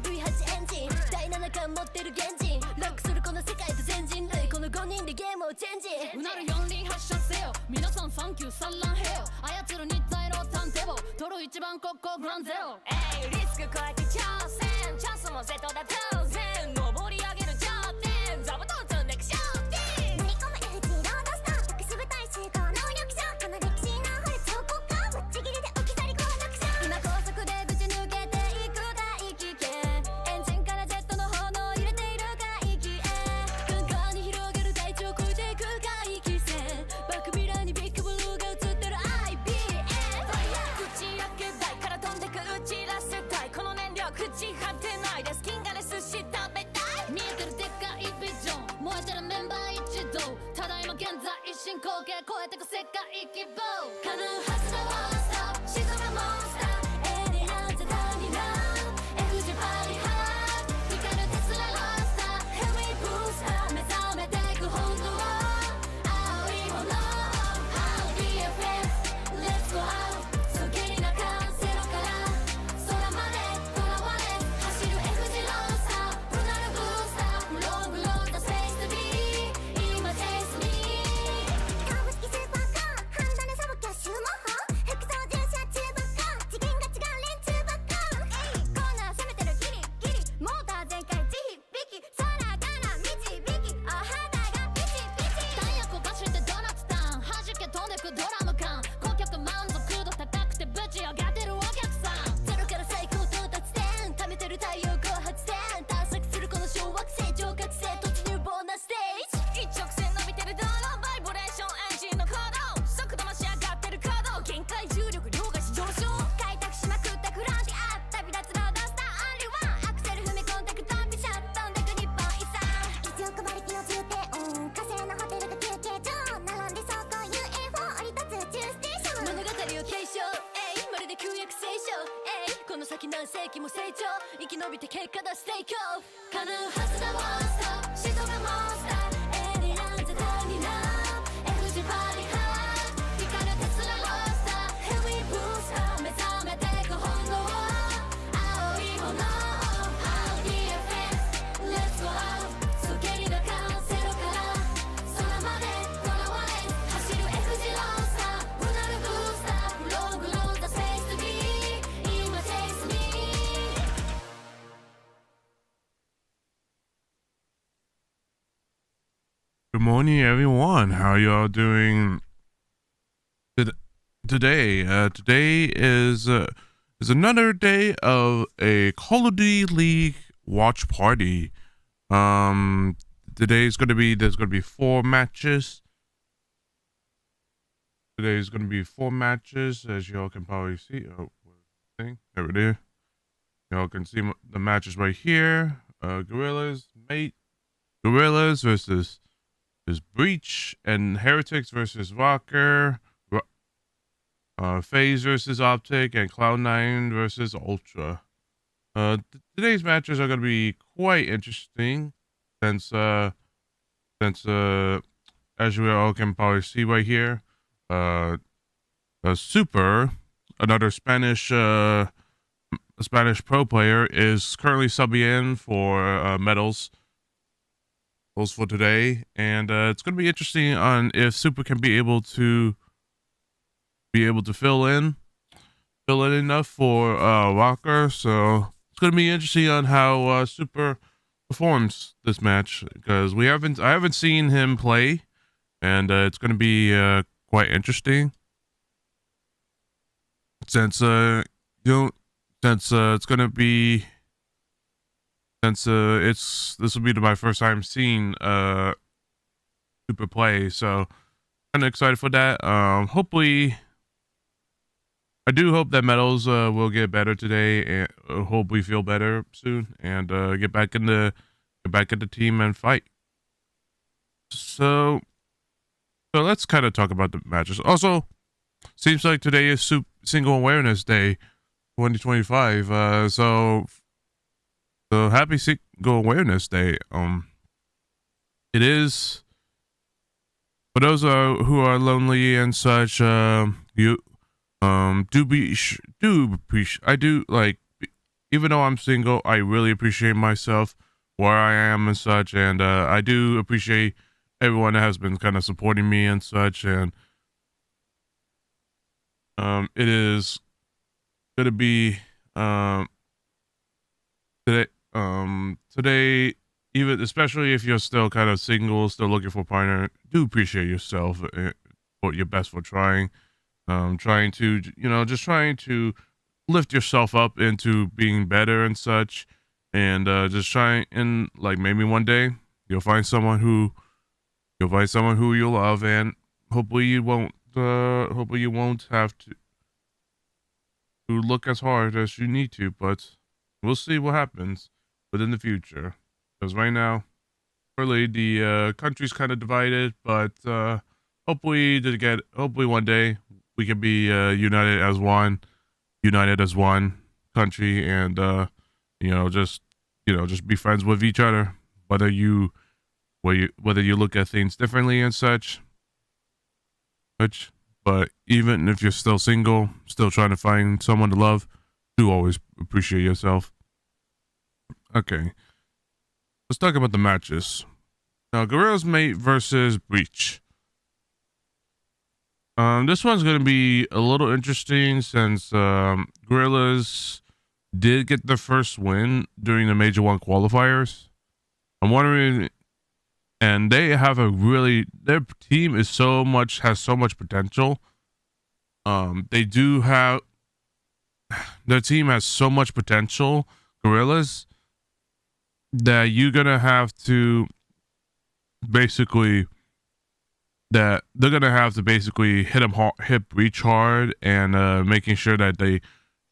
V8 エンジン第7巻持ってる現人ロックするこの世界と全人類この5人でゲームをチェンジうなる四輪発射せよ皆さんサンキュー産卵へよ操る日体の探偵を取る一番国交グランゼロリスク超えて挑戦チャンスもセットだ当然登り上げる頂点座布団積んでく焦点乗り込む FG ロードスター特殊部隊集合能力者この歴史の掘る彫刻家ぶっちぎりで置き去り工作者今高速でぶち抜けていく大気圏エンジンからジェットの炎入れている海域へ瞬間に広げる大地を越えていく海域線バックミラーにビッグブルーが映ってる IBM 打ち明け台から飛んでく打ち出せたいこの燃料朽ち果てないです金がね寿司食べたい見えてるでっかいビジョン燃えてるメンバー一同ただいま現在一進行形超えてく世界規模カヌー発動スター沈むモンスター ANY ザタニラ FG パリハー光るテスラロースターヘビーブースター目覚めてく本当は青い炎 BFF Let's go out そげりな感セロから空までとらわれ走る FG ロースタールナルブースターロングロードスペースとビー今チェイスミー株式スーパーカーハンダネサブキャッシュモホ副操縦者中ばっか次元が違う連中ばっかコーナー攻めてるギリギリモーター全開地響き空から導きお肌がピチピチタイヤ焦がしてドーナツターン弾け飛んでくドラム缶顧客満足度高くてぶち上がってるお客さんゼロから最高到達点溜めてる太陽光発電探索するこの小惑星超覚醒突入ボーナスステージ一直線伸びてる道路バイブレーションエンジンの行動速度増し上がってる稼働限界重力量が上昇開拓しまくったフロンティア旅立つロードスターオンリーワンアクセル踏み込んでくドンピシャ飛んでく日本遺産1億馬力の重低音火星のホテルが休憩所並んで走行 UFO 降り立つ宇宙ステーション物語を継承まるで旧約聖書この先何世紀も成長生き延びて結果出していこうカヌー発動スター沈むモンスター ANY ザタニラ FG パリハー光るテスラロースターヘビーブースター目覚めてく本能青い炎 BFF Let's go out そげりな感セロから空までとらわれ走る FG ロースタールナルブースターロングロードスペースとビー今チェイスミーGood morning, everyone. How are you all doing today? Today is another day of a Call of Duty League watch party. There's gonna be 4 matches. Today's gonna be 4 matches, as y'all can probably see. Oh, thing over there. Y'all can see the matches right here. Gorillas versus There's Breach and Heretics versus Rocker. FaZe versus Optic, and Cloud9 versus Ultra. Today's matches are going to be quite interesting since as you all can probably see right here, Super, another Spanish pro player, is currently subbing in for medals for today, and it's going to be interesting on if Super can be able to fill in enough for Rocker. So it's going to be interesting on how Super performs this match, because I haven't seen him play, and it's going to be quite interesting since it's going to be this will be my first time seeing Super play, so kind of excited for that. Hopefully, I do hope that medals will get better today, and hope we feel better soon, and get back in the team and fight. So let's kind of talk about the matches. Also, seems like today is Single Awareness Day 2025. So happy Single Awareness Day. It is for those who are lonely and such. I do, like, even though I'm single, I really appreciate myself, where I am and such, and I do appreciate everyone that has been kind of supporting me and such, and it is gonna be today, even especially if you're still kind of single, still looking for a partner, do appreciate yourself, put your best for trying to trying to lift yourself up into being better and such, and just trying, and like maybe one day you'll find someone who you'll love, and hopefully you won't have to look as hard as you need to, but we'll see what happens within the future, because right now really the country's kind of divided, but hopefully one day we can be united as one country, and just be friends with each other, whether you look at things differently and such. But even if you're still single, still trying to find someone to love, do always appreciate yourself. Okay, let's talk about the matches. Now, Gorillas Mate versus Breach. This one's going to be a little interesting since Gorillas did get their first win during the Major 1 qualifiers. I'm wondering, and they have their team has so much potential. Their team has so much potential, Gorillas, that you're going to have to basically hit Breach hard, and making sure that they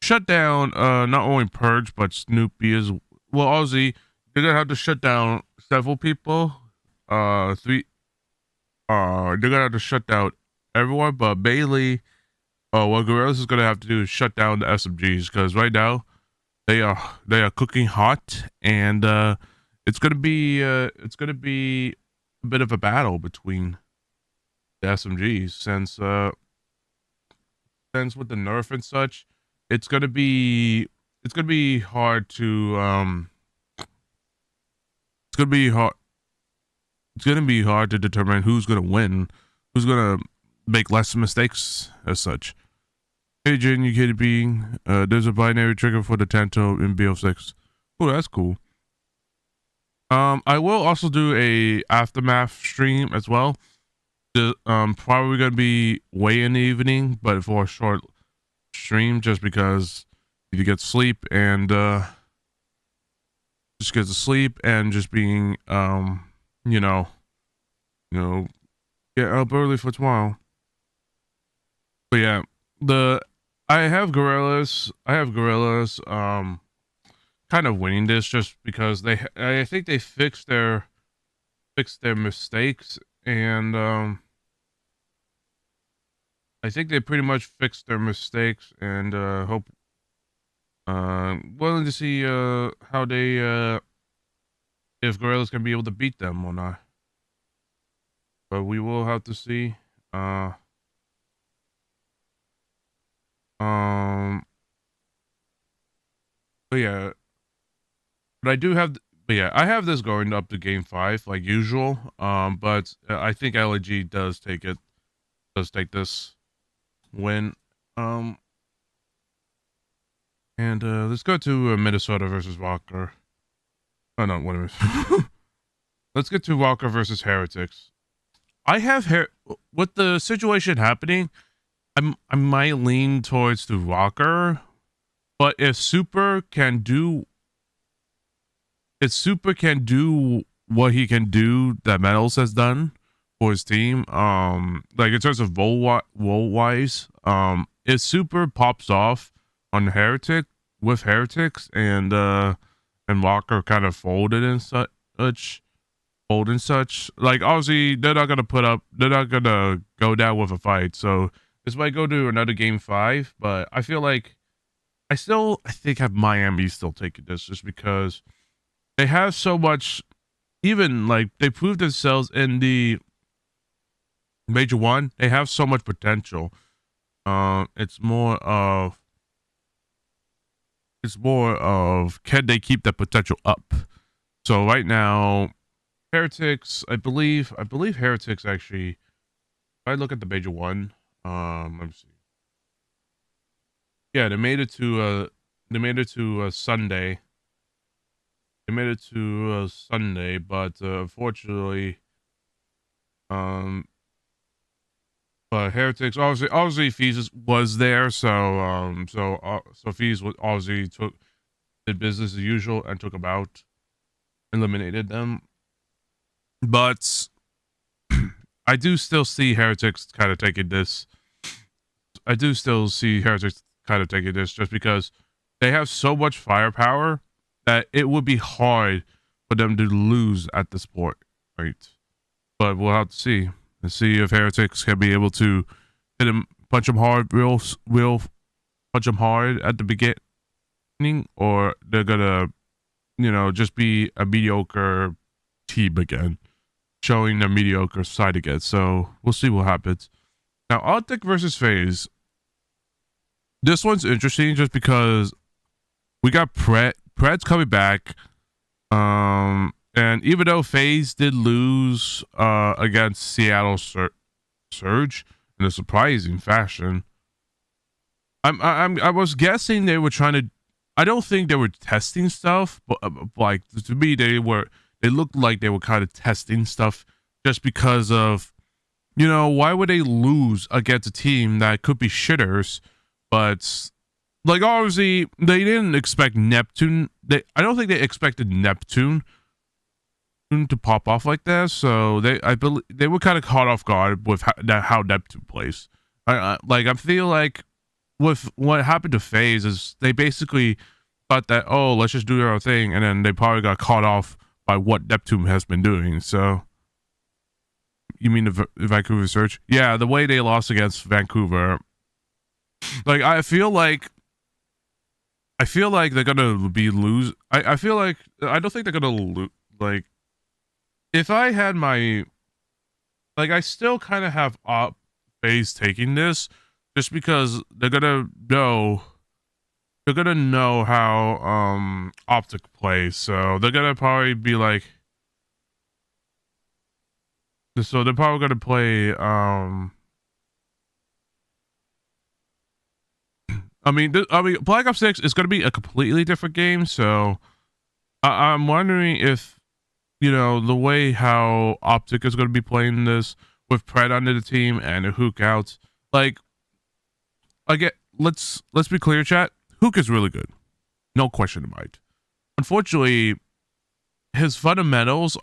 shut down not only Purge but Snoopy as well. Ozzy, they're gonna have to shut down several people. They're gonna have to shut down everyone, but Bailey, what Gorillas is gonna have to do is shut down the SMGs, because right now they are cooking hot, and it's gonna be a bit of a battle between the SMGs, since with the nerf and such, it's gonna be hard to determine who's gonna win, who's gonna make less mistakes as such. Hey Jin, you kidding me? There's a binary trigger for the Tanto in BO6. Oh, that's cool. I will also do a aftermath stream as well. Probably gonna be way in the evening, but for a short stream, just because you get sleep, and just get to sleep, and just being get up early for tomorrow. But yeah, I have Gorillas kind of winning this, just because I think they fixed their mistakes and I think they pretty much fixed their mistakes, and hope willing to see how they if Gorillas can be able to beat them or not. But we will have to see. But yeah, but I do have. But yeah, I have this going up to game 5 like usual. But I think LG does take it. Does take this win. And let's go to Minnesota versus Walker. Oh no, what am I? Let's get to Walker versus Heretics. I have with the situation happening, I might lean towards the Walker, but if Super can do what he can do that Metals has done for his team, like in terms of role wise, if Super pops off on Heretics and Walker kind of folded and such, like obviously they're not gonna go down with a fight, so this might go to another game 5, but I feel like I think have Miami still taking this just because they have so much, even like they proved themselves in the Major 1, they have so much potential. It's more of can they keep that potential up? So right now, Heretics, I believe Heretics actually, if I look at the Major 1, let me see. Yeah, they made it to Sunday. They made it to Sunday, but unfortunately, but Heretics obviously Fees was there, so Fees obviously did business as usual and took them out, eliminated them. But I do still see Heretics kind of taking this. Just because they have so much firepower that it would be hard for them to lose at this point, right? But we'll have to see. And see if Heretics can be able to hit him, punch him hard, real punch him hard at the beginning, or they're gonna, just be a mediocre team again, showing their mediocre side again. So we'll see what happens. Now, Optic versus FaZe. This one's interesting just because we got Pred's coming back. And even though FaZe did lose against Seattle Surge in a surprising fashion, I was guessing they were trying to. I don't think they were testing stuff, but like to me, they looked like they were kind of testing stuff just because of, why would they lose against a team that could be shitters, but like obviously they didn't expect Neptune. I don't think they expected Neptune to pop off like that, so I believe they were kind of caught off guard with how Neptune plays. I feel like with what happened to FaZe is they basically thought that, oh, let's just do their own thing, and then they probably got caught off by what Neptune has been doing. So you mean the Vancouver Surge? Yeah, the way they lost against Vancouver, like I feel like they're gonna lose. I feel like I don't think they're gonna lose. Like, if I had I still kind of have FaZe taking this just because they're gonna know how Optic plays, so they're gonna probably be like, so they're probably gonna play Black Ops 6 is gonna be a completely different game, so I'm wondering if the way how Optic is going to be playing this with Pred under the team and a Hook out. Like, let's be clear, chat. Hook is really good, no question about it. Unfortunately, his fundamentals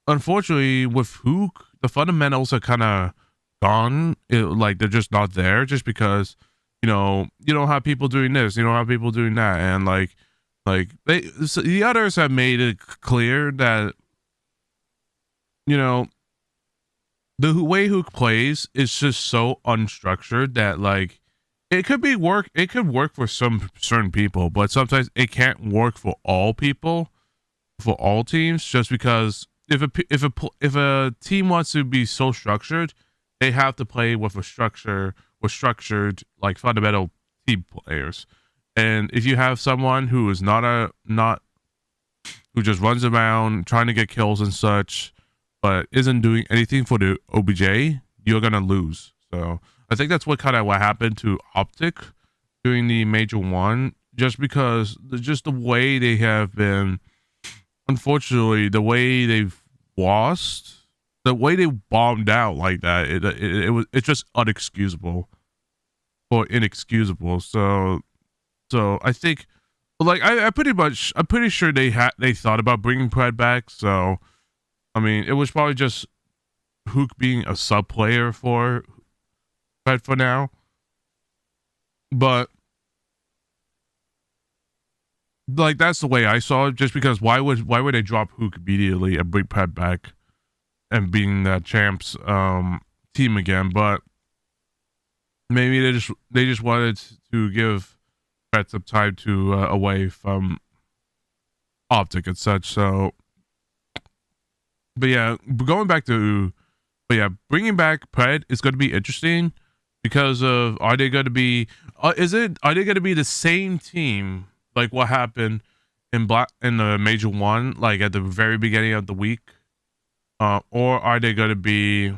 unfortunately with Hook, the fundamentals are kind of gone. Like they're just not there, just because you don't have people doing this, you don't have people doing that, and the others have made it clear that the way Hook plays is just so unstructured that like it could work for some certain people, but sometimes it can't work for all people, for all teams, just because if a team wants to be so structured, they have to play with a structure with structured like fundamental team players. And if you have someone who is not who just runs around trying to get kills and such, but isn't doing anything for the OBJ, you're gonna lose. So I think that's what happened to Optic during the Major 1, just because just the way they have been, unfortunately, the way they've lost, the way they bombed out like that, it's just unexcusable or inexcusable. So I think, like, I'm pretty sure they thought about bringing Pred back. So I mean, it was probably just Hook being a sub player for Pred for now, but like that's the way I saw it. Just because why would they drop Hook immediately and bring Pred back and being that champs team again? But maybe they just wanted to give Pred some time to away from Optic and such. So, but yeah, bringing back Pred is going to be interesting because of, are they going to be the same team like what happened in the Major 1, like at the very beginning of the week, or are they going to be,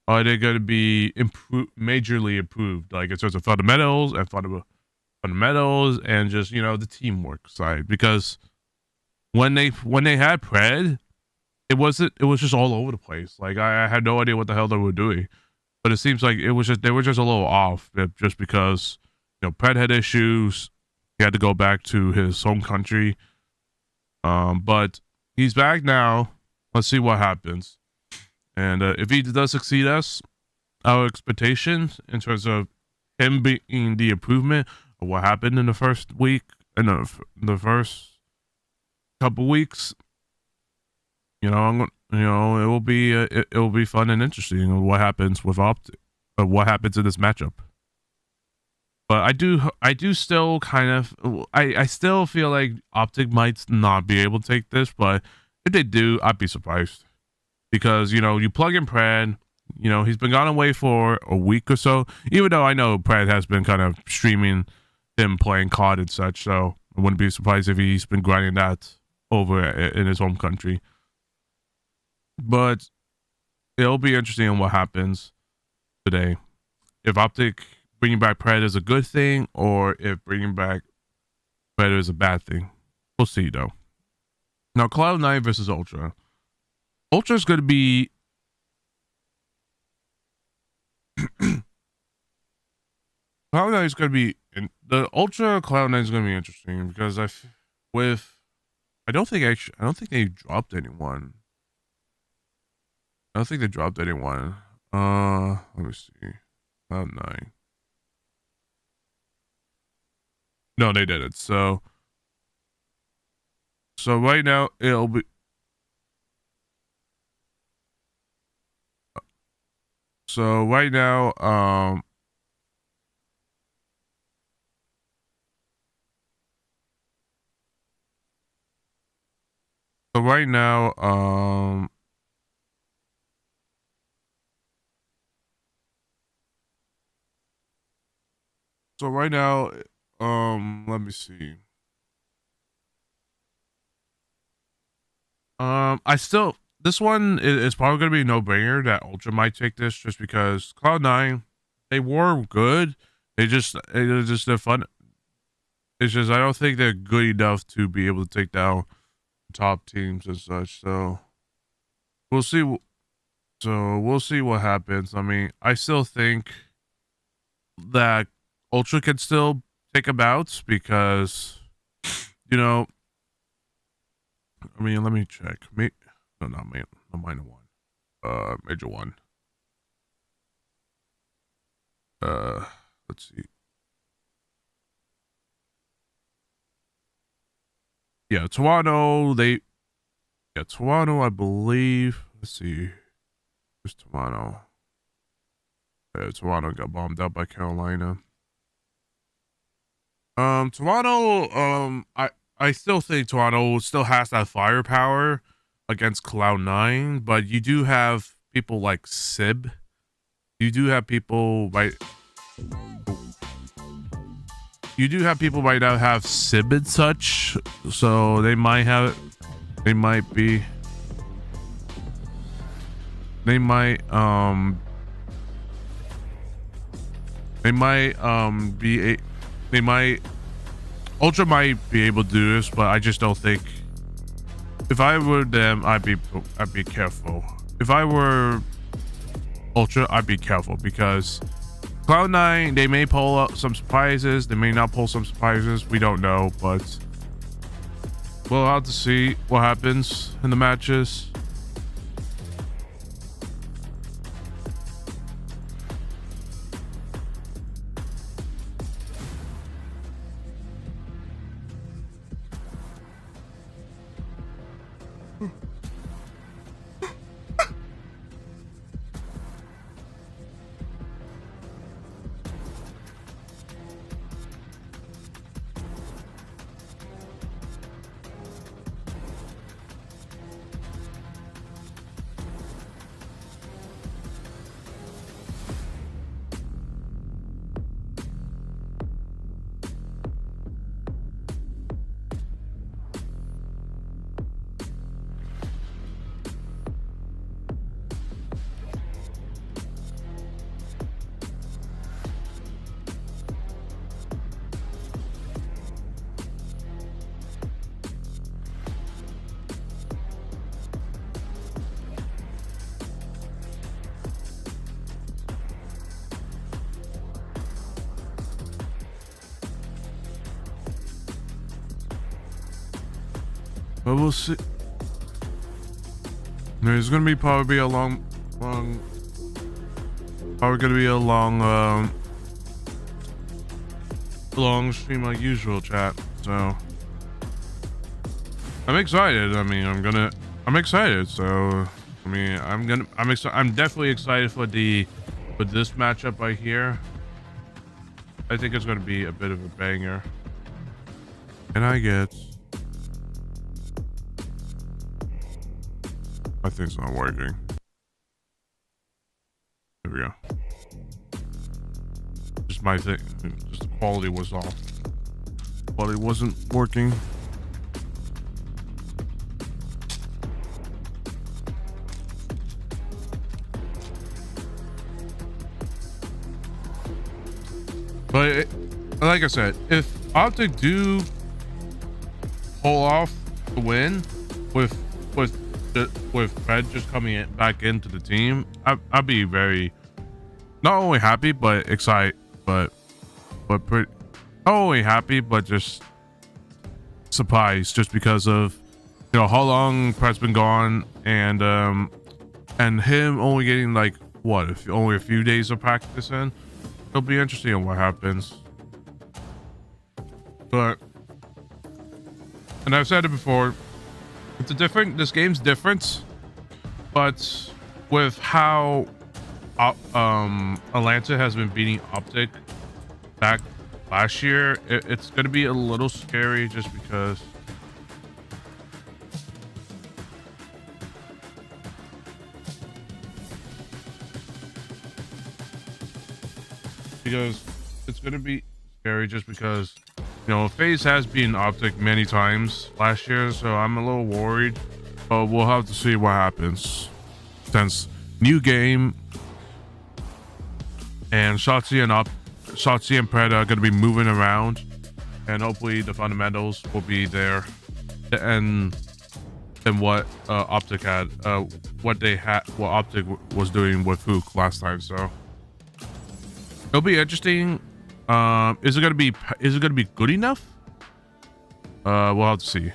are they going to be majorly improved, like in terms of fundamentals and just the teamwork side? Because when they had Pred, it was just all over the place. Like I had no idea what the hell they were doing, but it seems like they were just a little off, just because Pred had issues. He had to go back to his home country, but he's back now. Let's see what happens, and if he does succeed us, our expectations in terms of him being the improvement of what happened in the first week and the first couple weeks, it will be fun and interesting what happens with what happens in this matchup. But I do still I still feel like Optic might not be able to take this, but if they do, I'd be surprised, because you plug in Pred, he's been gone away for a week or so, even though I know Pred has been kind of streaming him playing COD and such, so I wouldn't be surprised if he's been grinding that over in his home country. But it'll be interesting on what happens today, if Optic bringing back Pred is a good thing, or if bringing back Pred is a bad thing. We'll see though. Now, Cloud9 versus Ultra. Ultra's going to be Cloud9 is going to be the Ultra Cloud9 is going to be interesting, because I don't think they dropped anyone. I don't think they dropped anyone. Let me see. Cloud9. No, they didn't. So right now it'll be. So right now, So right now, let me see. This one is probably gonna be a no-brainer that Ultra might take this, just because Cloud9, they were good. They're fun. It's just I don't think they're good enough to be able to take down top teams and such. So we'll see. We'll see what happens. I mean, I still think that Ultra can still take a bout, because I mean, let me check. Not minor 1. Major 1. Let's see. Yeah, Toronto, I believe. Let's see. Who's Toronto? Yeah, Toronto got bombed out by Carolina. Toronto, I still think Toronto still has that firepower against Cloud9, but you do have people like Sib. You do have people right. You do have people right now have Sib and such, so they might have. They might be. They might be. They might. Ultra might be able to do this, but I just don't think. If I were them, I'd be careful. If I were Ultra, I'd be careful because Cloud9, they may pull up some surprises. They may not pull some surprises. We don't know, but we'll have to see what happens in the matches. But we'll see. There's gonna be probably a long stream like usual, chat. So I'm excited. I mean, I'm excited. So I mean, I'm definitely excited for this matchup right here. I think it's gonna be a bit of a banger. And I think it's not working. There we go. Just my thing. Just the quality was off. Quality wasn't working. But like I said, if Optic do pull off the win with Fred just coming back into the team, I'd be very not only happy but excited, but not only happy but just surprised, just because of how long Fred's been gone and him only getting like only a few days of practice in. It'll be interesting on what happens. But and I've said it before. This game's different, but with how Atlanta has been beating Optic back last year, it's going to be a little scary just because it's going to be scary just because FaZe has beaten Optic many times last year, so I'm a little worried, but we'll have to see what happens. Since new game and Shotzi and Pred are going to be moving around, and hopefully the fundamentals will be there, and what Optic had, what Optic was doing with Fook last time. So it'll be interesting. Is it gonna be good enough? We'll have to see.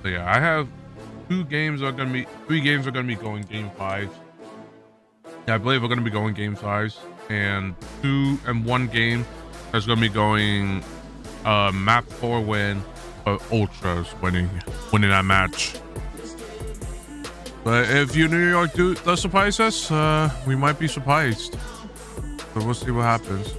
But I have 3 games are gonna be going game 5. Yeah, I believe we're gonna be going game 5s, and 1 game that's gonna be going map 4 win, ultras winning that match. But if New York does surprise us, we might be surprised. So we'll see what happens.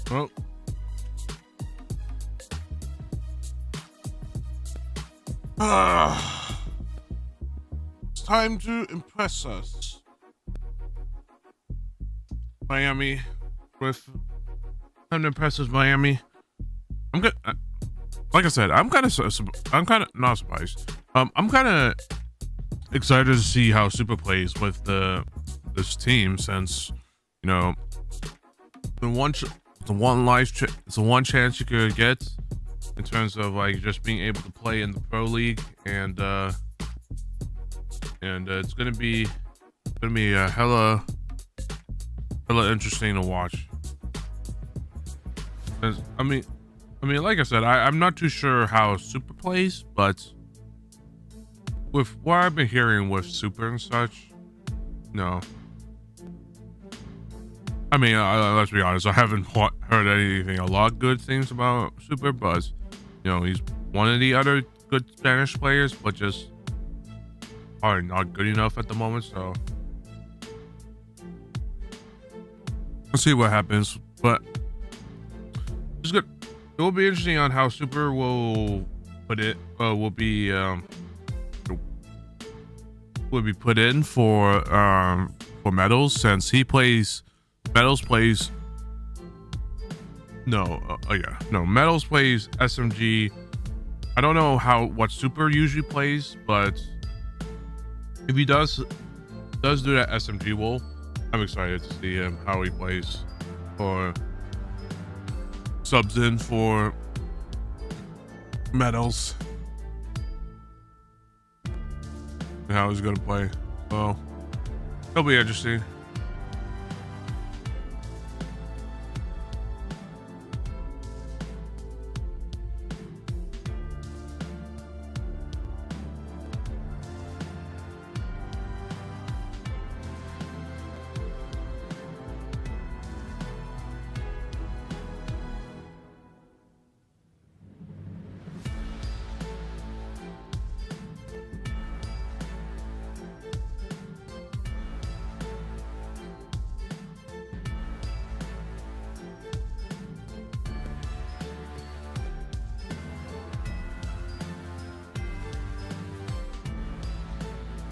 Well, it's time to impress us, Miami. Time to impress us, Miami. I'm good. Like I said, I'm kind of not surprised. I'm kind of excited to see how Super plays with this team, since the one chance you could get in terms of like just being able to play in the pro league, and it's gonna be a hella interesting to watch. I mean, like I said, I'm not too sure how Super plays, but with what I've been hearing with Super and such, no. I mean, let's be honest, I haven't heard anything, a lot of good things about Super, but, he's one of the other good Spanish players, but just probably not good enough at the moment, so we'll see what happens. But it's good. It will be interesting on how Super will put it. Will be put in for Metals, since he plays Metals plays. Metals plays SMG. I don't know what Super usually plays, but if he does do that SMG role, I'm excited to see him how he plays, or subs in for Metals, and how he's gonna play. So it'll be interesting.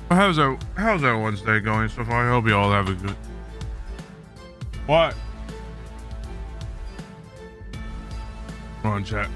How's our Wednesday going so far? I hope you all have a good. What? Come on, chat.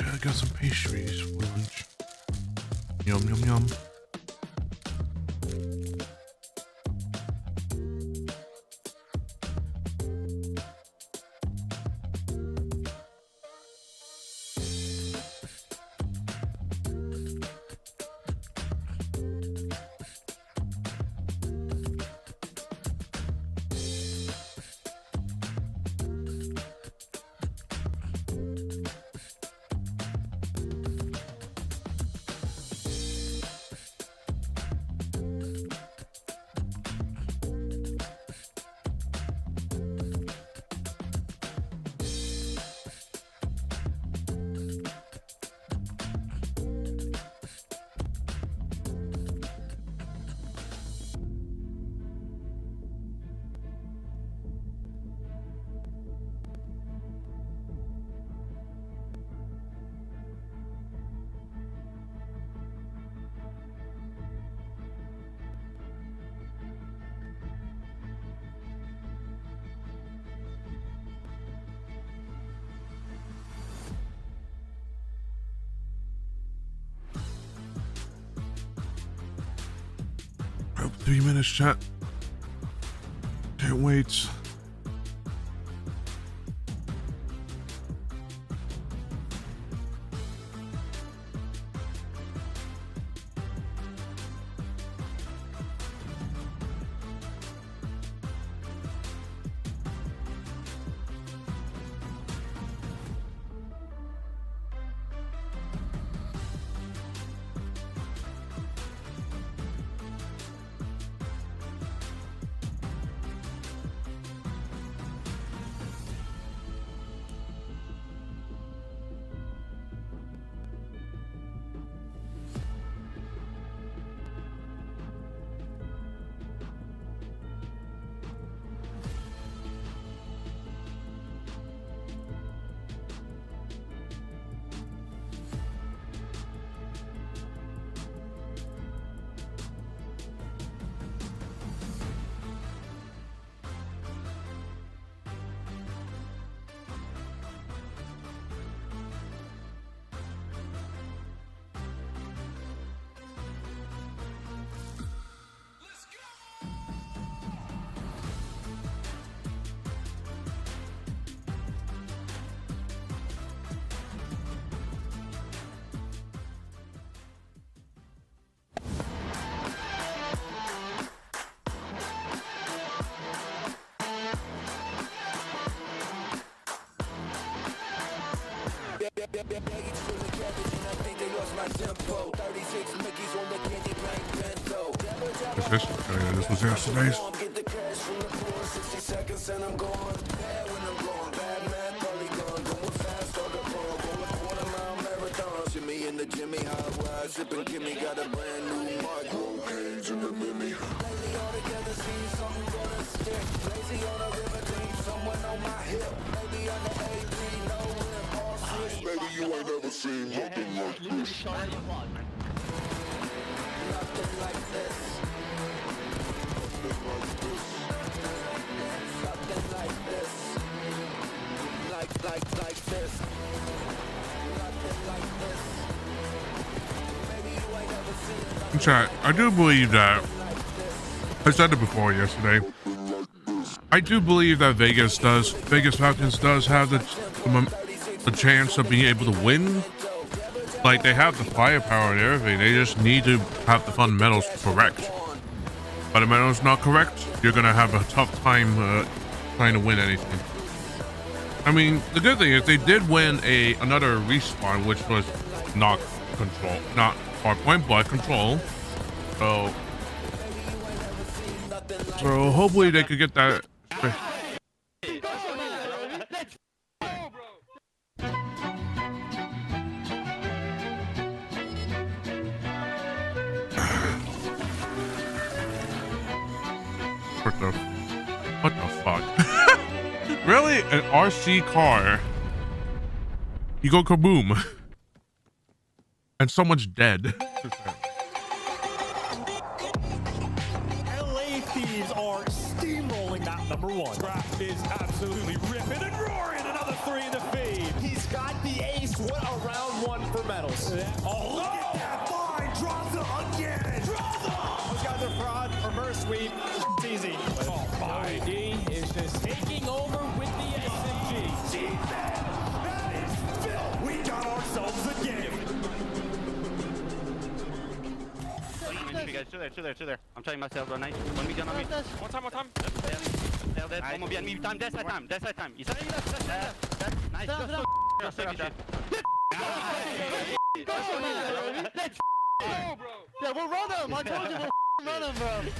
I got some pastries for lunch. Yum, yum, yum. Oh, 3 minutes, chat. Can't wait. What's this? Oh, yeah, this was yesterday's. Baby, you ain't never seen nothing like this. Nothing like this. Nothing like this. Like this. Nothing like this. Baby, you ain't never seen nothing. Chat, I do believe that. I said it before yesterday. I do believe that Vegas Falcons does have the chance of being able to win. Like, they have the firepower and everything. They just need to have the fundamentals correct. If fundamentals not correct, you're gonna have a tough time trying to win anything. I mean, the good thing is they did win another respawn, which was not control, not hardpoint, but control. So hopefully they could get that. What the fuck? Really? An RC car? You go kaboom. And someone's dead. LA Thieves are steamrolling map number one. Graph is absolutely ripping and roaring. Another 3 in the feed. He's got the ace. What a round one for medals. Oh, look at that. Fine. Drops it again. Drops it. Those guys are fraud. Reverse sweep. It's easy. Oh, my. D is just taking over with the SMG. Defense. That is Phil. We got ourselves a game. Guys, two there. I'm trying myself right now. One me down on me. One time. They're dead. One more behind me. Time. That's that time. You said nice. Just save your shit. Let's go, bro. Yeah, we'll run him. I told you we'll run him, bro.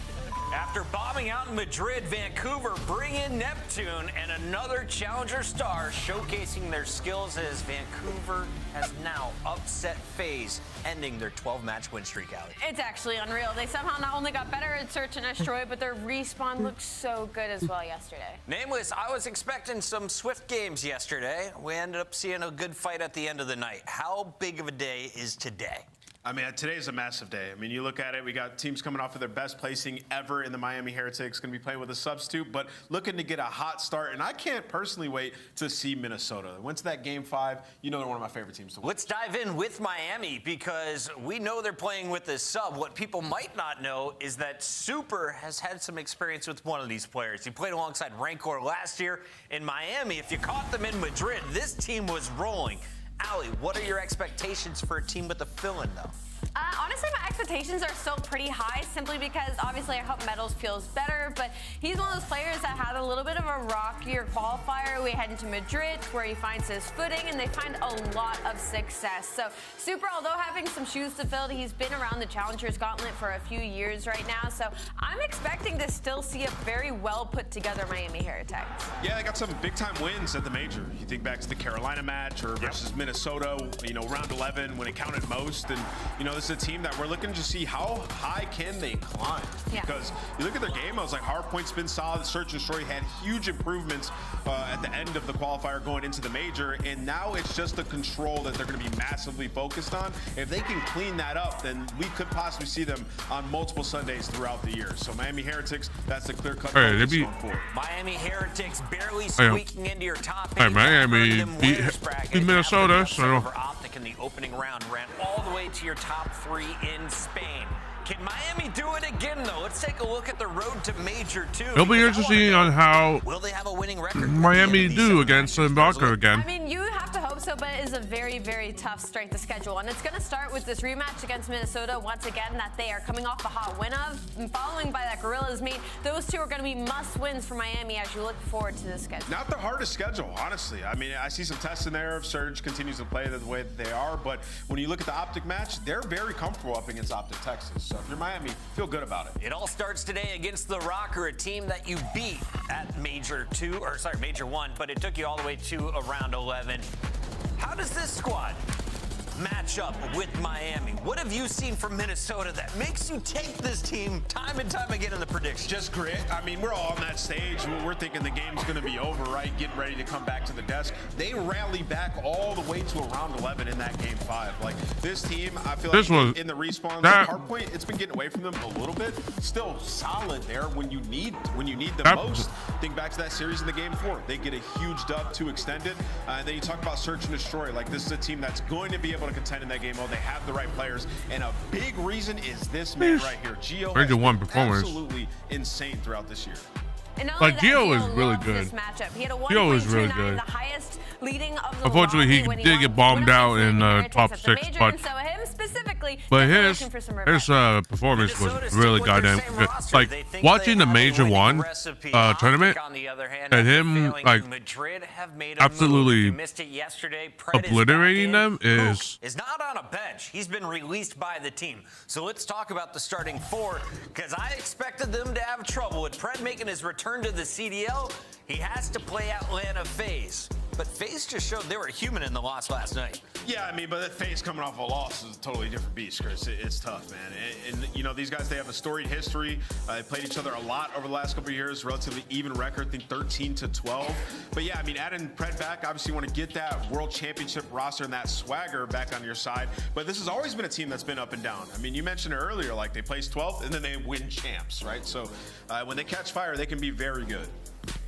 After bombing out in Madrid, Vancouver bring in Neptune and another challenger star showcasing their skills as Vancouver has now upset FaZe, ending their 12-match win streak out. It's actually unreal. They somehow not only got better at search and destroy, but their respawn looked so good as well yesterday. Nameless, I was expecting some swift games yesterday. We ended up seeing a good fight at the end of the night. How big of a day is today? I mean, today is a massive day. I mean, you look at it, we got teams coming off of their best placing ever in the Miami Heretics, going to be playing with a substitute, but looking to get a hot start. And I can't personally wait to see Minnesota. Went to that game 5. You know they're one of my favorite teams to watch. Let's dive in with Miami because we know they're playing with this sub. What people might not know is that Super has had some experience with one of these players. He played alongside Rancor last year in Miami. If you caught them in Madrid, this team was rolling. Allie, what are your expectations for a team with a fill-in, though? Honestly, my expectations are still pretty high simply because obviously I hope Metals feels better, but he's one of those players that had a little bit of a rockier qualifier. We head into Madrid where he finds his footing and they find a lot of success. So Super, although having some shoes to fill, he's been around the Challengers Gauntlet for a few years right now. So I'm expecting to still see a very well put together Miami Heretics. Yeah, they got some big time wins at the major. You think back to the Carolina match or versus Minnesota, you know, round 11 when it counted most. And, you know, this is a team that we're looking to see how high can they climb. Because you look at their game, I was like, hardpoint's been solid. Search and Destroy had huge improvements at the end of the qualifier going into the major. And now it's just the control that they're going to be massively focused on. If they can clean that up, then we could possibly see them on multiple Sundays throughout the year. So Miami Heretics, that's the clear-cut focus going forward. Miami Heretics barely squeaking into your top 8. Miami beat Minnesota, so Optic in the opening round ran all the way to your top 3 in Spain. Can Miami do it again, though? Let's take a look at the road to Major 2. It'll be interesting on how will they have a winning record Miami do against Embarker again. I mean, you have to hope so, but it is a very, very tough strength to schedule. And it's going to start with this rematch against Minnesota once again that they are coming off a hot win of. And following by that Gorillas meet, those two are going to be must-wins for Miami as you look forward to this schedule. Not the hardest schedule, honestly. I mean, I see some tests in there. Surge continues to play the way that they are. But when you look at the Optic match, they're very comfortable up against Optic Texas. So if you're Miami, feel good about it. It all starts today against the Rocker, a team that you beat at Major 1, but it took you all the way to around 11. How does this squad match up with Miami? What have you seen from Minnesota that makes you take this team time and time again in the predictions? Just grit. I mean, we're all on that stage. We're thinking the game's going to be over, right? Getting ready to come back to the desk. They rally back all the way to around 11 in that game 5. Like, this team, I feel like in the respawn, hardpoint, it's been getting away from them a little bit. Still solid there when you need the most. Think back to that series in the game 4. They get a huge dub to extend it. And then you talk about Search and Destroy. Like, this is a team that's going to be able to contend in that game. Oh, they have the right players, and a big reason is this man right here. Gio has been absolutely insane throughout this year. And like Gio is really good. Gio is really good. The highest leading of the Unfortunately, he did get bombed out in top 6, but so him specifically, his performance was really goddamn good. Like watching the Major 1 tournament and him like absolutely obliterating them is not on a bench. He's been released by the team. So let's talk about the starting 4 because I expected them to have trouble with Pred making his return to the CDL. He has to play Atlanta FaZe. But FaZe just showed they were human in the loss last night. Yeah, I mean, but that FaZe coming off a loss is a totally different beast, Chris. It's tough, man. And you know, these guys, they have a storied history. They played each other a lot over the last couple of years. Relatively even record, I think 13-12. But yeah, I mean, adding Pred back, obviously you want to get that World Championship roster and that swagger back on your side. But this has always been a team that's been up and down. I mean, you mentioned earlier, like they place 12th and then they win champs, right? So when they catch fire, they can be very good.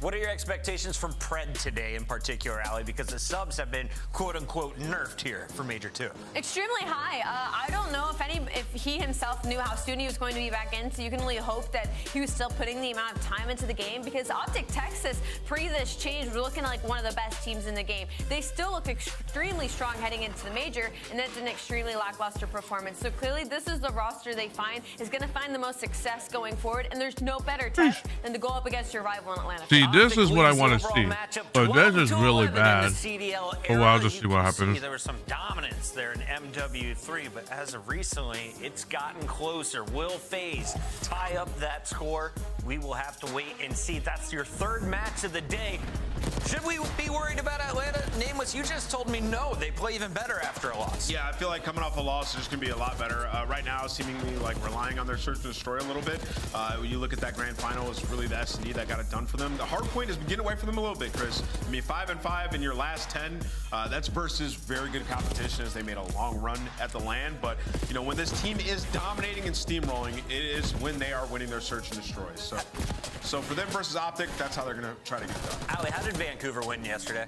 What are your expectations from Pred today in particular, Allie? Because the subs have been quote-unquote nerfed here for Major 2. Extremely high. I don't know if he himself knew how soon he was going to be back in, so you can only hope that he was still putting the amount of time into the game because Optic Texas, pre this change, were looking like one of the best teams in the game. They still look extremely strong heading into the Major, and that's an extremely lackluster performance. So clearly this is the roster they find is going to find the most success going forward, and there's no better test than to go up against your rival in Atlanta. See, this is what I want to see, but this is really bad. Oh, well, I'll just see what happens. There was some dominance there in MW3, but as of recently, it's gotten closer. Will FaZe tie up that score? We will have to wait and see. That's your third match of the day. Should we be worried about Atlanta? Nameless, you just told me no. They play even better after a loss. Yeah, I feel like coming off a loss is just going to be a lot better. Right now, seemingly like relying on their search and destroy a little bit. When you look at that grand final, it's really the S&D that got it done for them. The hard point is getting away from them a little bit, Chris. I mean, 5-5 in your last 10, that's versus very good competition as they made a long run at the LAN. But, you know, when this team is dominating and steamrolling, it is when they are winning their search and destroys. So for them versus Optic, that's how they're going to try to get done. Ali, how did Vancouver win yesterday?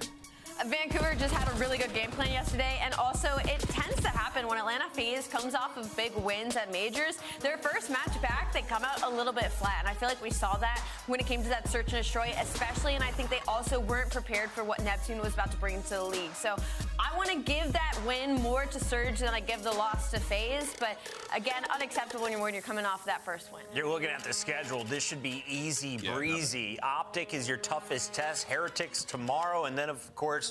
Vancouver just had a really good game plan yesterday, and also it tends to happen when Atlanta FaZe comes off of big wins at majors. Their first match back, they come out a little bit flat, and I feel like we saw that when it came to that search and destroy, especially, and I think they also weren't prepared for what Neptune was about to bring into the league. So I want to give that win more to Surge than I give the loss to FaZe, but again, unacceptable when you're coming off that first win. You're looking at the schedule. This should be easy breezy. Optic is your toughest test. Heretics tomorrow, and then of course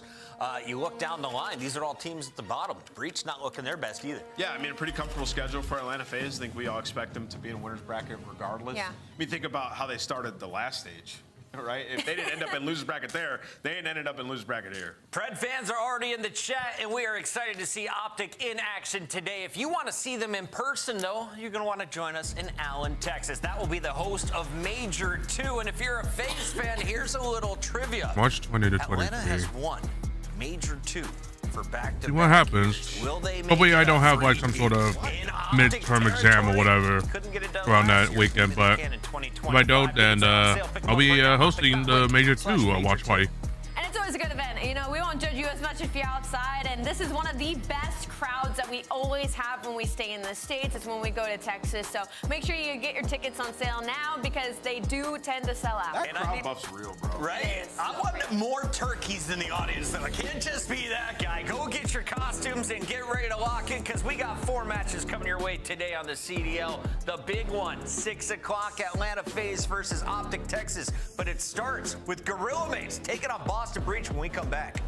you look down the line. These are all teams at the bottom. Breach not looking their best either. Yeah, I mean, a pretty comfortable schedule for Atlanta FaZe. I think we all expect them to be in winner's bracket regardless. Yeah. I mean, think about how they started the last stage, right? If they didn't end up in loser's bracket there, they ended up in loser's bracket here. Pred fans are already in the chat, and we are excited to see Optic in action today. If you want to see them in person, though, you're going to want to join us in Allen, Texas. That will be the host of Major 2. And if you're a FaZe fan, here's a little trivia. March 20 to 23. Atlanta has won Major 2 for back-to-back. See what happens. Will they make Hopefully I don't have it like some sort of in Optic midterm exam or whatever Couldn't get it done around last that year. weekend, See if they but can in 2025. if I don't, then I'll be hosting the Major 2 watch party. And it's always a good event. You know, we won't judge you as much if you're outside, and this is one of the best crowds that we always have when we stay in the States. It's when we go to Texas. So make sure you get your tickets on sale now because they do tend to sell out. That crowd buff's real, bro. Right? I want more turkeys in the audience, though. I can't just be that guy. Go get your costumes and get ready to lock in because we got 4 matches coming your way today on the CDL. The big one, 6 o'clock, Atlanta FaZe versus Optic Texas. But it starts with Gorilla Mates taking on Boston Breach when we come back.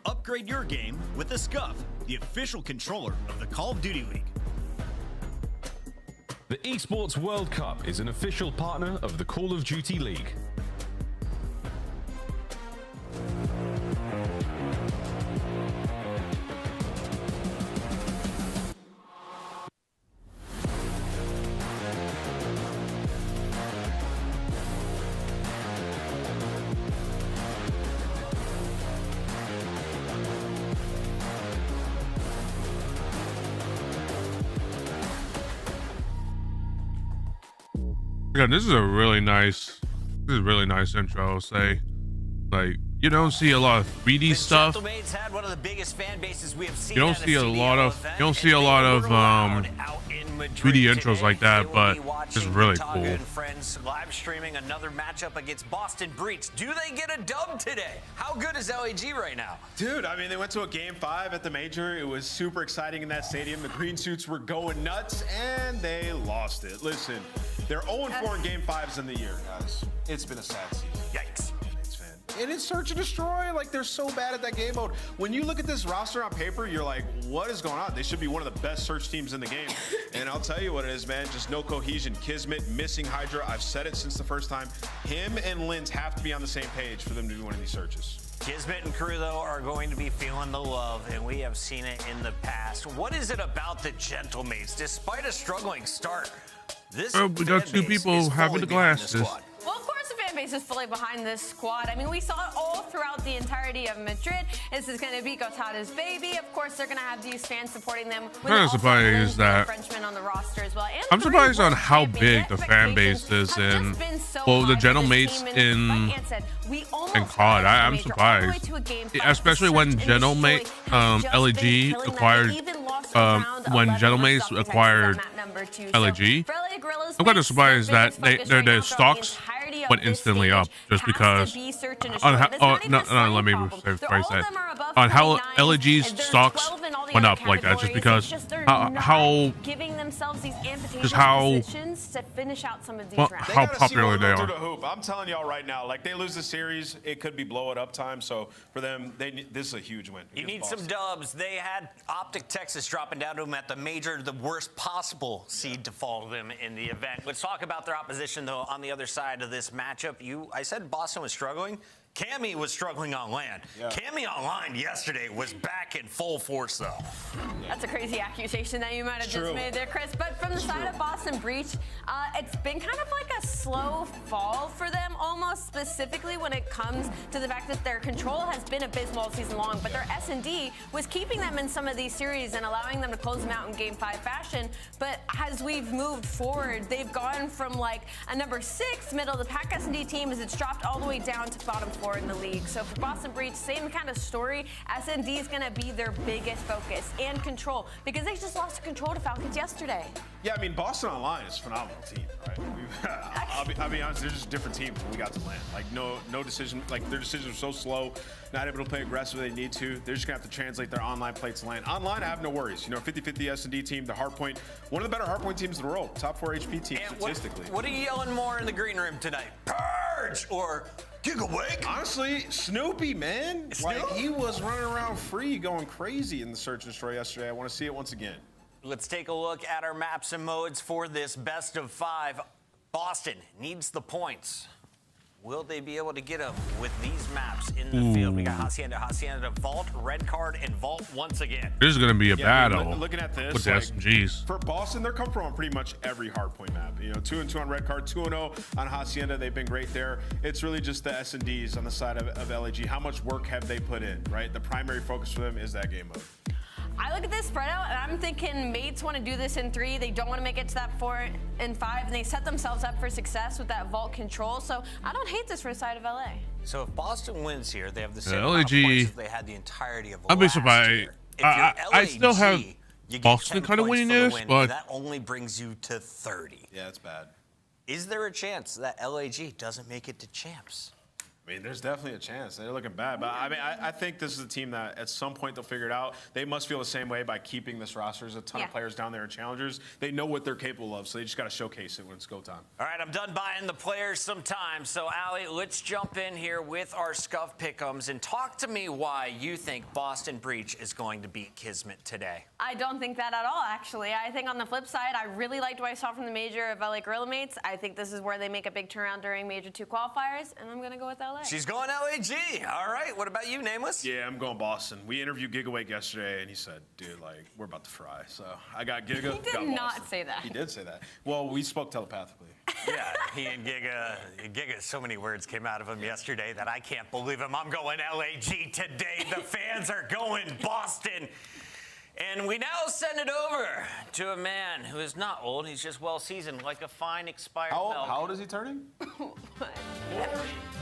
Upgrade your game with the Scuff, the official controller of the Call of Duty League. The Esports World Cup is an official partner of the Call of Duty League. Yeah, this is a really nice intro, I'll say. Like, you don't see a lot of 3D stuff. Gentlemates had one of the biggest fan bases we have seen. You don't see a lot of 3D intros like that, but it's really cool. And friends live streaming another matchup against Boston Breach. Do they get a dub today? How good is LAG right now? Dude, I mean, they went to a game 5 at the major. It was super exciting in that stadium. The green suits were going nuts, and they lost it. Listen, they're 0-4 in game 5s in the year, guys. It's been a sad season. Yikes. And it's search and destroy. Like, they're so bad at that game mode. When you look at this roster on paper, you're like, what is going on? They should be one of the best search teams in the game. And I'll tell you what it is, man. Just no cohesion. Kismet, missing Hydra. I've said it since the first time. Him and Lins have to be on the same page for them to be winning these searches. Kismet and crew, though, are going to be feeling the love, and we have seen it in the past. What is it about the Gentlemates? Despite a struggling start, this we got 2 people having the glasses. Well, of course, the fan base is fully behind this squad. I mean, we saw it all throughout the entirety of Madrid. This is going to be Gotada's baby. Of course, they're going to have these fans supporting them. I'm kind of surprised that Frenchmen on the roster as well. I'm surprised on how big the fan base is in the Gentlemates in COD. I'm surprised, especially when Gentlemate LG acquired when Gentlemates acquired LG. I'm kind of surprised that their stocks went instantly up just because let me rephrase that. On how LG's stocks went up like that, just because how giving themselves these just how positions to finish out some of these well, rounds. how popular they are. The hoop. I'm telling y'all right now, like they lose the series, it could be blow it up time. So for them, this is a huge win. You need some dubs. They had Optic Texas dropping down to them at the major, the worst possible seed to fall to them in the event. Let's talk about their opposition, though, on the other side of this matchup. I said Boston was struggling. Cammy was struggling on land. Yeah. Cammy online yesterday was back in full force, though. That's a crazy accusation that you might have just made there, Chris. But from the side of Boston Breach, it's been kind of like a slow fall for them, almost specifically when it comes to the fact that their control has been abysmal all season long, but their S&D was keeping them in some of these series and allowing them to close them out in Game 5 fashion. But as we've moved forward, they've gone from like a number 6 middle of the pack S&D team as it's dropped all the way down to bottom 4 in the league. So for Boston Breach, same kind of story. S&D is going to be their biggest focus and control because they just lost control to Falcons yesterday. Yeah, I mean, Boston Online is a phenomenal team, right? I'll be honest, they're just different teams when we got to land. Like, no decision. Like, their decisions are so slow, not able to play aggressive when they need to. They're just going to have to translate their online play to land. Online, I have no worries. 50-50 S&D team, the hardpoint, one of the better hardpoint teams in the world. Top 4 HP teams statistically. What are you yelling more in the green room tonight? Purge or Gigawake? Honestly, Snoopy, man. Like, he was running around free, going crazy in the Search and Destroy yesterday. I want to see it once again. Let's take a look at our maps and modes for this best of 5. Boston needs the points. Will they be able to get them with these maps in the field? We got Hacienda, Vault, Red Card, and Vault once again. This is going to be a battle. Looking at this, with the SMGs. For Boston, they're comfortable on pretty much every hardpoint map. 2-2 on Red Card, 2-0 on Hacienda. They've been great there. It's really just the S&Ds on the side of LAG. How much work have they put in, right? The primary focus for them is that game mode. I look at this spread out, and I'm thinking mates want to do this in 3. They don't want to make it to that 4 and 5, and they set themselves up for success with that vault control. So I don't hate this for the side of LA. So if Boston wins here, they have the same LAG, points as they had the entirety of I'd be surprised. year. I still have Boston kind of winning this, but that only brings you to 30. Yeah, that's bad. Is there a chance that LAG doesn't make it to champs? I mean, there's definitely a chance. They're looking bad. But, I mean, I think this is a team that at some point they'll figure it out. They must feel the same way by keeping this roster. There's a ton of players down there in challengers. They know what they're capable of, so they just got to showcase it when it's go time. All right, I'm done buying the players some time. So, Allie, let's jump in here with our Scuff Pick'ems and talk to me why you think Boston Breach is going to beat Kismet today. I don't think that at all, actually. I think on the flip side, I really liked what I saw from the major of LA Gorilla Mates. I think this is where they make a big turnaround during Major 2 qualifiers, and I'm going to go with LA. She's going LAG. All right. What about you, Nameless? Yeah, I'm going Boston. We interviewed Gigawake yesterday, and he said, dude, like, we're about to fry. So I got Giga. He did not say that. He did say that. Well, we spoke telepathically. Yeah, he and Giga, so many words came out of him yesterday that I can't believe him. I'm going LAG today. The fans are going Boston. And we now send it over to a man who is not old. He's just well-seasoned, like a fine expired milk. How old is he turning?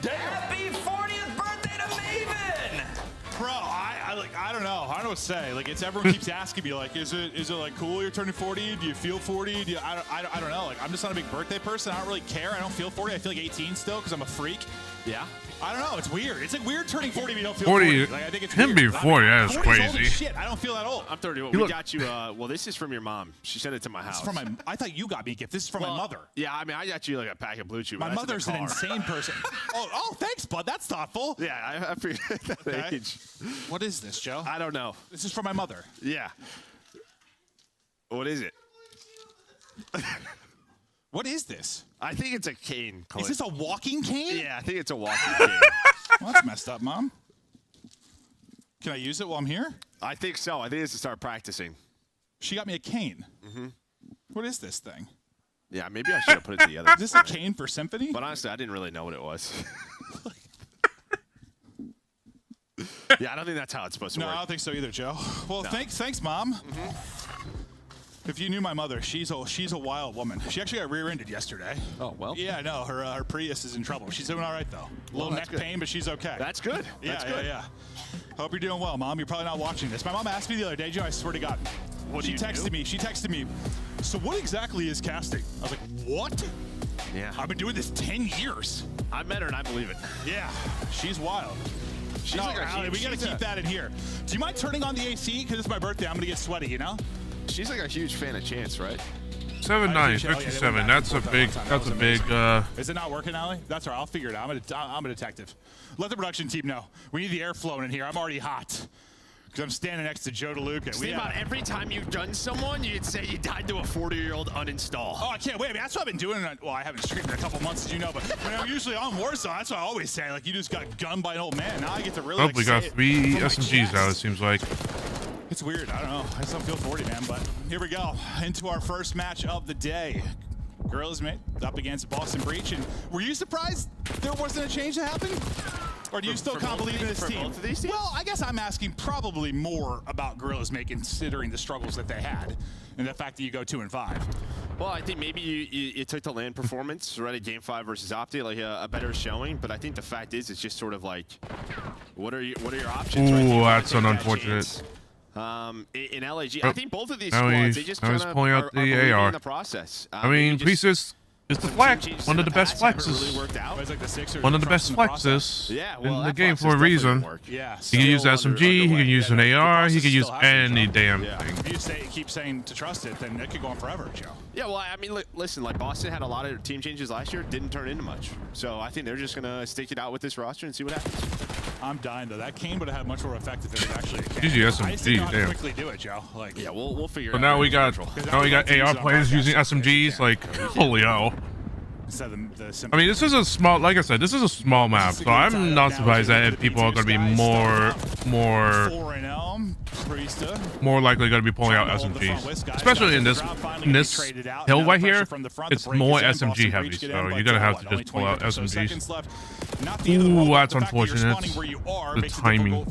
Happy 40th birthday to Maven! Bro, I don't know. I don't know what to say. Like, everyone keeps asking me, like, is it like cool you're turning 40? Do you feel 40? I don't know. Like, I'm just not a big birthday person. I don't really care. I don't feel 40. I feel like 18 still because I'm a freak. Yeah. I don't know. It's weird. It's like weird turning 40 if you don't feel 40. Like, I think it's him weird. being 40, that is crazy. Shit, I don't feel that old. I'm 31. We got you. Well, this is from your mom. She sent it to my house. It's from I thought you got me a gift. This is from my mother. Yeah, I mean, I got you like a pack of Blue Chew. My mother's an insane person. Oh, thanks, bud. That's thoughtful. Yeah, I figured that age. What is this, Joe? I don't know. This is from my mother. Yeah. What is it? What is this? I think it's a cane. Is this a walking cane? Yeah, I think it's a walking cane. Well, that's messed up, Mom. Can I use it while I'm here? I think so. I think it's to start practicing. She got me a cane. Mm-hmm. What is this thing? Yeah, maybe I should have put it together. Is this a cane for Symphony? But honestly, I didn't really know what it was. Yeah, I don't think that's how it's supposed to work. No, I don't think so either, Joe. Well, No. thanks, Mom. Mm-hmm. If you knew my mother, she's a wild woman. She actually got rear-ended yesterday. Oh, well. Yeah, I know. Her Prius is in trouble. She's doing all right, though. A little neck pain, but she's okay. That's good. That's good. Yeah. Hope you're doing well, Mom. You're probably not watching this. My mom asked me the other day, Joe, I swear to God. She texted me, so what exactly is casting? I was like, what? Yeah. I've been doing this 10 years. I met her and I believe it. Yeah, she's wild. She's like Allie, we gotta keep that in here. Do you mind turning on the AC? Because it's my birthday, I'm gonna get sweaty, you know? She's like a huge fan of Chance, right? 7'9", 57. That's a big. That's a big. Is it not working, Allie? That's all right. I'll figure it out. I'm a detective. Let the production team know. We need the air flowing in here. I'm already hot. Because I'm standing next to Joe DeLuca. Think about every time you've done someone, you'd say you died to a 40-year-old uninstall. Oh, I can't wait. I mean, that's what I've been doing. Well, I haven't streamed in a couple months, as you know, but I'm usually on Warzone. That's what I always say. Like, you just got gunned by an old man. Now I get to really Oh, we got 3 SMGs out, it seems like. It's weird. I don't know. I just don't feel 40, man. But here we go. Into our first match of the day. Girls Mate up against Boston Breach. And were you surprised there wasn't a change that happened? Or do you still can't believe in this team? Both of these teams? Well, I guess I'm asking probably more about Gorillas Mate considering the struggles that they had and the fact that you go 2-5. Well, I think maybe you took the land performance right at Game 5 versus Opti, like a better showing. But I think the fact is, it's just sort of like, what are your options? Ooh, right? that's an unfortunate. In LAG, I think both of these now squads, they just kind of pulling out the AR in the process. I mean, Priestess is the flex, one of the best flexes. One of the best flexes in the game for a reason. Yeah, he can use SMG, he can use an AR, he can use any damn thing. If you keep saying to trust it, then it could go on forever, Joe. Yeah, well, I mean, listen, like Boston had a lot of team changes last year, didn't turn into much. So I think they're just gonna stick it out with this roster and see what happens. I'm dying though. That cane would have had much more effect if it was actually a cane. Easy SMG, I just didn't know how to damn. quickly do it, Joe. Like, yeah, we'll figure So it out. now we got AR players using SMGs. Like, holy hell. I mean, this is a small, like I said, this is a small map, so I'm not surprised that if people are going to be more likely going to be pulling out SMGs, especially in this hill right here. It's more SMG heavy, so you're gonna have to just pull out SMGs. Ooh, that's unfortunate. The timing.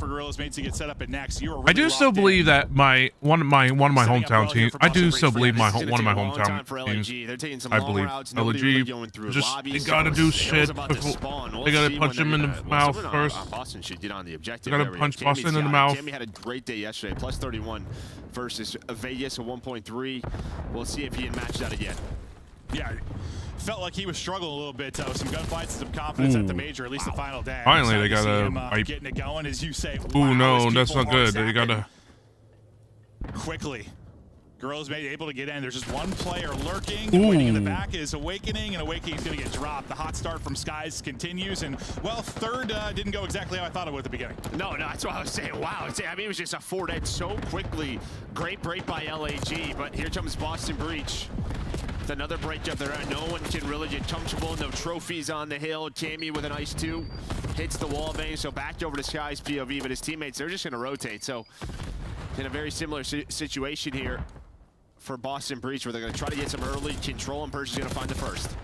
I do still believe that one of my hometown teams. I do still believe one of my hometown teams. I believe LG. Just they gotta do shit. They gotta punch him in the mouth first. Boston should get on the objective. They gotta punch Boston in the mouth. Tammy had a great day yesterday, plus 31 versus Vegas at 1.3. We'll see if he can match that again. Yeah, felt like he was struggling a little bit. Some gunfights and some confidence at the major, at least the final day. Finally, they gotta getting it going, as you say. Ooh, no, that's not good. They gotta quickly. Girls Mate able to get in. There's just one player lurking. Waiting in the back is Awakening, and Awakening's going to get dropped. The hot start from Skies continues, and, well, third didn't go exactly how I thought it would at the beginning. No, that's what I was saying. Wow. I mean, it was just a 4-dead so quickly. Great break by LAG, but here comes Boston Breach. With another break up there. No one can really get comfortable. No trophies on the hill. Cammy with a nice 2. Hits the wall bang, so back over to Skies POV, but his teammates, they're just going to rotate. So, in a very similar situation here for Boston Breach, where they're going to try to get some early control, and Percy's going to find the first.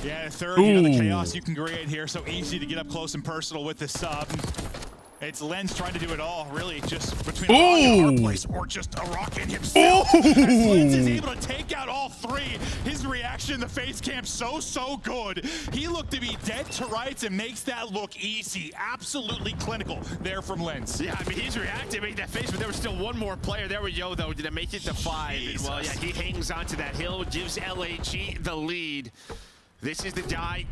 Yeah, third, you know, the chaos you can create here. So easy to get up close and personal with the sub. It's Lens trying to do it all, really, just between a rock and a hard place, or just a rocket himself. As Lens is able to take out all 3. His reaction in the face cam so good. He looked to be dead to rights and makes that look easy. Absolutely clinical there from Lens. Yeah, I mean, he's reacting, making that face, but there was still one more player. There we go, though. Did it make it to 5? And, well, yeah, he hangs onto that hill, gives LAG the lead. This is the die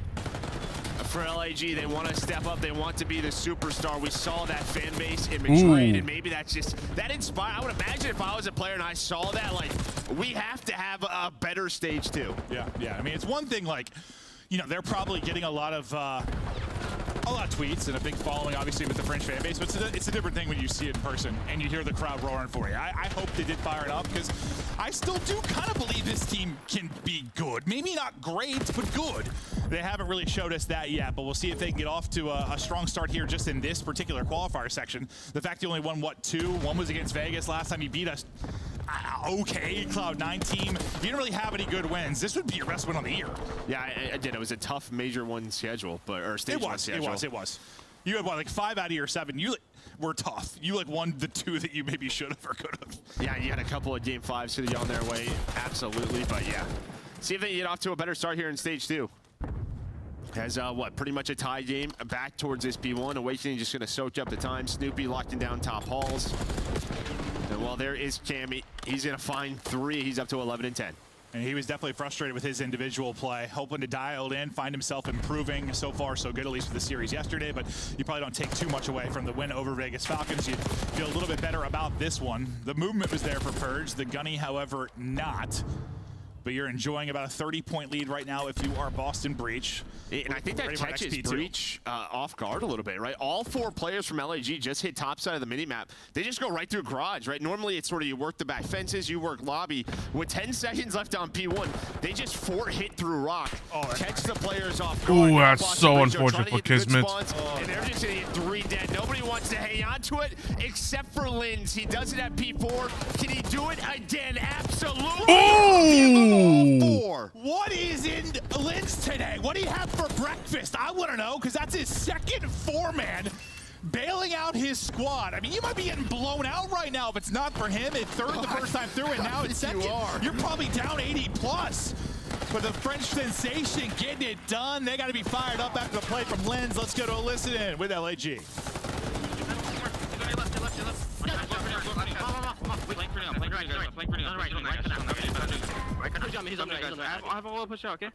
for LAG. They want to step up. They want to be the superstar. We saw that fan base in Madrid, and maybe that's just, that inspired. I would imagine if I was a player and I saw that, like, we have to have a better stage too. Yeah. I mean, it's one thing, like, you know, they're probably getting a lot of tweets and a big following, obviously, with the French fan base, but it's a different thing when you see it in person and you hear the crowd roaring for you. I hope they did fire it up, because I still do kind of believe this team can be good. Maybe not great, but good. They haven't really showed us that yet, but we'll see if they can get off to a strong start here just in this particular qualifier section. The fact they only won, what, 2? One was against Vegas. Last time he beat us, okay, Cloud9 team. You didn't really have any good wins. This would be your best win on the year. Yeah, I did. It was a tough major 1 schedule, or stage 1 schedule. It was. You had, what, like 5 out of your 7. You were tough. You like won the 2 that you maybe should have or could have. Yeah, you had a couple of game 5s to the on their way. Absolutely, but yeah. See if they get off to a better start here in stage 2. Has, pretty much a tie game back towards this B1. Awakening just going to soak up the time. Snoopy locking down top halls. And while there is Cammy, he's going to find 3. He's up to 11 and 10. And he was definitely frustrated with his individual play, hoping to dial it in, find himself improving. So far, so good, at least for the series yesterday, but you probably don't take too much away from the win over Vegas Falcons. You feel a little bit better about this one. The movement was there for Purge, the gunny, however, not. But you're enjoying about a 30-point lead right now if you are Boston Breach. And I think that catches Breach off guard a little bit, right? All 4 players from LAG just hit top side of the minimap. They just go right through garage, right? Normally it's sort of you work the back fences, you work lobby. With 10 seconds left on P1, they just 4 hit through rock, catch the players off guard. Ooh, that's so unfortunate for Kismet. And they're just gonna get 3 dead. Nobody wants to hang on to it except for Linz. He does it at P4. Can he do it again? Absolutely. Ooh. What is in Linz today? What do you have for breakfast? I want to know, because that's his second 4-man bailing out his squad. I mean, you might be getting blown out right now if it's not for him. It's third the first time through, and now it's second. You're probably down 80+. But the French sensation getting it done. They got to be fired up after the play from Linz. Let's go to a listen in with LAG. He's on the right. I'll have a wall push out, okay?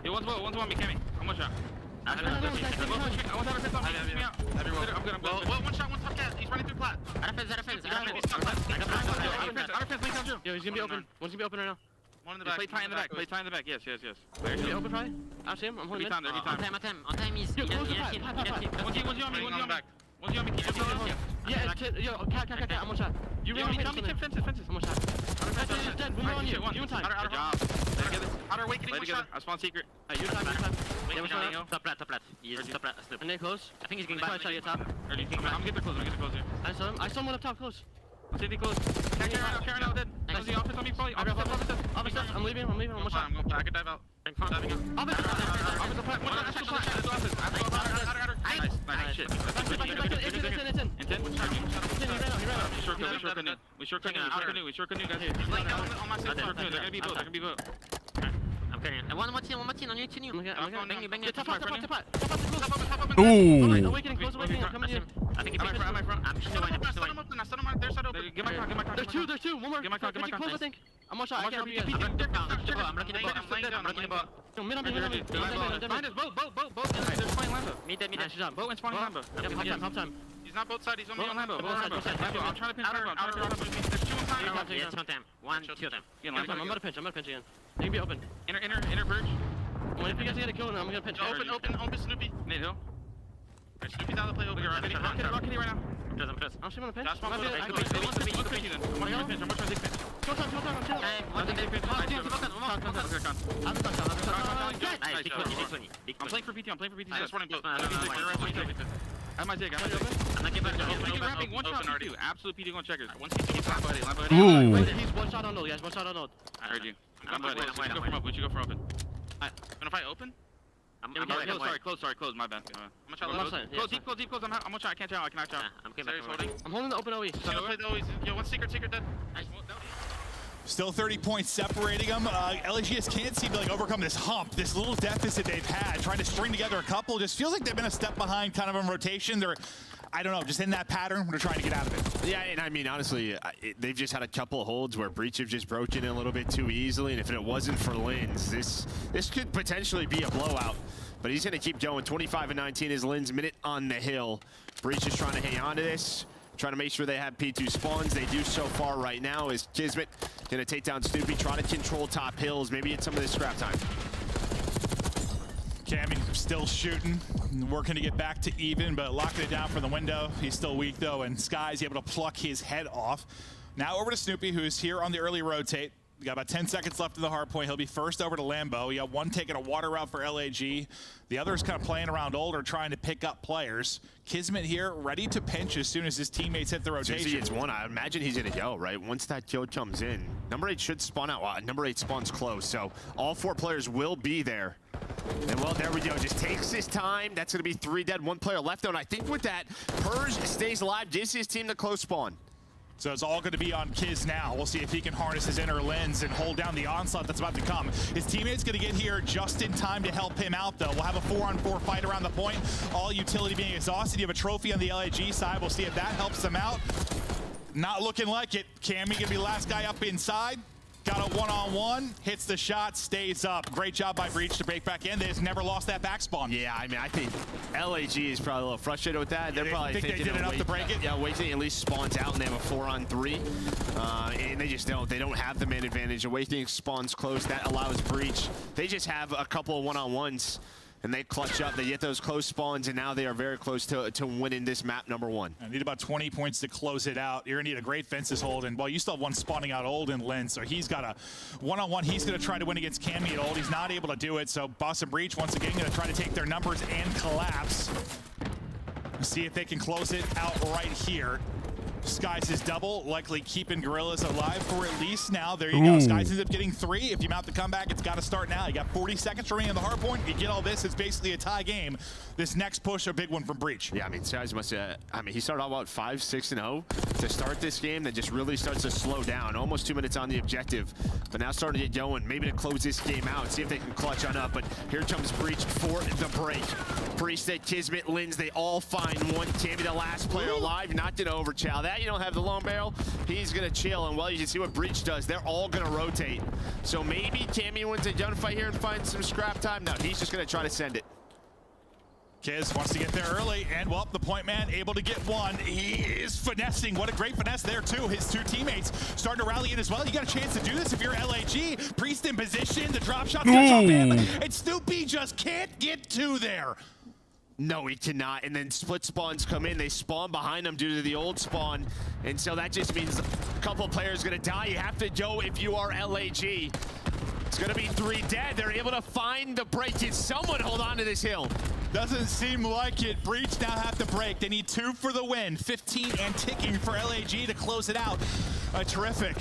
He wants one, me coming. I'm one shot. I want to have a fist on me. I'm good. Well, one shot, one top cat. He's running through plat. Out of fence. Yo, he's gonna be open. One's gonna be open right now. One in the back. Play tie in the back. Yes. He's gonna be open probably. I see him. I'm holding him. On time, he's... Yo, close the plat. One's you on me. One's you on me. Yeah, yo, cat. I'm one shot. You really need me. Fences. I'm one shot. Fences is dead. We're on you. You in time. Good job. Outer awakening, one shot. I spawn secret. You in time. Yeah, we're shot. Top plat. He's top plat. And then close. I think he's getting back. Try to get top. I'm getting close here. I saw him one up top close. I'm sitting close. Karen out dead. Does the office on me probably? Officer. I'm leaving. I'm one shot. I'm going back. I can dive out. Diving out. Officer plat. Nice shit. It's in. We short canoe, guys. He's laying down on my side. They're gonna be both. I'm carrying. And one more team on your team. I'm bang you. Top up. Ooh. Awakening, close awakening. I'm coming to you. I think it's am I front? I'm still waiting. There's two. There's two. One more. Get my car. Close, I think. I'm one shot. I can't be. I'm looking at boat. Mid on me. Behind us, boat. They're playing Lambo. Mid. Boat and spawning Lambo. Top time. He's not both sides, he's on me on Lambo. I'm trying to pinch Lambo. There's 2 on time. Yes, on time. 1, 2 of them. I'm about to pinch again. They can be open. Inner verge. Well, if you guys get a kill, I'm gonna pinch. Open Snoopy. Nate Hill. Snoopy's out of the play. Open. Rock kitty right now. I'm still gonna pinch. I'm trying to pinch. Go time. I'm playing for PT. Just running boat. I have my dig. I'm not giving up. One shot already. Absolute PT going checkers. One CT. Ooh. He's one shot on node, guys. One shot on node. I heard you. We should go from open. Gonna fight open? Close. My bad. I'm gonna try deep. I'm gonna try. I can't tell. I cannot tell. I'm holding the open OE. Play the OEs. Yo, one secret dead. Still 30 points separating them. LGS can't seem to overcome this hump, this little deficit they've had. Trying to string together a couple. Just feels like they've been a step behind kind of in rotation. They're, I don't know, just in that pattern. They're trying to get out of it. Yeah, and I mean, honestly, they've just had a couple of holds where Breach have just broken in a little bit too easily. And if it wasn't for Linz, this could potentially be a blowout. But he's going to keep going. 25-19 is Linz minute on the hill. Breach is trying to hang on to this. Trying to make sure they have P2 spawns. They do so far right now. Is Kismet going to take down Snoopy, try to control top hills, maybe it's some of this scrap time. Cammy still shooting, working to get back to even, but locking it down from the window. He's still weak though, and Sky's able to pluck his head off. Now over to Snoopy, who's here on the early rotate. We got about 10 seconds left in the hard point. He'll be first over to Lambo. We got one taking a water route for LAG. The other's kind of playing around older, trying to pick up players. Kismet here, ready to pinch as soon as his teammates hit the rotation. As soon as he gets one, I imagine he's gonna go, right? Once that kill comes in. Number 8 should spawn out. Number 8 spawns close, so all 4 players will be there. And well, there we go. Just takes his time. That's gonna be 3 dead, 1 player left though. And I think with that, Purge stays alive, gives his team the close spawn. So it's all going to be on Kiz now. We'll see if he can harness his inner lens and hold down the onslaught that's about to come. His teammate's going to get here just in time to help him out, though. We'll have a 4-on-4 fight around the point. All utility being exhausted. You have a trophy on the LAG side. We'll see if that helps them out. Not looking like it. Cammy going to be the last guy up inside. got a one-on-one, hits the shot, stays up. Great job by Breach to break back in. They just never lost that back spawn. Yeah, I mean, I think LAG is probably a little frustrated with that. They're probably think they did enough to break it. Yeah, Awakening at least spawns out and they have a 4-on-3. And they just don't. They don't have the man advantage. Awakening spawns close. That allows Breach. They just have a couple of one-on-ones. And they clutch up, they get those close spawns, and now they are very close to winning this map #1. I need about 20 points to close it out. You're gonna need a great fences hold, and well, you still have one spawning out Old and Lin, so he's got a one-on-one. He's gonna try to win against Cammy at Old. He's not able to do it, so Boston Breach once again gonna try to take their numbers and collapse. See if they can close it out right here. Skies is double, likely keeping Gorillas alive for at least now. There you go. Skies ends up getting 3. If you mount the comeback, it's got to start now. You got 40 seconds remaining on the hard point. You get all this, it's basically a tie game. This next push, a big one from Breach. Yeah, I mean, Skies must I mean, he started out about 5-6-0 to start this game, that just really starts to slow down. Almost 2 minutes on the objective, but now starting to get going. Maybe to close this game out, see if they can clutch on up. But here comes Breach for the break. Priest, Kismet, Lins, they all find one. Cammy, the last player alive, knocked it over. Chow, that you don't have the long barrel, he's gonna chill, and well, you can see what Breach does. They're all gonna rotate. So maybe Cammy wins a gunfight here and finds some scrap time. No, he's just gonna try to send it. Kiz wants to get there early, and well, the point man able to get one. He is finessing. What a great finesse there too. His 2 teammates starting to rally in as well. You got a chance to do this if you're LAG. Priest in position, the drop shot's gonna jump in, and Snoopy just can't get to there. No, he cannot. And then split spawns come in. They spawn behind him due to the old spawn. And so that just means a couple players going to die. You have to go if you are LAG. It's going to be 3 dead. They're able to find the break. Did someone hold on to this hill? Doesn't seem like it. Breach now have to break. They need 2 for the win. 15 and ticking for LAG to close it out. A terrific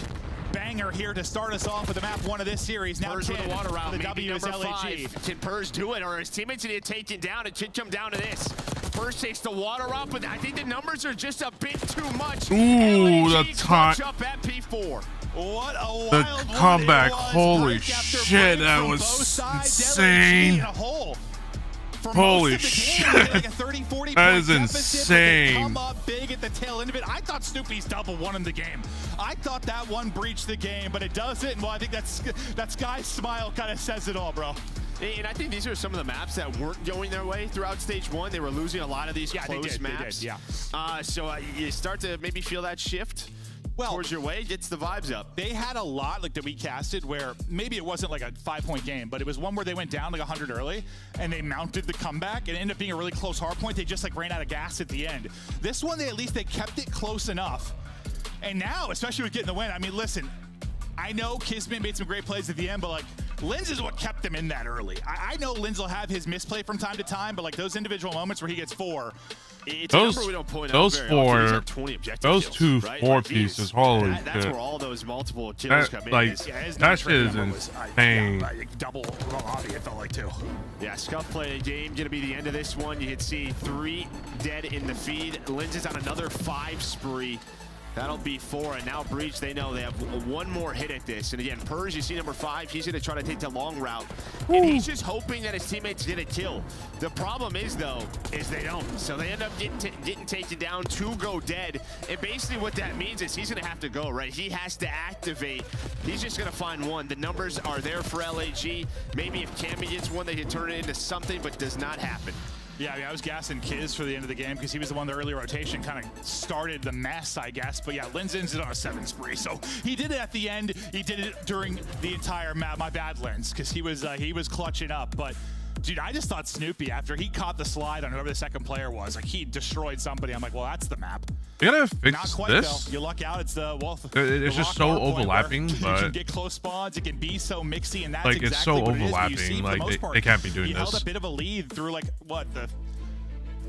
banger here to start us off with the map 1 of this series. Now Purge with the water route. The W is LAG. 5. Can Purge do it, or his teammates need to take it down? It should come down to this. Purge takes the water route, but I think the numbers are just a bit too much. Ooh, the clutch up at P4. What a wild the comeback! Holy break after shit, break that from was both sides. insane! LAG in a hole. For Holy most of the shit! game, like a 30-40 That is point deficit, but they insane! come up big at the tail end of it. I thought Snoopy's double won him the game. I thought that one breached the game, but it doesn't. And well, I think that Sky's smile kind of says it all, bro. And I think these are some of the maps that weren't going their way throughout stage 1. They were losing a lot of these close maps. They did, yeah. So you start to maybe feel that shift towards your way, gets the vibes up. They had a lot like that we casted where maybe it wasn't like a 5-point game, but it was one where they went down like 100 early and they mounted the comeback and it ended up being a really close hard point. They just like ran out of gas at the end. This one, at least they kept it close enough. And now, especially with getting the win, I mean, listen, I know Kismet made some great plays at the end, but like Lins is what kept them in that early. I know Lins will have his misplay from time to time, but like those individual moments where he gets 4. It's a number we don't point out very often. He's had 20 objective those kills, 2 right? 4 Like, pieces, holy shit. That's where all those multiple kills come in. Like, that shit is insane. Double Robbie, it felt like 2. Yeah, Scuff play a game. Gonna be the end of this one. You can see 3 dead in the feed. Lins is on another 5 spree. That'll be 4, and now Breach, they know they have 1 more hit at this. And again, Purge, you see number 5, he's gonna try to take the long route. And he's just hoping that his teammates get a kill. The problem is, though, is they don't. So they end up getting taken down, 2 go dead. And basically what that means is he's gonna have to go, right? He has to activate. He's just gonna find 1. The numbers are there for LAG. Maybe if Cammy gets 1, they can turn it into something, but does not happen. Yeah, I was gassing Kiz for the end of the game because he was the one the early rotation kind of started the mess, I guess. But yeah, Lins ends it on a 7 spree. So he did it at the end. He did it during the entire map. My bad, Lins, because he was clutching up. But dude, I just thought Snoopy, after he caught the slide on whoever the second player was, like he destroyed somebody. I'm like, well, that's the map. You gotta fix Not quite, this. though. You luck out. It's the it's just so overlapping, you but can get close spawns. It can be so mixy, and that's like exactly it's so what overlapping. It is. You see, Like they can't be doing he this. held a bit of a lead through like what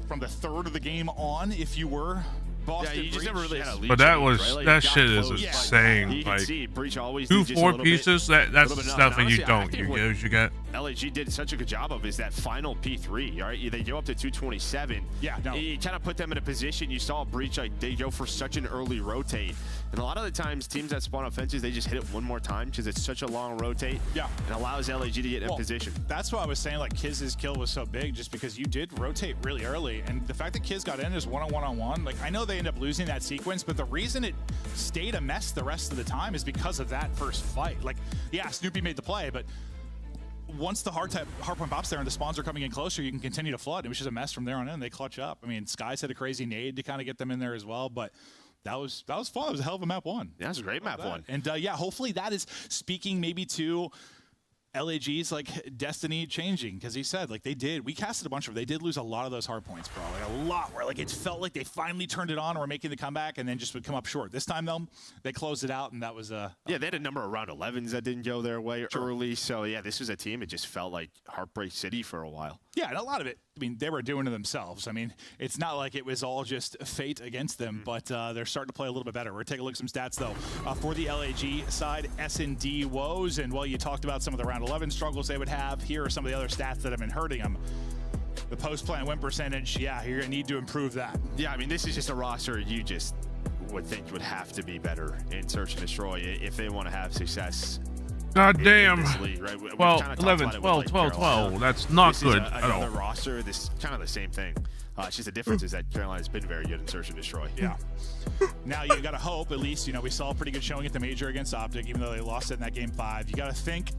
from the 3rd of the game on, if you were Boston. Yeah, you just never really had a lead. But that was right? Like, that shit is close. insane. You can Like see Breach always 2 needs just a 4 little pieces. bit, That's little bit stuff, and enough. you Honestly, don't. You get. LAG did such a good job of is that final P3, all right? They go up to 227. Yeah, no. It kind of put them in a position. You saw Breach, like, they go for such an early rotate. And a lot of the times, teams that spawn offenses, they just hit it one more time because it's such a long rotate. Yeah. And allows LAG to get in position. That's why I was saying, like, Kiz's kill was so big, just because you did rotate really early. And the fact that Kiz got in is one-on-one-on-one. Like, I know they end up losing that sequence, but the reason it stayed a mess the rest of the time is because of that first fight. Like, yeah, Snoopy made the play, but once the hardpoint pops there and the spawns are coming in closer, you can continue to flood. It was just a mess from there on in. They clutch up. I mean, Skies had a crazy nade to kind of get them in there as well, but that was fun. It was a hell of a map one. Yeah, it was a great map one. And yeah, hopefully that is speaking maybe to LAG's like destiny changing, because he said like we casted a bunch of them. They did lose a lot of those hard points, bro. Like a lot where like it felt like they finally turned it on and were making the comeback and then just would come up short. This time though, they closed it out and that was yeah, they had a number of round 11s that didn't go their way early. So yeah, this was a team. It just felt like Heartbreak City for a while. Yeah, and a lot of it, I mean, they were doing it themselves. I mean, it's not like it was all just fate against them, but they're starting to play a little bit better. We're going to take a look at some stats, though. For the LAG side, S&D woes, and while you talked about some of the round 11 struggles they would have, here are some of the other stats that have been hurting them. The post-plan win percentage, yeah, you're going to need to improve that. Yeah, I mean, this is just a roster you just would think would have to be better in Search and Destroy if they want to have success. God damn. League, right? 12, 11, 12, 12, 12. That's not this good is at all. Another roster, this kind of the same thing. It's just the difference is that Carolina's been very good in Search and Destroy. Yeah. Now you got to hope, at least, you know, we saw a pretty good showing at the major against Optic, even though they lost it in that game 5. You got to think,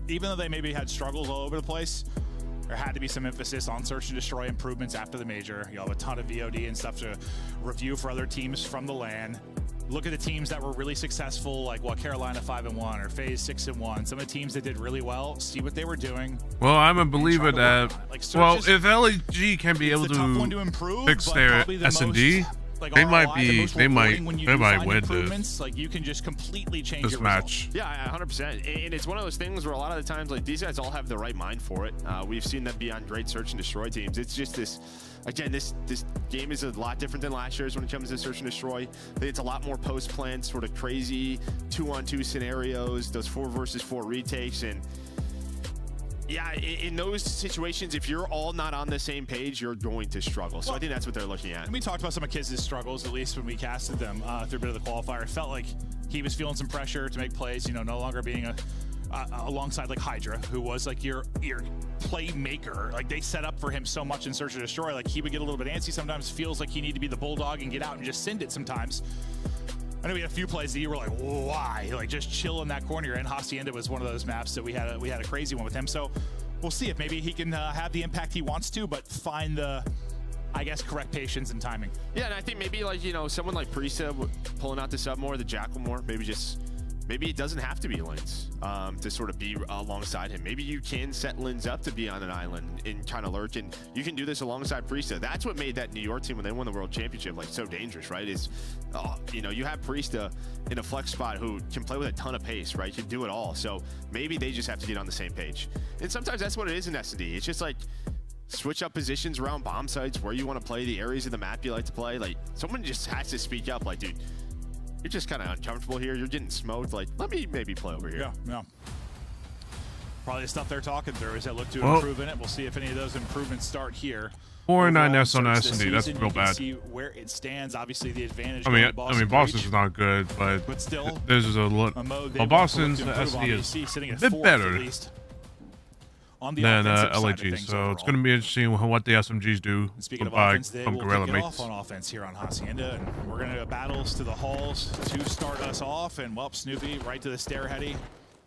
even though they maybe had struggles all over the place, there had to be some emphasis on Search and Destroy improvements after the major. You have a ton of VOD and stuff to review for other teams from the LAN. Look at the teams that were really successful, like Carolina 5-1 or FaZe 6-1. Some of the teams that did really well, see what they were doing. Well, I'm a believer that, well, if LAG can be able to fix their S&D, they might win this. Like, you can just completely change this your match. Yeah, 100%. And it's one of those things where a lot of the times, like, these guys all have the right mind for it. We've seen them be on great Search and Destroy teams. It's just this. Again, this game is a lot different than last year's when it comes to Search and Destroy. I think it's a lot more post-planned, sort of crazy 2-on-2 scenarios, those 4 versus 4 retakes. And yeah, in those situations, if you're all not on the same page, you're going to struggle. So I think that's what they're looking at. And we talked about some of Kiz's struggles, at least when we casted them through a bit of the qualifier. It felt like he was feeling some pressure to make plays, you know, no longer being alongside like Hydra, who was like your playmaker. Like, they set up for him so much in Search and Destroy. Like, he would get a little bit antsy sometimes, feels like he need to be the bulldog and get out and just send it sometimes. I know we had a few plays that you were like, why? Like, just chill in that corner. And Hacienda was one of those maps that we had a crazy one with him. So we'll see if maybe he can have the impact he wants to, but find the, I guess, correct patience and timing. Yeah, and I think maybe, like, you know, someone like Priesta pulling out the sub more, the Jackal more, maybe it doesn't have to be Lins to sort of be alongside him. Maybe you can set Lins up to be on an island and kind of lurk, and you can do this alongside Priesta. That's what made that New York team when they won the World Championship like so dangerous, right? Is you know, you have Priesta in a flex spot who can play with a ton of pace, right? Can do it all. So maybe they just have to get on the same page. And sometimes that's what it is in S&D. It's just like switch up positions around bomb sites where you want to play, the areas of the map you like to play. Like, someone just has to speak up, like, dude, you're just kind of uncomfortable here. You're getting smoked. Like, let me maybe play over here. Yeah. Probably the stuff they're talking through is that look to improve in it. We'll see if any of those improvements start here. 4-9S on S&D. That's real bad. See where it stands. Obviously, the advantage. I mean, Boston's not good, but still, this is a lot. Well, Boston's S&D is a bit better than LAG, so it's going to be interesting what the SMGs do. Speaking of offense, they will kick it off on offense here on Hacienda, and we're going to go battles to the halls to start us off. And well, Snoopy right to the stairheady,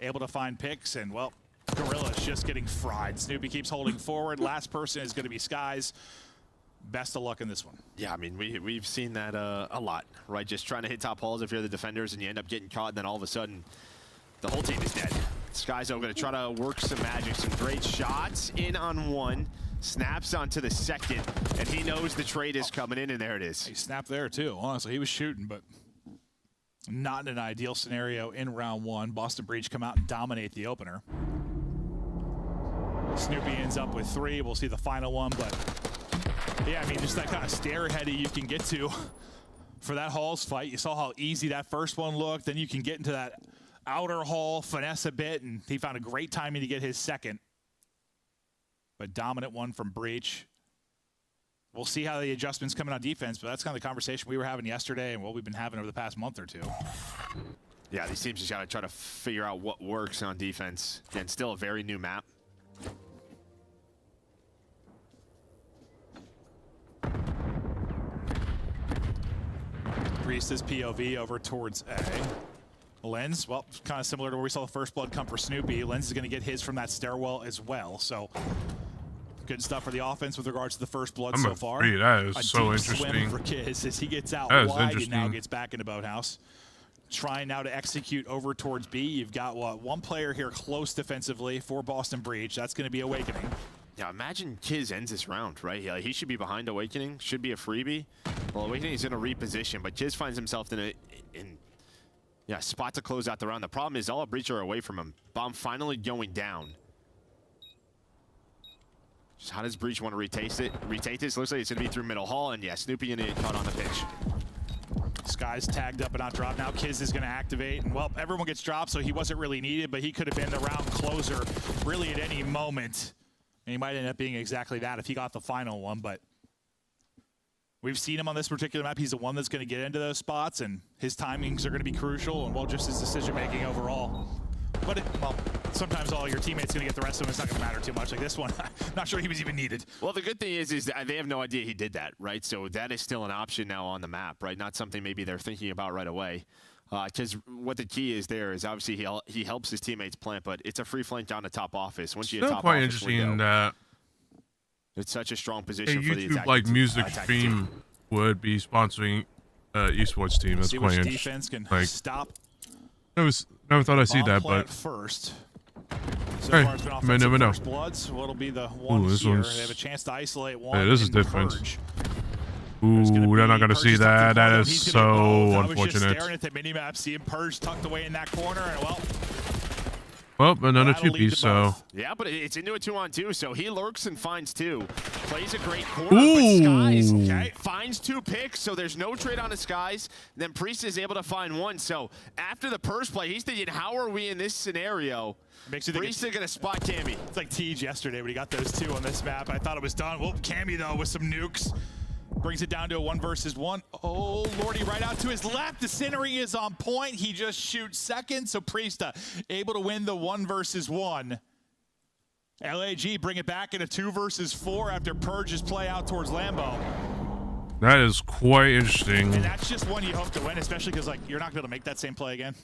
able to find picks, and well, Gorilla's just getting fried. Snoopy keeps holding forward. Last person is going to be Skies. Best of luck in this one. Yeah, I mean, we've seen that a lot, right? Just trying to hit top halls if you're the defenders, and you end up getting caught, and then all of a sudden, the whole team is dead. Skyzo going to try to work some magic, some great shots in on one, snaps onto the second, and he knows the trade is coming in, and there it is. He snapped there too. Honestly, he was shooting, but not in an ideal scenario in round 1. Boston Breach come out and dominate the opener. Snoopy ends up with 3. We'll see the final one, but yeah, I mean, just that kind of stairheady you can get to for that Halls fight. You saw how easy that first one looked. Then you can get into that outer hall, finesse a bit, and he found a great timing to get his second. But dominant one from Breach. We'll see how the adjustments coming on defense, but that's kind of the conversation we were having yesterday and what we've been having over the past month or two. Yeah, these teams just got to try to figure out what works on defense. Again, still a very new map. Priest's POV over towards A. Lens, well, kind of similar to where we saw the first blood come for Snoopy. Lens is going to get his from that stairwell as well. So good stuff for the offense with regards to the first blood so far. That is so interesting. Swim for Kiz as he gets out wide and now gets back into Boathouse. Trying now to execute over towards B. You've got one player here close defensively for Boston Breach. That's going to be Awakening. Yeah, imagine Kiz ends this round, right? He should be behind Awakening, should be a freebie. Well, Awakening is in a reposition, but Kiz finds himself in a spot to close out the round. The problem is all of Breach are away from him. Bomb finally going down. Just how does Breach want to retake this? Looks like it's going to be through middle hall, and yeah, Snoopy going to get caught on the pitch. Sky's tagged up and not dropped. Now Kiz is going to activate, and well, everyone gets dropped, so he wasn't really needed, but he could have been the round closer really at any moment. And he might end up being exactly that if he got the final one, but we've seen him on this particular map. He's the one that's going to get into those spots, and his timings are going to be crucial, and well, just his decision-making overall. But sometimes all your teammates going to get the rest of them. It's not going to matter too much. Like this one, not sure he was even needed. Well, the good thing is that they have no idea he did that, right? So that is still an option now on the map, right? Not something maybe they're thinking about right away. Because what the key is there is obviously he helps his teammates plant, but it's a free flank down to top office. Once you get top quite office interesting window, that it's such a strong position for the YouTube attack. like music stream would be sponsoring esports team. That's quite interesting. Defense can stop. Never thought I'd see that, but first. So hey, far it's been you never know. First blood, so it'll be the one here. They have a chance to isolate one. Hey, this is different. Ooh, they're not gonna see that. That is so unfortunate. I was just staring at the minimap, seeing Purge tucked away in that corner, and well, another 2-piece, so. Yeah, but it's into a 2-on-2, so he lurks and finds 2. Plays a great corner, but Skies finds 2 picks, so there's no trade on the Skies. Then Priest is able to find 1, so after the Purge play, he's thinking, how are we in this scenario? Makes you think Priest is going to spot Cammy. It's like Tej yesterday when he got those 2 on this map. I thought it was done. Well, Cammy, though, with some nukes. Brings it down to a 1 versus 1. Oh, Lordy, right out to his left. The centering is on point. He just shoots second. So Priesta able to win the 1 versus 1. LAG bring it back in a 2 versus 4 after Purge's play out towards Lambo. That is quite interesting. And that's just one you hope to win, especially because like you're not going to make that same play again.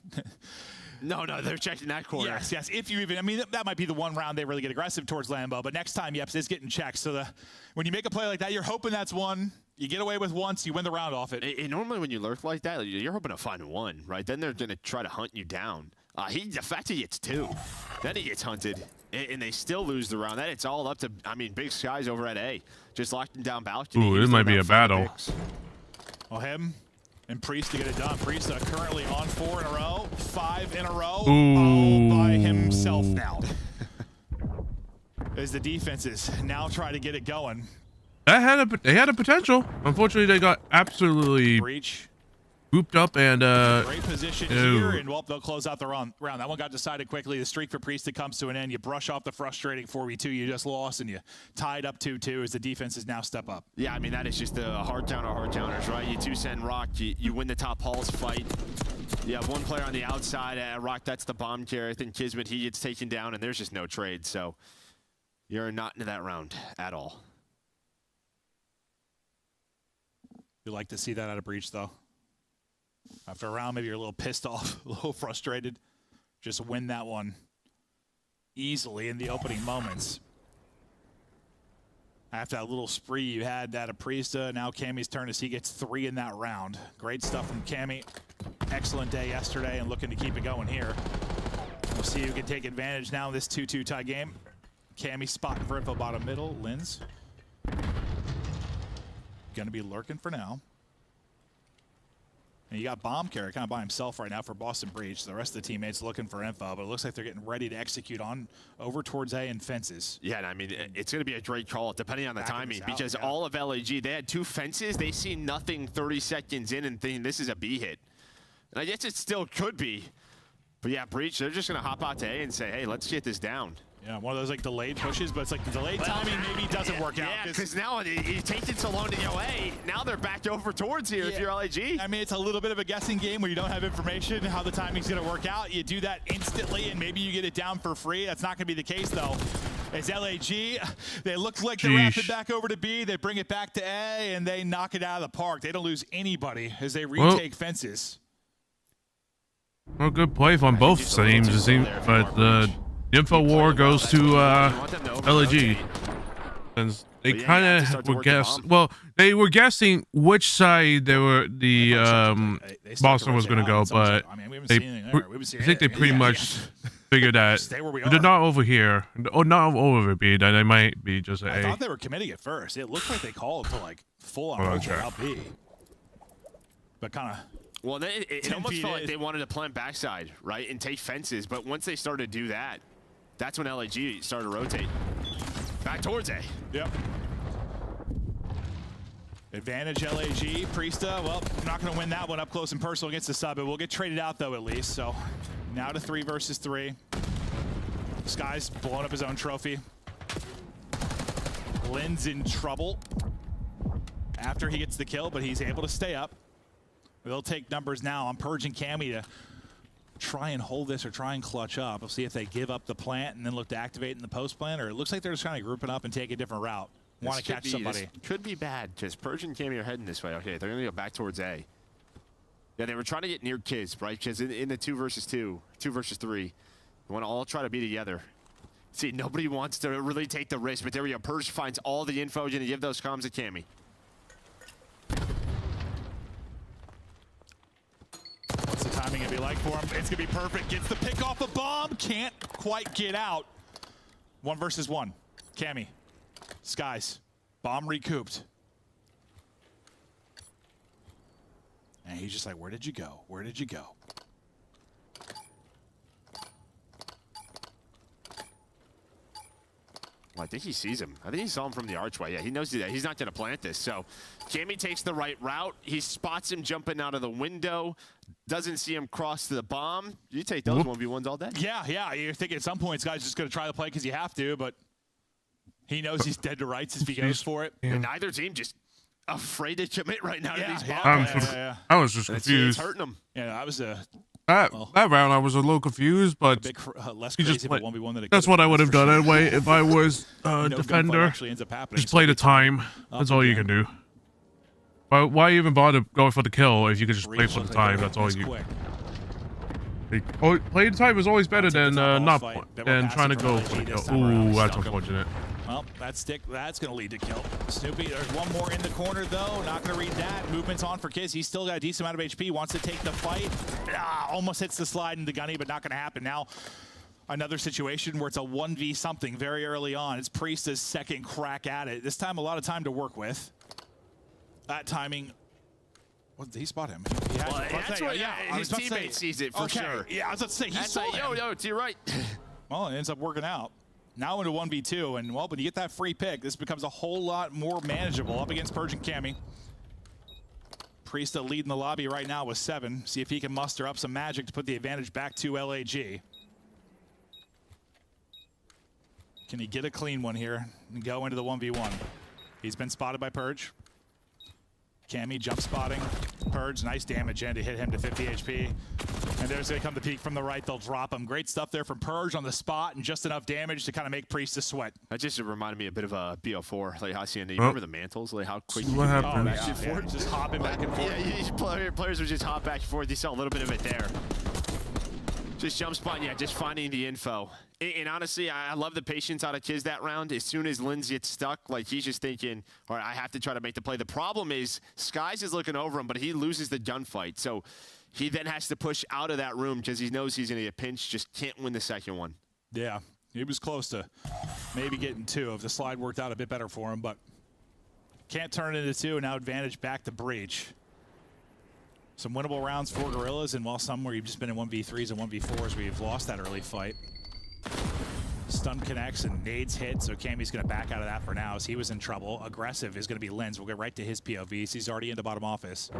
No, they're checking that corner. Yes. If you even, I mean, that might be the one round they really get aggressive towards Lambo, but next time, Yeps is getting checked. So when you make a play like that, you're hoping that's 1. You get away with once, you win the round off it. And normally when you lurk like that, you're hoping to find 1, right? Then they're going to try to hunt you down. The fact he gets 2, then he gets hunted, and they still lose the round. Then it's all up to, I mean, Big Skies over at A. Just locked him down balcony. Ooh, this might be a battle. Well, him and Priest to get it done. Priest currently on 4 in a row, 5 in a row, all by himself now. As the defenses now try to get it going. They had a potential. Unfortunately, they got absolutely Breach. Grouped up and great position here, and well, they'll close out the round. That one got decided quickly. The streak for Priest comes to an end. You brush off the frustrating 4v2 you just lost, and you tied up 2-2 as the defenses now step up. Yeah, I mean, that is just a hard counters, right? You 2-send Rock, you win the top halls fight. You have 1 player on the outside at Rock, that's the bomb carrier. I think Kismet, he gets taken down, and there's just no trade, so you're not into that round at all. You like to see that out of Breach, though. After a round, maybe you're a little pissed off, a little frustrated. Just win that one easily in the opening moments. After that little spree you had that of Priesta, now Cammy's turn as he gets 3 in that round. Great stuff from Cammy. Excellent day yesterday and looking to keep it going here. We'll see who can take advantage now in this 2-2 tie game. Cammy spotting for info bottom middle. Linz gonna be lurking for now. And you got Bomb Carrier kind of by himself right now for Boston Breach. The rest of the teammates looking for info, but it looks like they're getting ready to execute on over towards A and fences. Yeah, and I mean, it's going to be a great call depending on the timing because all of LAG, they had 2 fences. They see nothing 30 seconds in and thinking this is a B hit. And I guess it still could be. But yeah, Breach, they're just going to hop out to A and say, hey, let's get this down. Yeah, one of those like delayed pushes, but it's like the delayed timing maybe doesn't work out. Yeah, because now it takes it so long to go A. Now they're back over towards here if you're LAG. I mean, it's a little bit of a guessing game where you don't have information how the timing's going to work out. You do that instantly, and maybe you get it down for free. That's not going to be the case, though. As LAG, they look like they're wrapping back over to B. They bring it back to A, and they knock it out of the park. They don't lose anybody as they retake fences. Well, good play from both teams, it seems, but the info war goes to LAG. And they kind of were guessing. Well, they were guessing which side the Boston was going to go, but I think they pretty much figured that they're not over here, or not over B. That they might be just I thought they were committing at first. It looked like they called to like full on out B, but kind of. Well, it almost felt like they wanted to plant backside, right, and take fences. But once they started to do that, that's when LAG started to rotate back towards A. Yep. Advantage LAG. Priesta, well, not going to win that one up close and personal against the sub, but we'll get traded out, though, at least. So now to 3 versus 3. Sky's blowing up his own trophy. Lynn's in trouble after he gets the kill, but he's able to stay up. They'll take numbers now on Purge and Cammy to try and hold this or try and clutch up. We'll see if they give up the plant and then look to activate in the post plant, or it looks like they're just kind of grouping up and take a different route. Want to catch somebody. This could be bad because Purge and Cammy are heading this way. Okay, they're going to go back towards A. Yeah, they were trying to get near kids, right? Because in the 2 versus 2, 2 versus 3, you want to all try to be together. See, nobody wants to really take the risk, but there we go. Purge finds all the info. Going to give those comms to Cammy. What's the timing going to be like for him? It's going to be perfect. Gets the pick off the bomb. Can't quite get out. 1 versus 1. Cammy. Skies. Bomb recouped. And he's just like, where did you go? Where did you go? Well, I think he sees him. I think he saw him from the archway. Yeah, he knows that. He's not going to plant this. So Cammy takes the right route. He spots him jumping out of the window. Doesn't see him cross to the bomb. You take those 1v1s all day. Yeah. You're thinking at some point, this guy's just going to try to play because you have to, but he knows he's dead to rights if he goes for it. And neither team just afraid to commit right now to these bombs. I was just confused. It's hurting them. Yeah, that was a... That round I was a little confused, but less crazy for 1v1 than it that's what I would have done anyway if I was a defender. Just play the time. That's all you can do. But why even bother going for the kill if you could just play for the time? That's all you. Play the time is always better than trying to go for the kill. Ooh, that's unfortunate. Well, that's going to lead to kill. Snoopy, there's one more in the corner, though. Not going to read that. Movement's on for Kiz. He's still got a decent amount of HP. Wants to take the fight. Almost hits the slide into Gunny, but not going to happen. Now, another situation where it's a 1v something very early on. It's Priesta's second crack at it. This time, a lot of time to work with. That timing. What, did he spot him? That's what, his teammate sees it for sure. Yeah, I was about to say, he saw him. Yo, to your right. Well, it ends up working out. Now into 1v2, and well, when you get that free pick, this becomes a whole lot more manageable up against Purge and Cammy. Priesta leading the lobby right now with 7. See if he can muster up some magic to put the advantage back to LAG. Can he get a clean one here and go into the 1v1? He's been spotted by Purge. Cammy jump spotting. Purge, nice damage in to hit him to 50 HP. And there's going to come the peek from the right. They'll drop him. Great stuff there from Purge on the spot and just enough damage to kind of make Priesta sweat. That just reminded me a bit of a BO4. Like, you remember the mantles? Like how quick you what can happened? back and forth? Just hopping back and forth. Yeah, players would just hop back and forth. You saw a little bit of it there. Just jump spot, just finding the info. And honestly, I love the patience out of Kiz that round. As soon as Linz gets stuck, like he's just thinking, all right, I have to try to make the play. The problem is Skies is looking over him, but he loses the gunfight. So he then has to push out of that room because he knows he's going to get pinched, just can't win the second one. Yeah, he was close to maybe getting 2 if the slide worked out a bit better for him, but can't turn it into 2, and now advantage back to Breach. Some winnable rounds for Gorillas, and while some where you've just been in 1v3s and 1v4s where you've lost that early fight. Stun connects and nades hit, so Cammy's going to back out of that for now as he was in trouble. Aggressive is going to be Lenz. We'll get right to his POVs. He's already into bottom office.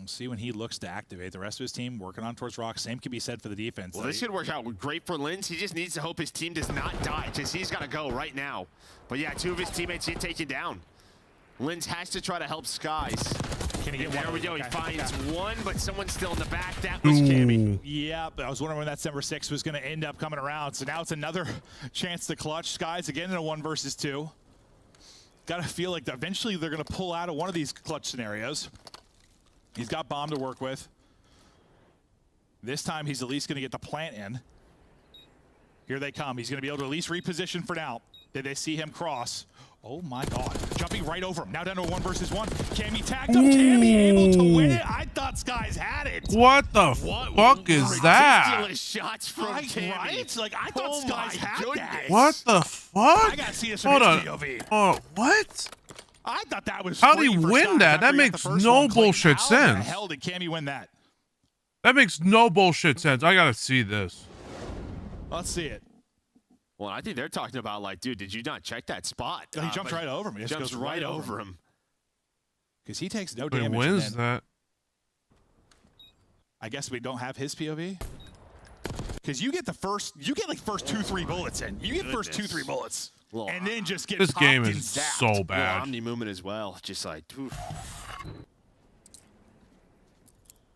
We'll see when he looks to activate. The rest of his team working on towards Rock. Same can be said for the defense. Well, this should work out great for Linz. He just needs to hope his team does not die, because he's got to go right now. But yeah, 2 of his teammates get taken down. Linz has to try to help Skies. Can he get one? There we go. He finds one, but someone's still in the back. That Ooh. was Cammy. Yeah, I was wondering when that number 6 was going to end up coming around. So now it's another chance to clutch. Skies again in a 1 versus 2. Got to feel like eventually they're going to pull out of one of these clutch scenarios. He's got bomb to work with. This time he's at least going to get the plant in. Here they come. He's going to be able to at least reposition for now. Did they see him cross? Oh my God. Jumping right over him. Now down to a 1 versus 1. Cammy tagged him. Cammy able to win it. I thought Skies had it. What the fuck is that? Ridiculous shots from Cammy. Right? Like, I thought Skies had that. What the fuck? I got to see this from his POV. Oh, what? I thought that was How'd he free for win Skies that? after That he got the makes first no one clean. bullshit How the sense. hell did Cammy win that? That makes no bullshit sense. I gotta see this. Let's see it. Well, I think they're talking about, like, dude, did you not check that spot? He jumped right over him. He just jumps goes right over him. Because he takes no He damage. wins and then, that. I guess we don't have his POV. Because you get the first, like first 2-3 bullets in. You get first 2-3 bullets. Well, and then just get This popped game and is zapped. so Well, bad. Omni movement as well. Just like, oof.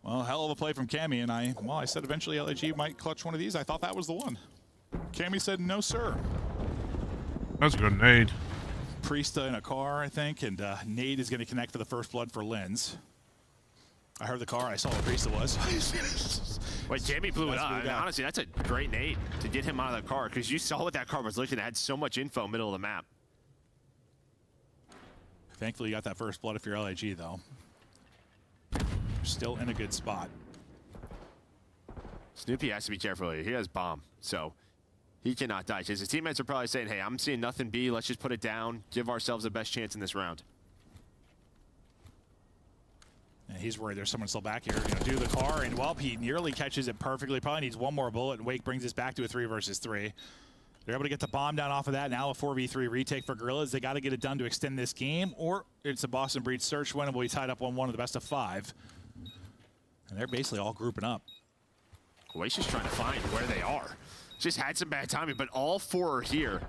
Well, hell of a play from Cammy, and I said eventually LAG might clutch one of these. I thought that was the one. Cammy said, no, sir. That's a good nade. Priesta in a car, I think, and Nade is going to connect for the first blood for Linz. I heard the car. I saw what Priesta was. Wait, Cammy blew it That's up. blew it up. Honestly, that's a great nade to get him out of the car, because you saw what that car was looking at. It had so much info middle of the map. Thankfully, you got that first blood if you're LAG, though. Still in a good spot. Snoopy has to be careful here. He has bomb, so he cannot die. Because his teammates are probably saying, hey, I'm seeing nothing B. Let's just put it down. Give ourselves the best chance in this round. And he's worried there's someone still back here. Going to do the car, and well, he nearly catches it perfectly. Probably needs one more bullet, and Wake brings us back to a 3 versus 3. They're able to get the bomb down off of that. Now a 4v3 retake for Gorillas. They got to get it done to extend this game, or it's a Boston Breach search win, and we'll be tied up 1-1 of the best of 5. And they're basically all grouping up. Wake's just trying to find where they are. Just had some bad timing, but all 4 are here.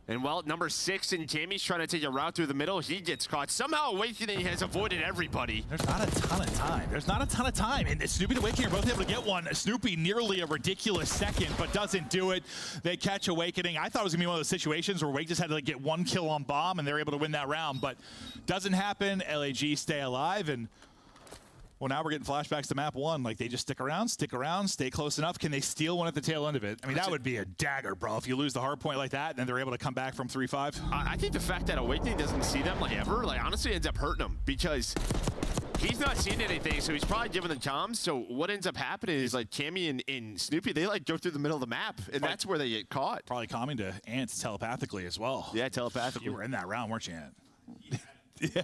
And while number 6 and Tammy's trying to take a route through the middle, he gets caught. Somehow Awakening has avoided everybody. There's not a ton of time. There's not a ton of time. And Snoopy and Awakening are both able to get one. Snoopy nearly a ridiculous second, but doesn't do it. They catch Awakening. I thought it was going to be one of those situations where Wake just had to like, get 1 kill on bomb, and they're able to win that round. But doesn't happen. LAG stay alive, and well, now we're getting flashbacks to map 1. Like, they just stick around, stay close enough. Can they steal one at the tail end of it? I mean, that would be a dagger, bro. If you lose the hard point like that, and then they're able to come back from 3-5. I think the fact that Awakening doesn't see them, like, ever, like, honestly ends up hurting him. Because he's not seeing anything, so he's probably giving them comms. So what ends up happening is, like, Cammy and Snoopy, they, like, go through the middle of the map, and that's where they get caught. Probably calming to Ants telepathically as well. Yeah, telepathically. You were in that round, weren't you, Ant? Yeah.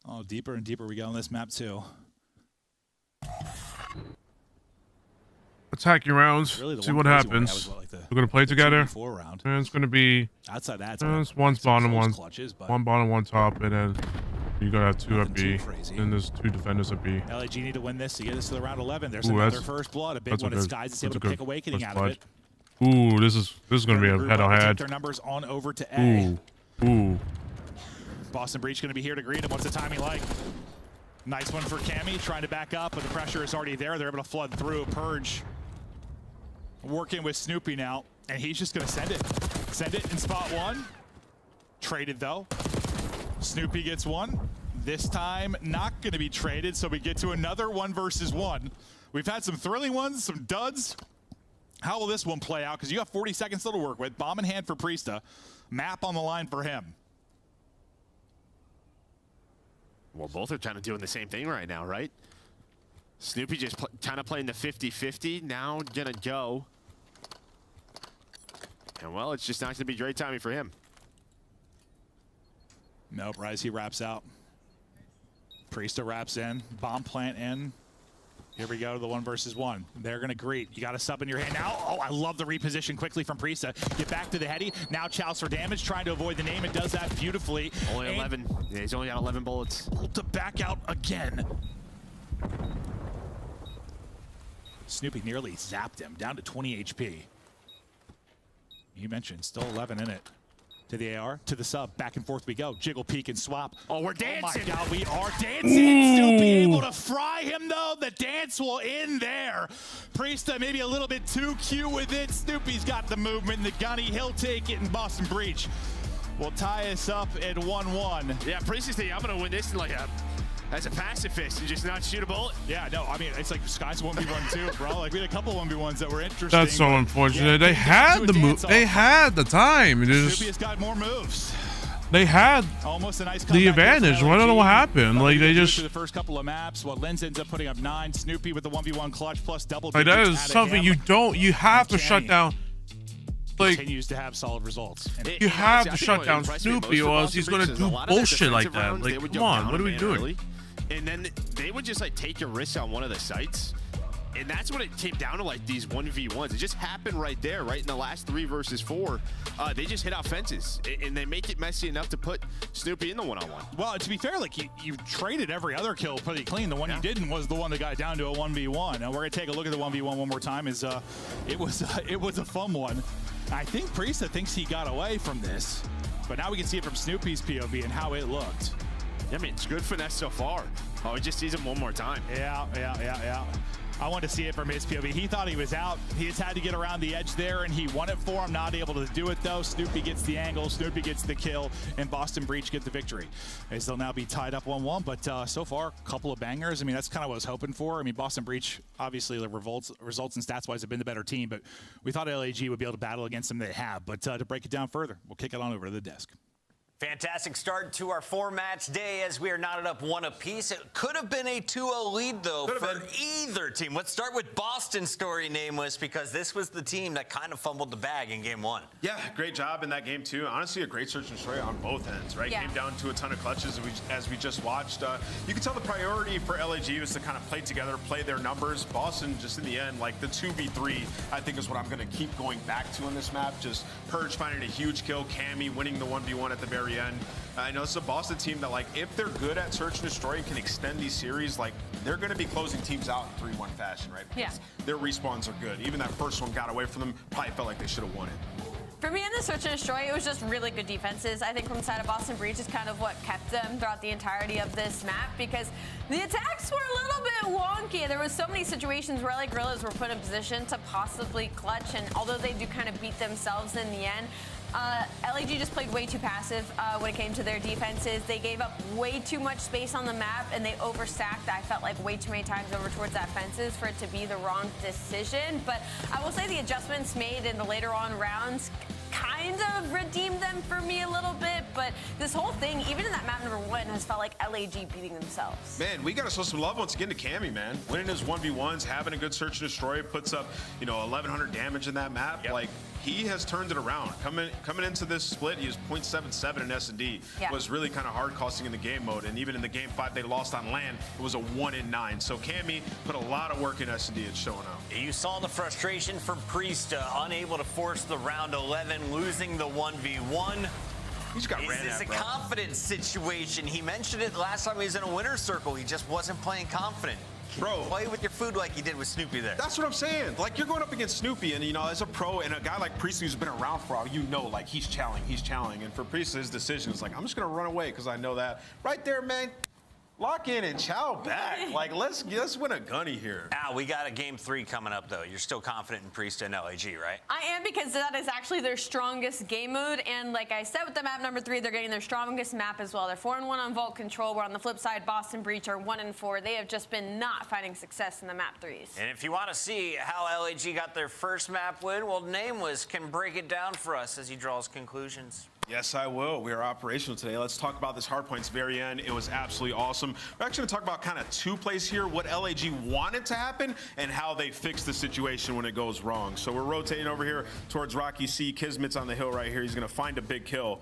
Oh, deeper and deeper we go on this map, too. Attack your rounds. Really, see what happens. We're going to play together. Round. And it's going to be... Outside that, it's one bottom, one bottom, one top, and then you're going to have 2 at B. And there's 2 defenders at B. LAG need to win this to get us to the round 11. There's another first blood, a big one. And Skies is able to pick Awakening out of it. Ooh, this is going to be a head-to-head. Their numbers on over to A. Ooh. Boston Breach going to be here to greet him. What's the timing like? Nice one for Cammy, trying to back up, but the pressure is already there. They're able to flood through. Purge working with Snoopy now, and he's just going to send it. Send it in spot 1. Traded, though. Snoopy gets 1. This time, not going to be traded, so we get to another 1 versus 1. We've had some thrilling ones, some duds. How will this one play out? Because you have 40 seconds still to work with. Bomb in hand for Priesta. Map on the line for him. Well, both are kind of doing the same thing right now, right? Snoopy just kind of playing the 50-50. Now gonna go. And, well, it's just not going to be great timing for him. Nope, Rise, he wraps out. Priesta wraps in. Bomb plant in. Here we go, the 1 versus 1. They're gonna greet. You got a sub in your hand now. Oh, I love the reposition quickly from Priesta. Get back to the heady. Now Chows for damage, trying to avoid the name. It does that beautifully. Only 11. Yeah, he's only got 11 bullets. To back out again. Snoopy nearly zapped him, down to 20 HP. You mentioned, still 11 in it. To the AR, to the sub, back and forth we go. Jiggle, peek, and swap. Oh, we're dancing. Oh my God, we are dancing. Snoopy able to fry him though. The dance will end there. Priesta maybe a little bit too cute with it. Snoopy's got the movement and the gunny. He'll take it, and Boston Breach will tie us up at 1-1. Yeah, Priesta's thinking, I'm gonna win this in like as a pacifist and just not shoot a bullet. Yeah, no, I mean, it's like Sky's 1v1 too, bro. Like, we had a couple 1v1s that were interesting. That's so unfortunate. Yeah, they had the move. They had the time. Snoopy has got more moves. They had almost a nice the advantage. I don't know what happened. Like, they just the first couple of maps. Well, Lens ends up putting up 9. Snoopy with the 1v1 clutch plus double. Like, that is something you have to shut down. Like, continues to have solid results. You have to shut down Snoopy, or else he's going to do bullshit like that. Like, come on, what are we doing? And then they would just like take your risks on one of the sites. And that's when it came down to like these 1v1s. It just happened right there, right in the last 3 versus 4. They just hit out fences, and they make it messy enough to put Snoopy in the one-on-one. Well, to be fair, like you traded every other kill pretty clean. The one you didn't was the one that got down to a 1v1. Now we're gonna take a look at the 1v1 one more time. It was a fun one. I think Priesta thinks he got away from this, but now we can see it from Snoopy's POV and how it looked. I mean, it's good finesse so far. Oh, he just sees him one more time. Yeah. I want to see it from his POV. He thought he was out. He just had to get around the edge there, and he won it for him. Not able to do it, though. Snoopy gets the angle. Snoopy gets the kill, and Boston Breach get the victory. As they'll now be tied up 1-1, but so far, a couple of bangers. I mean, that's kind of what I was hoping for. I mean, Boston Breach, obviously, the results and stats-wise have been the better team, but we thought LAG would be able to battle against them. They have. But to break it down further, we'll kick it on over to the desk. Fantastic start to our 4-match day as we are knotted up 1 apiece. It could have been a 2-0 lead, though, for either team. Let's start with Boston's story, Nameless, because this was the team that kind of fumbled the bag in Game 1. Yeah, great job in that game, too. Honestly, a great search and destroy on both ends, right? Yeah. Came down to a ton of clutches as we just watched. You can tell the priority for LAG was to kind of play together, play their numbers. Boston, just in the end, like the 2v3, I think is what I'm going to keep going back to in this map. Just Purge finding a huge kill, Cammy winning the 1v1 at the very end. I know it's a Boston team that, like, if they're good at search and destroy and can extend these series, like, they're going to be closing teams out in 3-1 fashion, right? Because their respawns are good. Even that first one got away from them, probably felt like they should have won it. For me in the search and destroy, it was just really good defenses. I think from the side of Boston Breach is kind of what kept them throughout the entirety of this map, because the attacks were a little bit wonky. There was so many situations where LA Guerrillas were put in position to possibly clutch, and although they do kind of beat themselves in the end, LAG just played way too passive when it came to their defenses. They gave up way too much space on the map, and they overstacked, I felt like, way too many times over towards that fences for it to be the wrong decision. But I will say the adjustments made in the later on rounds kind of redeemed them for me a little bit, but this whole thing, even in that map number 1, has felt like LAG beating themselves. Man, we got to show some love once again to Cammy, man. Winning his 1v1s, having a good search and destroy, puts up, 1,100 damage in that map. Like, he has turned it around. Coming into this split, he was 0.77 in S&D. Was really kind of hard costing in the game mode, and even in the game 5 they lost on land, it was a 1 in 9. So Cammy put a lot of work in S&D. It's showing out. You saw the frustration from Priesta, unable to force the round 11, losing the 1v1. He just got ran at, Is this a confidence situation? He mentioned it last time he was in a winner's circle. He just wasn't playing confident. Bro, play with your food like you did with Snoopy there. That's what I'm saying. Like, you're going up against Snoopy, and, as a pro and a guy like Priest who's been around for a while, like, he's challenging. And for Priest, his decision is like, I'm just going to run away because I know that. Right there, man. Lock in and chow back. Like, let's win a gunny here. Al, we got a game 3 coming up, though. You're still confident in Priest and LAG, right? I am, because that is actually their strongest game mode. And like I said, with the map number 3, they're getting their strongest map as well. They're 4-1 on Vault Control, where on the flip side, Boston Breach are 1-4. They have just been not finding success in the map 3s. And if you want to see how LAG got their first map win, well, Nameless can break it down for us as he draws conclusions. Yes, I will. We are operational today. Let's talk about this hardpoint's very end. It was absolutely awesome. We're actually going to talk about kind of 2 plays here, what LAG wanted to happen and how they fix the situation when it goes wrong. So we're rotating over here towards Rocky C. Kismet's on the hill right here. He's going to find a big kill.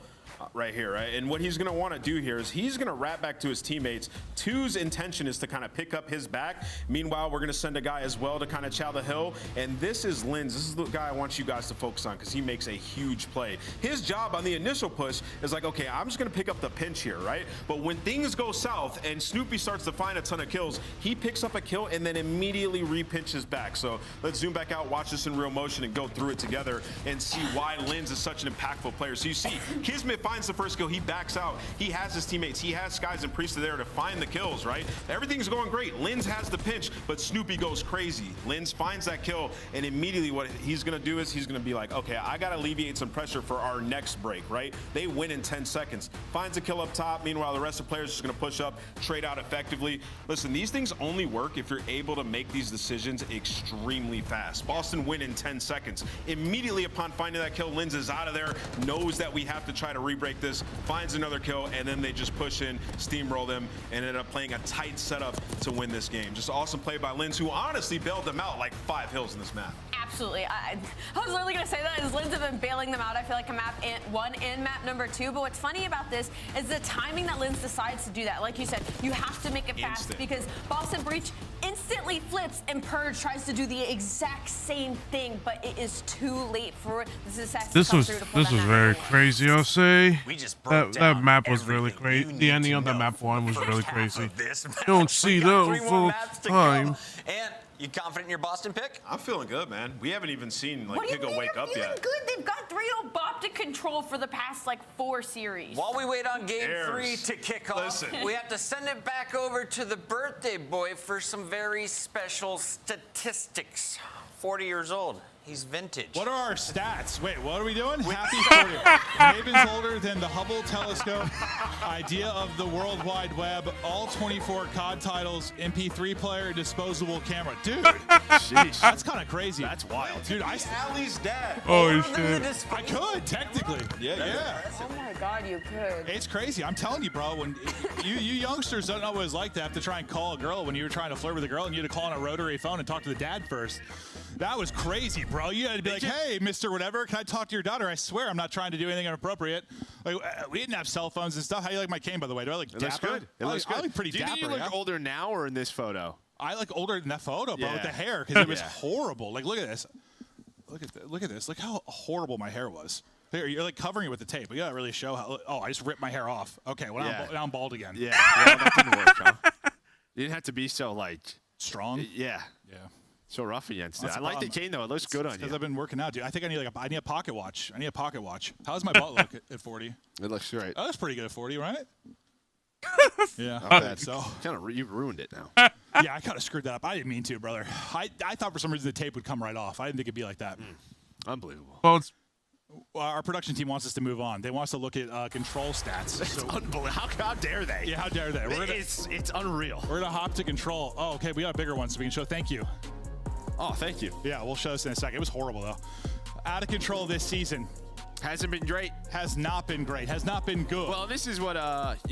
right here, right? And what he's going to want to do here is he's going to wrap back to his teammates. Two's intention is to kind of pick up his back. Meanwhile, we're going to send a guy as well to kind of chow the hill. And this is Linz. This is the guy I want you guys to focus on because he makes a huge play. His job on the initial push is like, okay, I'm just going to pick up the pinch here, right? But when things go south and Snoopy starts to find a ton of kills, he picks up a kill and then immediately repinches back. So let's zoom back out, watch this in real motion and go through it together and see why Linz is such an impactful player. So you see, Kismet finds the first kill, he backs out, he has his teammates, he has Skies and Priest there to find the kills, right? Everything's going great. Linz has the pinch, but Snoopy goes crazy. Linz finds that kill, and immediately what he's gonna do is he's gonna be like, okay, I gotta alleviate some pressure for our next break, right? They win in 10 seconds. Finds a kill up top, meanwhile the rest of the players are just gonna push up, trade out effectively. Listen, these things only work if you're able to make these decisions extremely fast. Boston win in 10 seconds. Immediately upon finding that kill, Linz is out of there, knows that we have to try to re-break this, finds another kill, and then they just push in, steamroll them, and end up playing a tight setup to win this game. Just awesome play by Linz, who honestly bailed them out like 5 hills in this map. Absolutely. I was literally going to say that is Linz have been bailing them out. I feel like a map one and map number 2. But what's funny about this is the timing that Linz decides to do that. Like you said, you have to make it fast because Boston Breach instantly flips and Purge tries to do the exact same thing, but it is too late for the success to come through to pull This was very crazy, I'll say. That map was really crazy. The ending of the map 1 was really crazy. Don't see those full time. And you confident in your Boston pick? I'm feeling good, man. We haven't even seen like Giga wake up yet. Good. They've got 3-0 Boptic control for the past like 4 series. While we wait on game 3 to kick off, we have to send it back over to the birthday boy for some very special statistics. 40 years old. He's vintage. What are our stats? Wait, what are we doing? Happy 40. Maven's older than the Hubble telescope. Idea of the World Wide Web. All 24 COD titles. MP3 player. Disposable camera. Dude, sheesh, that's kind of crazy. That's wild. Dude, Allie's dad. Oh, shit. I could, technically. Yeah. Oh my God, you could. It's crazy. I'm telling you, bro. When you youngsters don't know what it's like to have to try and call a girl when you were trying to flirt with a girl and you had to call on a rotary phone and talk to the dad first. That was crazy, bro. You had to be like, hey, Mr. Whatever, can I talk to your daughter? I swear I'm not trying to do anything inappropriate. Like, we didn't have cell phones and stuff. How do you like my cane, by the way? Do I look dapper? Looks good. It looks good. I look pretty dapper. Do you look older now or in this photo? I look older in that photo, bro, with the hair, because it was horrible. Like, look at this. Look at this. Look how horrible my hair was. There, you're like covering it with the tape. We gotta really show how. Oh, I just ripped my hair off. Okay, well now I'm bald again. Yeah, that didn't work, huh? You didn't have to be so like strong. Yeah. So rough against it. I like the cane though. It looks good on you. Because I've been working out, dude. I think I need a pocket watch. I need a pocket watch. How's my butt look at 40? It looks great. Oh, that's pretty good at 40, right? Yeah. So you ruined it now. Yeah, I kind of screwed that up. I didn't mean to, brother. I thought for some reason the tape would come right off. I didn't think it'd be like that. Unbelievable. Well, our production team wants us to move on. They want us to look at control stats. It's unbelievable. How dare they? Yeah, how dare they? It's unreal. We're gonna hop to control. Oh, okay, we got a bigger one so we can show. Thank you. Oh, thank you. Yeah, we'll show this in a second. It was horrible though. Out of control this season. Hasn't been great. Has not been great. Has not been good. Well, this is what Ali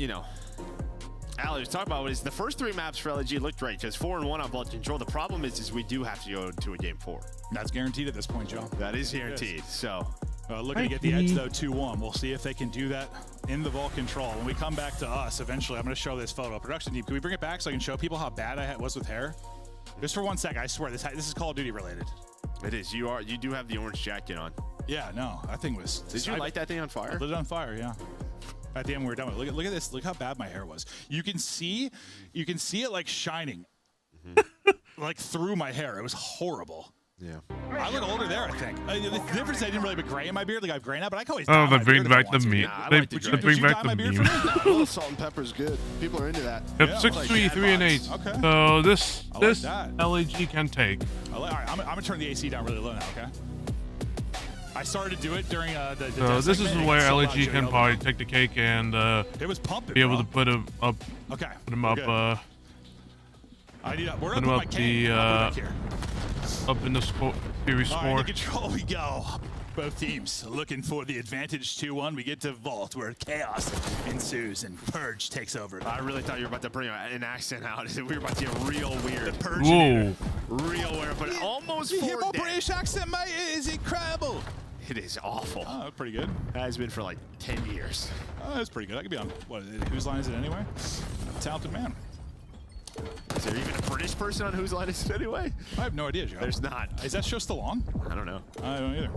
was talking about. Is the first 3 maps for LG looked great because 4 and 1 on vault control. The problem is we do have to go to a game 4. That's guaranteed at this point, Joe. That is guaranteed. So. Looking to get the edge, though, 2-1. We'll see if they can do that in the vault control. When we come back to us, eventually, I'm going to show this photo. Production team, can we bring it back so I can show people how bad I was with hair? Just for 1 second, I swear, this is Call of Duty related. It is. You do have the orange jacket on. Yeah, no, that thing was... Did you light that thing on fire? I lit it on fire, yeah. At the end, we were done with it. Look at this. Look how bad my hair was. You can see it like shining, like through my hair. It was horrible. Yeah. I look older there, I think. The difference is I didn't really have a gray in my beard. Like I have gray now, but I can always they dye bring my beard back the meme. They bring back the meme. A little salt and pepper is good. People are into that. Yep, 6-3, 3 and 8. Okay. So this that. LAG can take. All right, I'm gonna turn the AC down really low now. Okay. I started to do it during the So this is where LAG can probably take the cake and it was pumping, be able to put him up. Okay. Put him up. I need put him up up in the series score. All right, to control we go. Both teams looking for the advantage 2-1. We get to vault where chaos ensues and Purge takes over. I really thought you were about to bring an accent out. We were about to get real weird. The Purge. Whoa. Real weird, but almost you hear my British accent, mate? It is incredible. It is awful. Oh, pretty good. Has been for like 10 years. Oh, that's pretty good. I could be on, what, whose line is it anyway? Talented man. Is there even a British person on whose line is it anyway? I have no idea, Joe. There's not. Is that show still on? I don't know. I don't either.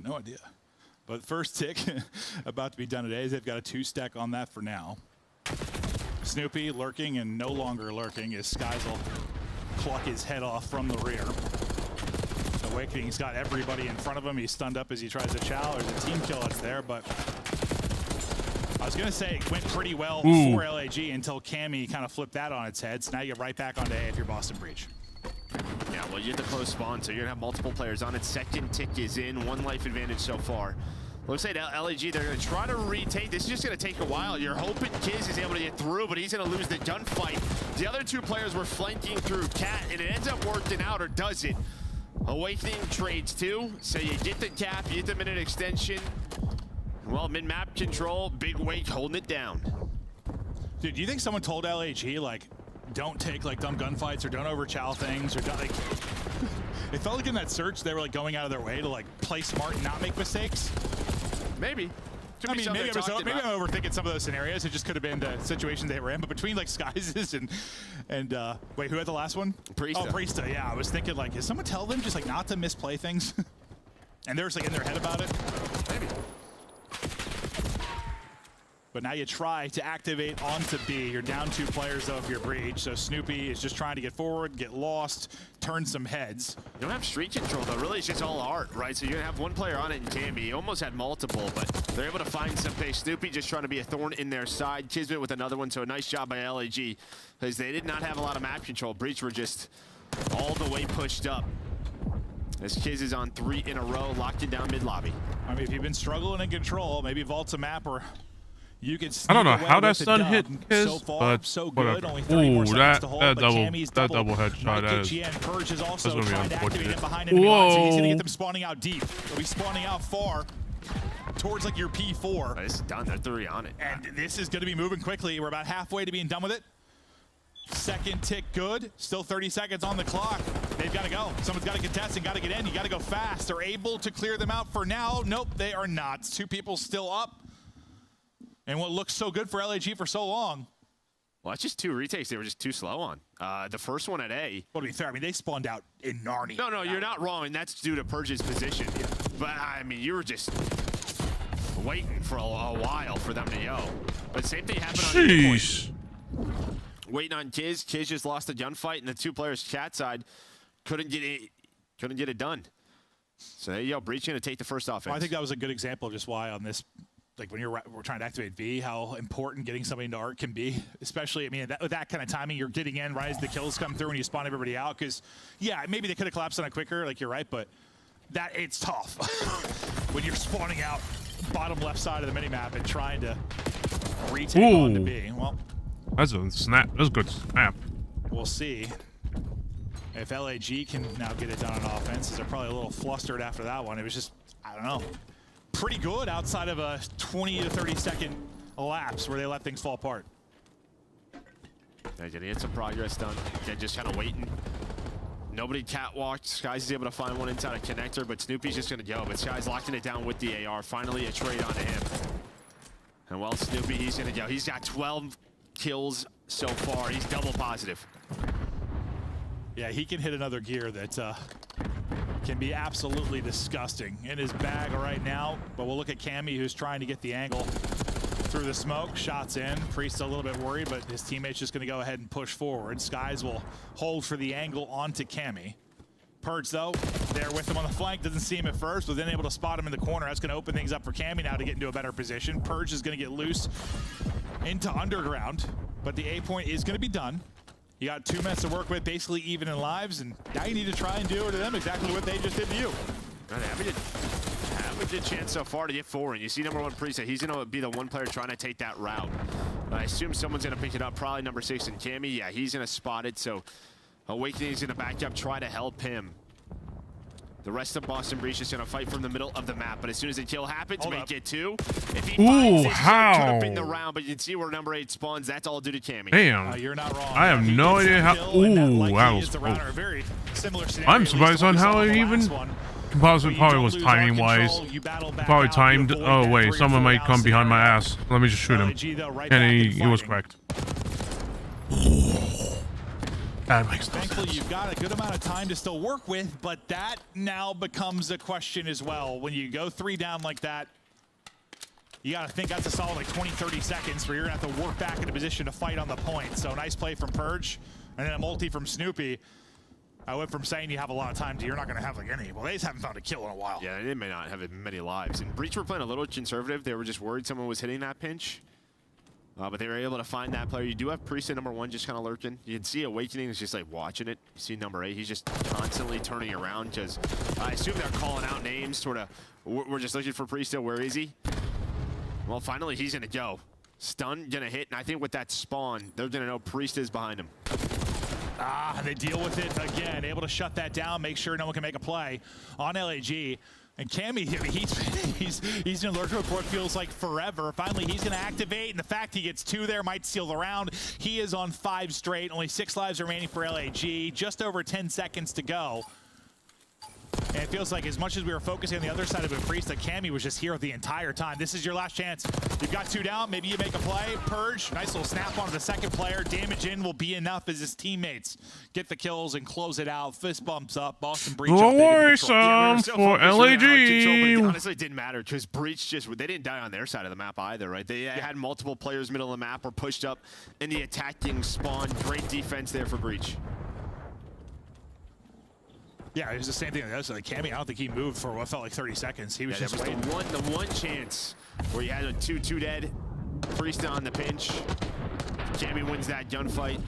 No idea. But first tick about to be done today. They've got a 2-stack on that for now. Snoopy lurking and no longer lurking as Skies will pluck his head off from the rear. Awakening's got everybody in front of him. He's stunned up as he tries to chow. There's a team kill that's there, but I was going to say it went pretty well for LAG until Cammy kind of flipped that on its head. So now you get right back onto A if you're Boston Breach. Yeah, well, you're the close spawn, so you're going to have multiple players on it. Second tick is in. 1 life advantage so far. Looks like LAG, they're going to try to retake. This is just going to take a while. You're hoping Kiz is able to get through, but he's going to lose the gunfight. The other 2 players were flanking through Cat, and it ends up working out, or does it? Awakening trades too, so you get the cap, you get the minute extension. Well, mid-map control, big Wake holding it down. Dude, do you think someone told LAG, like, don't take, like, dumb gunfights or don't overchow things or don't, like... It felt like in that search, they were, like, going out of their way to, like, play smart and not make mistakes. Maybe. I mean, maybe I'm overthinking some of those scenarios. It just could have been the situation they were in. But between like Skies and wait, who had the last one? Priesta. Oh, Priesta. Yeah, I was thinking like, does someone tell them just like not to misplay things? And they're just like in their head about it. Maybe. But now you try to activate onto B. You're down 2 players of your breach. So Snoopy is just trying to get forward, get lost, turn some heads. You don't have street control though. Really, it's just all art, right? So you're gonna have 1 player on it in Cammy. He almost had multiple, but they're able to find some pace. Snoopy just trying to be a thorn in their side. Kismet with another one, so a nice job by LAG because they did not have a lot of map control. Breach were just all the way pushed up. As Kiz is on 3 in a row, locked it down mid-lobby. I mean, if you've been struggling in control, maybe vault's a map or you can. I don't know how that stun hit Kiz, so far, but so good. whatever. Only 30 more seconds to hold, that but double Cammy's double headshot. Purge is also gonna be trying to activate unfortunate. it behind enemy lines, so he's gonna get them spawning out deep. They'll be spawning out far towards like your P4. This is done. They're 3 on it. And this is gonna be moving quickly. We're about halfway to being done with it. Second tick good. Still 30 seconds on the clock. They've got to go. Someone's got to contest and got to get in. You got to go fast. They're able to clear them out for now. Nope, they are not. 2 people still up. And what looks so good for LAG for so long. Well, that's just 2 retakes they were just too slow on. The first one at A. Well, to be fair, I mean, they spawned out in Narnia. No, you're not wrong, and that's due to Purge's position. Yeah. But, I mean, you were just waiting for a while for them to go. But same thing happened on A point. Waiting on Kiz. Kiz just lost the gunfight, and the 2 players Cat side couldn't get it done. So there you go. Breach going to take the first offense. Well, I think that was a good example of just why on this, like when we're trying to activate V, how important getting somebody into art can be. Especially, I mean, with that kind of timing, you're getting in right as the kills come through and you spawn everybody out. Because, yeah, maybe they could have collapsed on it quicker, like you're right, but it's tough when you're spawning out bottom left side of the minimap and trying to retake onto B. Well, that's a snap. That's a good snap. We'll see if LAG can now get it done on offense. They're probably a little flustered after that one. It was just, I don't know, pretty good outside of a 20 to 30 second elapse where they let things fall apart. They're gonna get some progress done. They're just kind of waiting. Nobody catwalked. Skies is able to find one inside a connector, but Snoopy's just gonna go. But Skies locking it down with the AR. Finally a trade onto him. And well, Snoopy, he's gonna go. He's got 12 kills so far. He's double positive. Yeah, he can hit another gear that can be absolutely disgusting in his bag right now. But we'll look at Cammy, who's trying to get the angle through the smoke. Shots in. Priest a little bit worried, but his teammate's just going to go ahead and push forward. Skies will hold for the angle onto Cammy. Purge, though, there with him on the flank. Doesn't see him at first, but then able to spot him in the corner. That's going to open things up for Cammy now to get into a better position. Purge is going to get loose into underground, but the A point is going to be done. You got 2 minutes to work with, basically even in lives, and now you need to try and do to them exactly what they just did to you. Have a good chance so far to get forward. You see number 1 Priest, he's going to be the 1 player trying to take that route. I assume someone's going to pick it up, probably number 6 in Cammy. Yeah, he's going to spot it, so Awakening is going to back up, try to help him. The rest of Boston Breach is going to fight from the middle of the map, but as soon as the kill happens, make it 2. If he finds it, could have been the round, but you can see where number 8 spawns. That's all due to Cammy. Damn. You're not wrong. I have no idea how. Ooh, wow. Very similar I'm surprised on how it even Composite probably was timing wise. Probably timed. Oh wait, someone might come behind my ass. Let me just shoot him. And he was correct. That makes no Thankfully, sense. you've got a good amount of time to still work with, but that now becomes a question as well. When you go 3 down like that, you got to think that's a solid like 20, 30 seconds where you're going to have to work back into position to fight on the point. So nice play from Purge, and then a multi from Snoopy. I went from saying you have a lot of time to you're not going to have like any. Well, they just haven't found a kill in a while. Yeah, they may not have many lives. And Breach were playing a little conservative. They were just worried someone was hitting that pinch. But they were able to find that player. You do have Priest at number 1 just kind of lurking. You can see Awakening is just like watching it. You see number 8. He's just constantly turning around because I assume they're calling out names. Sort of, we're just looking for Priest still. Where is he? Well, finally, he's going to go. Stun going to hit. And I think with that spawn, they're going to know Priest is behind him. They deal with it again. Able to shut that down, make sure no one can make a play on LAG. And Cammy, he's been lurking for what feels like forever. Finally, he's going to activate, and the fact he gets 2 there might seal the round. He is on 5 straight. Only 6 lives remaining for LAG. Just over 10 seconds to go. And it feels like as much as we were focusing on the other side of it, Priest, that Cammy was just here the entire time. This is your last chance. You've got 2 down. Maybe you make a play. Purge, nice little snap onto the second player. Damage in will be enough as his teammates get the kills and close it out. Fist bumps up. Boston Breach. Worrisome for LAG. It honestly didn't matter because Breach they didn't die on their side of the map either, right? They had multiple players middle of the map, were pushed up in the attacking spawn. Great defense there for Breach. Yeah, it was the same thing on the other side. Cammy, I don't think he moved for what felt like 30 seconds. He was just waiting. The one chance where you had a 2 dead. Priest on the pinch. Cammy wins that gunfight,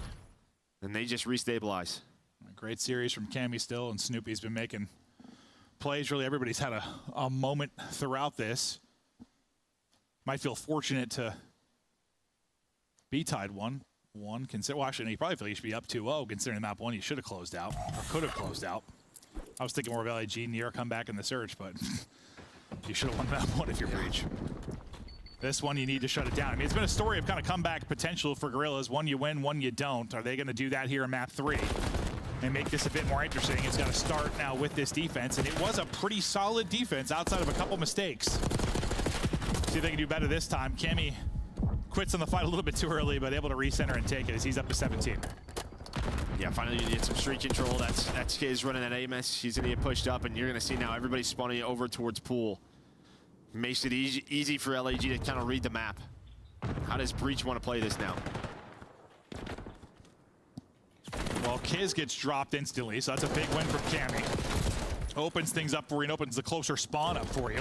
and they just restabilize. A great series from Cammy still, and Snoopy's been making plays. Really, everybody's had a moment throughout this. Might feel fortunate to be tied 1-1. Well, actually, you probably feel you should be up 2-0 considering map 1 you should have closed out, or could have closed out. I was thinking more of LAG near comeback in the surge, but you should have won map 1 if you're Breach. This one, you need to shut it down. I mean, it's been a story of kind of comeback potential for Gorillas. 1 you win, 1 you don't. Are they going to do that here in map 3 and make this a bit more interesting? It's got to start now with this defense, and it was a pretty solid defense outside of a couple mistakes. See if they can do better this time. Cammy quits on the fight a little bit too early, but able to recenter and take it as he's up to 17. Yeah, finally you get some street control. That's Kiz running that AMS. He's going to get pushed up, and you're going to see now everybody spawning over towards Pool. Makes it easy for LAG to kind of read the map. How does Breach want to play this now? Well, Kiz gets dropped instantly, so that's a big win from Cammy. Opens things up for you and opens the closer spawn up for you.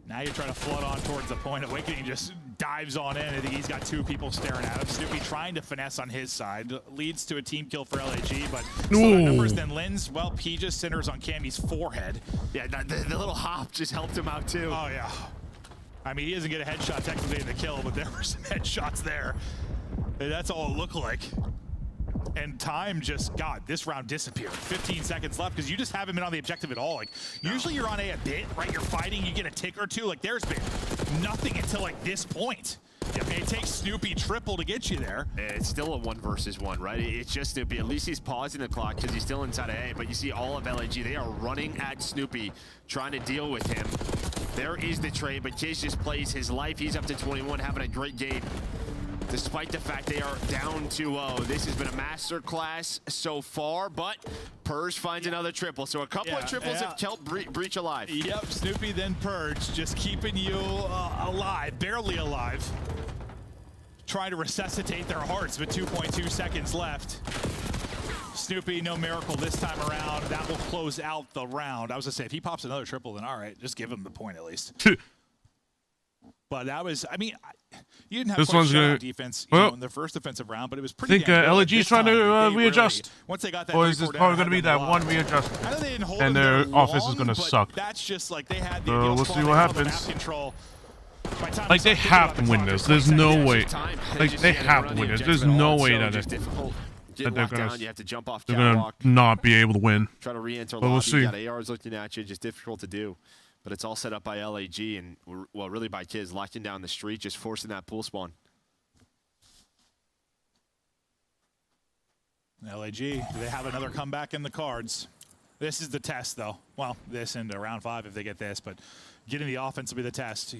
Now you're trying to flood on towards the point. Awakening just dives on in. I think he's got 2 people staring at him. Snoopy trying to finesse on his side. Leads to a team kill for LAG, but slower numbers than Lin's. Well, he just centers on Cammy's forehead. Yeah, the little hop just helped him out too. Oh, yeah. I mean, he doesn't get a headshot technically in the kill, but there were some headshots there. And that's all it looked like. And time just, God, this round disappeared. 15 seconds left because you just haven't been on the objective at all. Like, usually you're on A a bit, right? You're fighting, you get a tick or 2. Like, there's been nothing until, like, this point. Yeah, it takes Snoopy triple to get you there. It's still a 1 versus 1, right? It's just Snoopy. At least he's pausing the clock because he's still inside of A. But you see all of LAG, they are running at Snoopy, trying to deal with him. There is the trade, but Kiz just plays his life. He's up to 21, having a great game. Despite the fact they are down 2-0. This has been a masterclass so far, but Purge finds another triple. So a couple of triples have kept Breach alive. Yep, Snoopy then Purge, just keeping you alive, barely alive. Trying to resuscitate their hearts with 2.2 seconds left. Snoopy, no miracle this time around. That will close out the round. I was gonna say, if he pops another triple, then all right, just give him the point at least. But that was, I mean, you didn't have this one's gonna defense in the first defensive round, but it was pretty. I think LG's trying to readjust. Once they got that, or is this probably going to be that one readjustment? And their offense is going to suck. That's just like they had the we'll see what happens. Control. Like they have to win this. There's no way. Like they have to win this. There's no way that they're gonna not be able to win. Try to re-enter. But we'll see. Got ARs looking at you, just difficult to do. But it's all set up by LAG and, well, really by Kiz, locking down the street, just forcing that pool spawn. LAG, do they have another comeback in the cards? This is the test, though. Well, this and round 5 if they get this, but getting the offense will be the test.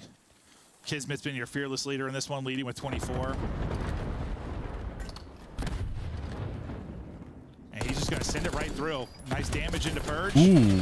Kismet's been your fearless leader in this one, leading with 24. And he's just going to send it right through. Nice damage into Purge. Ooh.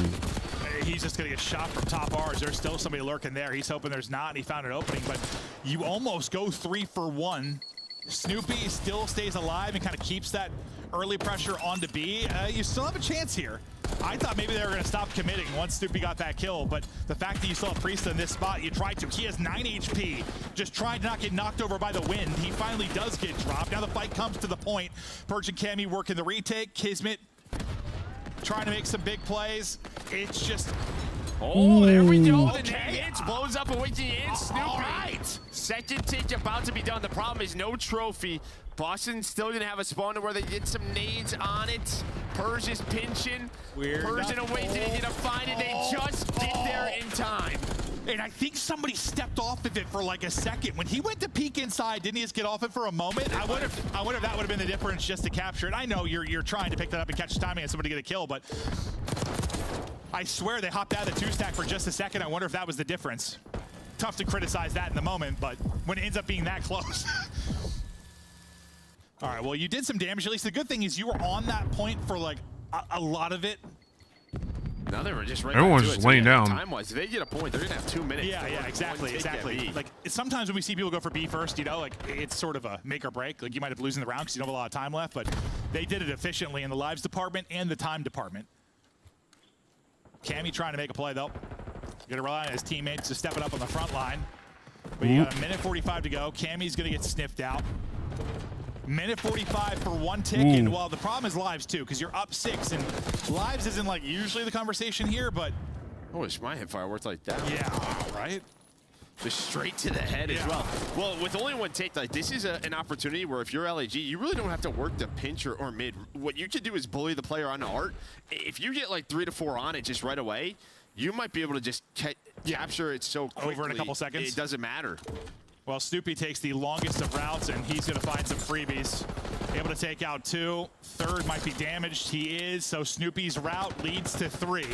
He's just going to get shot from top R's. There's still somebody lurking there. He's hoping there's not, and he found an opening, but you almost go 3 for 1. Snoopy still stays alive and kind of keeps that early pressure onto B. You still have a chance here. I thought maybe they were going to stop committing once Snoopy got that kill, but the fact that you saw Priesta in this spot, you tried to. He has 9 HP. Just tried to not get knocked over by the wind. He finally does get dropped. Now the fight comes to the point. Purge and Cammy working the retake. Kismet trying to make some big plays. It's just... Oh, there we go. The Okay. nades blows up a wiki in. Snoopy. All right. Second take about to be done. The problem is no trophy. Boston's still going to have a spawner where they get some nades on it. Purge is pinching. Purge in a way to find it. They just get there in time. And I think somebody stepped off of it for like a second. When he went to peek inside, didn't he just get off it for a moment? I wonder if that would have been the difference just to capture it. I know you're trying to pick that up and catch the timing and somebody get a kill, but I swear they hopped out of the 2-stack for just a second. I wonder if that was the difference. Tough to criticize that in the moment, but when it ends up being that close. All right, well, you did some damage. At least the good thing is you were on that point for like a lot of it. No, they were just right. Everyone's just laying down. Time-wise, if they get a point, they're gonna have 2 minutes. Yeah, exactly. Like sometimes when we see people go for B first, you know, like it's sort of a make or break. Like you might have losing the round because you don't have a lot of time left, but they did it efficiently in the lives department and the time department. Cammy trying to make a play though. Gonna rely on his teammates to step it up on the front line. But you got a minute 45 to go. Cammy's gonna get sniffed out. Minute 45 for 1 tick, and well, the problem is lives too, because you're up 6, and lives isn't like usually the conversation here, but I wish my hipfire worked like that. yeah, right? Just straight to the head as well. Well, with only 1 take, like this is an opportunity where if you're LAG, you really don't have to work the pinch or mid. What you can do is bully the player on art. If you get like 3 to 4 on it just right away, you might be able to just capture it so quickly. Over in a couple seconds. It doesn't matter. Well, Snoopy takes the longest of routes, and he's going to find some freebies. Able to take out 2. Third might be damaged. He is, so Snoopy's route leads to 3.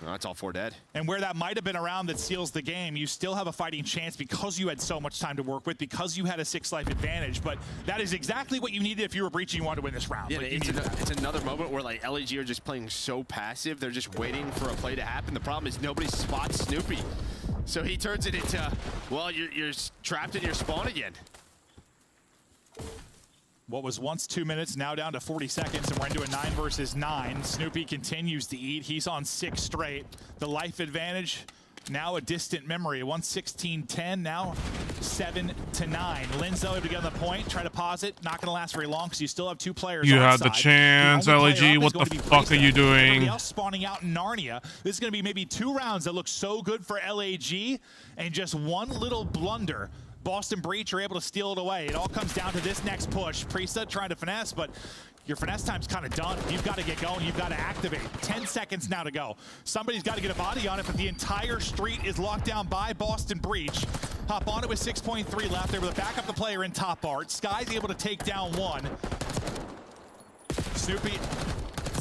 That's all 4 dead. And where that might have been a round that seals the game, you still have a fighting chance because you had so much time to work with, because you had a 6-life advantage. But that is exactly what you needed if you were breaching and wanted to win this round. Yeah, like, it's another moment where like LAG are just playing so passive. They're just waiting for a play to happen. The problem is nobody spots Snoopy. So he turns it into, well, you're trapped in your spawn again. What was once 2 minutes, now down to 40 seconds, and we're into a 9 versus 9. Snoopy continues to eat. He's on 6 straight. The life advantage, now a distant memory. 116-10, now 7-9. Linzo able to get on the point, try to pause it. Not going to last very long because you still have 2 players You on had the side. chance, LG. What the fuck are you doing? Everybody else spawning out in Narnia. This is going to be maybe 2 rounds that look so good for LAG, and just one little blunder. Boston Breach are able to steal it away. It all comes down to this next push. Priesta trying to finesse, but your finesse time's kind of done. You've got to get going. You've got to activate. 10 seconds now to go. Somebody's got to get a body on it, but the entire street is locked down by Boston Breach. Hop on it with 6.3 left. They're able to back up the player in top art. Sky's able to take down 1. Snoopy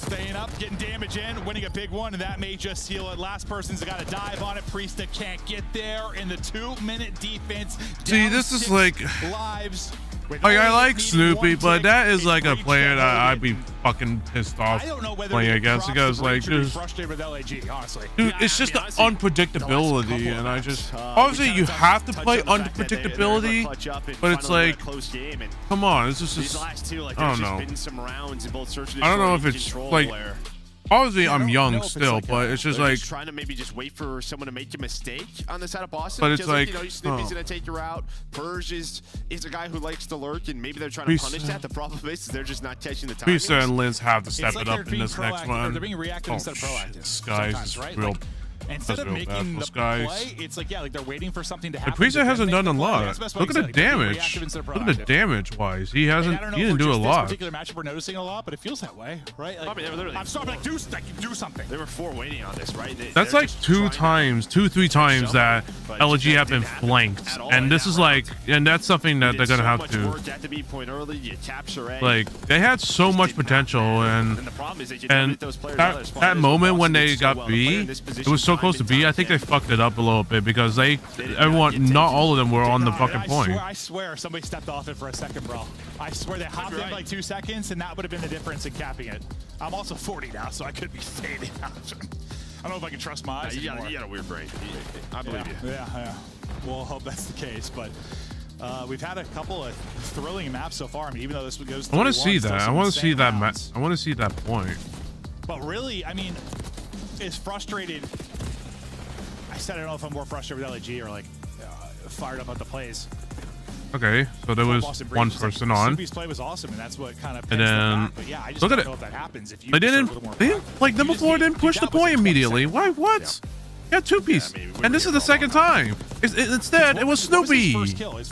staying up, getting damage in, winning a big one, and that may just seal it. Last person's got to dive on it. Priesta can't get there in the 2-minute defense. See, this is like lives. Like, I like Snoopy, but that is like a player that I'd be fucking pissed off playing against, because like, just, dude, it's just the unpredictability, and I just, obviously you have to play unpredictability, but it's like, come on, it's just, I don't know. I don't know if it's like, obviously I'm young still, but it's just like trying to maybe just wait for someone to make a mistake on the side of Boston. But it's like, you know, Snoopy's gonna take you out. Purge is a guy who likes to lurk, and maybe they're trying to punish that. The problem is they're just not catching the time. Priesta and Linz have to step it up in this next one. They're being reactive instead of proactive. This guy's just real Instead of making the play, it's like, yeah, like they're waiting for something to happen. Priest hasn't done a lot. Look at the damage. Look at the damage wise. He hasn't. He didn't do a lot. This particular matchup we're noticing a lot, but it feels that way, right? Like, I'm sorry, like do something. There were 4 waiting on this, right? That's like 3 times that LG have been flanked, and this is like, and that's something that they're gonna have to. Like they had so much potential, and that moment when they got B, it was so close to B. I think they fucked it up a little bit because everyone, not all of them were on the fucking point. I swear somebody stepped off it for a second, bro. I swear they hopped in like 2 seconds, and that would have been the difference in capping it. I'm also 40 now, so I could be fading out. I don't know if I can trust my eyes anymore. You got a weird brain. I believe you. Yeah. We'll hope that's the case, but we've had a couple of thrilling maps so far. I mean, even though this goes, I want to see that. I want to see that map. I want to see that point. But really, I mean, it's frustrated. I said I don't know if I'm more frustrated with LG or like fired up at the plays. Okay, so there was one person on. Snoopy's play was awesome, and that's what kind of. And then but yeah, I just look at don't it. know if that happens. If you They didn't like number 4 didn't push the point immediately. Why? What? Yeah, 2-piece, and this is the second time. Instead, it was Snoopy.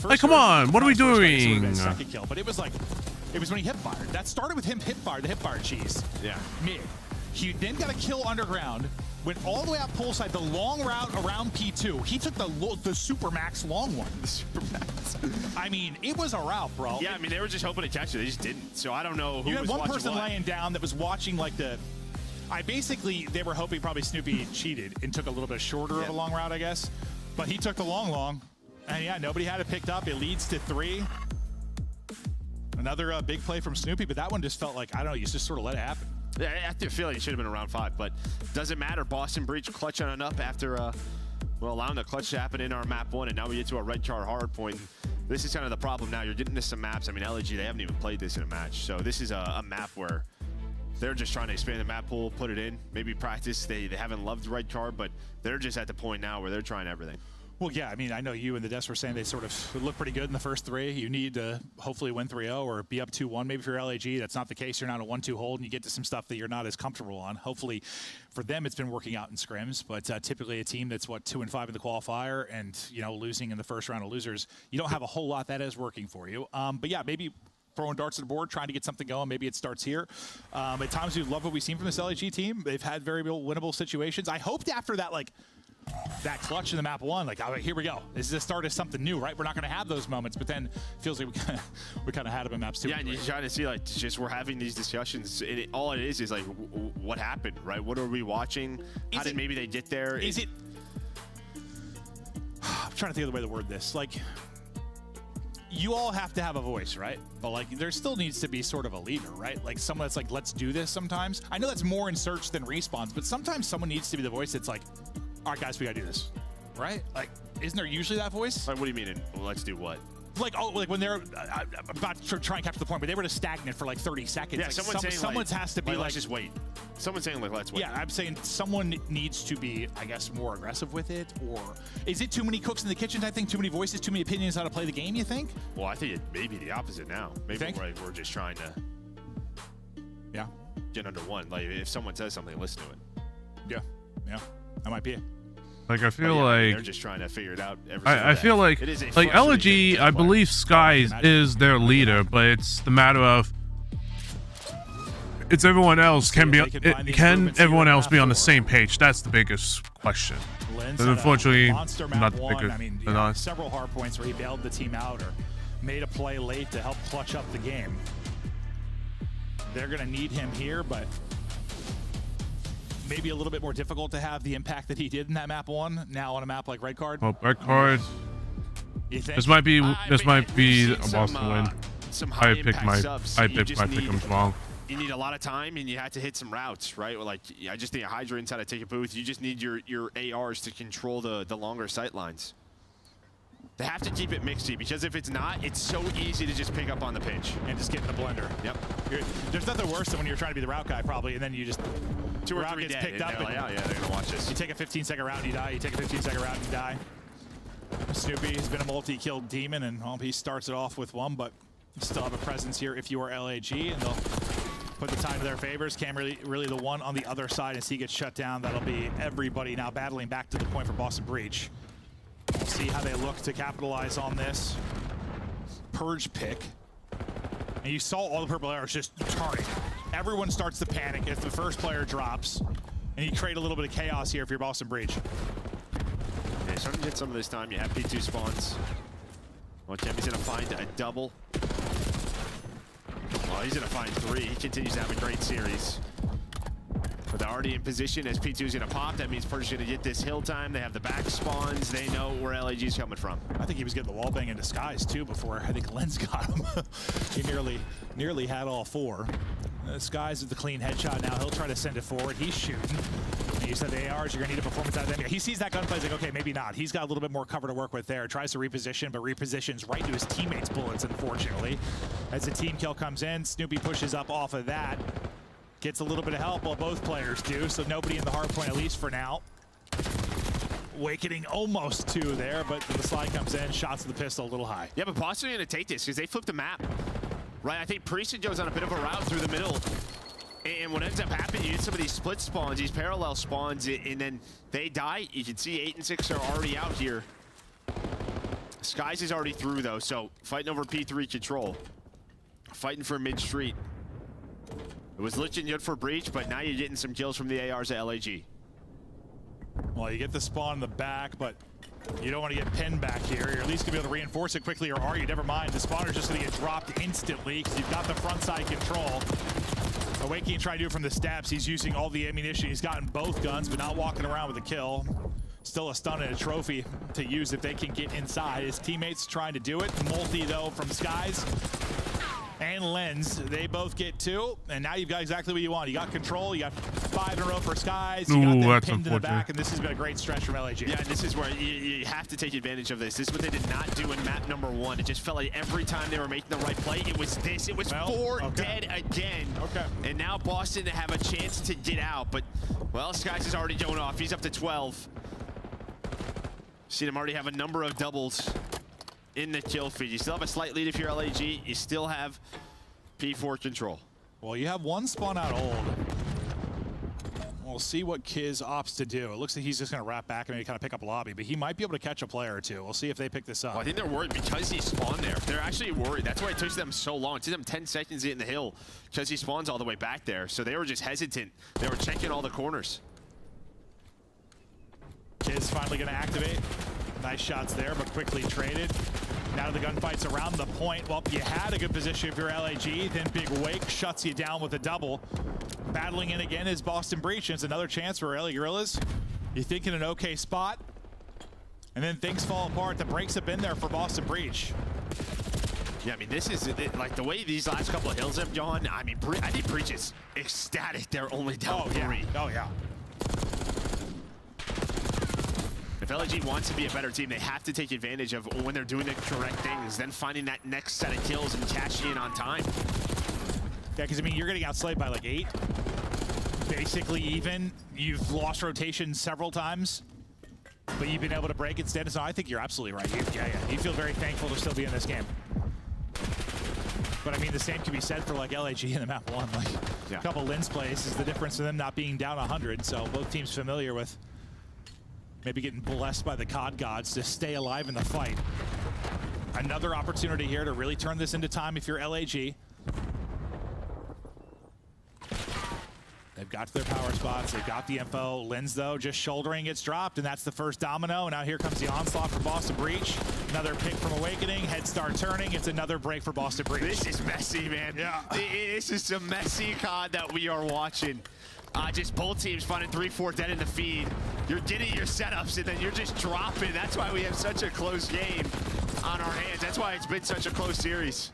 Like, come on, what are we doing? Second kill, but it was like, it was when he hip fired. That started with him hip fire, the hip fire cheese. Yeah. Mid. He then got a kill underground. Went all the way out poolside, the long route around P2. He took the super max long one. The super max. I mean, it was a route, bro. Yeah, I mean, they were just hoping to catch it. They just didn't. So I don't know who you had was one watching person what. laying down that was watching like the. They were hoping probably Snoopy cheated and took a little bit shorter of a long route, I guess. But he took the long. And yeah, nobody had it picked up. It leads to 3. Another big play from Snoopy, but that one just felt like, I don't know, you just sort of let it happen. Yeah, I have to feel like it should have been around 5, but doesn't matter. Boston Breach clutch on up after allowing the clutch to happen in our map 1, and now we get to a red char hard point. This is kind of the problem now. You're getting to some maps. I mean, LG, they haven't even played this in a match, so this is a map where they're just trying to expand the map pool, put it in, maybe practice. They haven't loved red card, but they're just at the point now where they're trying everything. Well, yeah, I mean, I know you and the desk were saying they sort of look pretty good in the first 3. You need to hopefully win 3-0 or be up 2-1 maybe for LAG. That's not the case. You're not a 1-2 hold, and you get to some stuff that you're not as comfortable on. Hopefully, for them, it's been working out in scrims, but typically a team that's, 2-5 in the qualifier and, losing in the first round of losers, you don't have a whole lot that is working for you. But yeah, maybe throwing darts at the board, trying to get something going. Maybe it starts here. At times, we love what we've seen from this LAG team. They've had very winnable situations. I hoped after that, that clutch in the map 1, here we go. This is the start of something new, right? We're not going to have those moments, but then it feels like we kind of had them in maps 2. Yeah, and you're trying to see, just we're having these discussions. All it is what happened, right? What are we watching? How did maybe they get there? Is it? I'm trying to think of the way to word this. You all have to have a voice, right? But there still needs to be sort of a leader, right? Someone that's let's do this sometimes. I know that's more in search than respawns, but sometimes someone needs to be the voice that's all right, guys, we gotta do this, right? Isn't there usually that voice? What do you mean, let's do what? When they're about to try and capture the point, but they were just stagnant for 30 seconds. Yeah, someone has to be let's just wait. Someone's saying let's wait. Yeah, I'm saying someone needs to be, I guess, more aggressive with it. Or is it too many cooks in the kitchen? I think too many voices, too many opinions how to play the game. You think? Well, I think it may be the opposite now. Maybe we're just trying to get under one. If someone says something, listen to it. Yeah, that might be it. I feel they're just trying to figure it out. I feel like LG, I believe Sky is their leader, but it's the matter of it's everyone else can everyone else be on the same page? That's the biggest question. Unfortunately, not the biggest. I mean, several hard points where he bailed the team out or made a play late to help clutch up the game. They're gonna need him here, but maybe a little bit more difficult to have the impact that he did in that map 1 now on a map like red card. Oh, red card. You think? This might be a Boston win. I picked my pick'ems wrong. You need a lot of time, and you had to hit some routes, right? I just think Hydrant's how to take a booth. You just need your ARs to control the longer sight lines. They have to keep it mixy, because if it's not, it's so easy to just pick up on the pitch. And just get in the blender. Yep. There's nothing worse than when you're trying to be the route guy, probably, and then you just... 2 or 3 gets picked up. They're they're going to watch this. You take a 15-second round, you die. You take a 15-second round, you die. Snoopy's been a multi-killed demon, and he starts it off with 1, but you still have a presence here if you are LAG, and they'll put the tide to their favors. Cam really the one on the other side as he gets shut down. That'll be everybody now battling back to the point for Boston Breach. We'll see how they look to capitalize on this purge pick. And you saw all the purple arrows just turning. Everyone starts to panic as the first player drops. And you create a little bit of chaos here if you're Boston Breach. Yeah, starting to get some of this time. You have P2 spawns. Well, Kemi's going to find a double. Well, he's going to find 3. He continues to have a great series. But they're already in position as P2 is going to pop. That means Purge's going to get this hill time. They have the back spawns. They know where LAG is coming from. I think he was getting the wall bang in disguise too before I think Lens got him. He nearly had all 4. Skies is the clean headshot now. He'll try to send it forward. He's shooting. And you said the ARs, you're going to need a performance out of them. He sees that gunplay. He's like, okay, maybe not. He's got a little bit more cover to work with there. Tries to reposition, but repositions right to his teammates' bullets, unfortunately. As the team kill comes in, Snoopy pushes up off of that. Gets a little bit of help while both players do, so nobody in the hard point, at least for now. Awakening almost 2 there, but the slide comes in, shots of the pistol a little high. Yeah, but Boston are going to take this because they flipped the map. Right, I think Priest goes on a bit of a route through the middle. And what ends up happening, you get some of these split spawns, these parallel spawns, and then they die. You can see 8 and 6 are already out here. Skies is already through, though, so fighting over P3 control. Fighting for mid-street. It was looking good for Breach, but now you're getting some kills from the ARs at LAG. Well, you get the spawn in the back, but you don't want to get pinned back here. You're at least going to be able to reinforce it quickly, or are you? Never mind. The spawner's just going to get dropped instantly because you've got the front side control. Awakening trying to do it from the steps. He's using all the ammunition. He's gotten both guns, but not walking around with a kill. Still a stun and a trophy to use if they can get inside. His teammates trying to do it. Multi, though, from Skies and Lens. They both get 2, and now you've got exactly what you want. You got control. You got 5 in a row for Skies. You got them pinned in the back, and this has been a great stretch from LAG. Yeah, this is where you have to take advantage of this. This is what they did not do in map number 1. It just felt like every time they were making the right play, it was this. It was 4 dead again. Okay. And now Boston have a chance to get out, but, well, Skies is already going off. He's up to 12. Seen him already have a number of doubles in the kill feed. You still have a slight lead if you're LAG. You still have P4 control. Well, you have 1 spawn out old. We'll see what Kiz opts to do. It looks like he's just going to wrap back and maybe kind of pick up a lobby, but he might be able to catch a player or 2. We'll see if they pick this up. Well, I think they're worried because he spawned there. They're actually worried. That's why it took them so long. It took them 10 seconds to get in the hill because he spawns all the way back there. So they were just hesitant. They were checking all the corners. Kiz finally going to activate. Nice shots there, but quickly traded. Now the gunfight's around the point. Well, you had a good position if you're LAG, then Big Wake shuts you down with a double. Battling in again is Boston Breach, and it's another chance for LA Gorillas. You think in an okay spot, and then things fall apart. The breaks have been there for Boston Breach. Yeah, I mean, this is like the way these last couple of hills have gone. I mean, I think Breach is ecstatic. They're only down 3. Oh, yeah. If LG wants to be a better team, they have to take advantage of when they're doing the correct things, then finding that next set of kills and cashing in on time. Yeah, because, I mean, you're getting outslayed by like 8. Basically even. You've lost rotation several times, but you've been able to break it instead. So I think you're absolutely right. You feel very thankful to still be in this game. But, I mean, the same can be said for, like, LAG in the map 1. Like, a couple Lens plays is the difference in them not being down 100. So both teams familiar with maybe getting blessed by the COD gods to stay alive in the fight. Another opportunity here to really turn this into time if you're LAG. They've got their power spots. They've got the info. Lens, though, just shouldering gets dropped, and that's the first domino. And now here comes the onslaught for Boston Breach. Another pick from Awakening. Head start turning. It's another break for Boston Breach. This is messy, man. Yeah. This is some messy COD that we are watching. Just both teams finding 3-4 dead in the feed. You're getting your setups, and then you're just dropping. That's why we have such a close game on our hands. That's why it's been such a close series.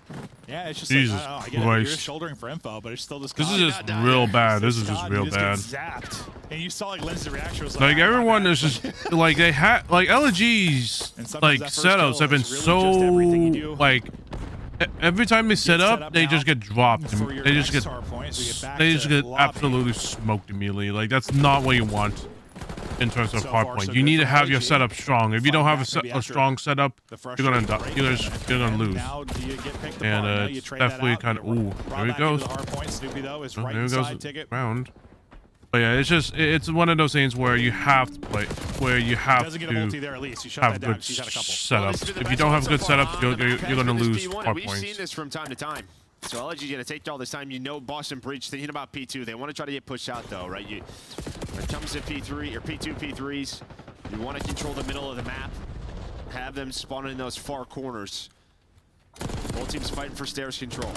Yeah, it's just Jesus like, I don't know, I get it. You're just shouldering for info, but it's still just This is just real bad. This is just real bad. Zapped. And you saw like Lens's reaction was like everyone is just like they had like LG's like setups have been so like every time they set up they just get dropped. They just get absolutely smoked immediately. Like that's not what you want. in terms of So hard far, point. so You good need to for have your LG. setup strong. If you don't have Maybe a after strong setup, the you're gonna frustrating die. break, You're gonna and lose. Now do you get picked apart? And No, you it's trade that definitely out. kind of Brought ooh. There he back into goes. the hard point. Snoopy though is Oh, right there he inside goes ticket. round. But yeah, it's one of those things where you have to play, where you have Doesn't get a to multi there at least. You shut have that down good 'cause he's had a couple. setups. If you don't have good setups, you're gonna lose hard We've points. seen this from time to time. So LG's going to take all this time. You know Boston Breach thinking about P2. They want to try to get pushed out, though, right? When it comes to P3 or P2, P3s, you want to control the middle of the map. Have them spawn in those far corners. Both teams fighting for stairs control.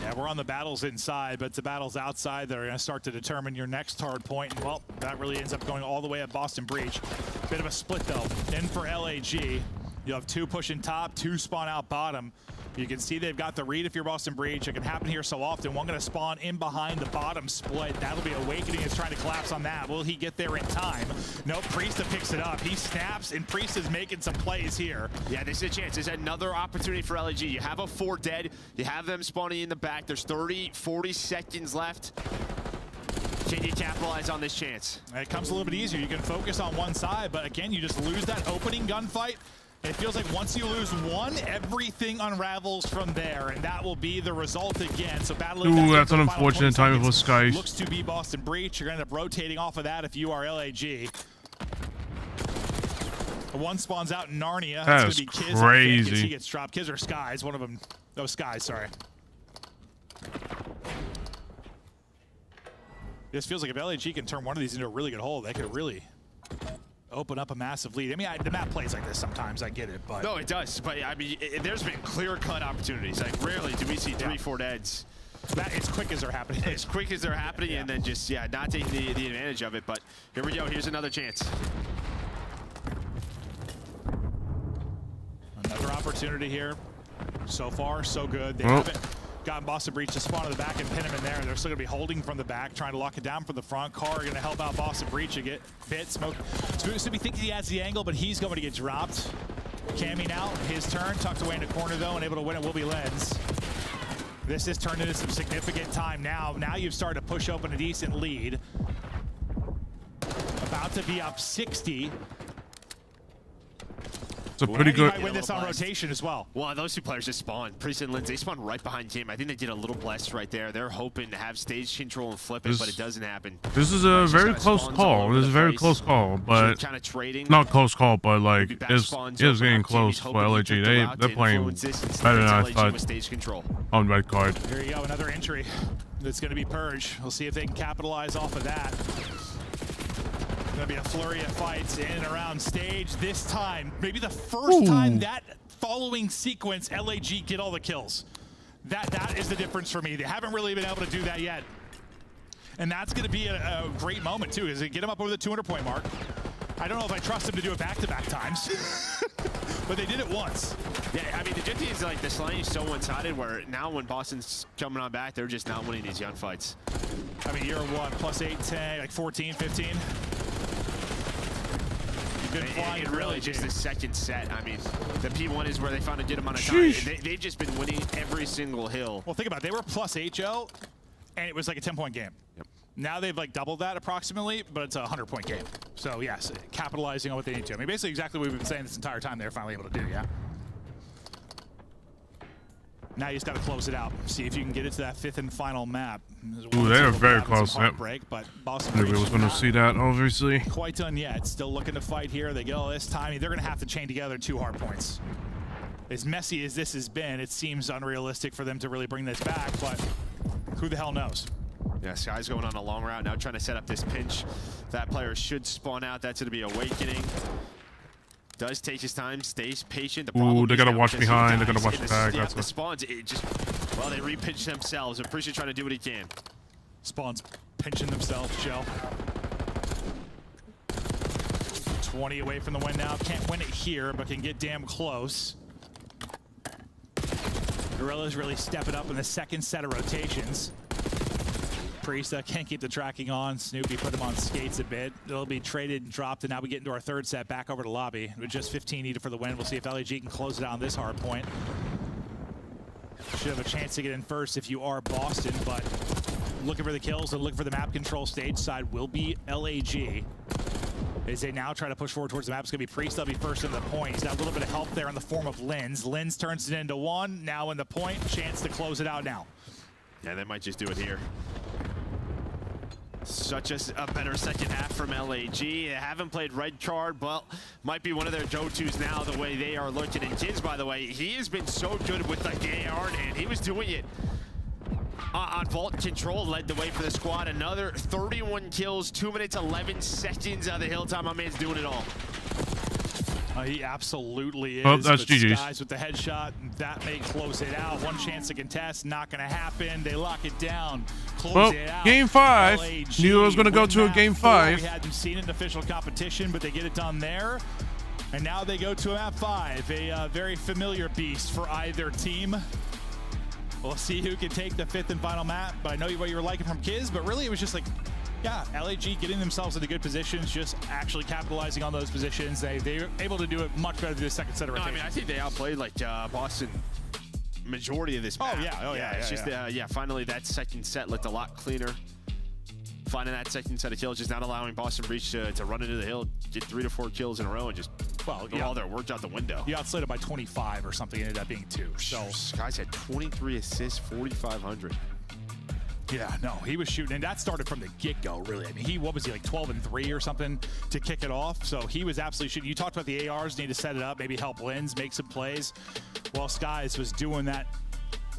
Yeah, we're on the battles inside, but it's the battles outside that are going to start to determine your next hard point. And, well, that really ends up going all the way at Boston Breach. Bit of a split, though. In for LAG. You have 2 pushing top, 2 spawn out bottom. You can see they've got the read if you're Boston Breach. It can happen here so often. One going to spawn in behind the bottom split. That'll be Awakening is trying to collapse on that. Will he get there in time? Nope, Priesta picks it up. He snaps, and Priesta's making some plays here. Yeah, this is a chance. This is another opportunity for LG. You have a 4 dead. You have them spawning in the back. There's 30, 40 seconds left. Can you capitalize on this chance? It comes a little bit easier. You can focus on one side, but again, you just lose that opening gunfight. It feels like once you lose one, everything unravels from there, and that will be the result again. So battling back Ooh, that's into an the final unfortunate 20 timing for seconds Sky. looks to be Boston Breach. You're going to end up rotating off of that if you are LAG. One spawns out in Narnia. That is It's going to be Kiz. crazy. He gets dropped. Kiz or Skies, one of them. Oh, Skies, sorry. This feels like if LAG can turn one of these into a really good hole, they could really open up a massive lead. I mean, the map plays like this sometimes. I get it, but No, it does. But I mean, there's been clear-cut opportunities. Like rarely do we see 3-4 deads. That as quick as they're happening. As quick as they're happening, and then just not taking the advantage of it. But here we go. Here's another chance. Another opportunity here. So far, so good. They haven't gotten Boston Breach to spawn in the back and pin him in there. They're still going to be holding from the back, trying to lock it down from the front. Carr going to help out Boston Breach to get bit. Smoke. So we think he has the angle, but he's going to get dropped. Camming out, his turn, tucked away in the corner though, and able to win it will be Lens. This has turned into some significant time now. Now you've started to push open a decent lead. About to be up 60. It's a pretty good. Might win this on rotation as well. Well, those 2 players just spawned. Priest and Lindsay spawned right behind Kim. I think they did a little bless right there. They're hoping to have stage control and flip it, but it doesn't happen. This is a very close call. This is a very close call, but kind of trading. Not close call, but like it's getting close for LG. They're playing better than I thought. Stage control. On red card. Here you go, another entry that's going to be Purge. We'll see if they can capitalize off of that. Going to be a flurry of fights in and around stage. This time, maybe the first time that following sequence, LAG get all the kills. That is the difference for me. They haven't really been able to do that yet. And that's going to be a great moment, too, is to get them up over the 200-point mark. I don't know if I trust them to do it back-to-back times, but they did it once. Yeah, I mean, the good thing is, like, this line is so one-sided where now when Boston's coming on back, they're just not winning these gunfights. I mean, you're what, plus 8, 10, like 14, 15? You've been flying and really just the second set. I mean, the P1 is where they found a good amount of time. They've just been winning every single hill. Well, think about it. They were plus 8, Joe, and it was like a 10-point game. Yep. Now they've like doubled that approximately, but it's a 100-point game. So yes, capitalizing on what they need to. I mean, basically exactly what we've been saying this entire time they're finally able to do, yeah? Now you just got to close it out. See if you can get it to that 5th and final map. Ooh, they are very close. Break, but Boston Nobody was going to see that, obviously. Quite done yet. Still looking to fight here. They get all this time. They're going to have to chain together 2 hard points. As messy as this has been, it seems unrealistic for them to really bring this back, but who the hell knows? Yeah, Sky's going on a long route now, trying to set up this pinch. That player should spawn out. That's going to be Awakening. Does take his time, stays patient. Ooh, they gotta watch behind. They gotta watch back. That's the spawns. It just, well, they repinch themselves. Appreciate trying to do what he can. Spawns pinching themselves, Joe. 20 away from the win now. Can't win it here, but can get damn close. Gorilla's really stepping up in the second set of rotations. Priesta can't keep the tracking on. Snoopy put him on skates a bit. It'll be traded and dropped, and now we get into our 3rd set back over to lobby. With just 15 needed for the win. We'll see if LAG can close it out on this hard point. Should have a chance to get in first if you are Boston, but looking for the kills and looking for the map control stage side will be LAG. As they now try to push forward towards the map, it's going to be Priest. They'll be first in the point. He's got a little bit of help there in the form of Linz. Linz turns it into one. Now in the point. Chance to close it out now. Yeah, they might just do it here. Such a better second half from LAG. They haven't played red card, but might be one of their go-tos now, the way they are looking. And Kids, by the way, he has been so good with the AR, and he was doing it on Vault Control, led the way for the squad. Another 31 kills, 2 minutes, 11 seconds out of the hill time. My man's doing it all. He absolutely is. Oh, that's GG's. Skies with the headshot, that may close it out. One chance to contest, not going to happen. They lock it down, close it out. Game 5. LAG Knew it was going to go to a game 5. We hadn't seen an official competition, but they get it done there. And now they go to a map 5, a very familiar beast for either team. We'll see who can take the 5th and final map, but I know what you were liking from Kiz, but really it was just like, yeah, LAG getting themselves into good positions, just actually capitalizing on those positions. They were able to do it much better than the second set of rotation. I mean, I think they outplayed like Boston majority of this map. Oh yeah. It's just finally that second set looked a lot cleaner. Finding that second set of kills, just not allowing Boston Breach to run into the hill, get 3 to 4 kills in a row, and just all their work out the window. You outslated by 25 or something, ended up being 2. So Skies had 23 assists, 4,500. Yeah, no, he was shooting, and that started from the get-go, really. I mean, what was he, like 12-3 or something to kick it off? So he was absolutely shooting. You talked about the ARs, need to set it up, maybe help Linz make some plays. Well, Skies was doing that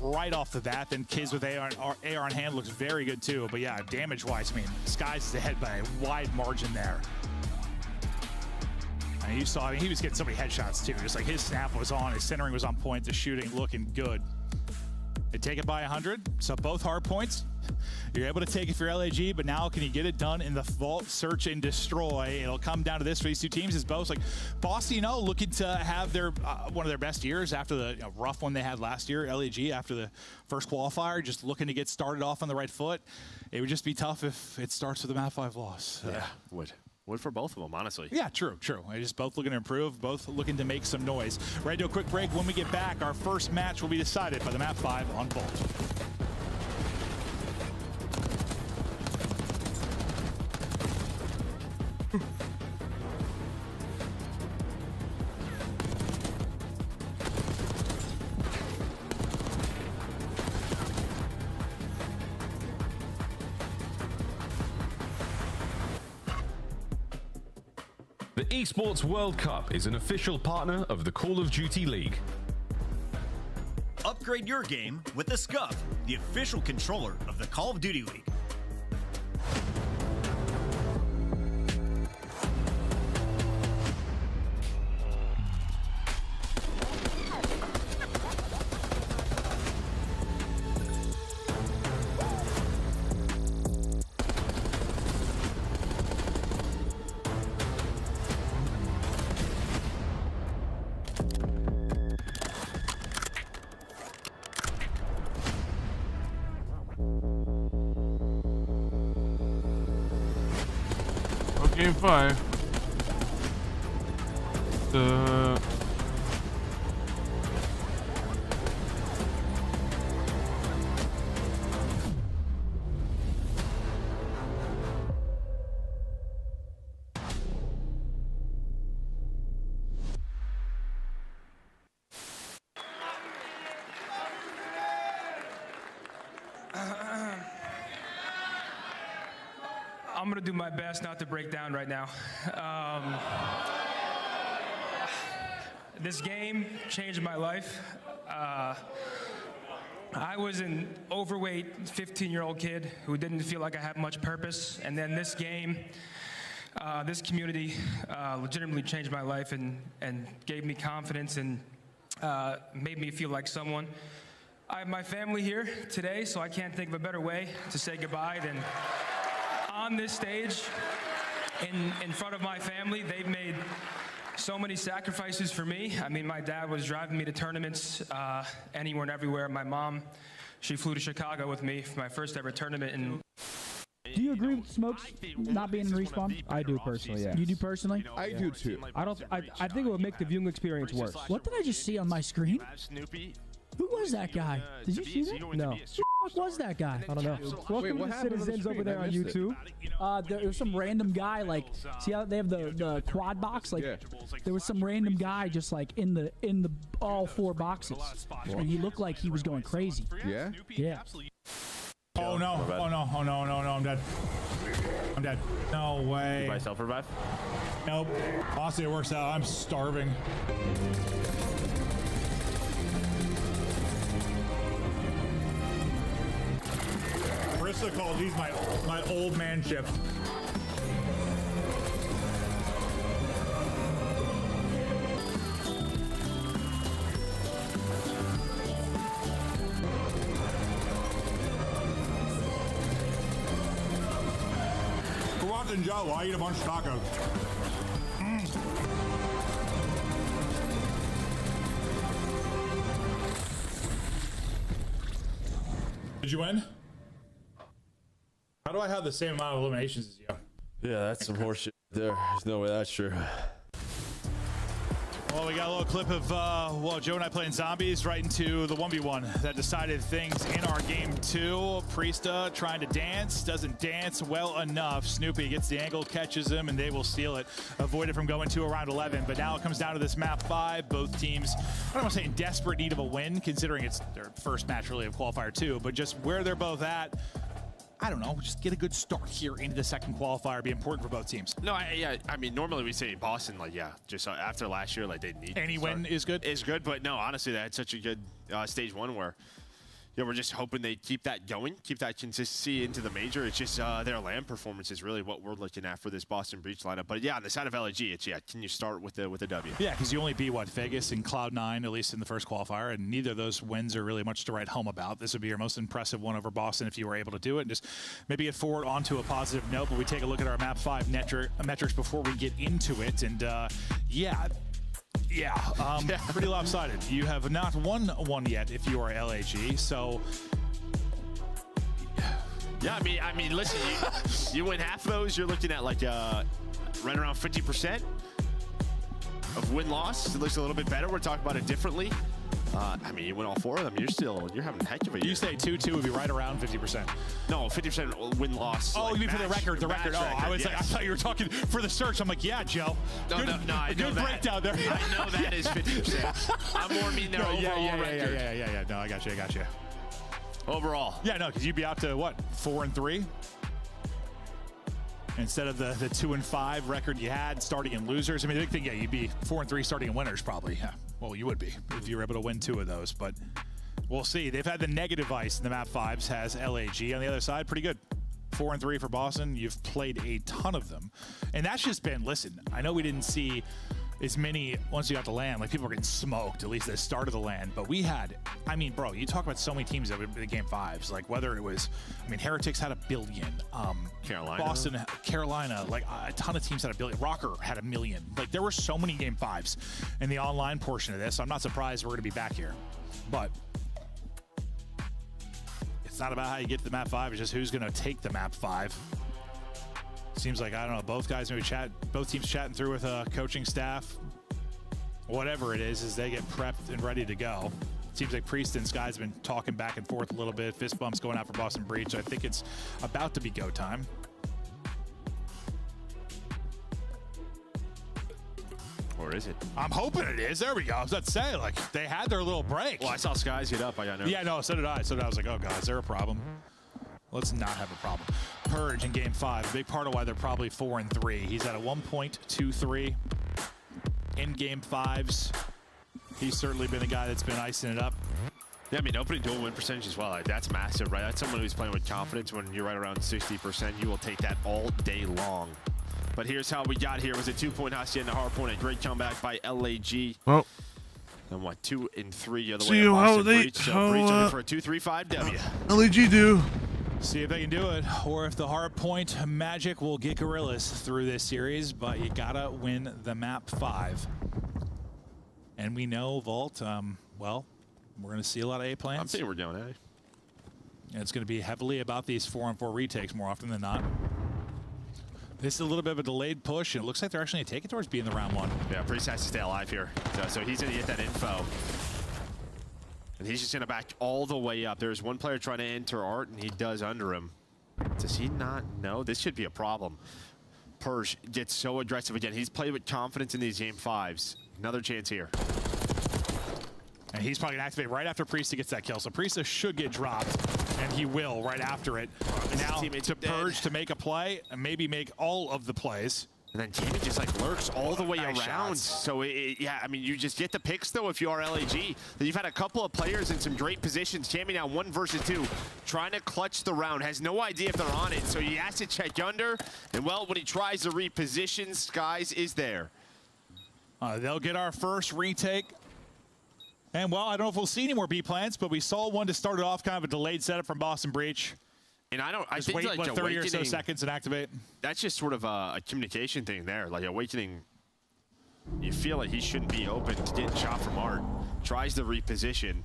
right off the bat. Then Kiz with AR in hand looks very good too. But yeah, damage-wise, I mean, Skies is ahead by a wide margin there. And you saw, I mean, he was getting so many headshots too. Just like his snap was on, his centering was on point, the shooting looking good. They take it by 100, so both hard points. You're able to take it for LAG, but now can you get it done in the Vault Search and Destroy? It'll come down to this for these two teams. Is both like Boston, looking to have their one of their best years after the rough one they had last year. LAG after the first qualifier, just looking to get started off on the right foot. It would just be tough if it starts with a map 5 loss. Yeah, would for both of them, honestly. Yeah, true. They're just both looking to improve, both looking to make some noise. Ready to do a quick break. When we get back, our first match will be decided by the map 5 on Vault. The Esports World Cup is an official partner of the Call of Duty League. Upgrade your game with the SCUF, the official controller of the Call of Duty League. Game 5. I'm gonna do my best not to break down right now. This game changed my life. I was an overweight 15-year-old kid who didn't feel like I had much purpose, and then this game, this community legitimately changed my life and gave me confidence and made me feel like someone. I have my family here today, so I can't think of a better way to say goodbye than on this stage, in front of my family. They've made so many sacrifices for me. I mean, my dad was driving me to tournaments anywhere and everywhere. My mom, she flew to Chicago with me for my first ever tournament. And do you agree with Smokes not being in Respawn? I do personally, yeah. You do personally? I do too. I think it would make the viewing experience worse. What did I just see on my screen? Who was that guy? Did you see that? No. What was that guy? I don't know. Welcome what to happened on the Citizens over screen? there I on missed it. YouTube. There was some random guy, like, see how they have the quad box? Like, there was some random guy just like in the all 4 boxes, and he looked like he was going crazy. Yeah. Yeah. Oh no! Oh no! Oh no! No! No! I'm dead. I'm dead. No way. Myself revive. Nope. Honestly, it works out. I'm starving. Krista calls these my old man chips. And Joe, I eat a bunch of tacos. Did you win? How do I have the same amount of eliminations as you? Yeah, that's some horseshit there. There's no way that's true. Well, we got a little clip of, Joe and I playing zombies right into the 1v1 that decided things in our game 2. Priesta trying to dance, doesn't dance well enough. Snoopy gets the angle, catches him, and they will steal it. Avoid it from going to around 11, but now it comes down to this map 5. Both teams, I don't want to say in desperate need of a win, considering it's their first match really of Qualifier 2, but just where they're both at, I don't know, just get a good start here into the second qualifier, be important for both teams. No, I mean, normally we say Boston, like, yeah, just after last year, like, they need any win is good. Is good, but no, honestly, they had such a good stage 1 where, yeah, we're just hoping they keep that going, keep that consistency into the major. It's just their LAN performance is really what we're looking at for this Boston Breach lineup. But yeah, on the side of LAG, it's can you start with a W? Yeah, because you only beat Vegas and Cloud9, at least in the first qualifier, and neither of those wins are really much to write home about. This would be your most impressive one over Boston if you were able to do it, and just maybe get forward onto a positive note. But we take a look at our map 5 metrics before we get into it, and pretty lopsided. You have not won one yet if you are LAG, so yeah, I mean, listen, you win half of those, you're looking at like right around 50% of win-loss. It looks a little bit better. We're talking about it differently. I mean, you win all 4 of them. You're having a heck of a year. You say 2-2 would be right around 50%. No, 50% win-loss. Oh, like you mean for the record? The record. Oh, I was yes. like, I thought you were talking for the search. I'm like, yeah, Joe. No, I know good that. breakdown there. I know that is 50%. I'm more mean their overall record. Yeah. No, I got you. Overall. Yeah, no, because you'd be out to what, 4-3? Instead of the 2-5 record you had starting in losers. I mean, the big thing, yeah, you'd be 4-3 starting in winners probably. Yeah. Well, you would be if you were able to win 2 of those, but we'll see. They've had the negative ice in the map 5s, has LAG on the other side. Pretty good. 4-3 for Boston. You've played a ton of them. And that's just been, listen, I know we didn't see as many once you got to LAN, like people were getting smoked, at least at the start of the LAN, but we had, I mean, bro, you talk about so many teams that would be the game 5s, like whether it was, I mean, Heretics had 1 billion, Carolina, Boston, Carolina, like a ton of teams had 1 billion, Rocker had 1 million, like there were so many game 5s in the online portion of this, so I'm not surprised we're gonna be back here, but it's not about how you get to the map 5, it's just who's gonna take the map 5. Seems like, I don't know, both teams chatting through with coaching staff. Whatever it is they get prepped and ready to go. Seems like Priest and Sky's been talking back and forth a little bit. Fist bumps going out for Boston Breach. I think it's about to be go time. Or is it? I'm hoping it is. There we go. I was about to say, like, they had their little break. Well, I saw Skies get up. I got nervous. Yeah, no, so did I. So I was like, oh, God, is there a problem? Let's not have a problem. Purge in game 5, a big part of why they're probably 4-3. He's at a 1.23 in game 5s. He's certainly been the guy that's been icing it up. Yeah, I mean, opening dual win percentage as well. Like, that's massive, right? That's someone who's playing with confidence. When you're right around 60%, you will take that all day long. But here's how we got here. It was a 2-point hostage and a hard point. A great comeback by LAG. Well, and what, 2 and 3 other way. See how they Breach. So Breach looking for a 2-3-5 W. LAG do. See if they can do it, or if the hard point magic will get Gorillas through this series, but you gotta win the map 5. And we know Vault, well, we're gonna see a lot of A plans. I'm saying we're going A. And it's gonna be heavily about these 4-on-4 retakes more often than not. This is a little bit of a delayed push, and it looks like they're actually gonna take it towards being the round 1. Yeah, Priest has to stay alive here. So he's gonna get that info. And he's just going to back all the way up. There's one player trying to enter Art, and he does under him. Does he not know? This should be a problem. Purge gets so aggressive again. He's played with confidence in these game 5s. Another chance here. And he's probably going to activate right after Priesta gets that kill. So Priesta should get dropped, and he will right after it. And now to Purge to make a play, and maybe make all of the plays. And then Tammy just like lurks all the way around. So yeah, I mean, you just get the picks though if you are LAG. You've had a couple of players in some great positions. Tammy now 1 versus 2, trying to clutch the round. Has no idea if they're on it, so he has to check under. And well, when he tries to reposition, Skies is there. They'll get our first retake. And well, I don't know if we'll see any more B plants, but we saw one to start it off, kind of a delayed setup from Boston Breach. And I Just think wait, like what, 30 or so seconds and activate. That's just sort of a communication thing there. Like Awakening, you feel like he shouldn't be open to getting shot from Art. Tries to reposition.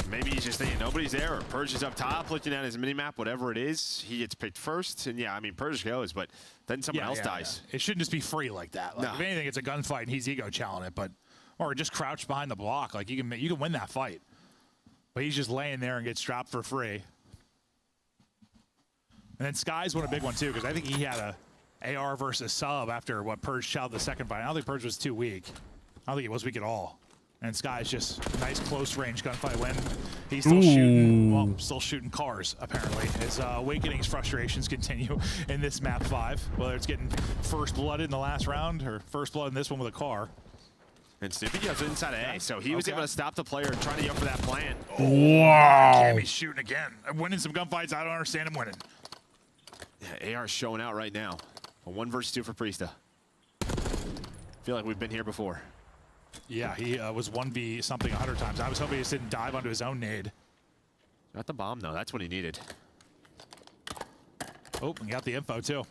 Maybe he's just thinking nobody's there, or Purge is up top looking at his minimap, whatever it is. He gets picked first, and yeah, I mean, Purge goes, but then someone else dies. It shouldn't just be free like that. Like, if anything, it's a gunfight, and he's ego challenging it, but or just crouch behind the block. Like you can win that fight. But he's just laying there and gets dropped for free. And then Skies won a big one too, because I think he had a AR versus sub after what Purge shot the second fight. I don't think Purge was too weak. I don't think he was weak at all. And Skies just nice close range gunfight win. He's still shooting, well, still shooting cars apparently. His Awakening's frustrations continue in this map 5, whether it's getting first blood in the last round or first blood in this one with a car. And Snoopy goes inside of A, so he was able to stop the player trying to go for that plant. Wow. Cammy's shooting again. I'm winning some gunfights. I don't understand him winning. Yeah, AR's showing out right now. A 1 versus 2 for Priesta. Feel like we've been here before. Yeah, he was 1v something 100 times. I was hoping he just didn't dive onto his own nade. Got the bomb though. That's what he needed. Oh, and got the info too.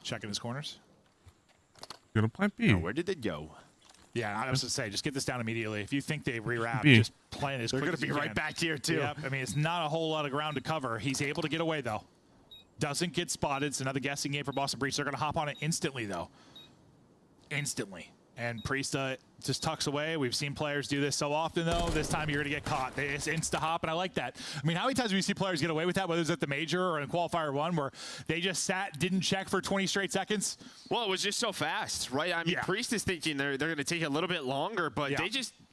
Checking his corners. Gonna plant B. Now, where did it go? Yeah, I was to say, just get this down immediately. If you think they rewrap, B. just plant as quick as you can. They're gonna be right back here too. Yep. I mean, it's not a whole lot of ground to cover. He's able to get away though. Doesn't get spotted. It's another guessing game for Boston Breach. They're gonna hop on it instantly though. Instantly. And Priesta just tucks away. We've seen players do this so often, though. This time you're going to get caught. It's insta-hop, and I like that. I mean, how many times do we see players get away with that, whether it's at the Major or in Qualifier 1, where they just sat, didn't check for 20 straight seconds? Well, it was just so fast, right? I mean, Priest is thinking they're going to take a little bit longer, but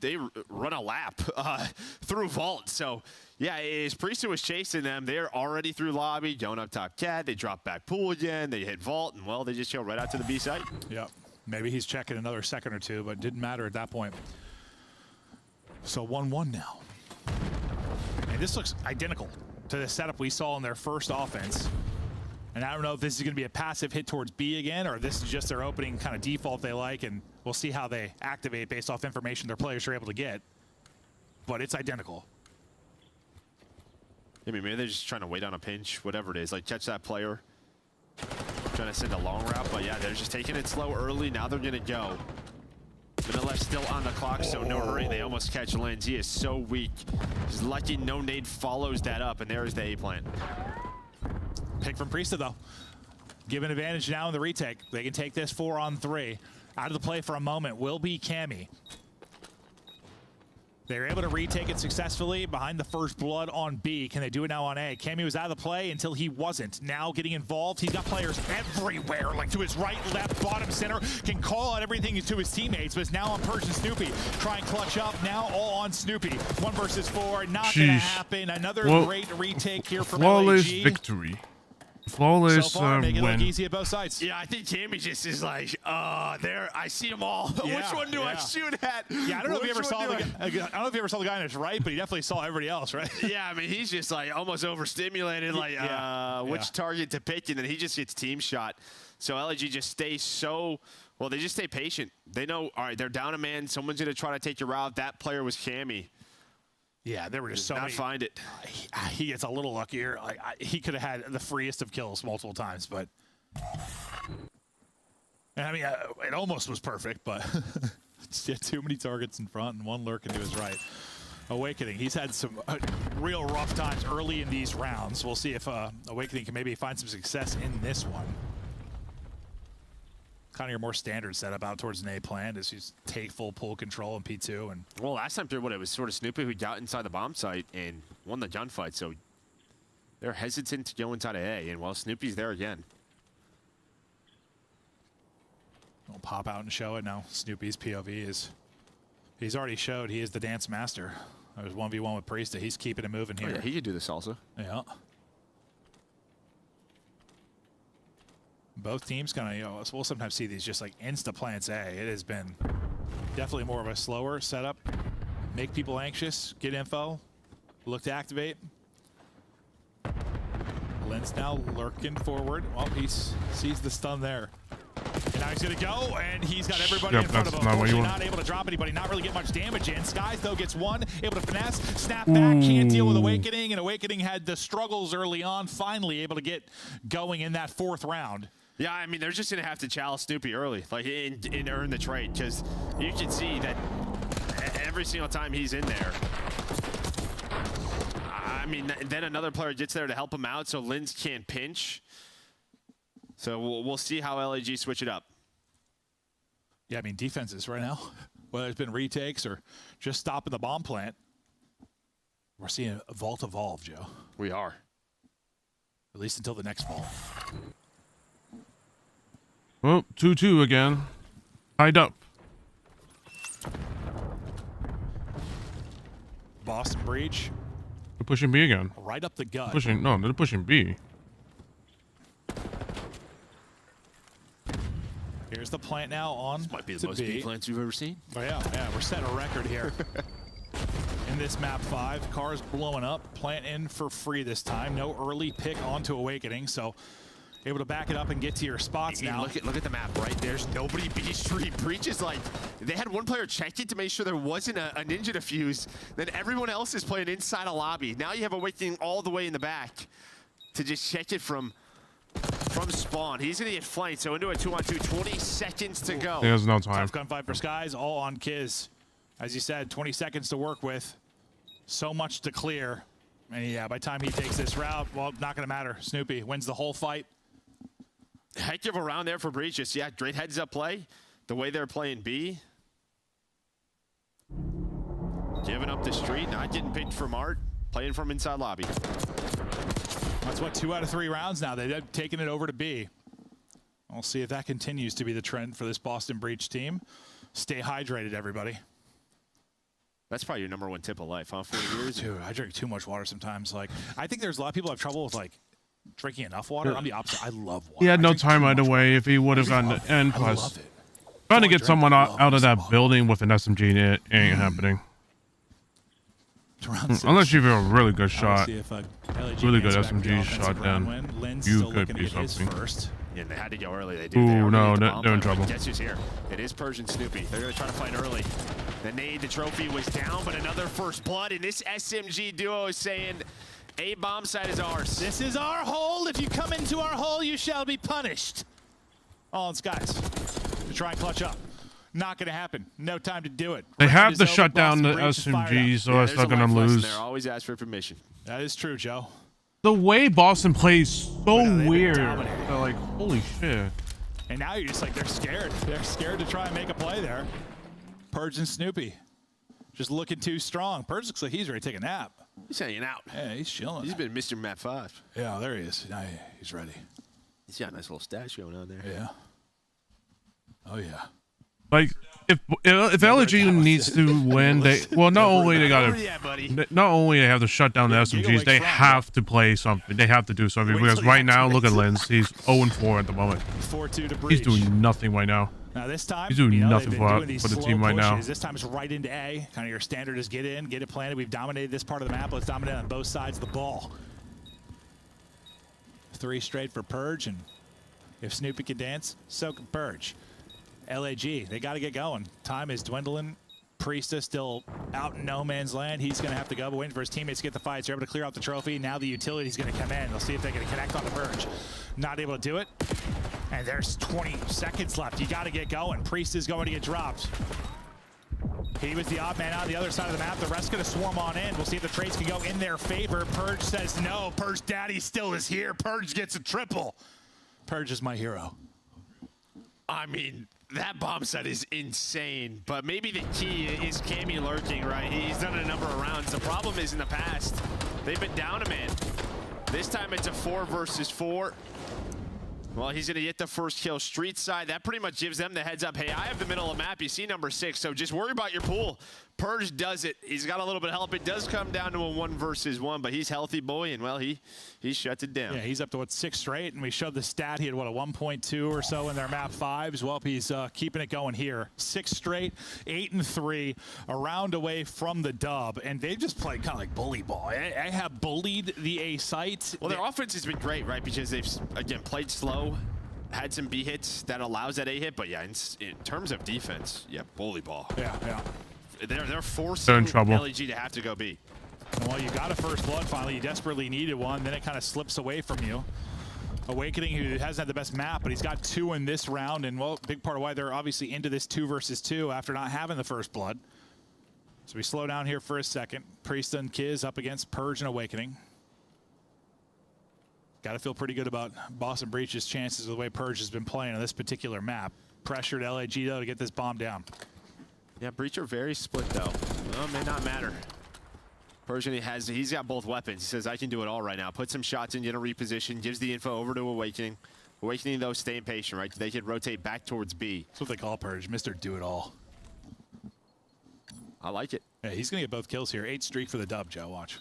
they run a lap through Vault. So, yeah, as Priest was chasing them, they're already through lobby, going up top cat. They drop back pool again. They hit Vault, and, well, they just go right out to the B site. Yep. Maybe he's checking another second or two, but it didn't matter at that point. So 1-1 now. And this looks identical to the setup we saw in their first offense. And I don't know if this is going to be a passive hit towards B again, or this is just their opening kind of default they like, and we'll see how they activate based off information their players are able to get. But it's identical. I mean, maybe they're just trying to wait on a pinch, whatever it is. Like, catch that player. Trying to send a long route, but yeah, they're just taking it slow early. Now they're going to go. Vanilla still on the clock, so no hurry. They almost catch Lens. He is so weak. He's lucky no nade follows that up, and there's the A plant. Pick from Priesta, though. Given advantage now in the retake. They can take this 4-on-3. Out of the play for a moment will be Cammy. They're able to retake it successfully behind the first blood on B. Can they do it now on A? Cammy was out of the play until he wasn't. Now getting involved. He's got players everywhere, like to his right, left, bottom, center. Can call out everything to his teammates, but it's now on Purge and Snoopy. Try and clutch up. Now all on Snoopy. 1 versus 4. Not going to happen. Another great retake here from flawless LAG. Victory. Flawless so far, make it win. look easy at both sides. Yeah, I think Cammy just is like, there, I see them all. Yeah, Which one do I shoot at? Yeah, I don't know if you ever saw the guy. I don't know if you ever saw the guy on his right, but he definitely saw everybody else, right? Yeah, I mean, he's just like almost overstimulated, like which target to pick, and then he just gets team shot. So LG just stays so, well, they just stay patient. They know, all right, they're down a man. Someone's going to try to take your route. That player was Cammy. Yeah, there were just so many. Find it. He gets a little luckier. He could have had the freest of kills multiple times, but I mean, it almost was perfect, but too many targets in front and one lurking to his right. Awakening, he's had some real rough times early in these rounds. We'll see if Awakening can maybe find some success in this one. kind of your more standard setup out towards an A plan is you take full pull control in P2. And well, last time through, it was sort of Snoopy who got inside the bomb site and won the gunfight. So they're hesitant to go inside of A. And well, Snoopy's there again. We'll pop out and show it now. Snoopy's POV is, he's already showed he is the dance master. There's 1v1 with Priesta. He's keeping it moving here. Oh, yeah, he could do the salsa. Yeah. Both teams kind of, you know, we'll sometimes see these just like insta plants A. It has been definitely more of a slower setup. Make people anxious, get info, look to activate. Lens now lurking forward. Well, he sees the stun there. And now he's going to go, and he's got everybody in front of him. Unfortunately, not able to drop anybody, not really get much damage in. Skies, though, gets one, able to finesse, snap back, can't deal with Awakening, and Awakening had the struggles early on, finally able to get going in that 4th round. Yeah, I mean, they're just going to have to challenge Snoopy early, like, and earn the trade, because you can see that every single time he's in there, I mean, then another player gets there to help him out, so Linz can't pinch. So we'll see how LAG switch it up. Yeah, I mean, defenses right now, whether it's been retakes or just stopping the bomb plant, we're seeing Vault evolve, Joe. We are. At least until the next fall. Well, 2-2 again. Tied up. Boston Breach. They're pushing B again. Right up the gut. They're pushing B. Here's the plant now on. This might be the most B plants you've ever seen. Oh, yeah, we're setting a record here. In this map 5, cars blowing up. Plant in for free this time. No early pick onto Awakening, so able to back it up and get to your spots now. Look at the map, right? There's nobody B Street. Breach is like, they had one player check it to make sure there wasn't a ninja defuse. Then everyone else is playing inside a lobby. Now you have Awakening all the way in the back to just check it from spawn. He's gonna get flanked, so into a 2-on-2, 20 seconds to go. There's no time. Tough gunfight for Skies, all on Kiz. As you said, 20 seconds to work with. So much to clear. And yeah, by the time he takes this route, well, not gonna matter. Snoopy wins the whole fight. Heck of a round there for Breach. Just, yeah, great heads up play. The way they're playing B. Giving up the street, not getting picked from Art. Playing from inside lobby. That's what, 2 out of 3 rounds now. They've taken it over to B. We'll see if that continues to be the trend for this Boston Breach team. Stay hydrated, everybody. That's probably your #1 tip of life, huh? 40 years? Dude, I drink too much water sometimes. Like, I think there's a lot of people who have trouble with, like, drinking enough water. I'm the opposite. I love water. He had no time either way if he would have gotten the end. Plus, trying to get someone out of that building with an SMG in it ain't happening. Unless you have a really good shot. Really good SMG shot, then you could be something. Yeah, they had to go early. They do. Ooh, no, they're in trouble. Guess who's here? It is Persian Snoopy. They're going to try to fight early. The nade, the trophy was down, but another first blood. And this SMG duo is saying, A bomb side is ours. This is our hole. If you come into our hole, you shall be punished. All on Skies to try and clutch up. Not going to happen. No time to do it. They have to shut down the SMG, so that's not going to lose. They're always ask for permission. That is true, Joe. The way Boston plays so weird. They're like, holy shit. And now you're just like, they're scared. They're scared to try and make a play there. Purge and Snoopy. Just looking too strong. Purge looks like he's ready to take a nap. He's hanging out. Yeah, he's chilling. He's been Mr. Map 5. Yeah, there he is. Now he's ready. He's got a nice little stash going on there. Yeah. Oh, yeah. Like, if LG needs to win, they not only they have to shut down the SMGs, they have to play something. They have to do something because right now, look at Linz. He's 0-4 at the moment. 4-2 to Breach. He's doing nothing right now. Now this time, he's doing nothing for the team right now. This time it's right into A. Kind of your standard is get in, get it planted. We've dominated this part of the map. Let's dominate on both sides of the ball. 3 straight for Purge, and if Snoopy can dance, so can Purge. LAG, they got to get going. Time is dwindling. Priesta still out in no man's land. He's going to have to go, but waiting for his teammates to get the fights. They're able to clear out the trophy. Now the utility's going to come in. They'll see if they can connect on the Purge. Not able to do it. And there's 20 seconds left. You got to get going. Priesta's going to get dropped. He was the odd man on the other side of the map. The rest going to swarm on in. We'll see if the trades can go in their favor. Purge says no. Purge Daddy still is here. Purge gets a triple. Purge is my hero. I mean, that bomb set is insane, but maybe the key is Cammy lurking, right? He's done a number of rounds. The problem is in the past, they've been down a man. This time it's a 4 versus 4. Well, he's going to get the first kill street side. That pretty much gives them the heads up. Hey, I have the middle of the map. You see number 6, so just worry about your pool. Purge does it. He's got a little bit of help. It does come down to a 1 versus 1, but he's healthy boy, and well, he shuts it down. Yeah, he's up to what, 6 straight, and we showed the stat. He had what, a 1.2 or so in their map 5s. Well, he's keeping it going here. 6 straight, 8-3, a round away from the dub, and they've just played kind of like bully ball. I have bullied the A site. Well, their offense has been great, right? Because they've again played slow, had some B hits that allows that A hit, but yeah, in terms of defense, yeah, bully ball. Yeah. They're forcing LEG to have to go B. Well, you got a first blood finally. You desperately needed one. Then it kind of slips away from you. Awakening, who hasn't had the best map, but he's got 2 in this round. And, well, big part of why they're obviously into this 2 versus 2 after not having the first blood. So we slow down here for a second. Priest and Kiz up against Purge and Awakening. Got to feel pretty good about Boston Breach's chances of the way Purge has been playing on this particular map. Pressured LAG, though, to get this bomb down. Yeah, Breach are very split, though. Well, it may not matter. Persian, he's got both weapons. He says, I can do it all right now. Put some shots in, get a reposition, gives the info over to Awakening. Awakening, though, staying patient, right? They can rotate back towards B. That's what they call Purge, Mr. Do-It-All. I like it. Yeah, he's going to get both kills here. 8 streak for the dub, Joe. Watch.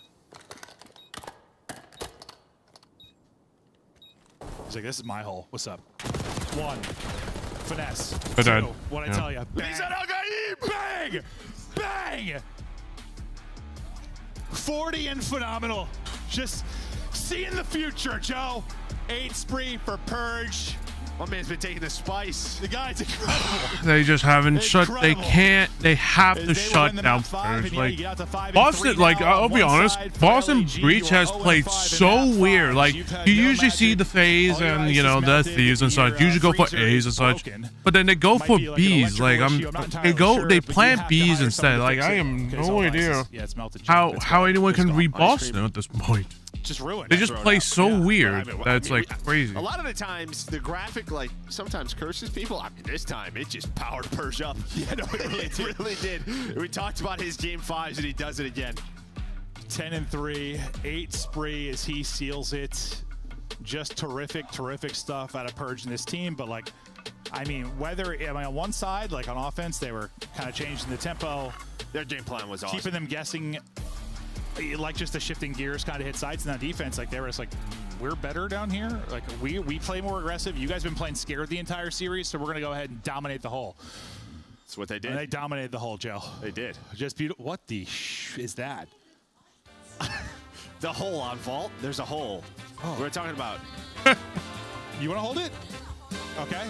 He's like, this is my hole. What's up? 1. Finesse. 2. What'd I tell you? Bang. Bang! Bang! 40 and phenomenal. Just seeing the future, Joe. 8 spree for Purge. My man's been taking the spice. The guy's incredible. They just haven't shut. They can't. They have to shut down Purge. Like Boston, like I'll be honest, Boston Breach has played so weird. Like you usually see the phase and you know the thieves and such. Usually go for A's and such, but then they go for B's. Like they plant B's instead. Like I have no idea how anyone can read Boston at this point. Just ruined. They just play so weird that's like crazy. A lot of the times, the graphic like sometimes curses people. I mean, this time it just powered Purge up. Yeah, no, it really did. We talked about his game 5s, and he does it again. 10-3, 8 spree as he seals it. Just terrific stuff out of Purge in this team. But like, I mean, on one side, like on offense, they were kind of changing the tempo. Their game plan was awesome. Keeping them guessing. Like just the shifting gears kind of hit sides, and on defense, like they were just like, we're better down here. Like we play more aggressive. You guys have been playing scared the entire series, so we're gonna go ahead and dominate the hole. That's what they did. And they dominated the hole, Joe. They did. Just beautiful. What the is that? The hole on Vault. There's a hole. Oh. We're talking about. You want to hold it? Okay.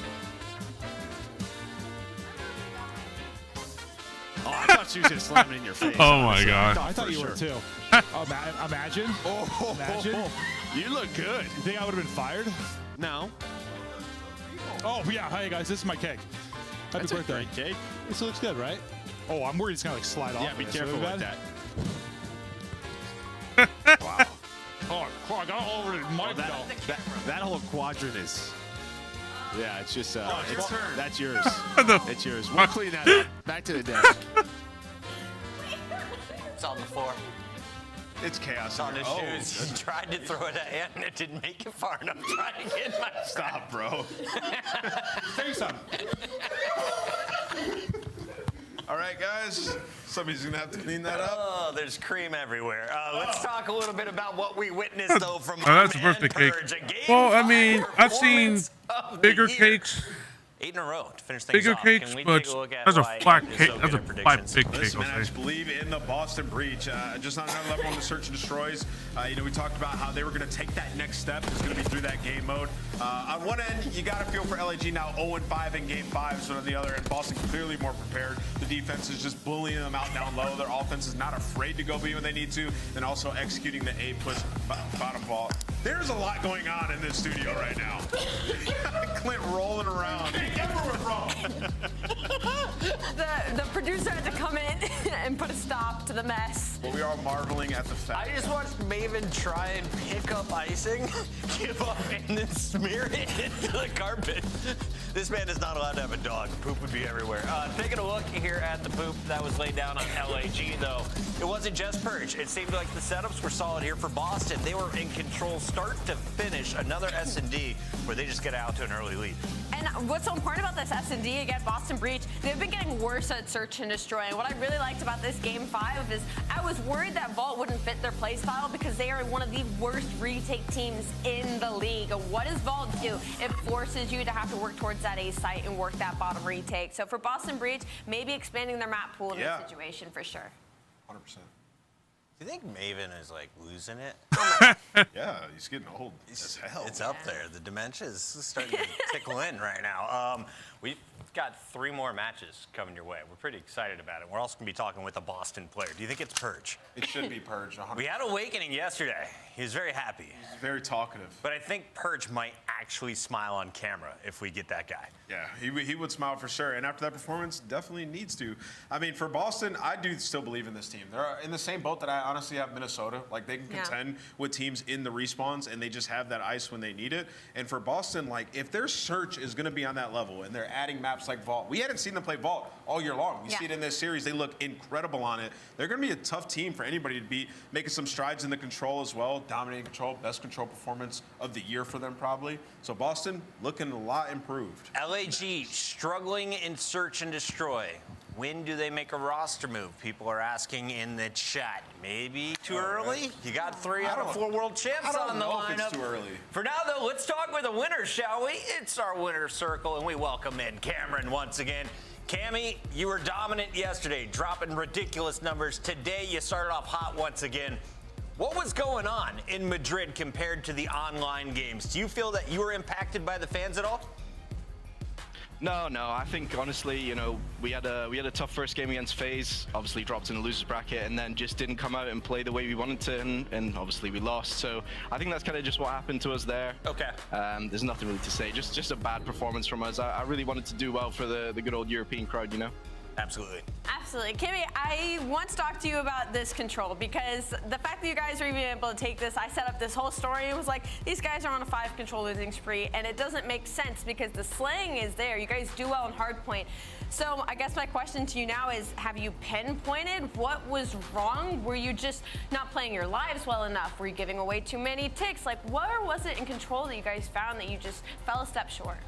Oh, I thought she was going to slam it in your face. Oh, my God. I thought you were, too. Imagine. Imagine. You look good. You think I would have been fired? No. Oh, yeah. Hey, guys. This is my cake. Happy That's birthday. A great cake. This looks good, right? Oh, I'm worried it's going to like slide off. Yeah, be careful with that. Wow. Oh, I got all over the mic. That whole quadrant is... Yeah, it's just that's yours. It's yours. We'll clean that up. Back to the desk. It's on the floor. It's chaos. It's on his shoes. He tried to throw it at Ant and it didn't make it far enough. Trying to get my Stop, bro. Say something. All right, guys. Somebody's going to have to clean that up. Oh, there's cream everywhere. Let's talk a little bit about what we witnessed, though, from that's a birthday cake. Well, I mean, I've seen bigger cakes. 8 in a row to finish things bigger off. cakes, but that's a flat cake. That's a flat big cake. Listen, man, I just believe in the Boston Breach. Just on another level on the search and destroys. You know, we talked about how they were going to take that next step. It's going to be through that game mode. On one end, you got to feel for LAG now 0-5 in game 5. So on the other end, Boston clearly more prepared. The defense is just bullying them out down low. Their offense is not afraid to go B when they need to, and also executing the A push bottom ball. There's a lot going on in this studio right now. Clint rolling around. Hey, get where we're from. The producer had to come in and put a stop to the mess. Well, we are marveling at the fact. I just watched Maven try and pick up icing, give up, and then smear it into the carpet. This man is not allowed to have a dog. Poop would be everywhere. Taking a look here at the poop that was laid down on LAG, though. It wasn't just Purge. It seemed like the setups were solid here for Boston. They were in control start to finish. Another S&D where they just get out to an early lead. And what's so important about this S&D against Boston Breach, they've been getting worse at search and destroy. And what I really liked about this game 5 is I was worried that Vault wouldn't fit their play style because they are one of the worst retake teams in the league. What does Vault do? It forces you to have to work towards that A site and work that bottom retake. So for Boston Breach, maybe expanding their map pool in this situation for sure. 100%. Do you think Maven is like losing it? Yeah, he's getting old as hell. It's up there. The dementia is starting to tickle in right now. We've got 3 more matches coming your way. We're pretty excited about it. We're also going to be talking with a Boston player. Do you think it's Purge? It should be Purge. 100%. We had Awakening yesterday. He was very happy. He's very talkative. But I think Purge might actually smile on camera if we get that guy. Yeah, he would smile for sure. And after that performance, definitely needs to. I mean, for Boston, I do still believe in this team. They're in the same boat that I honestly have Minnesota. Like, they can contend with teams in the respawns, and they just have that ice when they need it. And for Boston, like, if their search is going to be on that level and they're adding maps like Vault, we hadn't seen them play Vault all year long. We see it in this series. They look incredible on it. They're going to be a tough team for anybody to beat, making some strides in the control as well. Dominating control, best control performance of the year for them probably. So Boston looking a lot improved. LAG struggling in search and destroy. When do they make a roster move? People are asking in the chat. Maybe too early? You got 3 out of 4 world champs on the lineup. If it's too early. For now, though, let's talk with the winners, shall we? It's our winner circle, and we welcome in Cameron once again. Cammy, you were dominant yesterday, dropping ridiculous numbers. Today, you started off hot once again. What was going on in Madrid compared to the online games? Do you feel that you were impacted by the fans at all? No. I think honestly, you know, we had a tough first game against FaZe. Obviously dropped in the losers bracket, and then just didn't come out and play the way we wanted to, and obviously we lost. So I think that's kind of just what happened to us there. Okay. There's nothing really to say. Just a bad performance from us. I really wanted to do well for the good old European crowd, you know. Absolutely. Absolutely. Kimmy, I want to talk to you about this control because the fact that you guys were even able to take this, I set up this whole story and was like, these guys are on a 5 control losing spree, and it doesn't make sense because the slaying is there. You guys do well in hardpoint. So I guess my question to you now is, have you pinpointed what was wrong? Were you just not playing your lives well enough? Were you giving away too many ticks? Like, what was it in control that you guys found that you just fell a step short?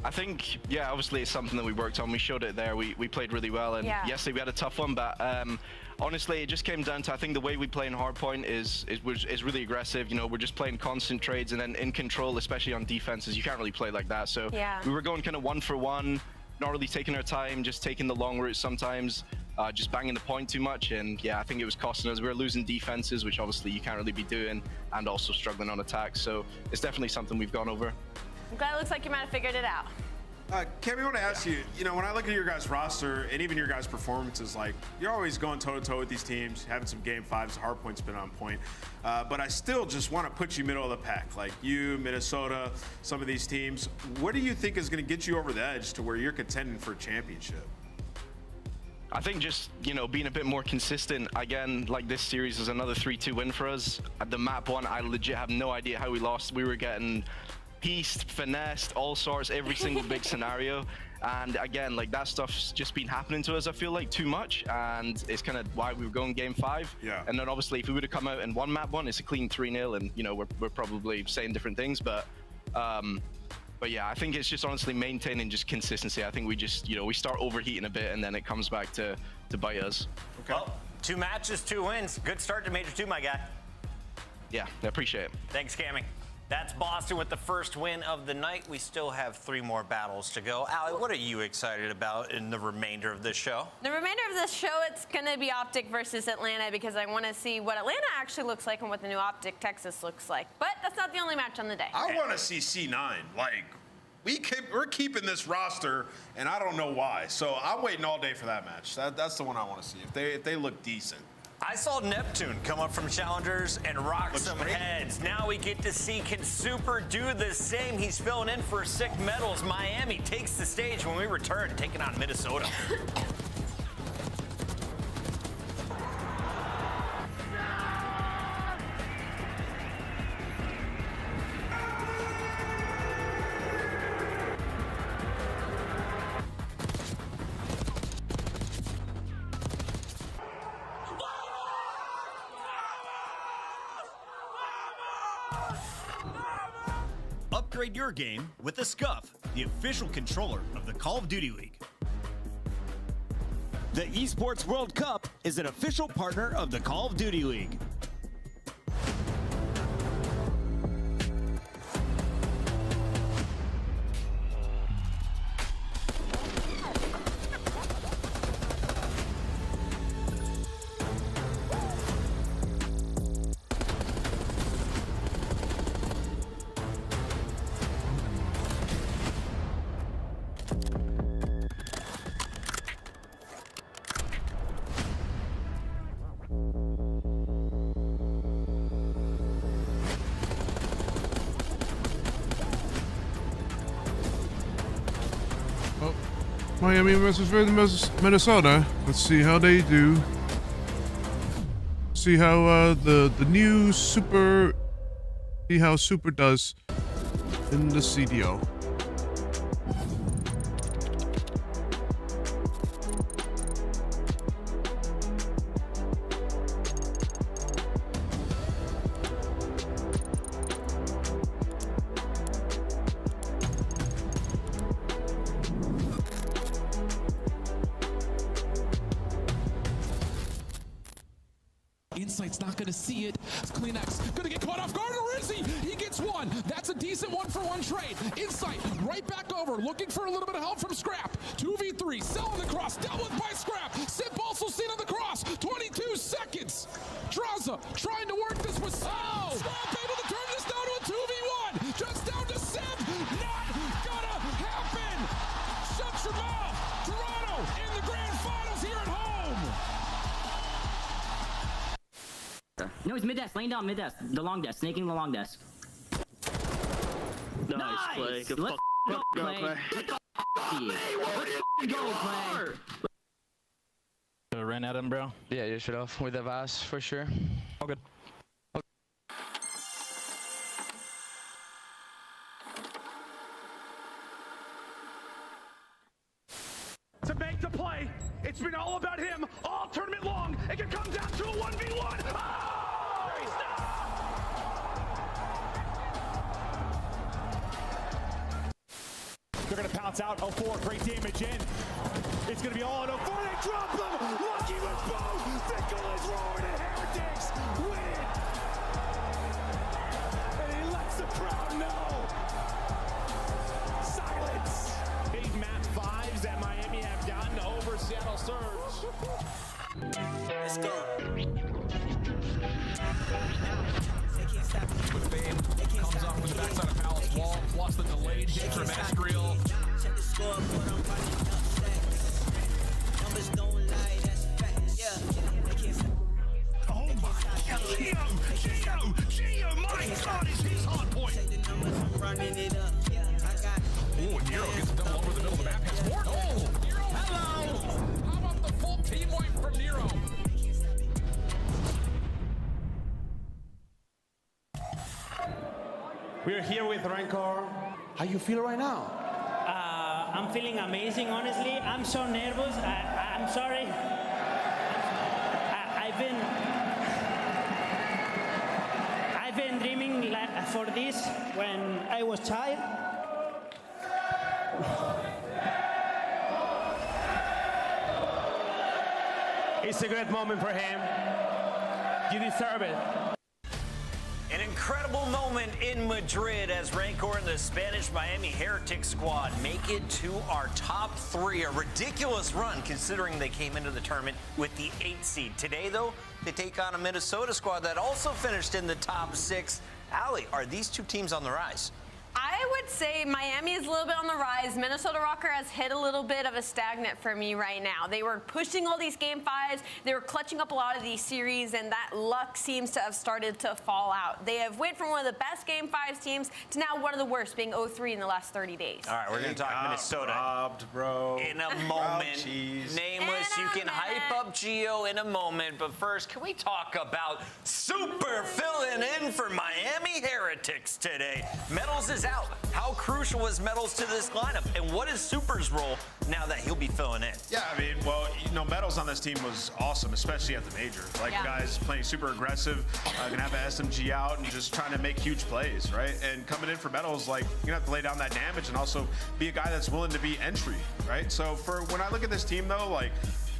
I think, yeah, obviously it's something that we worked on. We showed it there. We played really well, and yesterday we had a tough one, but honestly, it just came down to, I think the way we play in hardpoint is really aggressive. You know, we're just playing constant trades, and then in control, especially on defenses, you can't really play like that. So we were going kind of 1 for 1, not really taking our time, just taking the long route sometimes, just banging the point too much, and yeah, I think it was costing us. We were losing defenses, which obviously you can't really be doing, and also struggling on attacks. So it's definitely something we've gone over. I'm glad it looks like you might have figured it out. Cam, I want to ask you, you know, when I look at your guys' roster and even your guys' performances, like, you're always going toe-to-toe with these teams, having some game 5s, hardpoint's been on point. But I still just want to put you middle of the pack, like you, Minnesota, some of these teams. What do you think is going to get you over the edge to where you're contending for a championship? I think just, you know, being a bit more consistent. Again, like this series is another 3-2 win for us. At the map 1, I legit have no idea how we lost. We were getting pieced, finessed, all sorts, every single big scenario. And again, like that stuff's just been happening to us, I feel like, too much. And it's kind of why we were going game 5. Yeah. And then obviously if we would have come out in one map 1, it's a clean 3-0, and you know, we're probably saying different things, but yeah, I think it's just honestly maintaining just consistency. I think we just, you know, we start overheating a bit and then it comes back to bite us. Okay. Well, 2 matches, 2 wins. Good start to Major 2, my guy. Yeah, I appreciate it. Thanks, Cammy. That's Boston with the first win of the night. We still have 3 more battles to go. Allie, what are you excited about in the remainder of this show? The remainder of this show, it's going to be Optic versus Atlanta because I want to see what Atlanta actually looks like and what the new Optic Texas looks like. But that's not the only match on the day. I want to see C9. Like, we're keeping this roster, and I don't know why. So I'm waiting all day for that match. That's the one I want to see. If they look decent. I saw Neptune come up from challengers and rock some heads. Now we get to see, can Super do the same? He's filling in for Sick Metals. Miami takes the stage when we return, taking on Minnesota. Upgrade your game with the Scuff, the official controller of the Call of Duty League. The Esports World Cup is an official partner of the Call of Duty League. Miami versus Minnesota. Let's see how they do. See how the new Super. See how Super does in the CDO. Insight's not going to see it. It's Kleenex going to get caught off guard, or is he? He gets one. That's a decent one-for-one trade. Insight right back over, looking for a little bit of help from Scrap. 2v3, selling the cross, dealt with by Scrap. Sip also seen on the cross. 22 seconds. Draza trying to work this with Scrap able to turn this down to a 2v1. Just down to Sip. Not gonna happen. Shut your mouth. Toronto in the grand finals here at home. No, he's mid-desk, laying down mid-desk. The long desk, snaking the long desk. Nice play. Good Let's go, Clay. Let's go, Clay. Ran at him, bro. Yeah, you should have with the Vaz for sure. All good. To make the play, it's been all about him all tournament long. It can come down to a 1v1. Oh, he's not. They're going to pounce out 04, great damage in. It's going to be all on 04, they drop them. Lucky with both. Fickle is roaring and Heretics win. And he lets the crowd know. Silence. Big map 5s that Miami have gotten over Seattle Surge. Let's go. With Fame, comes off with the backside of Palace wall, plus the delayed hit from Estriel. Check the scoreboard, I'm running up stacks. Numbers don't lie, that's facts. Yeah. Oh my God. Gio, my God, is his hard point. Take the numbers, I'm running it up. I got Oh, and Nero gets a double over the middle of the map. Has more. Oh, Nero, hello. How about the full team wipe from Nero? We're here with Rancor. How you feel right now? I'm feeling amazing, honestly. I'm so nervous. I'm sorry. I've been dreaming for this when I was child. It's a great moment for him. You deserve it. An incredible moment in Madrid as Rancor and the Spanish Miami Heretic squad make it to our top 3. A ridiculous run considering they came into the tournament with the 8th seed. Today, though, they take on a Minnesota squad that also finished in the top 6. Allie, are these two teams on the rise? I would say Miami is a little bit on the rise. Minnesota Rocker has hit a little bit of a stagnant for me right now. They were pushing all these game 5s. They were clutching up a lot of these series, and that luck seems to have started to fall out. They have went from one of the best game 5s teams to now one of the worst, being 0-3 in the last 30 days. All right, we're going to talk Minnesota robbed, bro. in a moment. Nameless, you can hype up Gio in a moment, but first, can we talk about Super filling in for Miami Heretics today? Metals is out. How crucial was Metals to this lineup, and what is Super's role now that he'll be filling in? Yeah, I mean, well, you know, Metals on this team was awesome, especially at the majors. Like, guys playing super aggressive, gonna have an SMG out and just trying to make huge plays, right? And coming in for Metals, like, you're gonna have to lay down that damage and also be a guy that's willing to be entry, right? So for when I look at this team, though, like,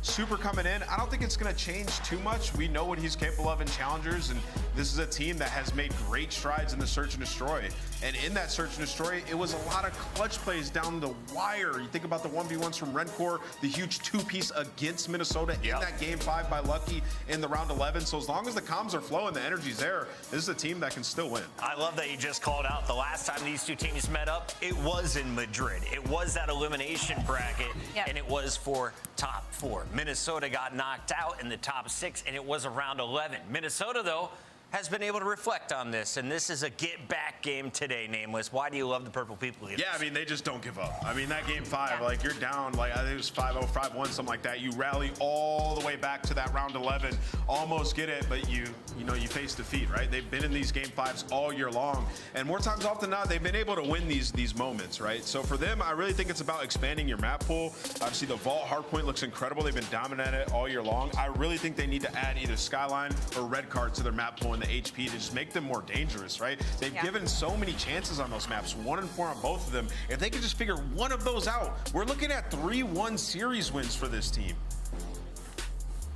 Super coming in, I don't think it's going to change too much. We know what he's capable of in challengers, and this is a team that has made great strides in the search and destroy. And in that search and destroy, it was a lot of clutch plays down the wire. You think about the 1v1s from Rencor, the huge 2-piece against Minnesota in that game 5 by Lucky in the round 11. So as long as the comms are flowing, the energy's there, this is a team that can still win. I love that you just called out the last time these two teams met up, it was in Madrid. It was that elimination bracket, and it was for top 4. Minnesota got knocked out in the top 6, and it was around 11. Minnesota, though, has been able to reflect on this, and this is a get-back game today, Nameless. Why do you love the Purple People Eaters? Yeah, I mean, they just don't give up. I mean, that game 5, like, you're down, like, I think it was 5-0, 5-1, something like that. You rally all the way back to that round 11, almost get it, but you know, you face defeat, right? They've been in these game 5s all year long, and more times often than not, they've been able to win these moments, right? So for them, I really think it's about expanding your map pool. Obviously, the Vault hardpoint looks incredible. They've been dominant at it all year long. I really think they need to add either Skyline or Red Card to their map pool and the HP to just make them more dangerous, right? They've given so many chances on those maps, 1 and 4 on both of them. If they could just figure one of those out, we're looking at 3-1 series wins for this team.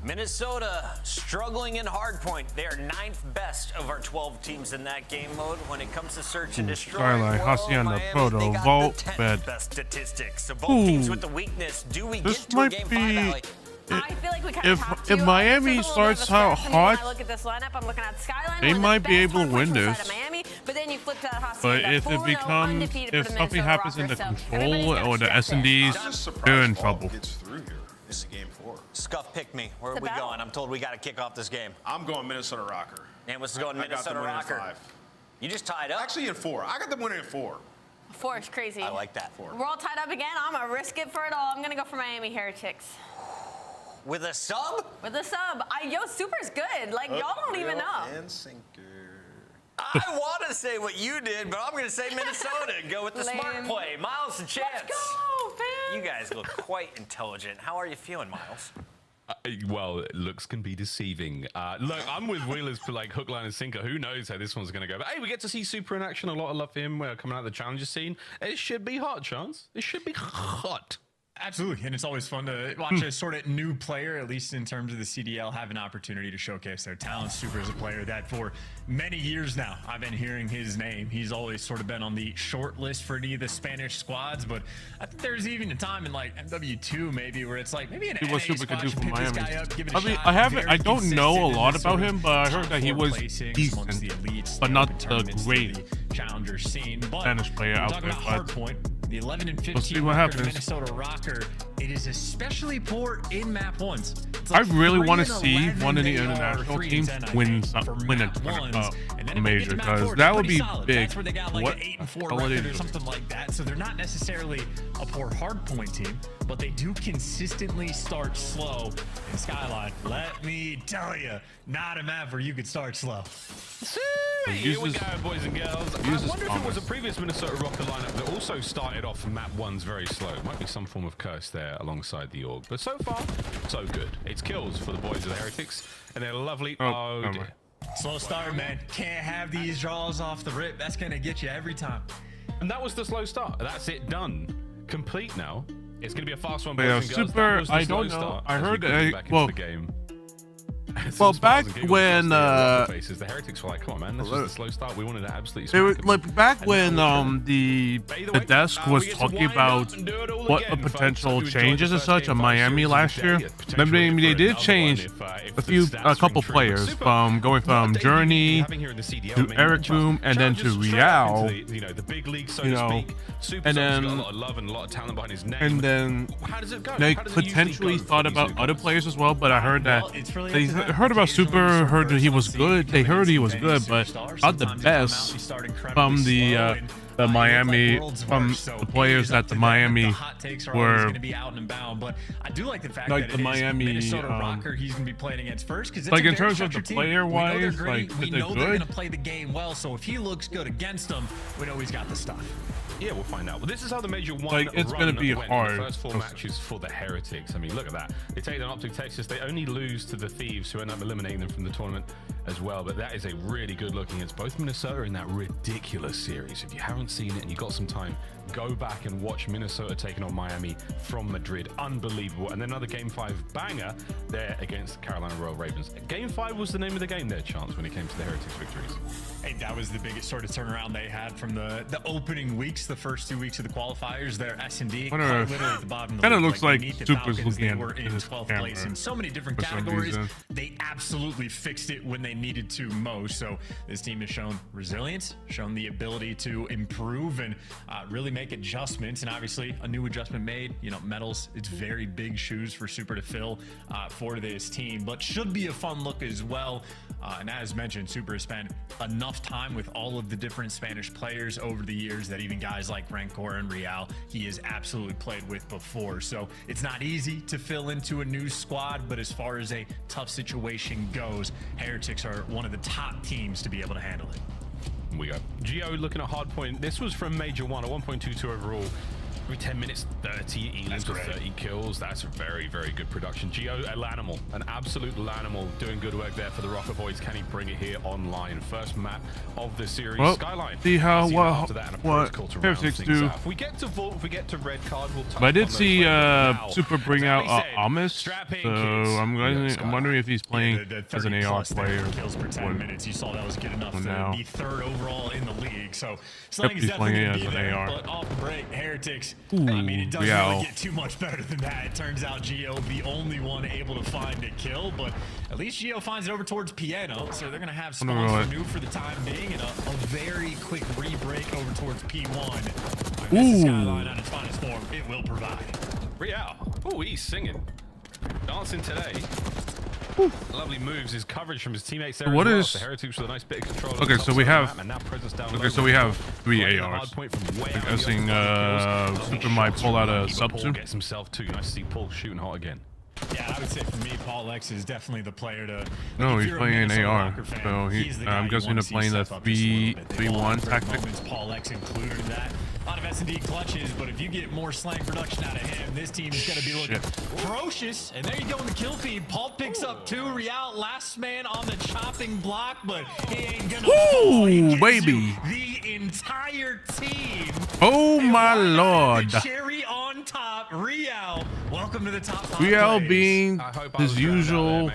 Minnesota struggling in hardpoint. They are 9th best of our 12 teams in that game mode when it comes to search and destroy. Skyline, Hacienda, Proto, Vault, Bed. Best statistics. So both teams with the weakness. Do we get to a game 5, Allie? I feel like we kind of have to. If Miami starts out hot, when I look at this lineup, I'm looking at Skyline. they might be able to win this. Miami, but then you flip to Hacienda. But if it becomes, if something happens in the control or the S&Ds, they're in trouble. Gets through here in game 4. Scuff, pick me. Where are we going? I'm told we got to kick off this game. I'm going Minnesota Rocker. And what's going Minnesota Rocker? 5. You just tied up. Actually, in 4. I got them winning in 4. 4 is crazy. I like that. 4. We're all tied up again. I'm gonna risk it for it all. I'm gonna go for Miami Heretics. With a sub? With a sub. Yo, Super's good. Like, y'all don't even know. And sinker. I want to say what you did, but I'm going to say Minnesota and go with the smart play. Miles and Chance. Let's go, man. You guys look quite intelligent. How are you feeling, Miles? Well, looks can be deceiving. Look, I'm with Wheelers for like hook, line, and sinker. Who knows how this one's going to go? But hey, we get to see Super in action. A lot of love for him coming out of the challenger scene. It should be hot, Chance. It should be hot. Absolutely, and it's always fun to watch a sort of new player, at least in terms of the CDL, have an opportunity to showcase their talent. Super is a player that for many years now, I've been hearing his name. He's always sort of been on the short list for any of the Spanish squads, but I think there's even a time in like MW2 maybe where it's like maybe an NA Super could do for pick this Miami. guy up, give it a I mean, shot. I don't know a lot about him, but I heard that he was decent, but not the great challenger scene. But Spanish player out talking there. about hardpoint, the 11 and 15 we'll see what record happens. Minnesota Rocker, it is especially poor in map ones. I really want to see one of the international teams win a major, because that would be big. That's where they got like an 8-4 record or something like that. So they're not necessarily a poor hardpoint team, but they do consistently start slow. And Skyline, let me tell you, not a map where you could start slow. Here we go, boys and girls. I wonder if it was a previous Minnesota Rocker lineup that also started off map 1's very slow. Might be some form of curse there alongside the org. But so far, so good. It's kills for the boys of the Heretics, and they're lovely. Oh dear. Slow start, man. Can't have these draws off the rip. That's going to get you every time. And that was the slow start. That's it, done. Complete now. It's going to be a fast one, But boys yeah, and girls. Super, That was the I slow don't know. start I as we heard, quickly back into well, the game. Well, back when faces, the Heretics were like, come on, man, this was a slow start. We wanted to absolutely. They were like back when the desk was talking about what a potential changes and such in Miami last year. I mean, they did change a couple players from going from Journey to Eric Boom and then to Real. You know, and then they potentially thought about other players as well. But I heard that they heard about Super, heard that he was good. They heard he was good, but not the best from the Miami, from the players that the Miami were. But I do like the fact like that the Miami, Minnesota Rocker he's going to be playing against first, because like in terms of the player wise, like we know they're going to play the game well. So if he looks good against them, we know he's got the stuff. Yeah, we'll find out. Well, this is how the Major 1 like it's going to be hard. The first 4 matches for the Heretics. I mean, look at that. They take down Optic Texas. They only lose to the Thieves, who end up eliminating them from the tournament as well. But that is a really good look against both Minnesota in that ridiculous series. If you haven't seen it and you got some time, go back and watch Minnesota taking on Miami from Madrid. Unbelievable. And then another Game 5 banger there against Carolina Royal Ravens. Game 5 was the name of the game there, Chance, when it came to the Heretics victories. Hey, that was the biggest sort of turnaround they had from the opening weeks, the first 2 weeks of the qualifiers. Their S&D literally at the bottom of the kind of league. looks like Super's looking they at were in 12th place in so many different categories. They absolutely fixed it when they needed to most. So this team has shown resilience, shown the ability to improve and really make adjustments. And obviously a new adjustment made, you know, medals, it's very big shoes for Super to fill for this team, but should be a fun look as well. And as mentioned, Super has spent enough time with all of the different Spanish players over the years that even guys like Rancor and Real, he has absolutely played with before. So it's not easy to fill into a new squad, but as far as a tough situation goes, Heretics are one of the top teams to be able to handle it. We go. Geo looking at hardpoint. This was from Major 1, a 1.22 overall. Every 10 minutes, 30 elims with 30 kills. That's a very, very good production. Geo, a Lanimal, an absolute Lanimal, doing good work there for the Rocker Boys. Can he bring it here online? First map of the series, well, Skyline. See how what Heretics do. If we get to Vault, if we get to Red Card, we'll touch. But I did see Super bring out Amos, so I'm wondering if he's playing as an AR player. Kills per 10 minutes. You saw that was good enough to be third overall in the league. So Slang is he's definitely playing going to as be an there. AR. But off the break, Heretics. Ooh, I mean, it doesn't yeah. really get too much better than that. It turns out Geo the only one able to find a kill, but at least Geo finds it over towards Piano, so they're going to have spawns for new for the time being, and a very quick re-break over towards P1. This is Skyline on its finest form. It will provide. Real. Oh, he's singing. Dancing today. Lovely moves, his coverage from his teammates there. What as well. is The Heretics with a nice bit of control. okay? So we have okay. So we have 3 ARs. I'm guessing Super might pull out a sub soon. Gets himself too. Nice to see Paul shooting hot again. Yeah, I would say for me, Paul X is definitely the player to. No, he's playing an AR, so I'm guessing they're playing the 3-1 tactic. Paul X included in that. A lot of S&D clutches, but if you get more slang production out of him, this team is going to be looking ferocious. And there you go in the kill feed. Paul picks up 2. Real, last man on the chopping block, but he ain't going to fall. He baby. The entire team. Oh, my Lord. The cherry on top. Real, welcome to the top 5. Real being his usual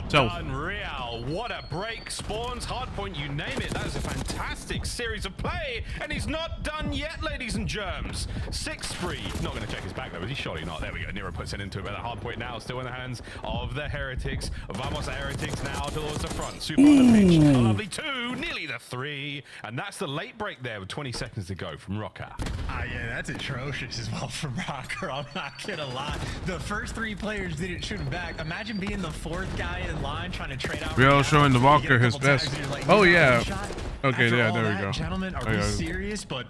self. Done, Real. What a break. Spawns, hardpoint, you name it. That is a fantastic series of play. And he's not done yet, ladies and germs. 6-3. Not going to check his back, though, is he? Surely not. There we go. Nero puts it into it. But the hardpoint now still in the hands of the Heretics. Vamos Heretics now towards the front. Super on the pitch. A lovely 2. Nearly the 3. And that's the late break there with 20 seconds to go from Rocker. Yeah, that's atrocious as well from Rocker. I'm not going to lie. The first 3 players didn't shoot him back. Imagine being the 4th guy in line trying to trade out. Real showing the Walker his best. Oh, yeah. Okay, yeah, there we go. Gentlemen, are we serious? But